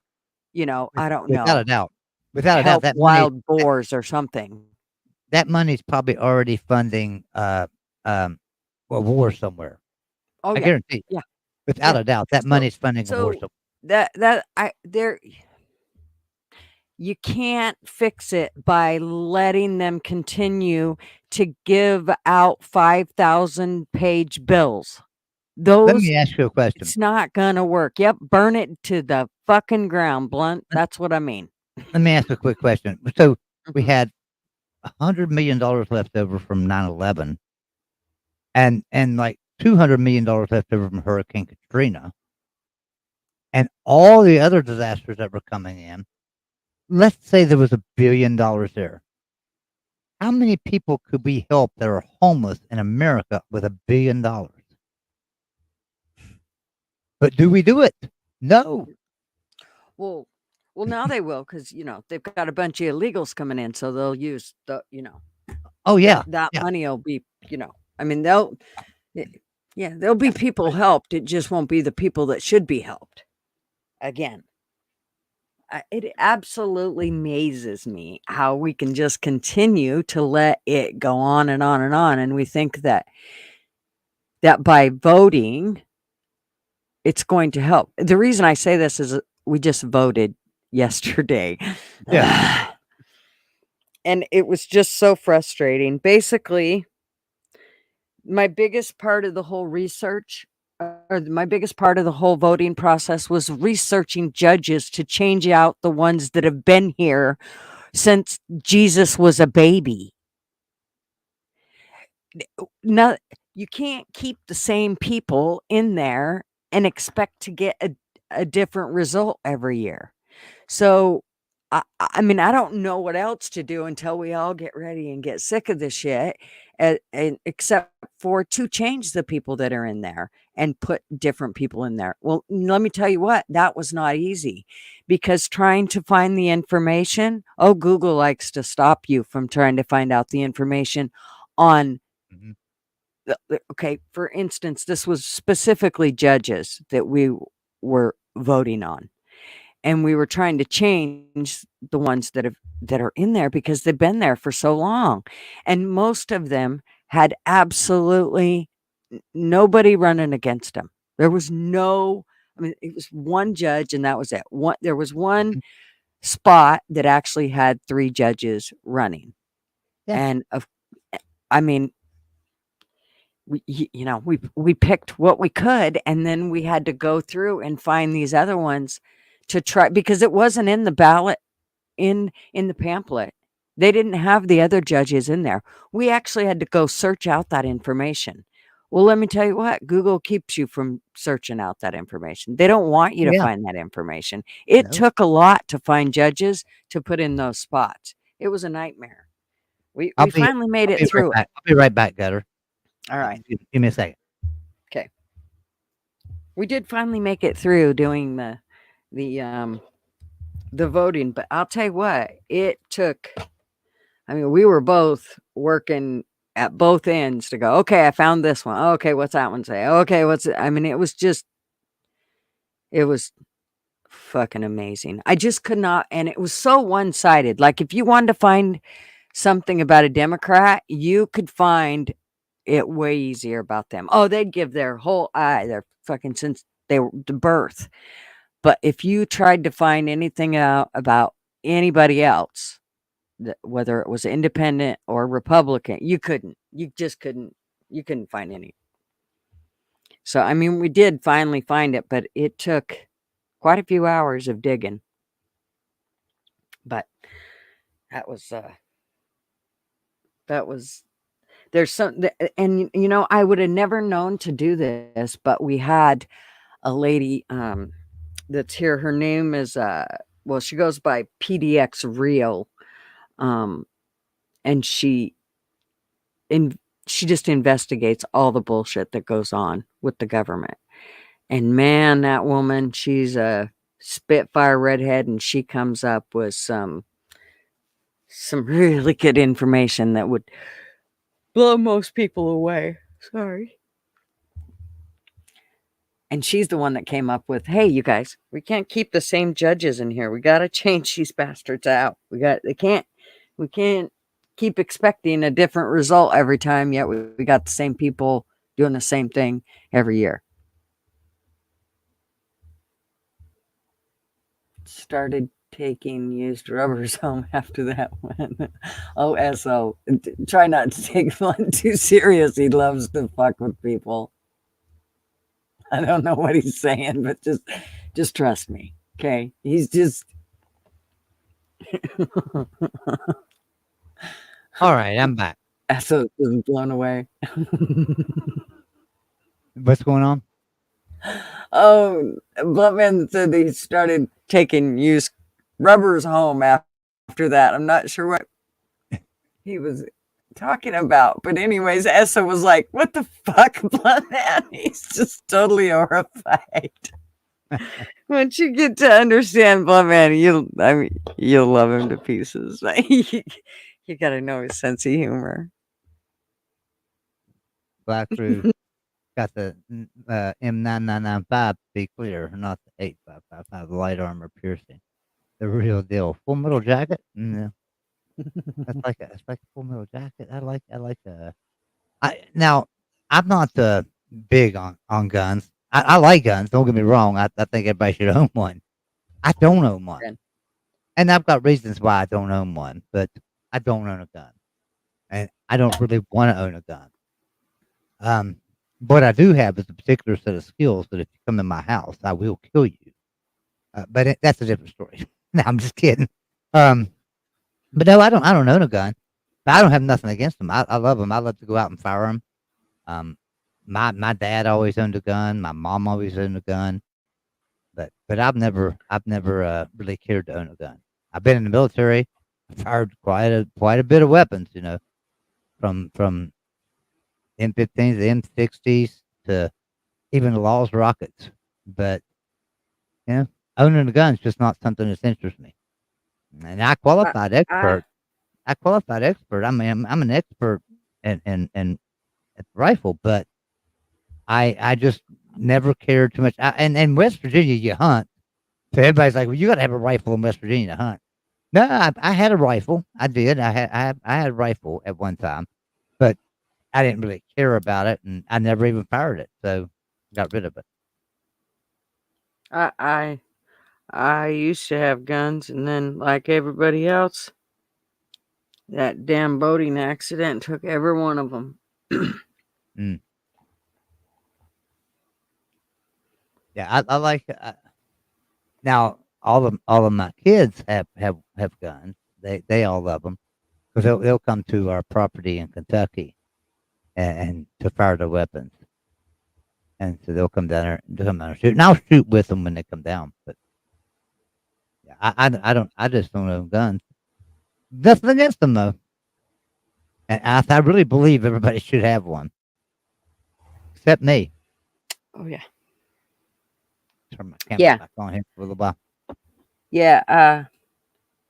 I don't Without a know, doubt. Without a doubt, help wild boars or something. that money's probably already funding um a war somewhere. Oh I yeah. guarantee. Yeah. Without Yeah. a doubt, that So money's funding a war so somewhere. that I there you can't fix it by letting them continue to give out 5,000-page bills. Let Those me ask you a question. It's not gonna work. Yep, burn it to the fucking ground, Blunt. Let That's what I mean. let me ask a quick question. So, we Mhm. had $100 million left over from 9/11 and, like, $200 million left over from Hurricane Katrina and all the other disasters that were coming in. Let's say there was $1 billion there. How many people could we help that are homeless in America with $1 billion? But do we do it? No. Well now they will because they've got a bunch of illegals coming in, so they'll use Oh, yeah. that Yeah. money will be, I mean, eh, yeah, there'll be people helped. It just won't be the people that should be helped. Again, it absolutely amazes me how we can just continue to let it go on and on and on. And we think that by voting, it's going to help. The reason I say this is we just voted yesterday. Yeah. And it was just so frustrating. Basically, my biggest part of the whole research or my biggest part of the whole voting process was researching judges to change out the ones that have been here since Jesus was a baby. No, you can't keep the same people in there and expect to get a different result every year. So, I mean, I don't know what else to do until we all get ready and get sick of this shit, and except for to change the people that are in there and put different people in there. Well, let me tell you what, that was not easy because trying to find the information, Google likes to stop you from trying to find out the information on Mhm. okay, for instance, this was specifically judges that we were voting on. And we were trying to change the ones that are in there because they've been there for so long. And most of them had absolutely nobody running against them. There was no I mean, it was one judge and that was it. There was one Mhm. spot that actually had 3 judges running. Yeah. And I mean, we picked what we could and then we had to go through and find these other ones to try because it wasn't in the ballot in the pamphlet. They didn't have the other judges in there. We actually had to go search out that information. Well, let me tell you what, Google keeps you from searching out that information. They don't want you Oh, to yeah. find that information. It No. took a lot to find judges to put in those spots. It was a nightmare. I'll We be finally made I'll it be right through it. back. I'll be right back, Gutter. All right. Give me a second. Okay. We did finally make it through doing the um the voting, but I'll tell you what, it took I mean, we were both working at both ends to go, okay, I found this one. Okay, what's that one say? Okay, I mean, it was fucking amazing. I just could not, and it was so one sided. Like, if you wanted to find something about a Democrat, you could find it way easier about them. Oh, they'd give their whole their fucking since they were the birth. But if you tried to find anything out about anybody else, whether it was independent or Republican, you couldn't. You just couldn't. You couldn't find any. So, I mean, we did finally find it, but it took quite a few hours of digging. But that was that was there's some and I would have never known to do this, but we had a lady that's here. Her name is well, she goes by PDX Real. Um and in she just investigates all the bullshit that goes on with the government. And man, that woman, she's a spitfire redhead, and she comes up with some really good information that would blow most people away. Sorry. And she's the one that came up with, hey, you guys, we can't keep the same judges in here. We got to change these bastards out. We can't keep expecting a different result every time, yet we got the same people doing the same thing every year. Started taking used rubbers home after that one. Oh, SO. Try not to take fun too serious. He loves to fuck with people. I don't know what he's saying, but just trust me. Okay. He's just All right, I'm back. SO is blown away. What's going on? Oh, Bluntman said he started taking used rubbers home after that. I'm not sure what he was talking about. But anyways, Essa was like, what the fuck, Bluntman? He's just totally horrified. Once you get to understand Bluntman, you'll love him to pieces. You gotta know his sense of humor. Black Crew got the M9995 to be clear, not the 8555 light armor piercing. The real deal. Full Metal Jacket? No. That's like a Full Metal Jacket. Now I'm not big on guns. I like guns, don't get me wrong. I think everybody should own one. I don't own one. Yeah. And I've got reasons why I don't own one, but I don't own a gun. And I don't really want to own a gun. What I do have is a particular set of skills that if you come in my house, I will kill you. But that's a different story. No, I'm just kidding. But no, I don't own a gun. But I don't have nothing against them. I love them. I love to go out and fire them. My dad always owned a gun. My mom always owned a gun. But I've never really cared to own a gun. I've been in the military. I fired quite a bit of weapons. From M15s to M60s to even the Laws rockets. But owning a gun is just not something that interests me. And I qualified expert. I mean, I'm an expert in at the rifle, but I just never cared too much. And in West Virginia, you hunt. So everybody's like, well, you got to have a rifle in West Virginia to hunt. No, I had a rifle. I did. I had a rifle at one time, but I didn't really care about it, and I never even fired it, so got rid of it. I used to have guns, and then, like everybody else, that damn boating accident took every one of them. Mm. Yeah, I like. Now all of my kids have guns. They all love them because they'll come to our property in Kentucky and to fire their weapons, and so they'll come down there and shoot. And I'll shoot with them when they come down, but. I just don't own guns. Nothing against them though. And I really believe everybody should have one. Except me. Oh yeah. Turn my camera back on here for a little while. Yeah,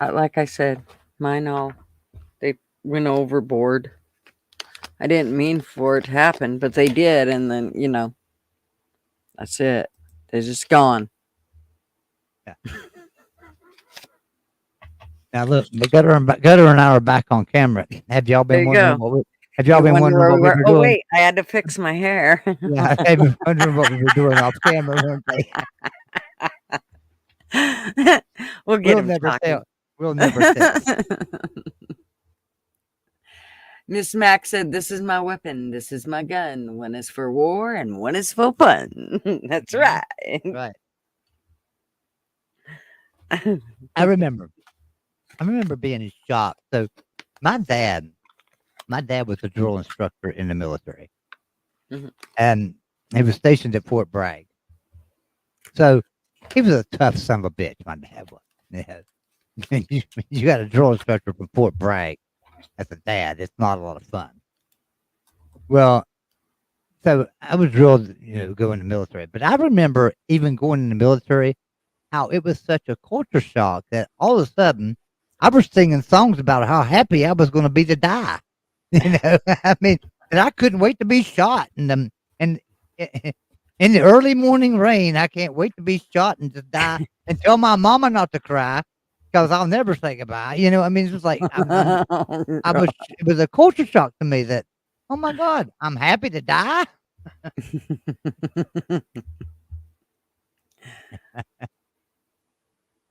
like I said, mine they went overboard. I didn't mean for it to happen, but they did, and then that's it. They're just gone. Yeah. Now look, Gutter and I are back on camera. Have y'all been wondering what we were doing? Oh wait, I had to fix my hair. Yeah, I've been wondering what we were doing off camera, weren't they? We'll never tell. We'll never tell. Miss Mac said, "This is my weapon. This is my gun. One is for war, and one is for fun." That's right. Right. I remember. I remember being in shock. So my dad, my dad was a drill instructor in the military, Mhm. and he was stationed at Fort Bragg. So he was a tough son of a bitch. My dad was. Yeah. You got a drill instructor from Fort Bragg as a dad. It's not a lot of fun. Well, so I was drilled, go in the military. But I remember even going in the military, how it was such a culture shock that all of a sudden I was singing songs about how happy I was going to be to die. I mean, and I couldn't wait to be shot. And in the early morning rain, I can't wait to be shot and to die and tell my mama not to cry because I'll never say goodbye. I mean, it's just like I was. It was a culture shock to me that, oh my God, I'm happy to die.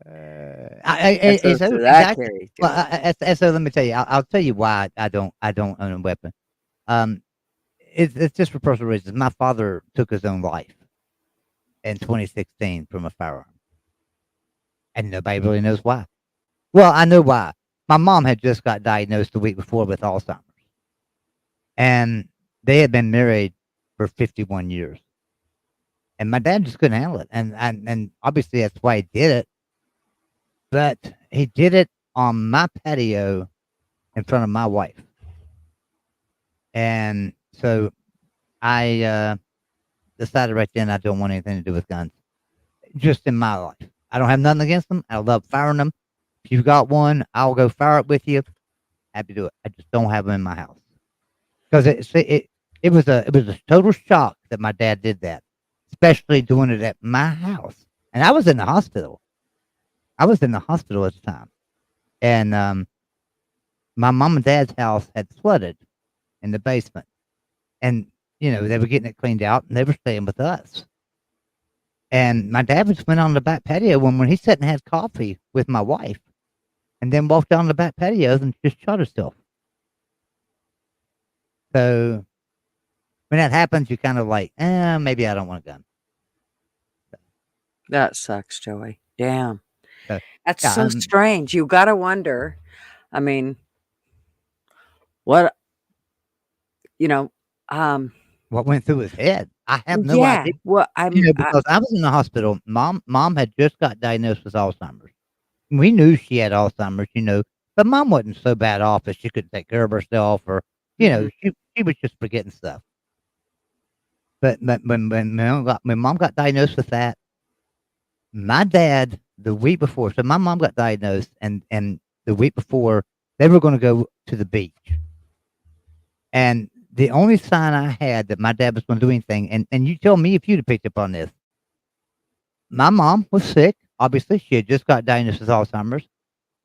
That's so So true. That exactly. carries Well, too. so let me tell you. I'll tell you why I don't own a weapon. Um, it's just for personal reasons. My father took his own life in 2016 from a firearm, and nobody really knows why. Well, I know why. My mom had just got diagnosed the week before with Alzheimer's, and they had been married for 51 years, and my dad just couldn't handle it, and obviously that's why he did it. But he did it on my patio in front of my wife. And so I decided right then I don't want anything to do with guns, just in my life. I don't have nothing against them. I love firing them. If you've got one, I'll go fire it with you. Happy to do it. I just don't have them in my house because it was a total shock that my dad did that, especially doing it at my house. And I was in the hospital. I was in the hospital at the time, and my mom and dad's house had flooded in the basement. And, they were getting it cleaned out and they were staying with us. And my dad just went on the back patio when he sat and had coffee with my wife and then walked down the back patio and just shot himself. So when that happens, you're kind of like, maybe I don't want a gun. That sucks, Joey. Damn. So, That's yeah, so strange. You gotta wonder. I mean, what you know, um, what went through his head? I have no yeah. idea. Well, Because I was in the hospital. Mom had just got diagnosed with Alzheimer's. We knew she had Alzheimer's, but mom wasn't so bad off that she couldn't take care of herself or, mhm. she was just forgetting stuff. But when mom got diagnosed with that, my dad the week before, so my mom got diagnosed, and the week before they were going to go to the beach, and the only sign I had that my dad was going to do anything, and you tell me if you'd have picked up on this. My mom was sick. Obviously, she had just got diagnosed with Alzheimer's.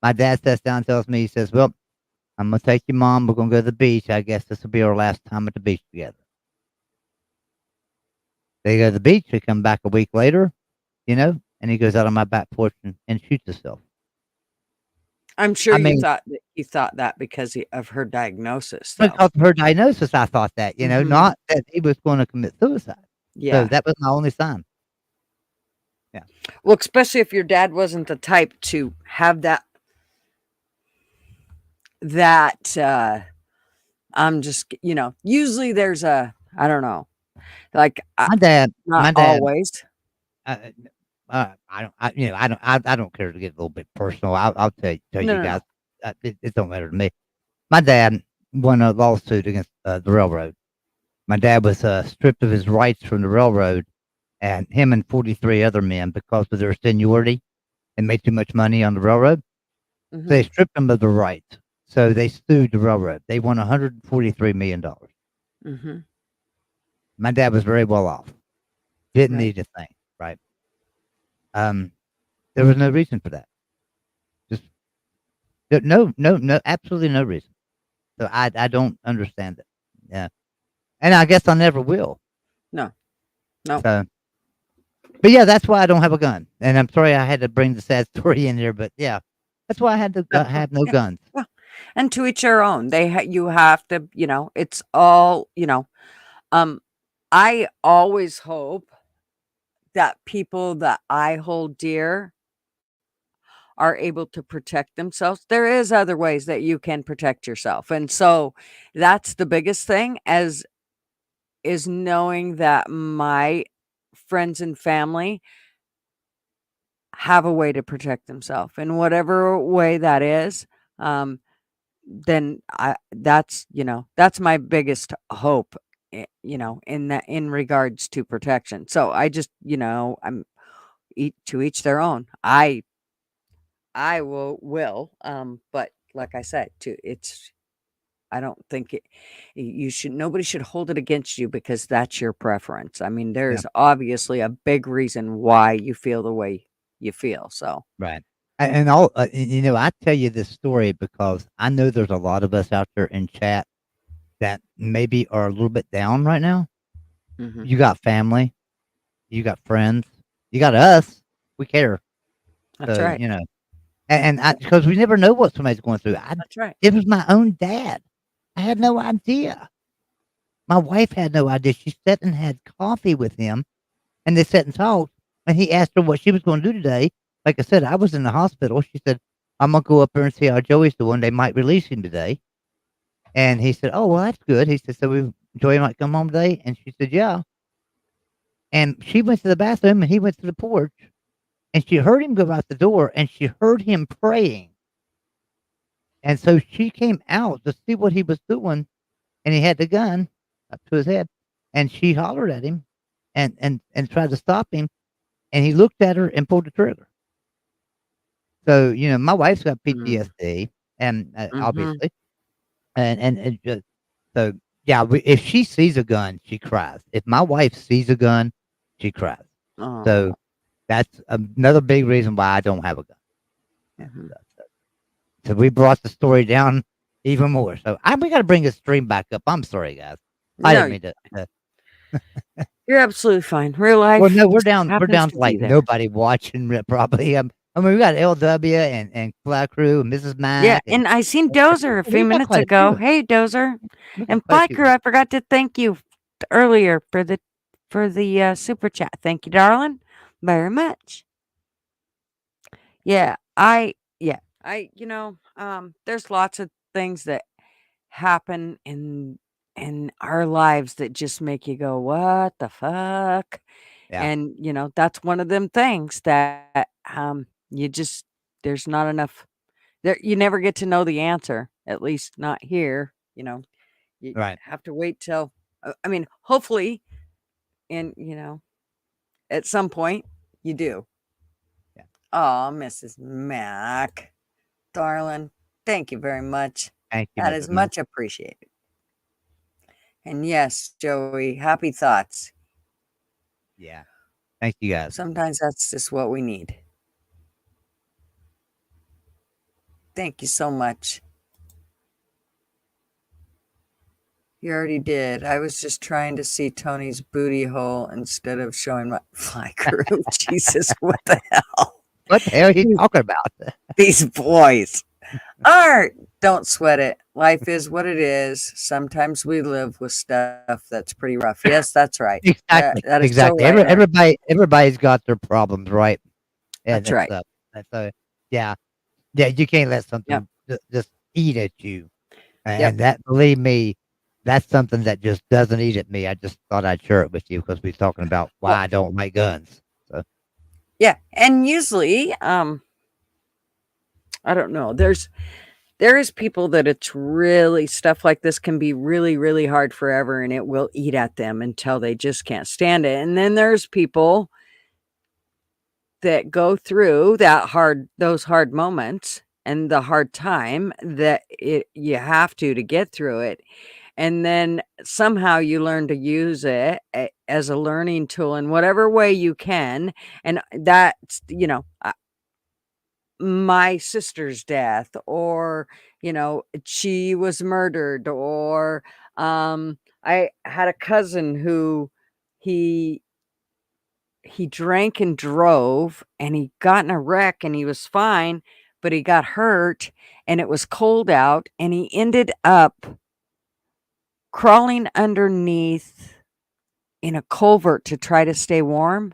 My dad sits down and tells me, he says, "Well, I'm gonna take your mom. We're gonna go to the beach. I guess this will be our last time at the beach together." They go to the beach. They come back a week later, and he goes out on my back porch and shoots himself. I'm sure I mean, you thought that because of her diagnosis, though. because of her diagnosis, I thought that, Mhm. not that he was going to commit suicide. So Yeah. that was my only sign. Yeah. Well, especially if your dad wasn't the type to have that I'm just, usually there's I don't know, like, not My dad, always. uh, I don't, I don't care to get a little bit personal. I'll tell No, you no, guys, no. it don't matter to me. My dad won a lawsuit against the railroad. My dad was stripped of his rights from the railroad, and him and 43 other men, because of their seniority and made too much money on the railroad. So they Mhm, stripped him of the rights. So they sued the railroad. They won $143 million. mhm, My dad was very well off. Didn't right. need a thing, right? Um, there was no reason for that. Just no, absolutely no reason. So I don't understand it. Yeah, and I guess I never will. No, no. So, but yeah, that's why I don't have a gun. And I'm sorry I had to bring the sad story in here, but yeah, that's why I had to That's have no yeah, guns. yeah, and to each their own. You have to, it's all, um, I always hope that people that I hold dear are able to protect themselves, there is other ways that you can protect yourself. And so that's the biggest thing as is knowing that my friends and family have a way to protect themselves in whatever way that is. Um, then that's my biggest hope, in that in regards to protection. So I just, I'm to each their own. I will, but like I said, to it's I don't think you should nobody should hold it against you because that's your preference. I mean, Yeah. there's obviously a big reason why you feel the way you feel. So, Right. And all I tell you this story because I know there's a lot of us out there in chat that maybe are a little bit down right now. mhm, You got family, you got friends, you got us. We care. that's So, right. and I because we never know what somebody's going through. That's right. It was my own dad. I had no idea. My wife had no idea. She sat and had coffee with him, and they sat and talked, and he asked her what she was gonna do today. Like I said, I was in the hospital. She said, "I'm gonna go up there and see how Joey's doing. They might release him today." And he said, "Oh, well, that's good." He said, "So Joey might come home today?" And she said, "Yeah." And she went to the bathroom, and he went to the porch, and she heard him go out the door, and she heard him praying. And so she came out to see what he was doing, and he had the gun up to his head, and she hollered at him and tried to stop him, and he looked at her and pulled the trigger. So, my wife's got Mm, PTSD, and mhm. obviously, and just so yeah, if she sees a gun, she cries. If my wife sees a gun, she cries. Oh, So that's another big reason why I don't have a gun. And mhm. so we brought the story down even more. So we got to bring the stream back up. I'm sorry, guys. I No, didn't mean to. you're absolutely fine. Real Well, life no, we're just down. We're happens down to to be like there. nobody watching probably. I mean, we got LW and Fly Crew and Mrs. Yeah, Mac and and I seen so Dozer a few we got minutes quite a few ago. of them. Hey, Dozer. We got And quite a Fly few of Crew, them. I forgot to thank you earlier for the super chat. Thank you, darling, very much. Yeah, there's lots of things that happen in our lives that just make you go, "What the fuck?" Yeah, And, that's one of them things that, you just there's not enough there you never get to know the answer, at least not here. You right. have to wait till I mean, hopefully, and, at some point, you do. Yeah. Oh, Mrs. Mac, darling, thank you very much. Thank you, That is Mrs. Mac. much appreciated. And yes, Joey, happy thoughts. Yeah. Thank you, guys. Sometimes that's just what we need. Thank you so much. You already did. I was just trying to see Tony's booty hole instead of showing my fly crew. Jesus, what the hell? What the hell are you These talking about? these boys. Art, don't sweat it. Life is what it is. Sometimes we live with stuff that's pretty rough. Yes, that's right. That Exactly. that is so Exactly. right, Art. Everybody's got their problems, right? And That's it's right. that's yeah. Yeah, you can't let Yep. something just eat at you. Yep. And that, believe me, that's something that just doesn't eat at me. I just thought I'd share it with you because we're talking about why Well, I don't like guns. So yeah. And usually, I don't know. There is people that it's really stuff like this can be really, really hard forever and it will eat at them until they just can't stand it. And then there's people that go through those hard moments and the hard time that you have to get through it. And then somehow you learn to use it as a learning tool in whatever way you can. And that's, my sister's death, or she was murdered, or I had a cousin who he he drank and drove and he got in a wreck and he was fine, but he got hurt and it was cold out and he ended up crawling underneath in a culvert to try to stay warm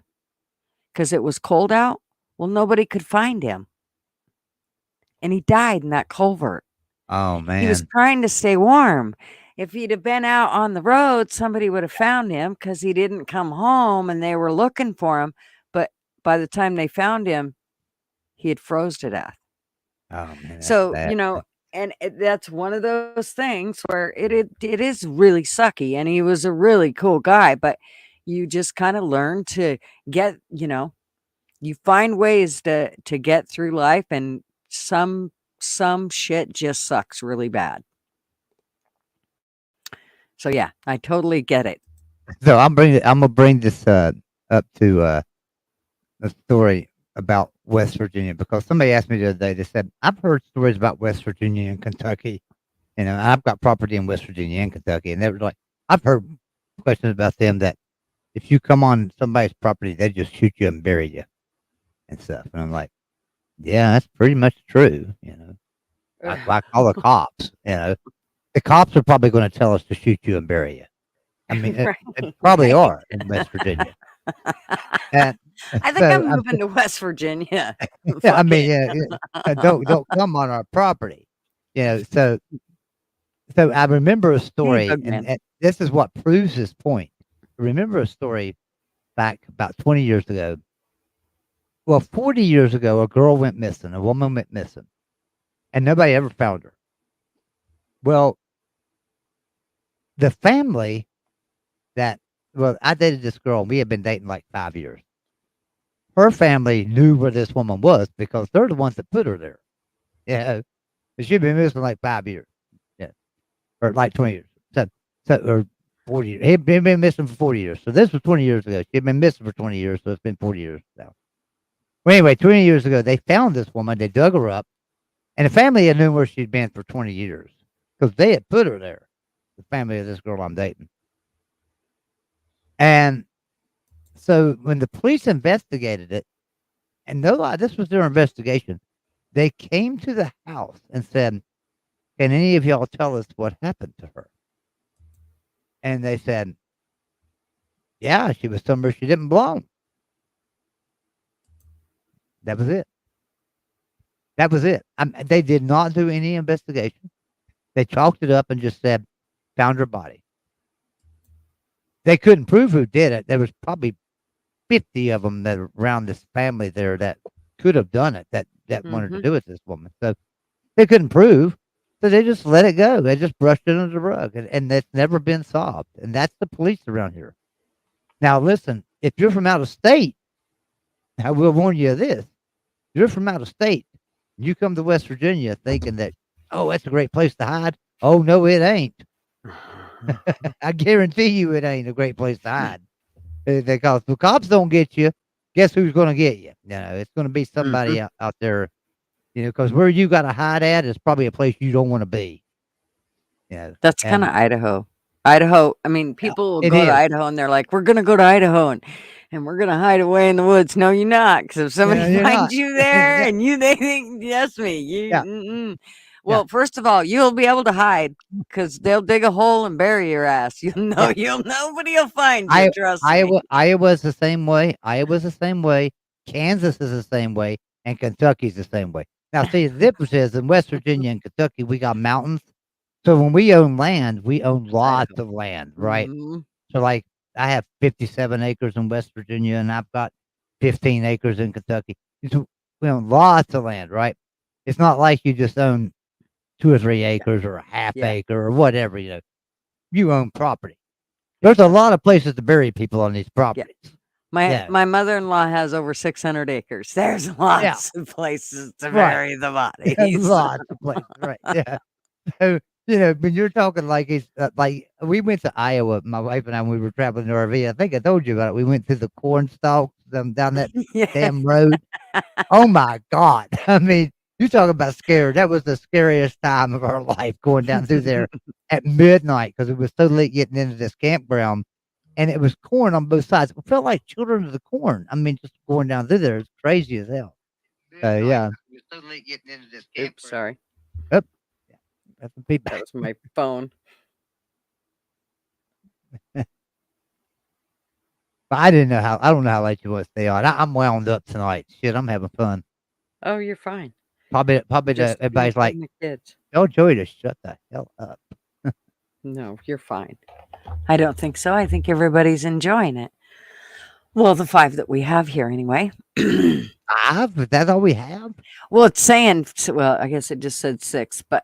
because it was cold out. Well, nobody could find him. and he died in that culvert. Oh He was man. trying to stay warm. If he'd have been out on the road, somebody would have found him because he didn't come home and they were looking for him. But by the time they found him, he had froze to death. Oh man, that's So, sad. and that's one of those things where it is really sucky. And he was a really cool guy, but you just kind of learn to get, you find ways to get through life, and some shit just sucks really bad. So yeah, I totally get it. So I'm gonna bring this up to a story about West Virginia because somebody asked me the other day. They said I've heard stories about West Virginia and Kentucky. I've got property in West Virginia and Kentucky, and they were like, I've heard questions about them that if you come on somebody's property, they just shoot you and bury you and stuff. And I'm like, yeah, that's pretty much true. I call the cops. The cops are probably going to tell us to shoot you and bury you. I mean, it Right. probably Right. are in West Virginia. And I think so, I'm moving to West Virginia. yeah, I Fuck mean, it. yeah, don't come on our property. So I remember a Hey, story, and, Bugman. and this is what proves his point. I remember a story back about 20 years ago. Well, 40 years ago, a girl went missing, a woman went missing, and nobody ever found her. Well, the family I dated this girl, and we had been dating like 5 years. Her family knew where this woman was because they're the ones that put her there. Yeah, she'd been missing like 5 years. Yeah, or like 20 years. Or 40 years. He'd been missing for 40 years. So this was 20 years ago. She'd been missing for 20 years, so it's been 40 years now. Well, anyway, 20 years ago, they found this woman. They dug her up, and the family had known where she'd been for 20 years because they had put her there, the family of this girl I'm dating. And so when the police investigated it, and no lie, this was their investigation, they came to the house and said, can any of y'all tell us what happened to her? And they said, yeah, she was somewhere she didn't belong. That was it. That was it. They did not do any investigation. They chalked it up and just said, found her body. They couldn't prove who did it. There was probably 50 of them that are around this family there that could have done it, that wanted to do it to this woman. So they couldn't prove. So they just let it go. They just brushed it under the rug, and that's never been solved. And that's the police around here. Now, listen, if you're from out of state, I will warn you of this. You're from out of state. You come to West Virginia thinking that, oh, that's a great place to hide. Oh, no, it ain't. I guarantee you it ain't a great place to hide. Because the cops don't get you, guess who's going to get you? It's going to be somebody out there, because where you got to hide at is probably a place you don't want to be. That's kind of And Idaho. Idaho. I mean, people will it go to is. Idaho and they're like, "We're gonna go to Idaho and we're gonna hide away in the woods." No, you're not, because if somebody No, you're not. finds you there Yeah, and they think that's me, yeah, yeah. well, first of all, you'll be able to hide because they'll dig a hole and bury your ass. Yeah. Nobody will find you. Trust me. Iowa's the same way. Iowa's the same way. Kansas is the same way, and Kentucky's the same way. Now, see, the difference is in West Virginia and Kentucky, we got mountains. So when we own land, we own lots Idaho. of land, right? Mhm. So, like, I have 57 acres in West Virginia, and I've got 15 acres in Kentucky. So we own lots of land, right? It's not like you just own 2 or 3 acres or a half Yeah. acre or whatever. You own property. There's a lot of places to bury people on these properties. Yeah. My mother-in-law has over 600 acres. There's lots of places to Right. bury the Yeah, bodies. lots of places, right? Yeah. So, when you're talking like it's like we went to Iowa, my wife and I, when we were traveling in the RV. I think I told you about it. We went through the corn stalks down that Yeah. damn road. Oh my God. I mean, you talk about scared. That was the scariest time of our life going down through there at midnight because it was so late getting into this campground. And it was corn on both sides. It felt like children of the corn. I mean, just going down through there. It's crazy as hell. Yeah. It was so late getting into this campground. Oops, sorry. Oh, yeah. That's some That feedback. was my phone. But I don't know how late you want to stay on. I'm wound up tonight. Shit, I'm having fun. Oh, you're fine. probably Just everybody's like, the kids. tell Joey to shut the hell up. No, you're fine. I don't think so. I think everybody's enjoying it. Well, the 5 that we have here anyway. Five? That's all we have? Well, it's saying well, I guess it just said 6, but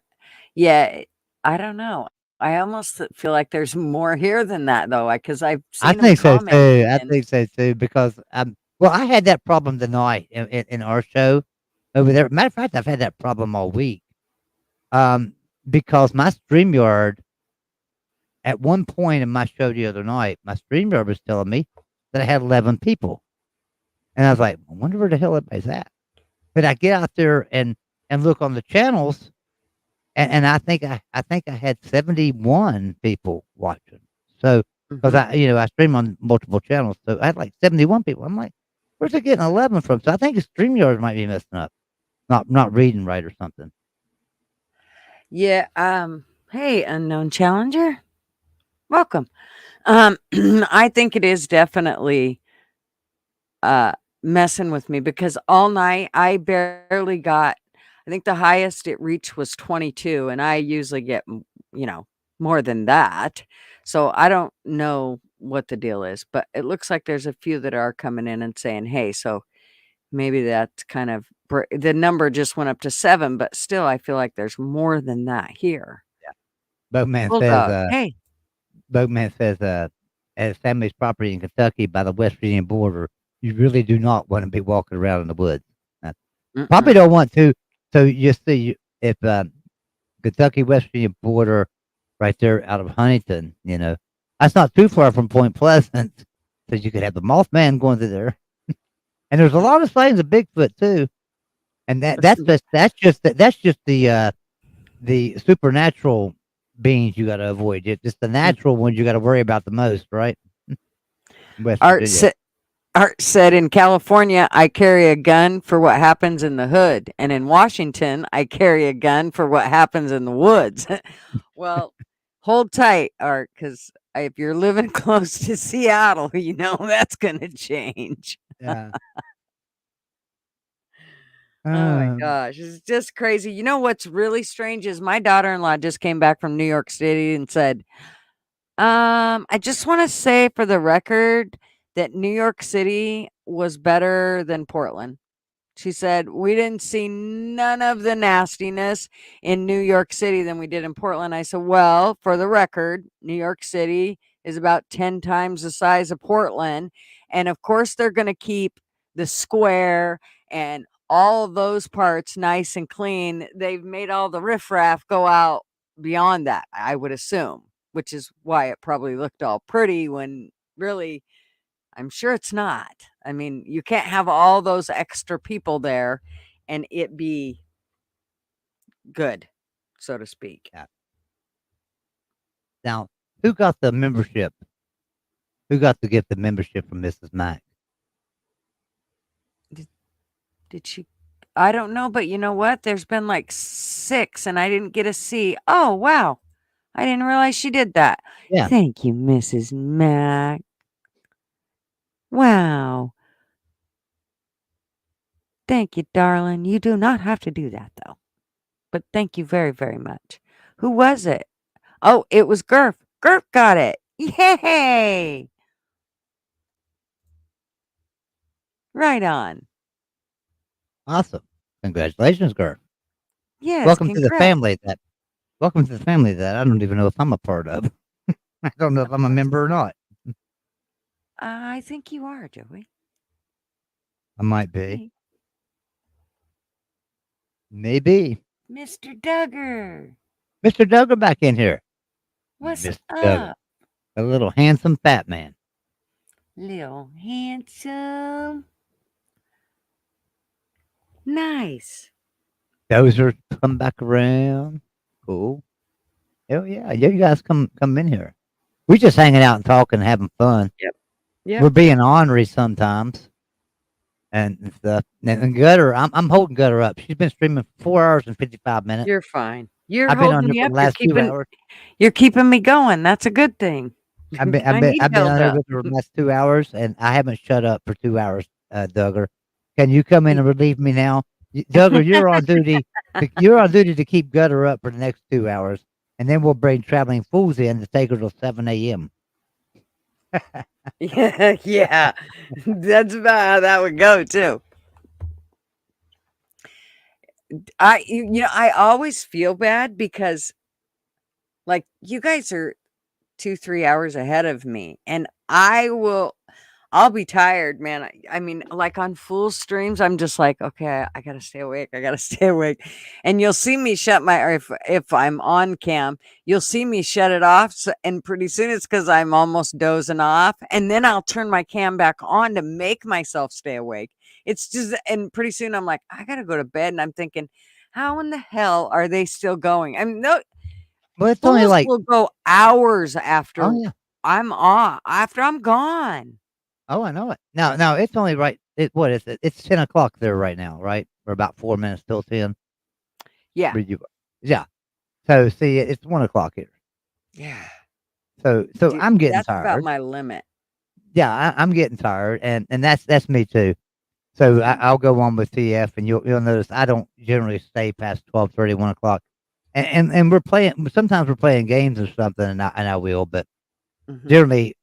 yeah, I don't know. I almost feel like there's more here than that though, because I've I seen them think so commenting too. I and think so too because well, I had that problem tonight in our show over there. Matter of fact, I've had that problem all week. Um, because my StreamYard at one point in my show the other night, my StreamYard was telling me that I had 11 people, and I was like, I wonder where the hell everybody's at. But I get out there and look on the channels, and I think I had 71 people watching. So because Mhm. I stream on multiple channels, so I had like 71 people. I'm like, where's it getting 11 from? So I think the StreamYard might be messing up, not reading right or something. Yeah, hey, unknown challenger. Welcome. I think it is definitely uh messing with me because all night I barely got I think the highest it reached was 22 and I usually get you know more than that. So I don't know what the deal is, but it looks like there's a few that are coming in and saying, "Hey, so maybe that's kind of the number just went up to 7, but still I feel like there's more than that here." Boatman says, Bulldog. Hey. Boatman says, as family's property in Kentucky by the West Virginia border, you really do not want to be walking around in the woods. Probably Mm-mm. don't want to. So you see, if Kentucky West Virginia border, right there out of Huntington, that's not too far from Point Pleasant, so you could have the Mothman going through there. And there's a lot of signs of Bigfoot too, and that's just the supernatural beings you got to avoid. It's just the natural ones you got to worry about the most, right? West Art Virginia. said Art said in California, I carry a gun for what happens in the hood. And in Washington, I carry a gun for what happens in the woods. Well, hold tight, Art, because if you're living close to Seattle, that's going to change. Yeah. Oh my Um, gosh. It's just crazy. You know what's really strange is my daughter in law just came back from New York City and said, I just want to say for the record that New York City was better than Portland. She said, "We didn't see none of the nastiness in New York City than we did in Portland." I said, "Well, for the record, New York City is about 10 times the size of Portland. And of course, they're going to keep the square and all of those parts nice and clean. They've made all the riffraff go out beyond that, I would assume, which is why it probably looked all pretty when really I'm sure it's not. I mean, you can't have all those extra people there and it be good, so to speak. yeah. Now, who got the membership? Who got to get the membership from Mrs. Mack? Did, did she? I don't know, but you know what? There's been like 6 and I didn't get a C. Oh, wow. I didn't realize she did that. Yeah. Thank you, Mrs. Mac. Wow. Thank you, darling. You do not have to do that, though. But thank you very, very much. Who was it? Oh, it was Gurf. Gurf got it. Yay! Right on. Awesome. Congratulations, girl. Yes, Welcome to the congrats. family that I don't even know if I'm a part of. I don't know if I'm a member or not. I think you are, Joey. I might be. Hey, Maybe. Mr. Duggar. Mr. Duggar back in here. What's Mr. Duggar. up, A little handsome fat man. little handsome? Nice. Dozer come back around. Cool. Hell yeah. Yeah, you guys come in here. We just hanging out and talking, having fun. Yep. We're Yep. being ornery sometimes and stuff. And Gutter, I'm holding Gutter up. She's been streaming for 4 hours and 55 minutes. You're fine. You're I've been on holding there me for up. the last 2 hours. You're keeping me going. That's a good thing. I've been I need on held there up. with her the last 2 hours, and I haven't shut up for 2 hours, Duggar. Can you come in and relieve me now? Douglas, you're on duty. You're on duty to keep Gutter up for the next 2 hours, and then we'll bring traveling fools in to take her till 7 a.m. Yeah, yeah. That's about how that would go too. I always feel bad because like you guys are 2, 3 hours ahead of me, and I'll be tired, man. I mean, like on full streams, I'm just like, okay, I gotta stay awake. I gotta stay awake. And you'll see me shut my, or if I'm on cam, you'll see me shut it off. And pretty soon it's because I'm almost dozing off. And then I'll turn my cam back on to make myself stay awake. It's just, and pretty soon I'm like, I gotta go to bed. And I'm thinking, how in the hell are they still going? I mean, no, Well, it's only fools like, will go hours oh after yeah, I'm off, after I'm gone. oh I know it. Now it's only right. What is it? It's 10 o'clock there right now, right? We're about 4 minutes till 10. Yeah. Where you? Yeah. So see, it's 1 o'clock here. Yeah. So Dude, I'm getting that's about tired. my limit. Yeah, I'm getting tired, and that's me too. So Mhm. I'll go on with TF, and you'll notice I don't generally stay past 12:30, 1 o'clock, and we're playing. Sometimes we're playing games or something, and I will, but Mhm. generally,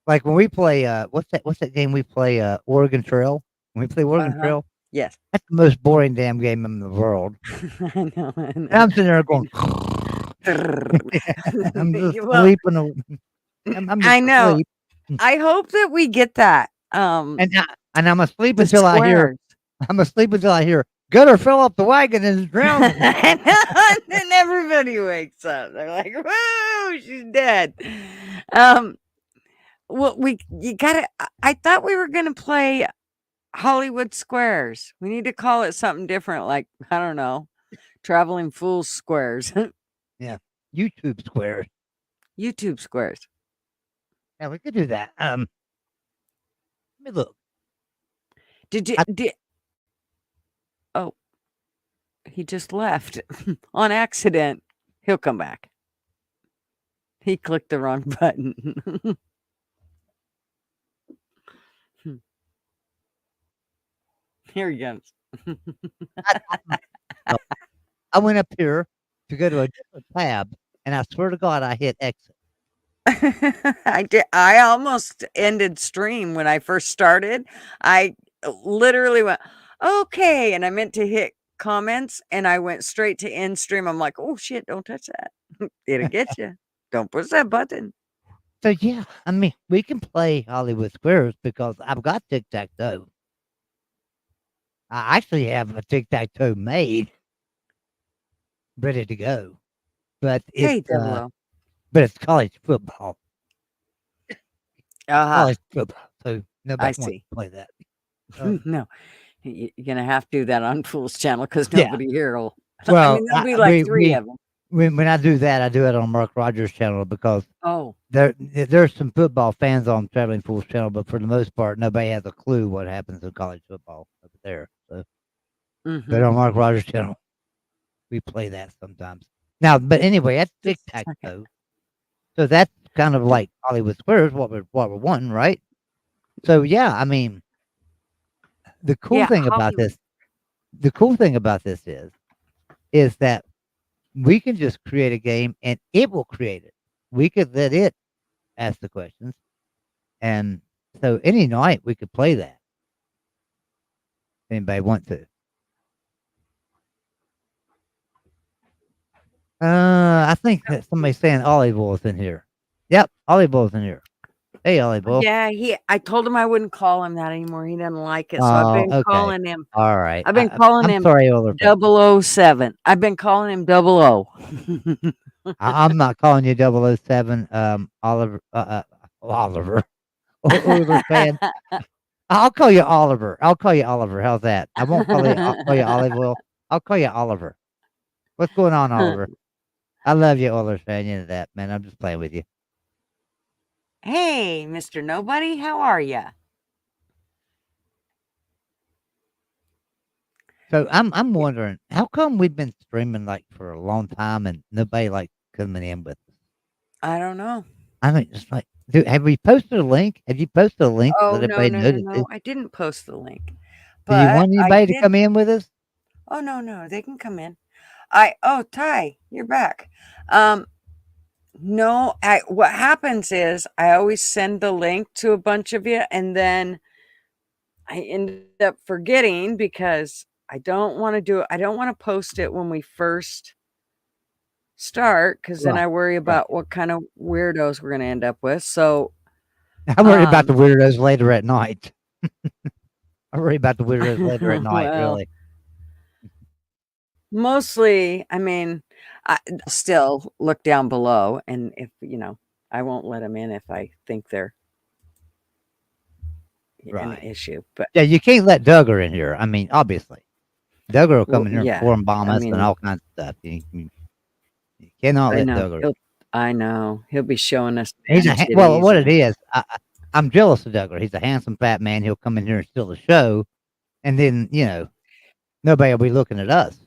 like when we play, what's that game we play? Oregon Trail. When we play Oregon Uh-huh. Trail, Yes. that's the most boring damn game in the world. I know, I And know. I'm sitting there going, I'm just Well, sleeping. I'm just I know. asleep, I hope that we get that, and I'm asleep the until I hear. squares. I'm asleep until I hear Gutter fell off the wagon and is drowning. I know, and then everybody wakes up. They're like, "Whoa, she's dead." Um, well, you gotta. I thought we were gonna play Hollywood Squares. We need to call it something different, like I don't know, Traveling Fools Squares, Yeah, YouTube squares. YouTube Squares. Yeah, we could do that. Let me look. Did you? I, Did oh, he just left on accident. He'll come back. He clicked the wrong button. Here he comes. I, I went up here to go to a different tab, and I swear to God, I hit exit. I did. I almost ended stream when I first started. I literally went, okay. And I meant to hit comments and I went straight to end stream. I'm like, oh shit, don't touch that. It'll get you. Don't push that button. So yeah, I mean, we can play Hollywood Squares because I've got tic tac toe. I actually have a tic tac toe made, ready to go, but it's Hey, Double O. but it's college football. Uh-huh. College football, so I nobody wants see. to play that. No, you're going to have to do that on Fool's channel because Yeah. nobody here will. I Well, mean, there'll be like three of them. when I do that, I do it on Mark Rogers' channel because Oh, there's some football fans on Traveling Fools channel, but for the most part, nobody has a clue what happens in college football over there. So, but on Mark Rogers' channel, we play that sometimes. Now, but anyway, that's tic tac toe. So that's kind of like Hollywood Squares, what we're wanting, right? So yeah, I mean, the cool yeah. thing about this, the cool thing about this is that we can just create a game and it will create it. We could let it ask the questions. And so any night we could play that. If anybody want to. I think that somebody's saying Olive Oil's in here. Yep, Olive Oil's in here. Hey, Olive Oil. Yeah, I told him I wouldn't call him that anymore. He doesn't like it. So I've been okay. calling him. All right. I've been calling I'm him sorry, Oliver. 007. I've been calling him 00. I'm not calling you 007, Oliver. Oliver. Oilers fan. I'll call you Oliver. I'll call you Oliver. How's that? I won't call you. I'll call you Olive Oil. I'll call you Oliver. What's going on, Oliver? I love you, Oilers fan. You know that, man. I'm just playing with you. Hey, Mr. Nobody, how are ya? So I'm wondering, how come we've been streaming like for a long time and nobody like coming in with us? I don't know. I mean, it's like, dude, have we posted a link? Have you posted a link so Oh, that no, everybody no, knows no, it? no. I didn't post the link. Do you But want I anybody to did. come in with us? Oh no, they can come in. Ty, you're back. Um, no, what happens is I always send the link to a bunch of you, and then I end up forgetting because I don't want to do it. I don't want to post it when we first start because then Right, I worry right. about what kind of weirdos we're gonna end up with. So, I worry about the um, weirdos later at night. I worry about the weirdos later at night, well, really. mostly, I mean, I'll still look down below, and if I won't let them in if I think they're an Right. issue. But Yeah, you can't let Duggar in here. I mean, obviously. Duggar will come in here and yeah, foreign bomb I us and mean, all kinds of stuff. You cannot I let know Duggar. I know he'll be showing us He's man well, titties what it and is, I'm jealous of Duggar. He's a handsome fat man. He'll come in here and steal the show, and then nobody will be looking at us.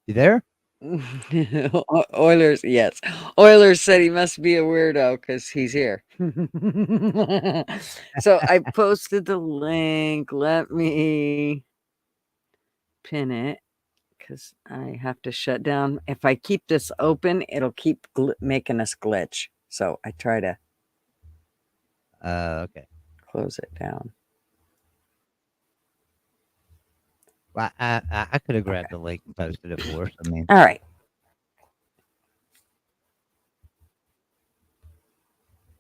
You there? Oilers. Yes, Oilers said he must be a weirdo because he's here. So I posted the link. Let me pin it because I have to shut down. If I keep this open, it'll keep making us glitch. So I try to Okay. close it down. Well, I could have Okay. grabbed the link and posted it for us. I mean, All right.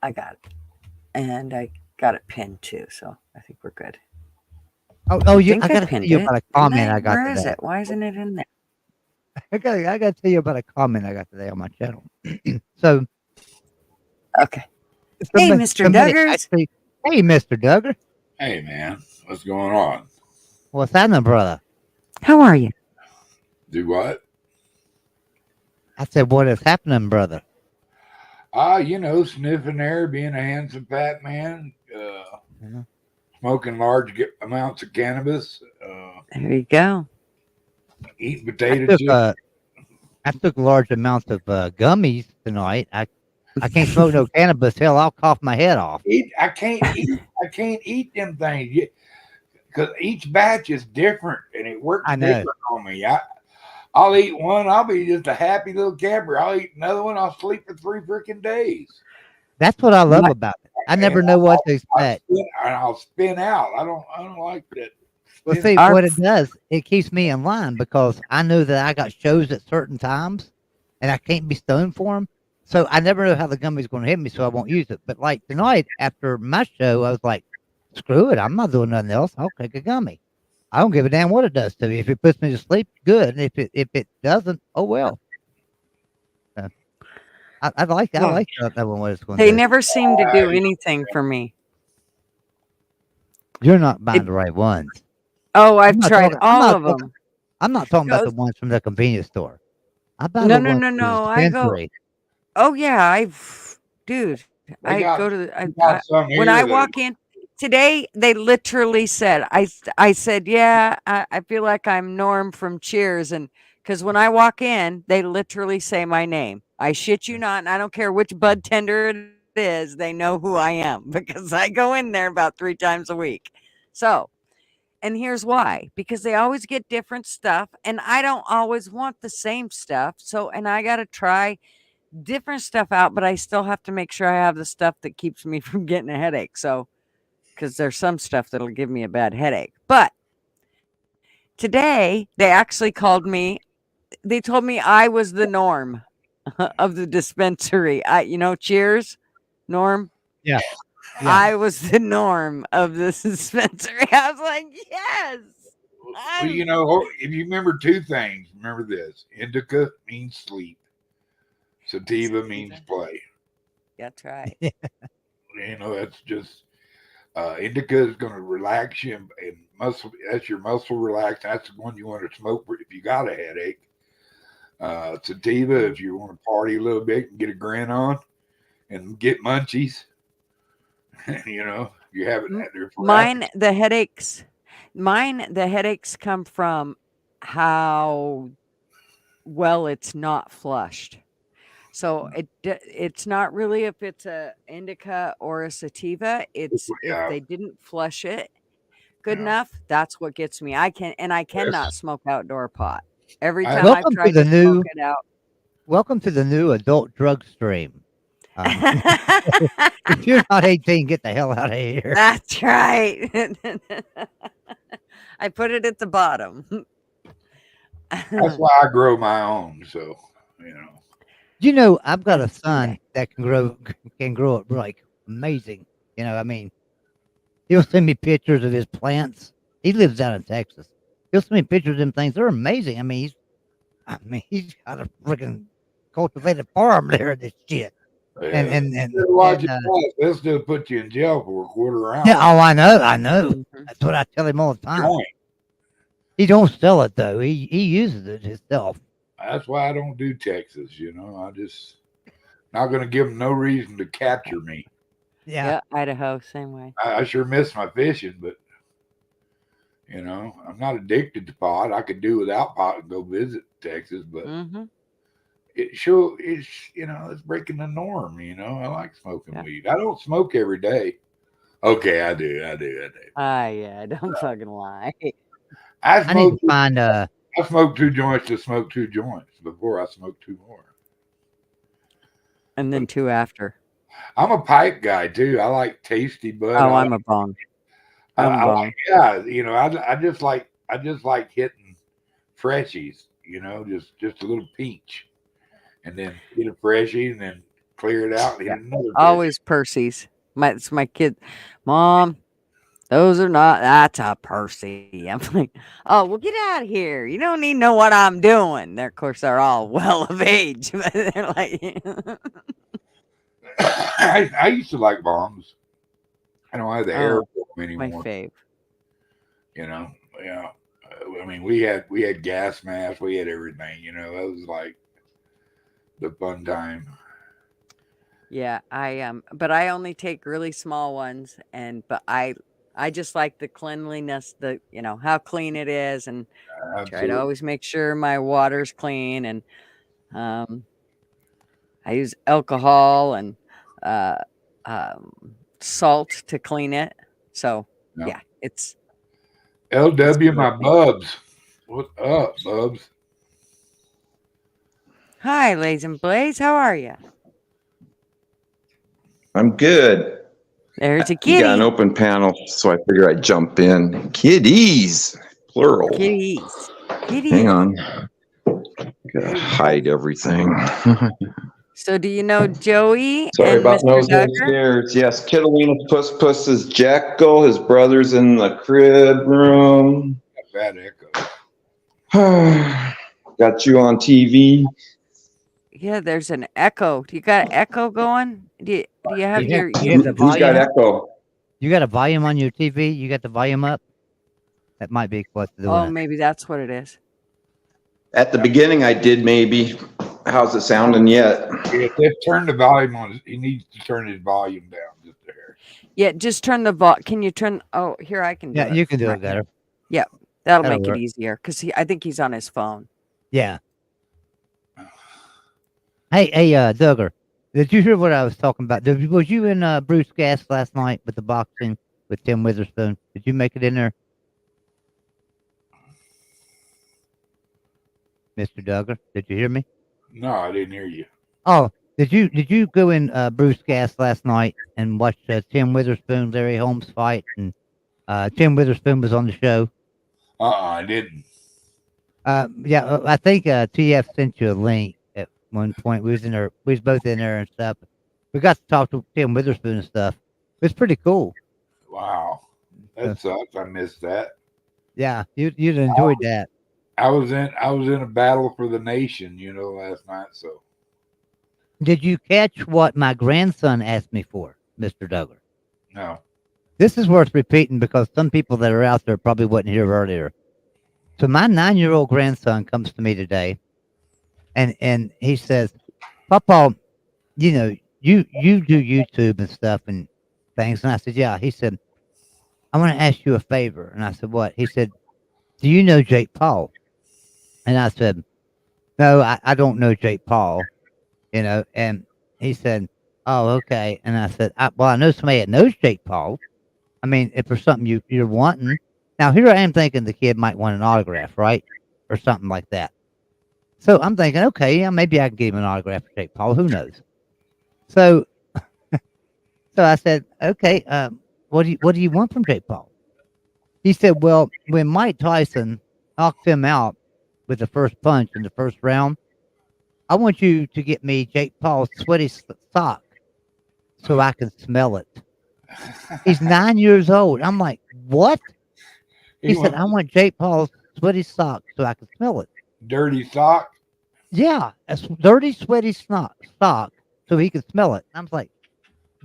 I got it. And I got it pinned too. So I think we're good. oh, I I think I got to tell pinned you it. about a Didn't comment I? I got Where is today. it? Why isn't it in there? I got to tell you about a comment I got today on my channel. So Okay. Hey, Mr. somebody Duggars. actually, hey, Mister Duggar, Hey man, what's going on? what's happening, brother? How are you? Do what? I said, what is happening, brother? Sniffing air, being a handsome fat man, Yeah. smoking large amounts of cannabis, There you go. eating I potato took chips. large amounts of gummies tonight. I can't smoke no cannabis. Hell, I'll cough my head off. I can't eat them things because each batch is different and it works I know. different on me. I'll eat one, I'll be just a happy little camper. I'll eat another one, I'll sleep for 3 freaking days. That's what I love My, about it. I And never know what to expect. I'll spin out. I don't like that Well, spin. see, our, what it does, it keeps me in line because I know that I got shows at certain times, and I can't be stoned for them. So I never know how the gummy's going to hit me, so I won't use it. But like tonight, after my show, I was like, "Screw it! I'm not doing nothing else. I'll take a gummy. I don't give a damn what it does to me. If it puts me to sleep, good. If it doesn't, oh well." Uh, I well, like that one. What it's going they to do. never seem to do anything for me. You're not buying It, the right ones. oh, I've tried all of them. I'm not talking about the Goes, ones from the convenience store. I buy no, the no, ones no, from the no. I go, dispensary. oh, yeah. Dude, They I got go to the, they got some when here I that walk in today, they literally said, I said, yeah, I feel like I'm Norm from Cheers. And because when I walk in, they literally say my name. I shit you not. And I don't care which bud tender it is, they know who I am because I go in there about 3 times a week. So, and here's why, because they always get different stuff and I don't always want the same stuff. So, and I got to try different stuff out, but I still have to make sure I have the stuff that keeps me from getting a headache. So, because there's some stuff that'll give me a bad headache. But today, they actually called me, they told me I was the norm of the dispensary. Cheers, Norm. Yeah, yeah. I was the norm of the dispensary. I was like, yes, well, I'm. if you remember two things, remember this: indica means sleep, sativa means play. That's right. That's just indica is going to relax you and muscle. That's your muscle relax. That's the one you want to smoke if you got a headache. Sativa, if you want to party a little bit and get a grin on and get munchies. You have it there for Mine, the headaches. Mine, the headaches come from how well it's not flushed. So it's not really if it's a indica or a sativa. It's if yeah, they didn't flush it good you know. enough, that's what gets me. I cannot Yes. smoke outdoor pot. Every I- time I've Welcome to tried the to smoke new it out. welcome to the new adult drug stream. If you're not 18, get the hell out of here. That's right. I put it at the bottom. That's why I grow my own. So, you know. You know, I've got a That's son that can grow up like amazing. You know, I mean, he'll send me pictures of his plants. He lives down in Texas. He'll send me pictures of them things. They're amazing. He's got a freaking cultivated farm there and this shit. And Yeah. and and Watch and it. They'll still put you in jail for a quarter yeah, ounce oh, I know. Mhm. That's what I tell him all the time. joint. He don't sell it though. He uses it himself. That's why I don't do Texas. You know, I just not going to give them no reason to capture me. Yeah. Yeah, Idaho, same way. I sure miss my fishing, but you know, I'm not addicted to pot. I could do without pot and go visit Texas, but Mm-hmm. it's it's breaking the norm. You know, I like smoking Yeah. weed. I don't smoke every day. Okay, I do. Ah, yeah, don't fucking lie. I need to find I smoked 2 joints to smoke 2 joints before I smoked 2 more. And then 2 after. I'm a pipe guy too. I like tasty bud. Oh, I'm a bong. I'm I bong. like, yeah, I just like hitting freshies, just a little peach, and then get a freshie, and then clear it out and Yeah. hit another. Always Percy's. It's my kid. Mom, those are not. That's a Percy. I'm like, oh, well, get out of here. You don't need to know what I'm doing. Of course, they're all well of age, but they're like, I used to like bombs. I don't have the hair oh, for them my anymore. fave. Yeah. I mean, we had gas masks, we had everything. That was like the fun time. Yeah, but I only take really small ones, but I just like the cleanliness, how clean it is, and try to Absolutely. always make sure my water's clean, and um, I use alcohol and uh, salt to clean it. So Yeah. yeah, it's LW, a my good thing. bubs. What's up, bubs? Hi, Lays and Blaze. How are you? I'm good. There's a You got an kitty. open panel, so I figure I'd jump in. Kiddies, plural. Kitties. Hang on. Gotta hide everything. So do you know Joey Sorry and about Mr. nosing Duggar? upstairs. Yes, Kitalina's Puss is Jackal. His brother's in the crib room. Got bad echo. Got you on TV. Yeah, there's an echo. Do you got an echo going? Do you have You your have the Who's got volume? echo? You got a volume on your TV? You got the volume up? That might be what's doing Oh, it. maybe that's what it is. At the beginning, I did maybe. How's it sounding yet? Yeah, just turn the volume on. He needs to turn his volume down just there. Yeah, just turn Can you turn? Oh, here I can do Yeah, it. you can do right it better. Yeah, that'll That'll make work. it easier because I think he's on his phone. Yeah. Hey, Duggar, did you hear what I was talking about? Was you in Bruce Gas last night with the boxing with Tim Witherspoon? Did you make it in there, Mr. Duggar? Did you hear me? No, I didn't hear you. Oh, did you go in Bruce Gas last night and watch Tim Witherspoon, Larry Holmes fight? And Tim Witherspoon was on the show. I didn't. Yeah, I think TF sent you a link at one point. We was in there. We was both in there and stuff. We got to talk to Tim Witherspoon and stuff. It was pretty cool. Wow, that sucks. I missed that. Yeah, you'd enjoyed that. I was in a battle for the nation, last night. So Did you catch what my grandson asked me for, Mr. Duggar? no. This is worth repeating because some people that are out there probably wasn't here earlier. So my 9-year-old grandson comes to me today, and he says, "Papa, you do YouTube and stuff and things." And I said, "Yeah." He said, "I want to ask you a favor." And I said, "What?" He said, "Do you know Jake Paul?" And I said, "No, I don't know Jake Paul." And he said, "Oh, okay." And I said, "Well, I know somebody that knows Jake Paul. I mean, if there's something you're wanting." Now here I am thinking the kid might want an autograph, right, or something like that. So I'm thinking, okay, yeah, maybe I can give him an autograph for Jake Paul. Who knows? So so I said, okay, what do you want from Jake Paul? He said, well, when Mike Tyson knocked him out with the first punch in the first round, I want you to get me Jake Paul's sweaty sock so I can smell it. He's 9 years old. I'm like, what? He said, I want Jake Paul's sweaty sock so I can smell it. Dirty sock. Yeah, a dirty, sweaty sock so he can smell it. I was like,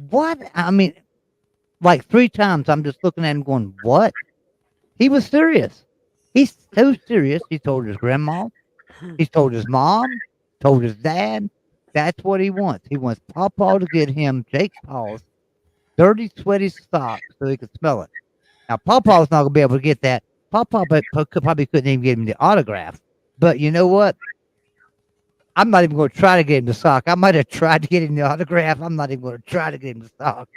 what? I mean, like 3 times I'm just looking at him going, what? He was serious. He's so serious. He told his grandma, he's told his mom, told his dad. That's what he wants. He wants Pawpaw to get him Jake Paul's dirty, sweaty sock so he can smell it. Now, Pawpaw's not going to be able to get that. Pawpaw probably couldn't even get him the autograph. But you know what? I'm not even going to try to get him the sock. I might have tried to get him the autograph. I'm not even going to try to get him the sock.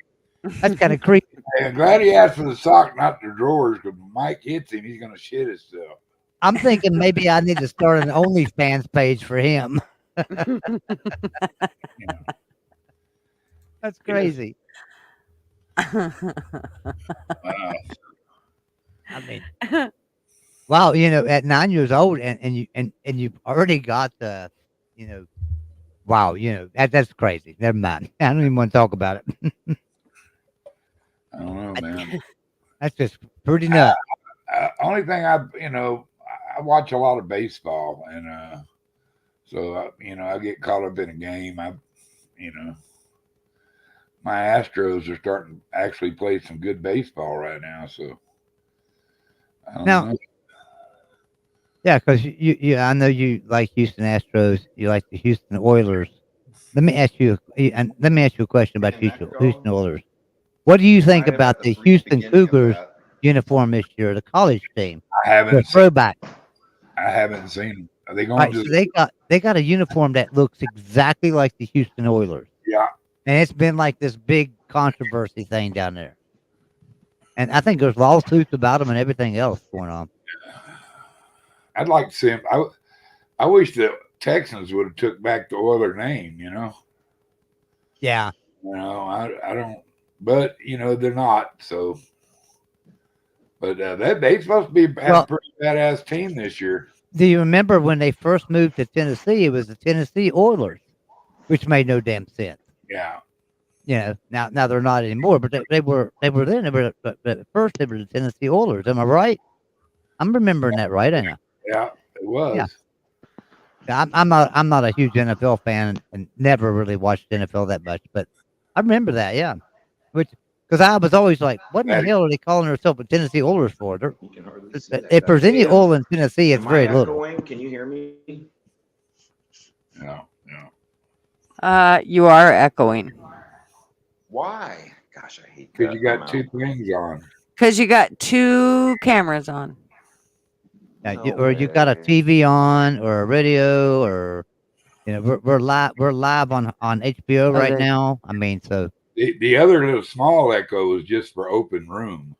That's kind of creepy. Hey, I'm glad he asked for the sock, not the drawers, because Mike hits him, he's going to shit himself. I'm thinking maybe I need to start an OnlyFans page for him. That's crazy. I mean, wow, at 9 years old and you've already got the, wow, that's crazy. Never mind. I don't even want to talk about it. I don't know, man. That's just pretty nuts. Only thing I watch a lot of baseball, and so I get caught up in a game. My Astros are starting to actually play some good baseball right now. So I don't know. Yeah, because I know you like Houston Astros. You like the Houston Oilers. Let me ask you a question about Houston Oilers. What do you think about the Houston Cougars uniform this year, the college team? I haven't The throwback. I haven't seen them. Are they going Right, to? so they got a uniform that looks exactly like the Houston Oilers. Yeah. And it's been like this big controversy thing down there. And I think there's lawsuits about them and everything else going on. I'd like to see him. I wish the Texans would have took back the Oiler name. Yeah. I don't. But they're not. So. But they supposed to be a pretty badass team this year. Do you remember when they first moved to Tennessee? It was the Tennessee Oilers, which made no damn sense. Yeah. Now they're not anymore, but they were then. But at first they were the Tennessee Oilers. Am I right? I'm remembering that right, ain't I? Yeah, it was. Yeah. I'm not a huge NFL fan and never really watched NFL that much, but I remember that. Yeah, because I was always like, what in the hell are they calling themselves the Tennessee Oilers for? If there's any oil in Tennessee, it's very little. Can you hear me? Yeah. You are echoing. Why? Gosh, I hate that. Because you got two things on. Because you got 2 cameras on. Or you got a TV on, or a radio, or we're live on HBO right now. I mean, so the other little small echo was just for open room.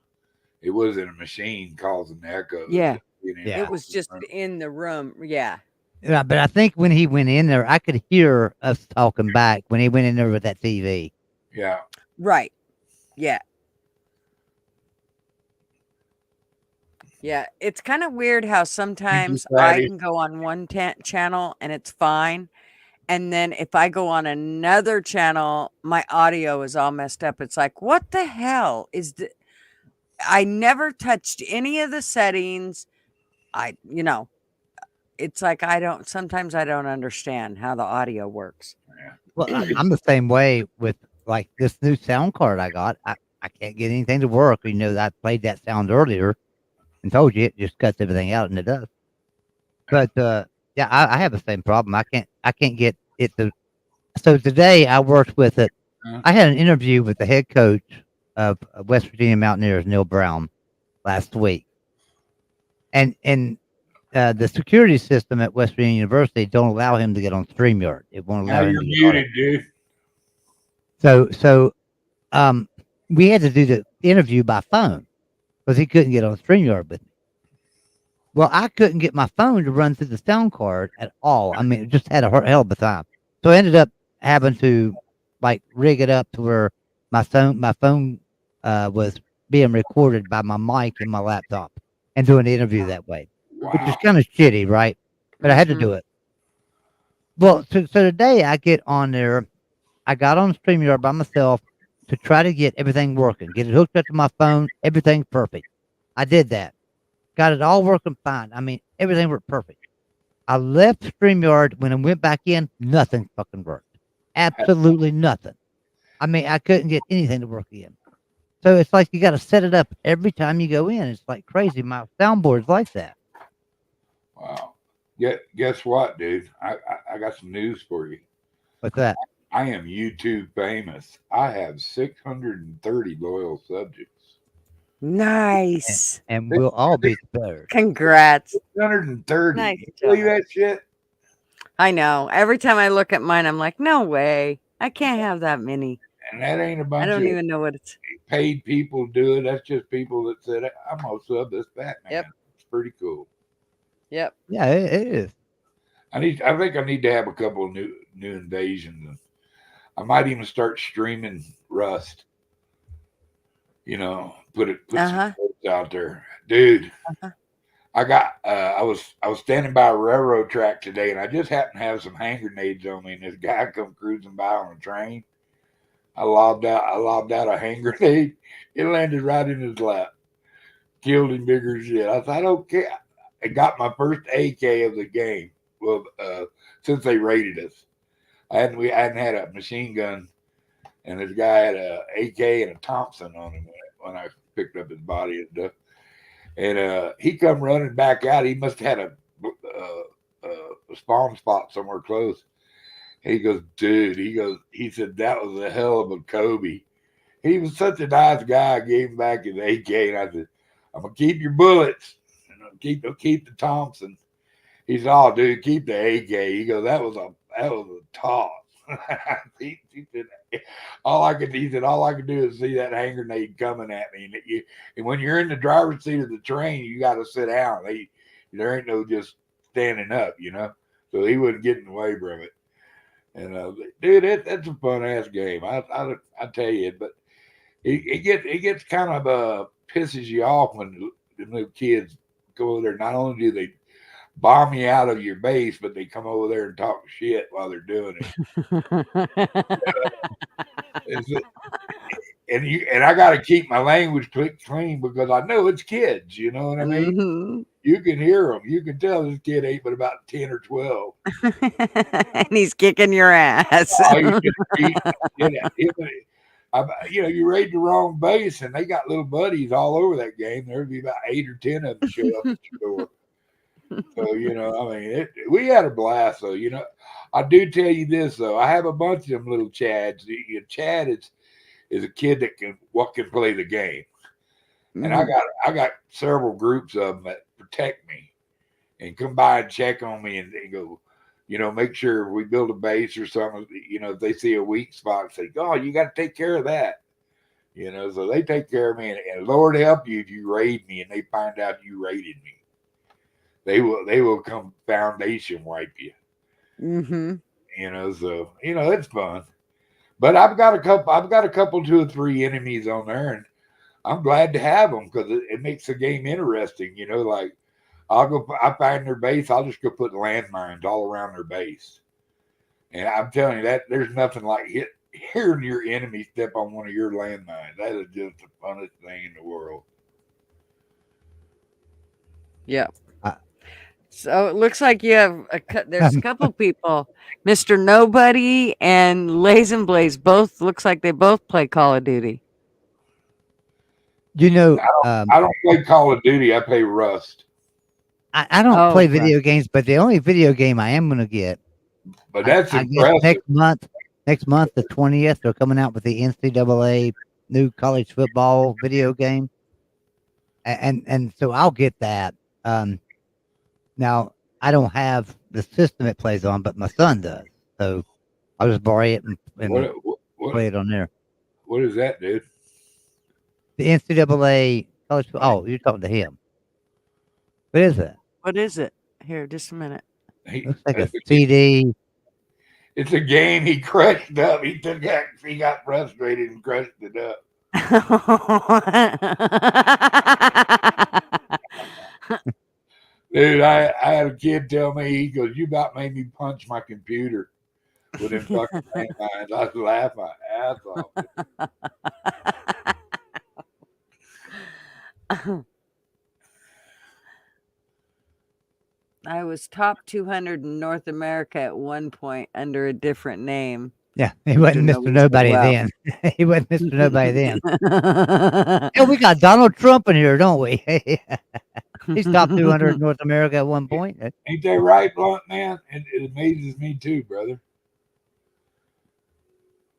It wasn't a machine causing the echo. Yeah. Yeah. It was just in the room. Yeah. Yeah, but I think when he went in there, I could hear us talking back when he went in there with that TV. Yeah. Right. Yeah. Yeah. It's kind of weird how sometimes I can go on one channel and it's fine. And then if I go on another channel, my audio is all messed up. It's like, what the hell is the... I never touched any of the settings. It's like sometimes I don't understand how the audio works. Well, I'm the same way with like this new sound card I got. I can't get anything to work. I played that sound earlier and told you it just cuts everything out, and it does. But yeah, I have the same problem. I can't get it to. So today I worked with it. I had an interview with the head coach of West Virginia Mountaineers, Neil Brown, last week, and the security system at West Virginia University don't allow him to get on StreamYard. It won't allow him to get muted, dude. So we had to do the interview by phone. because he couldn't get on StreamYard with me. Well, I couldn't get my phone to run through the sound card at all. I mean, it just had a hell of a time. So I ended up having to like rig it up to where my phone was being recorded by my mic in my laptop and doing the interview that way, which is Wow. kind of shitty, right? But I had to Mhm. do it. Well, so today I get on there. I got on StreamYard by myself to try to get everything working, get it hooked up to my phone, everything perfect. I did that. Got it all working fine. I mean, everything worked perfect. I left StreamYard. When I went back in, nothing fucking worked. Absolutely nothing. I mean, I couldn't get anything to work again. So it's like you got to set it up every time you go in. It's like crazy. My soundboard's like that. Wow. Guess what, dude? I got some news for you. What's that? I am YouTube famous. I have 630 loyal subjects. Nice. And we'll all be spared. Congrats. 630. Nice You believe job. that shit? I know. Every time I look at mine, I'm like, no way. I can't have that many. And that ain't a I bunch don't of even know what it's. paid people do it. That's just people that said, I'm gonna sub this Batman. Yep. It's pretty cool. Yep. Yeah, it is. I think I need to have a couple of new invasions. And I might even start streaming Rust. You know, put Uh some huh. quotes out there, dude. Uh-huh. I was standing by a railroad track today, and I just happened to have some hand grenades on me, and this guy come cruising by on a train. I lobbed out a hand grenade. It landed right in his lap, killed him bigger as shit. I thought, okay, I got my first AK of the game. Well, since they raided us, I hadn't had a machine gun, and this guy had a AK and a Thompson on him when I picked up his body and stuff. And he come running back out. He must have had a spawn spot somewhere close. He goes, dude. He said that was a hell of a Kobe. He was such a nice guy. I gave him back his AK, and I said, I'm gonna keep your bullets, and I'll keep the Thompson. He said, oh, dude, keep the AK. He goes, that was a toss. he said, all I could do is see that hand grenade coming at me. And when you're in the driver's seat of the train, you got to sit down. There ain't no just standing up, you know. So he wasn't getting away from it. And dude, that's a fun ass game. I tell you, but it gets kind of pisses you off when the little kids go over there. Not only do they bomb you out of your base, but they come over there and talk shit while they're doing it. It's- and I got to keep my language clean because I know it's kids. You know what I mean? Mhm. You can hear them. You can tell this kid ain't but about 10 or 12. And he's kicking your ass. Oh, you just read, you know, you raid the wrong base, and they got little buddies all over that game. There'd be about 8 or 10 of them show up at your door. So you know, I mean, we had a blast. Though, you know, I do tell you this though, I have a bunch of them little Chads. Chad is a kid that can play the game, and Mhm. I got several groups of them that protect me and come by and check on me and go, you know, make sure we build a base or something. You know, if they see a weak spot, say, "Oh, you got to take care of that." You know, so they take care of me, and Lord help you if you raid me and they find out you raided me. They will come foundation wipe you. Mhm. You know, so you know it's fun. But I've got a couple, 2 or 3 enemies on there, and I'm glad to have them because it makes the game interesting. You know, like I find their base, I'll just go put landmines all around their base, and I'm telling you that there's nothing like hearing your enemy step on one of your landmines. That is just the funnest thing in the world. Yep. I, So it looks like you have there's a couple people, Mr. Nobody and Lays and Blaze. Both looks like they both play Call of Duty. you know, I don't play Call of Duty. I play Rust. I don't Oh, play right. video games, but the only video game I am gonna get, But that's I guess impressive. next month, the 20th, they're coming out with the NCAA new college football video game, and so I'll get that. Now I don't have the system it plays on, but my son does, so I'll just borrow it and What play it on there. what is that, dude? The NCAA college. Oh, you're talking to him. What is that? What is it? Here, just a minute. Looks like a CD. It's a game he crushed up. He got frustrated and crushed it up. Dude, I had a kid tell me, he goes, "You about made me punch my computer with them fucking landmines." I was laughing my ass off. I was top 200 in North America at one point under a different name. Yeah, he wasn't Mr. Nobody then. He wasn't Mr. Nobody then. Yeah, we got Donald Trump in here, don't we? He's top 200 in North America at one point. Ain't that right, Blunt man? It amazes me too, brother.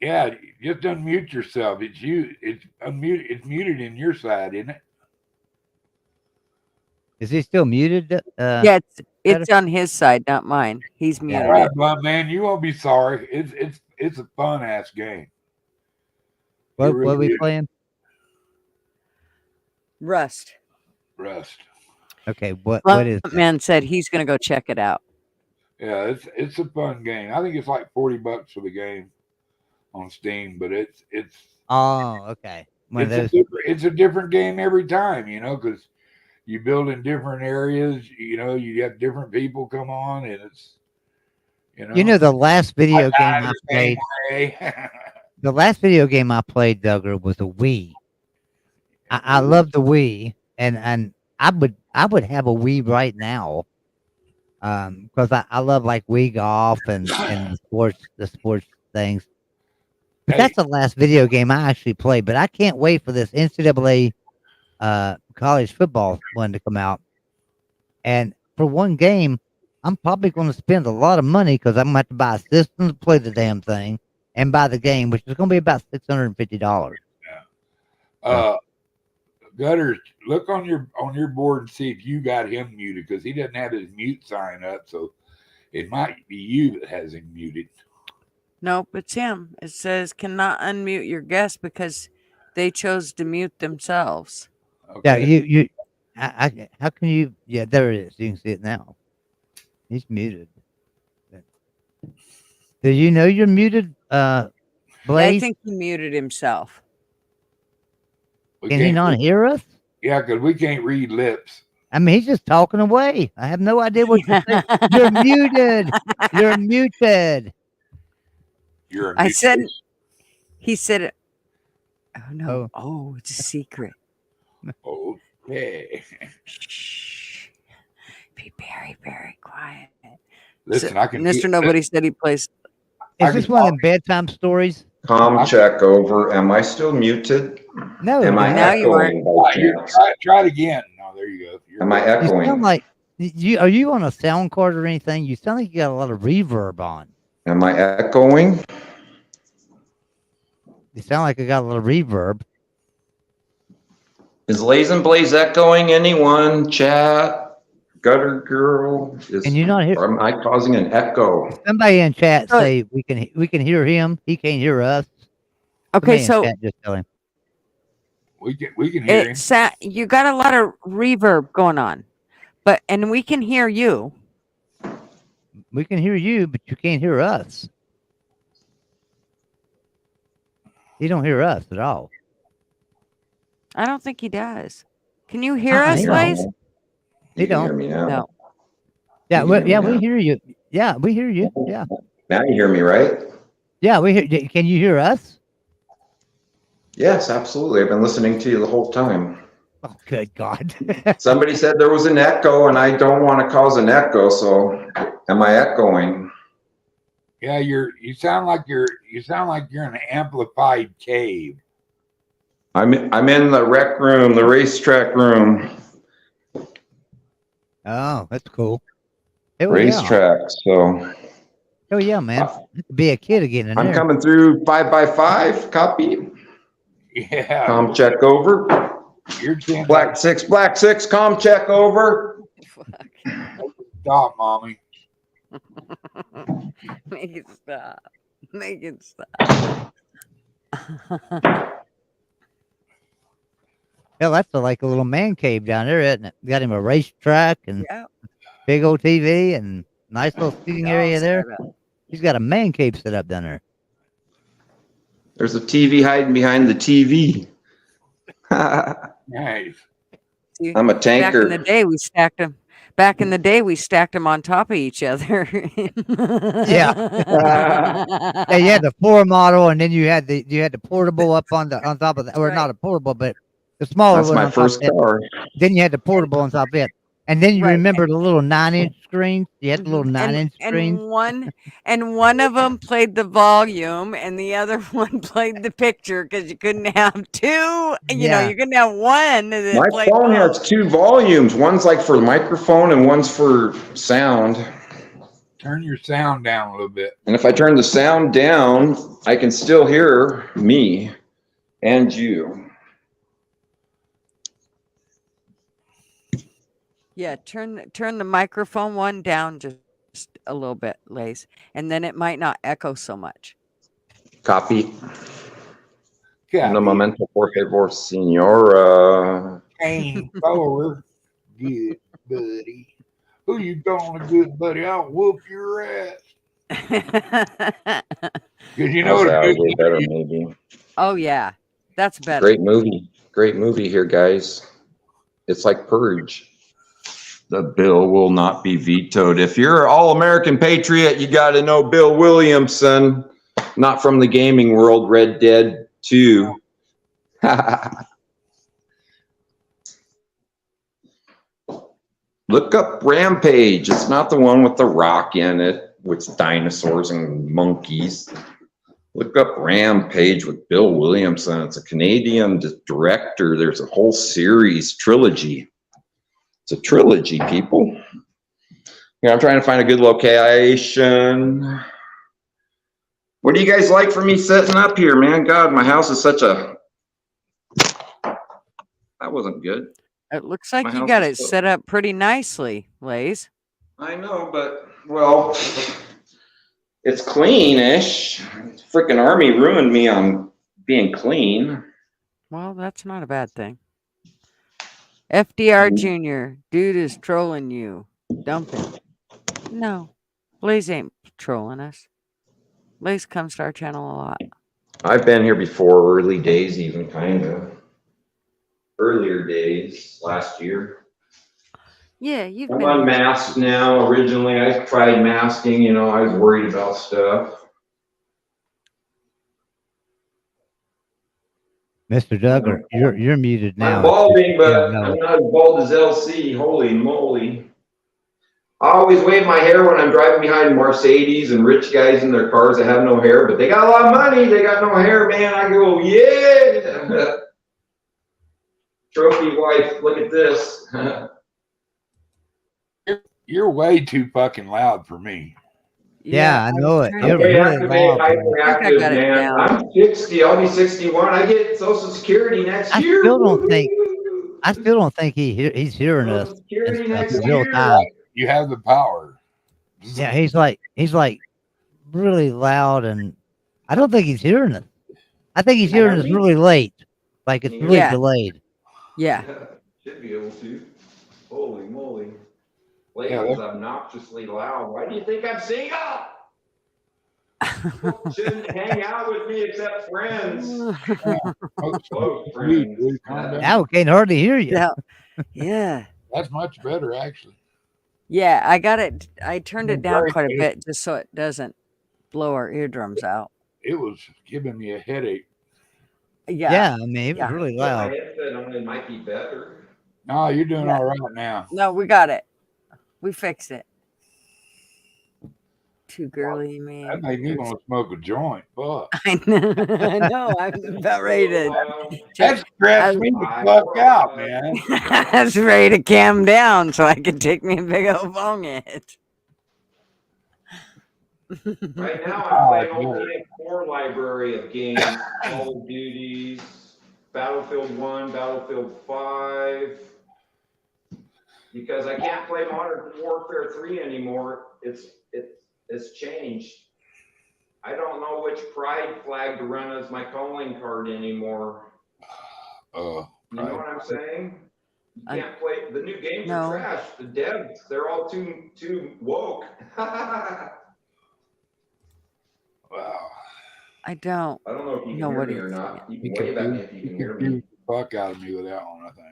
Yeah, just unmute yourself. It's you. It's unmuted. It's muted in your side, isn't it? Is he still muted? Yeah, it's on his side, not mine. He's muted. All right, Blunt man, you won't be sorry. It's a fun ass game. What are we playing? Rust. Okay, what is that? Man said he's gonna go check it out. Yeah, it's a fun game. I think it's like $40 for the game on Steam, but it's Oh, okay. it's a different game every time, because you build in different areas. You have different people come on, and it's the last video game I played. The last video game I played, Duggar, was a Wii. I love the Wii, and I would have a Wii right now, because I love like Wii golf and the sports things. But that's the last video game I actually played. But I can't wait for this NCAA college football one to come out. And for one game, I'm probably going to spend a lot of money because I'm going to have to buy a system to play the damn thing and buy the game, which is going to be about $650. Yeah. Gutters, look on your board and see if you got him muted, because he doesn't have his mute sign up, so it might be you that has him muted. Nope, it's him. It says cannot unmute your guest because they chose to mute themselves. Okay. Yeah, how can you? Yeah, there it is. You can see it now. He's muted. Do you know you're muted, Blaze? Yeah, I think he muted himself. Can he not hear us? Yeah, because we can't read lips. I mean, he's just talking away. I have no idea what you're saying. You're muted. You're muted. I said, he said it. Oh, no. Oh, it's a secret. Okay. Shh. Be very, very quiet. Listen, I can. Mr. Nobody said he plays. Is this one of the bedtime stories? Check over. Am I still muted? No. Am I echoing? Try it again. No, there you go. Am I echoing? You sound like are you on a sound card or anything? You sound like you got a lot of reverb on. Am I echoing? You sound like I got a little reverb. Is Lays and Blaze echoing? Anyone? Chat? Gutter Girl? Can you not hear? Or am I causing an echo? Somebody in chat say we can hear him. He can't hear us. Okay, so just tell him. We can hear him. You got a lot of reverb going on, and we can hear you. We can hear you, but you can't hear us. He don't hear us at all. I don't think he does. Can you hear us, Blaze? He don't. Hear me now? No. Yeah, we hear you. Yeah, we hear you. Yeah. Now you hear me, right? Yeah, we hear. Can you hear us? Yes, absolutely. I've been listening to you the whole time. Oh, good God. Somebody said there was an echo, and I don't want to cause an echo, so am I echoing? Yeah, you sound like you're in an amplified cave. I'm in the rec room, the racetrack room. Oh, that's cool. Racetrack, so. Oh yeah, man. Be a kid again in I'm there. coming through 5x5, copy. Yeah. Com check over. You're Black 6, com check over. Stop, mommy. Make it stop. Make it stop. Hell, that's like a little man cave down there, isn't it? Got him a racetrack and Yeah. big old TV and nice little seating All area there. set up. He's got a man cave set up down there. There's a TV hiding behind the TV. Nice. See, I'm a back in the tanker. day, we stacked them. Back in the day, we stacked them on top of each other. Yeah. Yeah, you had the floor model, and then you had the portable up on top of that, or Right. not a portable, but the smaller That's one my on top first of it. car. Then you had the portable on top of it, and then you Right. remember the little 9-inch screens. You had the little Mhm. 9-inch screens. And one of them played the volume, and the other one played the picture because you couldn't have two. You know, Yeah. you couldn't have one that My played phone has both. 2 volumes. One's like for the microphone and one's for sound. Turn your sound down a little bit. And if I turn the sound down, I can still hear me and you. Yeah, turn the microphone one down just a little bit, Lace, and then it might not echo so much. Copy. God, No momento, por favor, senora. aim forward. Good buddy. Who you calling a good buddy? I'll whoop your ass. Because you know How's what a that? A good little better, buddy. maybe. Oh yeah, that's better. Great movie. Great movie here, guys. It's like Purge. The bill will not be vetoed. If you're an all-American patriot, you got to know Bill Williamson, not from the gaming world, Red Dead 2. Look up Rampage. It's not the one with the rock in it, with dinosaurs and monkeys. Look up Rampage with Bill Williamson. It's a Canadian director. There's a whole series, trilogy. It's a trilogy, people. Yeah, I'm trying to find a good location. What do you guys like for me setting up here, man? God, my house is such a... That wasn't good. It looks like My you house got is it so- set up pretty nicely, Lace. I know, but, well, it's clean-ish. Freaking Army ruined me on being clean. Well, that's not a bad thing. FDR Mhm. Jr., dude is trolling you. Dump him. No, Blaze ain't trolling us. Blaze comes to our channel a lot. I've been here before, early days even, kind of. Earlier days, last year. Yeah, you've I'm been here. unmasked now. Originally, I tried masking, you know, I was worried about stuff. Mr. Duggar, you're muted now. I'm balding, You but don't know I'm it. not as bald as LC. Holy moly. I always wave my hair when I'm driving behind Mercedes and rich guys in their cars that have no hair, but they got a lot of money. They got no hair, man. I go, yeah. Trophy wife, look at this. You're way too fucking loud for me. Yeah, I know it. trying to You're get- really loud, man. I think I Hyperactive, got it man. down. I'm 60. I'll be 61. I get Social Security next I year. still don't think- Woo-hoo. I still don't think he's hearing us Social Security and stuff next in real year. time. You have the power. Yeah, he's like really loud, and I don't think he's hearing us. I think he's hearing us really late, like it's really Yeah. delayed. Yeah. Should be able to. Holy moly. Yeah, Layton's obnoxiously loud. Why do you think I'm single? Shouldn't hang out with me except friends. Close friends. Now we can't hardly hear you. Yeah. Yeah. That's much better, actually. Yeah, I got it. I turned it down Right. quite a bit just so it doesn't blow our eardrums out. It was giving me a headache. Yeah, I mean, it was Yeah. really Put my loud. headset on, it might be better. No, you're doing Yeah. all right now. No, we got it. We fixed it. Too girly, man. That made me want to smoke a joint. Fuck. I know. I know. I'm about ready to. That stressed me the fuck out, man. I was ready to calm down so I could take me a big old bong hit. Right now, I'm playing Ultimate Core library of games, Call of Duties, Battlefield 1, Battlefield 5. Because I can't play Modern Warfare 3 anymore. It's changed. I don't know which pride flag to run as my calling card anymore. You know what I'm saying? You I- can't play, the new games No. are trash. The devs, they're all too woke. Wow. I don't. I don't know if you know can hear what me or he's not. You He can wave at me confused, if you he can hear me. confused the fuck out of me with that one, I think.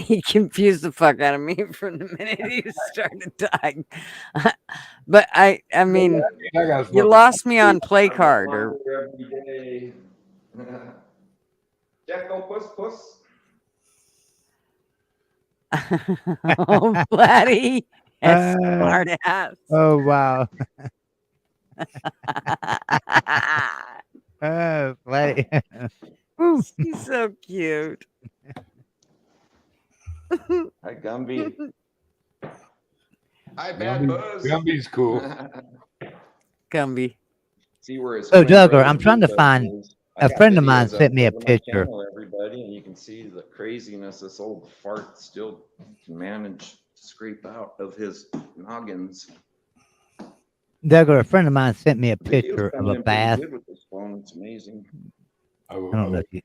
He confused the fuck out of me from the minute he started talking. But I mean, That guy's you fucking lost me on play I'm card at or Wonder every day. Jekyll puss puss. oh, Vladdy, that's smart ass. Oh wow. Oh, Flatty. Woo. He's so cute. Hi, Gumby. Hi, Bad Buzz. Gumby's cool. Gumby. See where his Oh, twin Duggar, brother I'm trying to Luke find is. a I got friend of mine videos sent me a up on my picture. channel, everybody, and you can see the craziness this old fart still can manage to scrape out of his noggins. Duggar, a friend of mine sent me a The video's picture of coming a in pretty bath. good with this phone. It's amazing. I don't know if you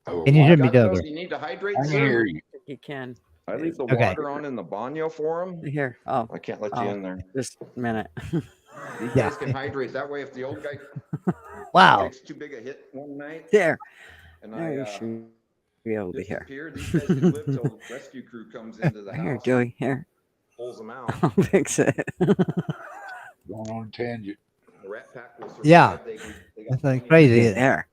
Oh, can you hear me, God knows Duggar? you need to hydrate, I can sir. hear you. You can. I leave the Okay. water on in the banyo for him. Here. Oh, I can't let you in there. just a minute. These Yeah. guys can hydrate. That way, if the old guy Wow. takes too big a hit one night There. and There you I should be able to hear. disappear, these guys can live till the rescue crew comes into the Here, house and Joey. Here. pulls them out. I'll fix it. Going on a tangent. The Rat Pack will survive. Yeah. They got That's like money, crazy. Yeah, there.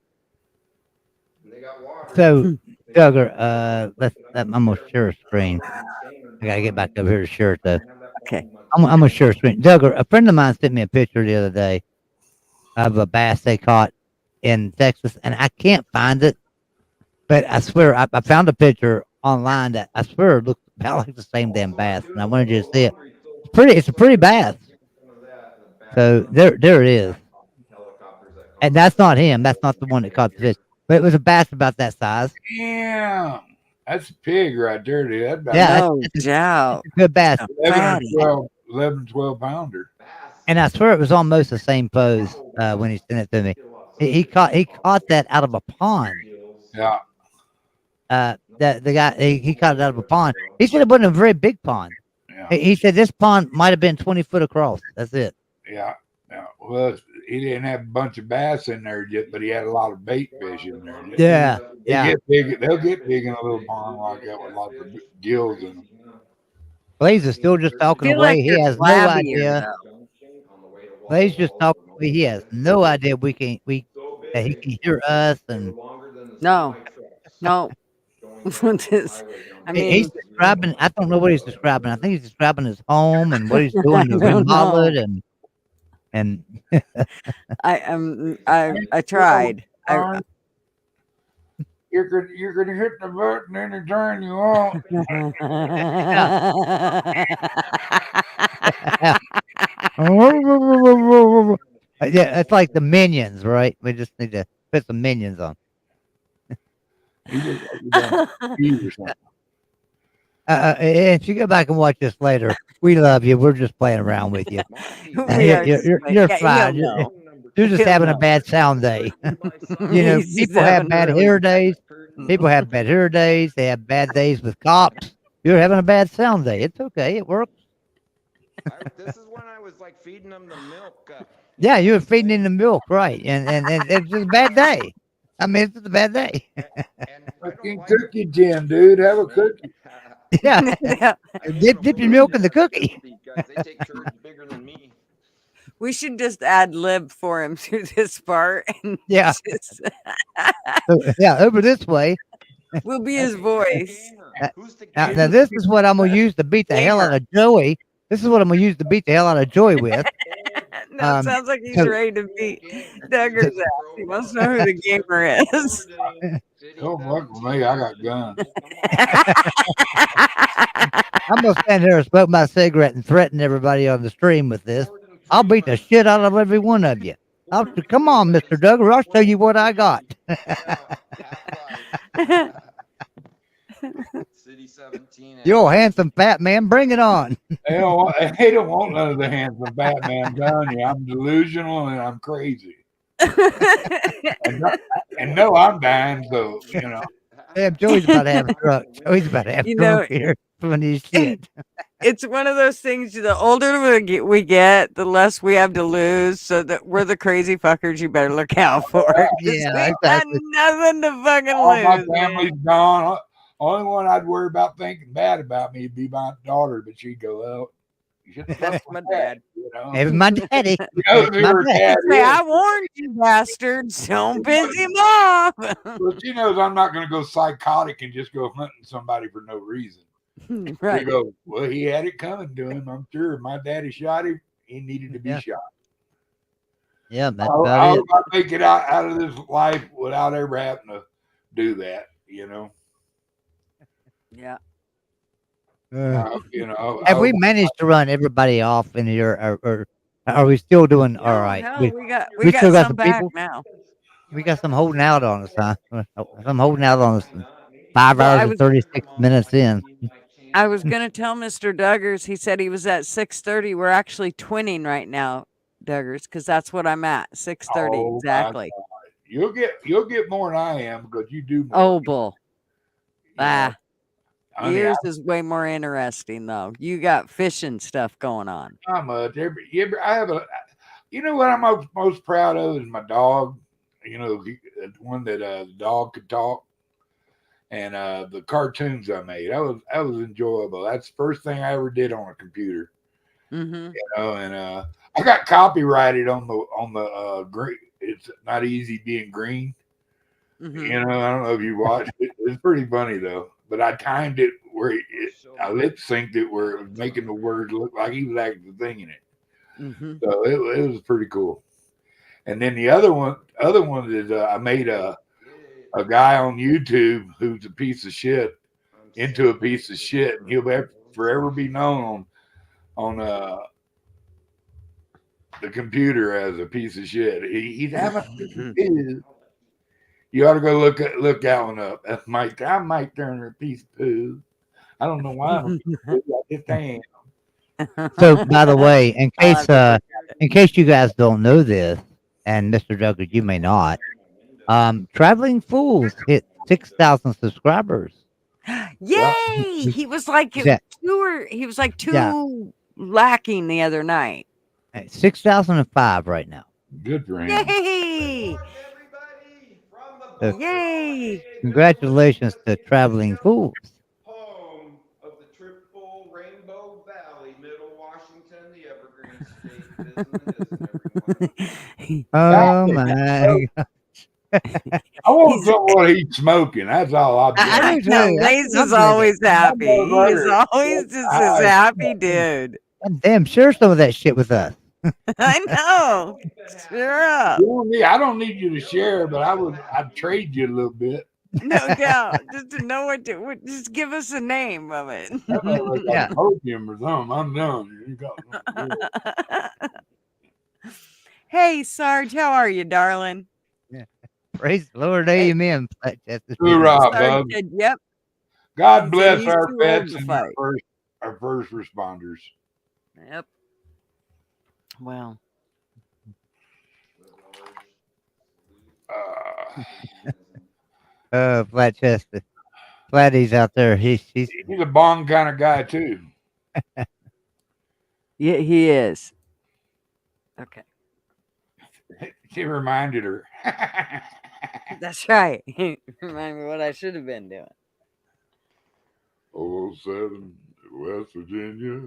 and they got water. So, Duggar, I'm gonna share a screen. I gotta get back over here to share it though. Okay. I'm gonna share a screen. Duggar, a friend of mine sent me a picture the other day of a bass they caught in Texas, and I can't find it. But I swear, I found a picture online that I swear looks about like the same damn bass, and I wanted you to see it. It's a pretty bass. So there it is. And that's not him. That's not the one that caught the fish. But it was a bass about that size. Damn. That's a pig right there, dude. That's about Yeah, No doubt. It's a good bass. 11 or 12 pounder. And I swear it was almost the same pose when he sent it to me. He caught that out of a pond. Yeah. The guy he caught it out of a pond. He said it wasn't a very big pond. Yeah. He said this pond might have been 20 foot across. That's it. Yeah. Yeah. Well, he didn't have a bunch of bass in there yet, but he had a lot of bait fish in there. Yeah, They yeah. get big. They'll get big in a little pond like that with lots of gills in them. Blaze is still just talking Feel away. like He they're has no flabbier, idea. though. Blaze just talking away. He has no idea that he can hear us, and No. This- I mean, he's describing. I don't know what he's describing. I think he's describing his home and what he's doing to I don't remodel know. it, and I tried. You're gonna hit the button anytime you want. yeah, it's like the Minions, right? We just need to put some Minions on. He just like you or something. If you go back and watch this later, we love you. We're just playing around with you. We are just You're like, fine. he'll know. You're just He'll having a know. bad sound day. You know, He's just people have having a bad really- hair days. People have bad hair days. They have bad days with cops. You're having a bad sound day. It's okay. It works. This is when I was like feeding them the milk. Yeah, you were feeding in the milk, right? And it's just a bad day. I mean, it's just a bad day. Fucking cookie tin, dude. Have a cookie. Yeah. Yeah. Dip your milk in the cookie. They take turds bigger than me. We should just add lib for him through this part. And Yeah. just- Yeah, over this way. we'll be his voice. Now this is what I'm gonna use to beat the hell out of Joey. This is what I'm gonna use to beat the hell out of Joey with. That sounds like he's so- ready to beat Duggar's ass. He wants to know who the gamer is. Don't fuck with me. I got guns. I'm gonna stand here and smoke my cigarette and threaten everybody on the stream with this. I'll beat the shit out of every one of you. Come on, Mr. Duggar. I'll show you what I got. City 17. You're a handsome fat man. Bring it on. They don't want none of the handsome Batman done. I'm delusional and I'm crazy. And no, I'm dying, so you know. Yeah, Joey's about to have a stroke. Joey's about to have You a know, stroke here when he's shit. it's one of those things. The older we get, the less we have to lose. So that we're the crazy fuckers you better look out for. 'Cause Yeah, we got exactly. nothing to fucking All my lose, man. family's gone. Only one I'd worry about thinking bad about me would be my daughter, but she'd go, well, you shouldn't fuck That's with my that, dad. you know. It was my daddy. She knows It's who my her dad. dad Say, is. I warned you, bastards. Don't piss him off. Well, she knows I'm not going to go psychotic and just go hunting somebody for no reason. Right. They go, well, he had it coming to him. I'm sure. My daddy shot him. He needed to be Yeah. shot. Yeah, that's I about it. hope I make it out of this life without ever having to do that. You know. Yeah. You know. Have we managed to run everybody off in here, or are we still doing all right? Hell, we got we still got some some back people. now. We got some holding out on us, huh? Some holding out on us. 5 Well, hours I and was 36 minutes in. I was gonna tell Mr. Duggars. He said he was at 6:30. We're actually twinning right now, Duggars, because that's what I'm at. 6:30 Oh my exactly. God. You'll get more than I am because you do more. Oh, bull. You know, honey, Yours is way more interesting though. You got fishing stuff going on. not much. I have a. You know what I'm most proud of is my dog. You know, the one that the dog could talk, and the cartoons I made. That was enjoyable. That's the first thing I ever did on a computer. Mm-hmm. You know, and I got copyrighted on the green. It's not easy being green. Mm-hmm. You know, I don't know if you watched it. It's pretty funny though. But I timed it where I lip synced it where it was making the words look like he was actually singing it. Mm-hmm. So it was pretty cool. And then the other one is I made a guy on YouTube who's a piece of shit into a piece of shit, and he'll forever be known on the computer as a piece of shit. He's having you ought to go look that one up. That's Mike. I might turn her a piece of poo. I don't know why I'm a piece of poo. I just am. So, by the way, in I'll have to in case you guys don't know this, and Mr. Douglas, you may not, Traveling Fools hit 6,000 subscribers. Yay! He was like Yeah. he was like Yeah. two lacking the other night. 6,005 right now. Good for him. Yay! So, Yay! congratulations to Traveling Fools. Home of the triple Rainbow Valley, Middle Washington, the Evergreen State. Isn't it, Oh my God. I want to know what he's smoking. That's all I'm I saying. do know. too. Lace I'm is always happy. He is motherfucker. always just this happy dude. God damn, share some of that shit with us. I know. Cheer up. I don't need you to share, but I'd trade you a little bit. No doubt. Just to know just give us a name of it. That might look Yeah. like opium or something. I'm done. You got Hey, Sarge, how are you, darling? Praise the Lord, amen. Hoorah, Sarge bub. said, yep. God He bless said he's our too old vets to and fight. our first responders. Yep. Well, Flat chested. Flatty's out there. He's He's a bong kind of guy too. yeah, he is. Okay. She reminded her. That's right. Remind me what I should have been doing. 007, West Virginia,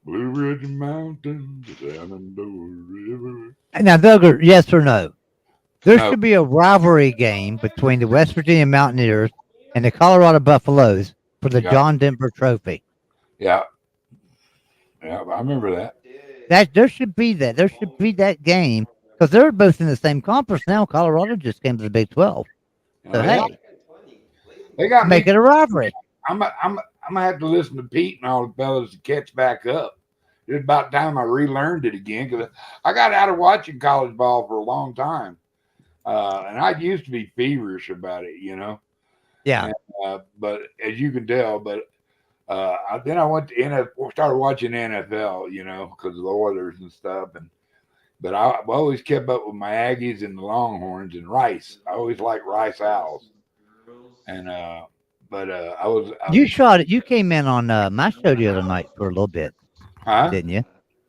Blue Ridge Mountains, Shenandoah River. now, Duggar, yes or no? There No. should be a rivalry game between the West Virginia Mountaineers and the Colorado Buffaloes for the Yeah. John Denver Trophy. Yeah. Yeah, I remember that. There should be that. There should be that game because they're both in the same conference now. Colorado just came to the Big 12. So, Yeah. hey, They got make me. it a rivalry. I'm gonna have to listen to Pete and all the fellas to catch back up. It's about time I relearned it again because I got out of watching college ball for a long time, and I used to be feverish about it, you know. Yeah. But as you can tell, then I went to started watching NFL, you know, because of the Oilers and stuff, but I always kept up with my Aggies and the Longhorns and Rice. I always liked Rice Owls. And but I was You shot it. You came in on my show the other night for a little bit, huh? didn't you?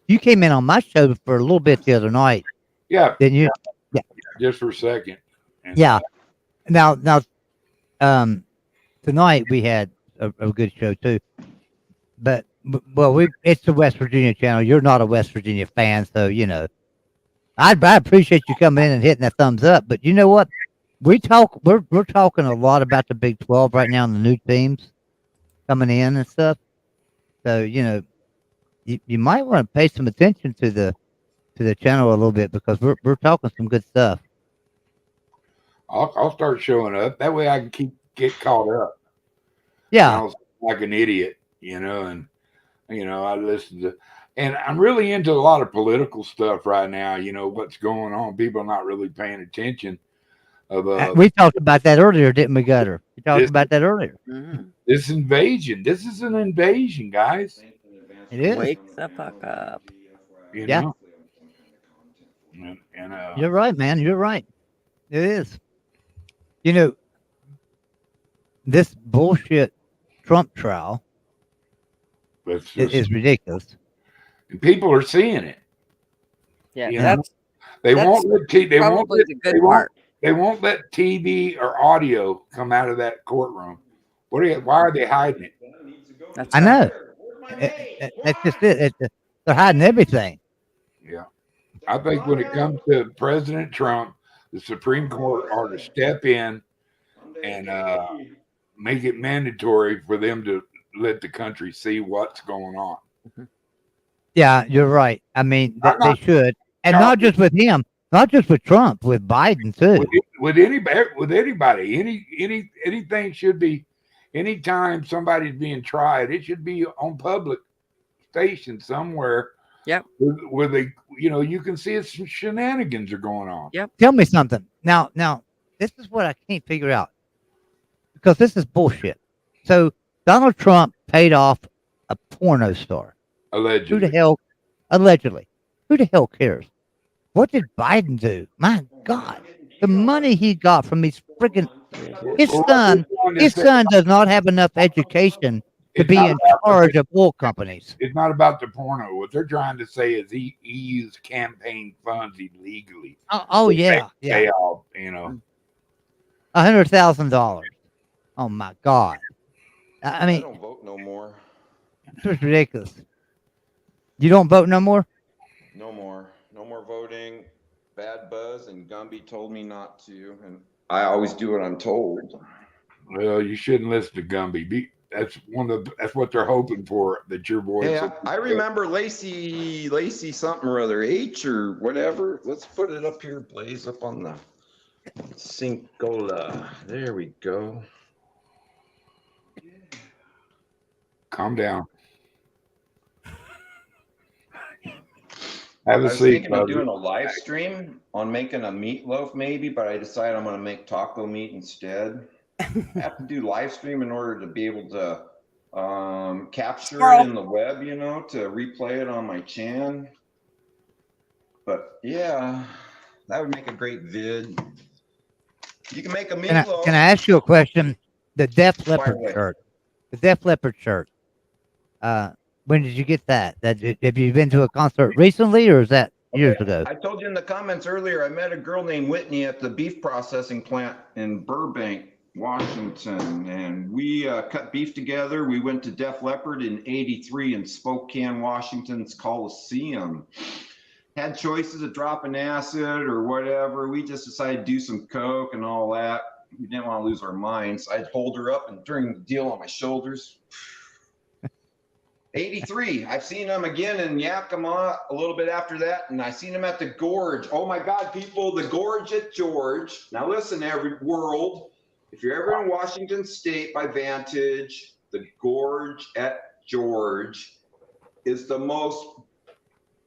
You came in on my show for a little bit the other night, Yeah, didn't you? Yeah. just for a second. And Yeah. Now, um, tonight we had a good show too. But well, it's the West Virginia channel. You're not a West Virginia fan, so you know. I appreciate you coming in and hitting that thumbs up. But you know what? We're talking a lot about the Big 12 right now and the new teams coming in and stuff. So you know, you might want to pay some attention to the channel a little bit because we're talking some good stuff. I'll start showing up. That way I can get caught up. I Yeah. don't sound like an idiot, and I listen to, and I'm really into a lot of political stuff right now. What's going on. People are not really paying attention of We talked about that earlier, didn't we, Gutter? We talked this about that earlier. this invasion. This is an invasion, guys. It is. Wake the fuck up. You Yeah. know, and You're right, man. You're right. It is. You know, this bullshit Trump trial it's just, is ridiculous. and people are seeing it. Yeah, You know, that's They that's won't let they won't probably let, the they good won't part. they won't let TV or audio come out of that courtroom. Why are they hiding it? That's I right. know. That's just it. They're hiding everything. Yeah. I think when it comes to President Trump, the Supreme Court ought to step in and make it mandatory for them to let the country see what's going on. Yeah, you're right. I mean, I'm they not should, and not just with him, not just with Trump, with Biden too. with anybody, anything should be. Anytime somebody's being tried, it should be on public station somewhere. Yep. Where they, you can see it's some shenanigans are going on. Yep. Tell me something. Now, this is what I can't figure out because this is bullshit. So Donald Trump paid off a porno star. Allegedly. Who the hell? Allegedly. Who the hell cares? What did Biden do? My God, the money he got from these friggin' his son does not have enough education to be in charge of oil companies. It's not about the porno. What they're trying to say is he used campaign funds illegally. Oh yeah, Pay yeah. off, $100,000. Oh my God. I mean, don't vote no more. it's ridiculous. You don't vote no more? No more. No more voting. Bad Buzz and Gumby told me not to, and I always do what I'm told. Well, you shouldn't listen to Gumby. That's what they're hoping for. That your voice. Hey, I remember Lacey something or other, H or whatever. Let's put it up here, Blaze, up on the Cincola. There we go. Calm down. I Have a was seat, thinking of buddy. doing a live stream on making a meatloaf maybe, but I decided I'm going to make taco meat instead. I have to do live stream in order to be able to capture it in the web, to replay it on my channel. But yeah, that would make a great vid. You can make a meatloaf. Can I ask you a question? The Def Fire Leppard away. shirt. The Def Leppard shirt. When did you get that? Have you been to a concert recently, or is that years ago? I told you in the comments earlier, I met a girl named Whitney at the beef processing plant in Burbank, Washington, and we cut beef together. We went to Def Leppard in '83 in Spokane, Washington's Coliseum. Had choices of dropping acid or whatever. We just decided to do some coke and all that. We didn't want to lose our minds. I'd hold her up and during the deal on my shoulders. 83. I've seen them again in Yakima a little bit after that, and I seen them at the Gorge. Oh my God, people, the Gorge at George. Now listen, every world, if you're ever in Washington State by Vantage, the Gorge at George is the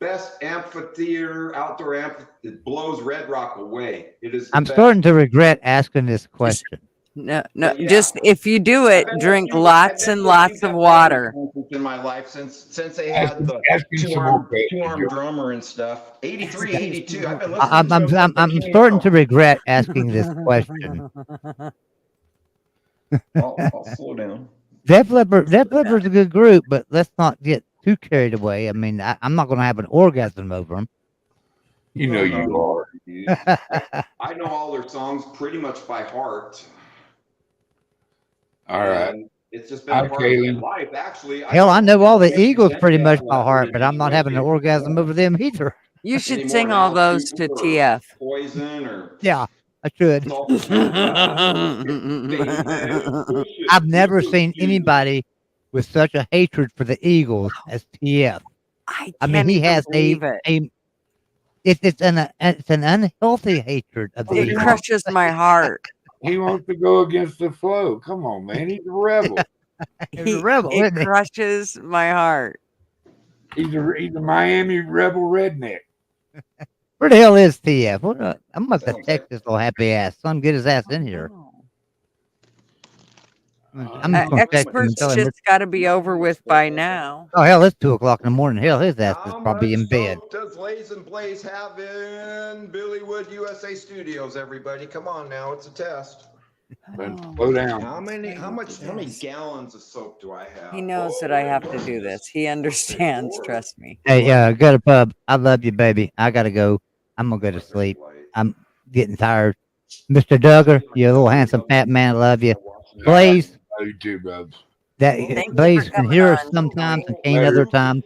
best amphitheater, outdoor amphitheater. It blows Red Rock away. It is. I'm starting to regret asking this question. No, Yeah. just if you do it, drink lots and lots of water. In my life since they had the Asking some more two-arm questions. drummer and stuff. 83, 82. I've been listening I'm starting to regret asking this question. I'll slow down. Def Leppard's a good group, but let's not get too carried away. I mean, I'm not going to have an orgasm over them. You know you are. Dude. I know all their songs pretty much by heart. All right. And it's just been a Hi, part of my Kaylee. life. Actually, Hell, I know all the Eagles pretty much Def by heart, but I'm not having an Leppard orgasm over them either. You should anymore sing all now, those too, to or TF. Poison, or Yeah, I should. Salt and Pepper. Baby, push it I've never to seen you. anybody with such a hatred for the Eagles as TF. I I mean, can't he even has believe it. it's an unhealthy hatred of the It Eagles. crushes my heart. He wants to go against the flow. Come on, man. He's a rebel. He's a rebel, It isn't he? crushes my heart. He's a Miami rebel redneck. Where the hell is TF? I'm about to text this little happy ass. Son, get his ass in here. I'm just going to text him and Experts tell him. shit's got to be over with by now. Oh hell, it's 2:00 in the morning. Hell, his ass is How probably much in bed. soap does Lays and Blaze have in Billywood USA Studios? Everybody, come on now, it's a test. But slow down. How many gallons of soap do I have? He knows that I have to do this. He understands, trust me. Hey, go to pub. I love you, baby. I gotta go. I'm gonna go to sleep. I'm getting tired. Mr. Duggar, you little handsome fat man. I love you. Blaze, Love you too, bubs. Thank you Blaze for can coming hear us on, sometimes Joey. and Kane other times.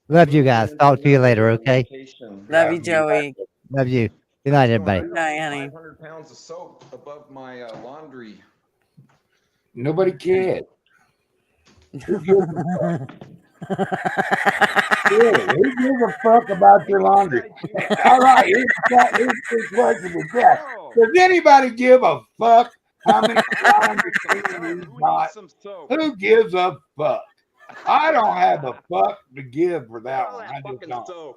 Love you guys. Talk to you later, okay? Love you, Joey. Love you. Good night, everybody. Good night, honey. 500 pounds of soap above my laundry. Nobody cared. Really, who gives a fuck about your laundry? All right, here's the question to Jack. Does anybody give a fuck how many laundry cleaners you got? Who gives a fuck? I don't have a fuck to give for that one. I just don't.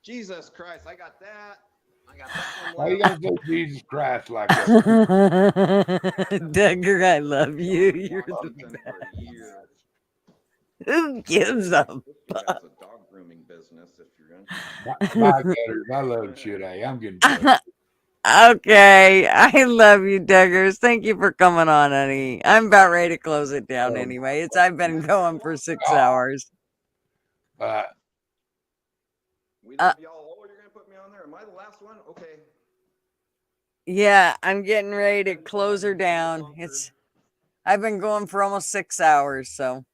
Jesus Christ, I got that. I got that one. Why you left. gonna say Jesus Christ like that? Duggar, I love you. You're the Something best. for a year. Who gives a This guy has a dog grooming business. If you're interested. My betters, I love shit. I'm getting fucked. Okay, I love you, Duggars. Thank you for coming on, honey. I'm about ready to close it down anyway. I've been going for 6 hours. We love y'all. Oh, you're gonna put me on there. Am I the last one? Okay. Yeah, I'm getting ready to close her down. I've been going for almost 6 hours, so.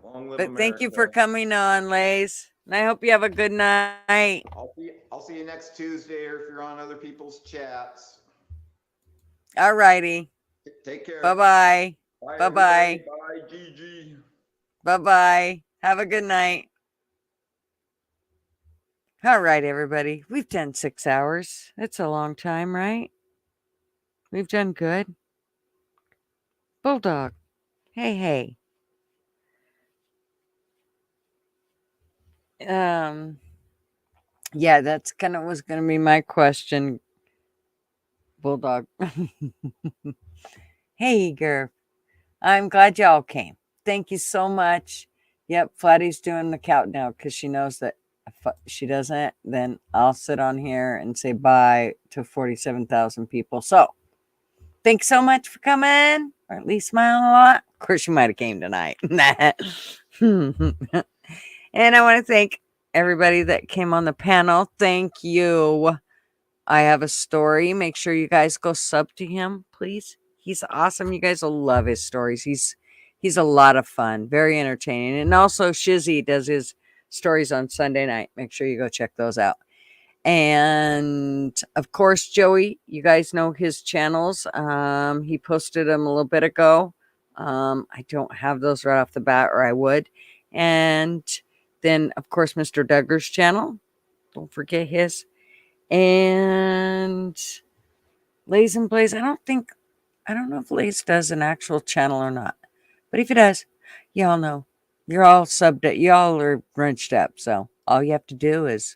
Long live But thank you for America. coming on, Lays. And I hope you have a good night. I'll see you next Tuesday, or if you're on other people's chats. All righty. Take care. Bye-bye. Bye. Bye-bye. Everybody. Bye, Gigi. Bye-bye. Have a good night. All right, everybody. We've done 6 hours. That's a long time, right? We've done good. Bulldog. Hey, hey. Yeah, that's kind of was going to be my question. Bulldog. Hey, Gerb. I'm glad y'all came. Thank you so much. Yep, Flatty's doing the countdown because she knows that if she doesn't, then I'll sit on here and say bye to 47,000 people. So, thanks so much for coming, or at least smiling a lot. Of course, you might have came tonight. And I want to thank everybody that came on the panel. Thank you. I have a story. Make sure you guys go sub to him, please. He's awesome. You guys will love his stories. He's a lot of fun, very entertaining. And also Shizzy does his stories on Sunday night. Make sure you go check those out. And of course, Joey, you guys know his channels. He posted them a little bit ago. I don't have those right off the bat, or I would. And then, of course, Mr. Duggar's channel. Don't forget his. And Lays and Blaze. I don't know if Lays does an actual channel or not. But if he does, y'all know. You're all subbed up. Y'all are wrenched up. So all you have to do is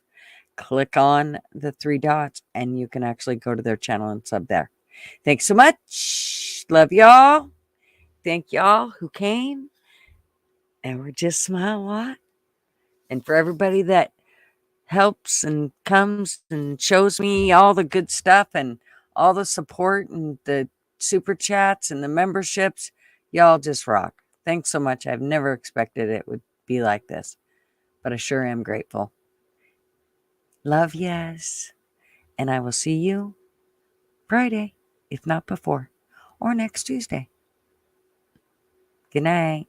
click on the 3 dots and you can actually go to their channel and sub there. Thanks so much. Love y'all. Thank y'all who came. And we're just smile a lot. And for everybody that helps and comes and shows me all the good stuff and all the support and the super chats and the memberships. Y'all just rock. Thanks so much. I've never expected it would be like this, but I sure am grateful. Love, yes. And I will see you Friday, if not before, or next Tuesday. Good night.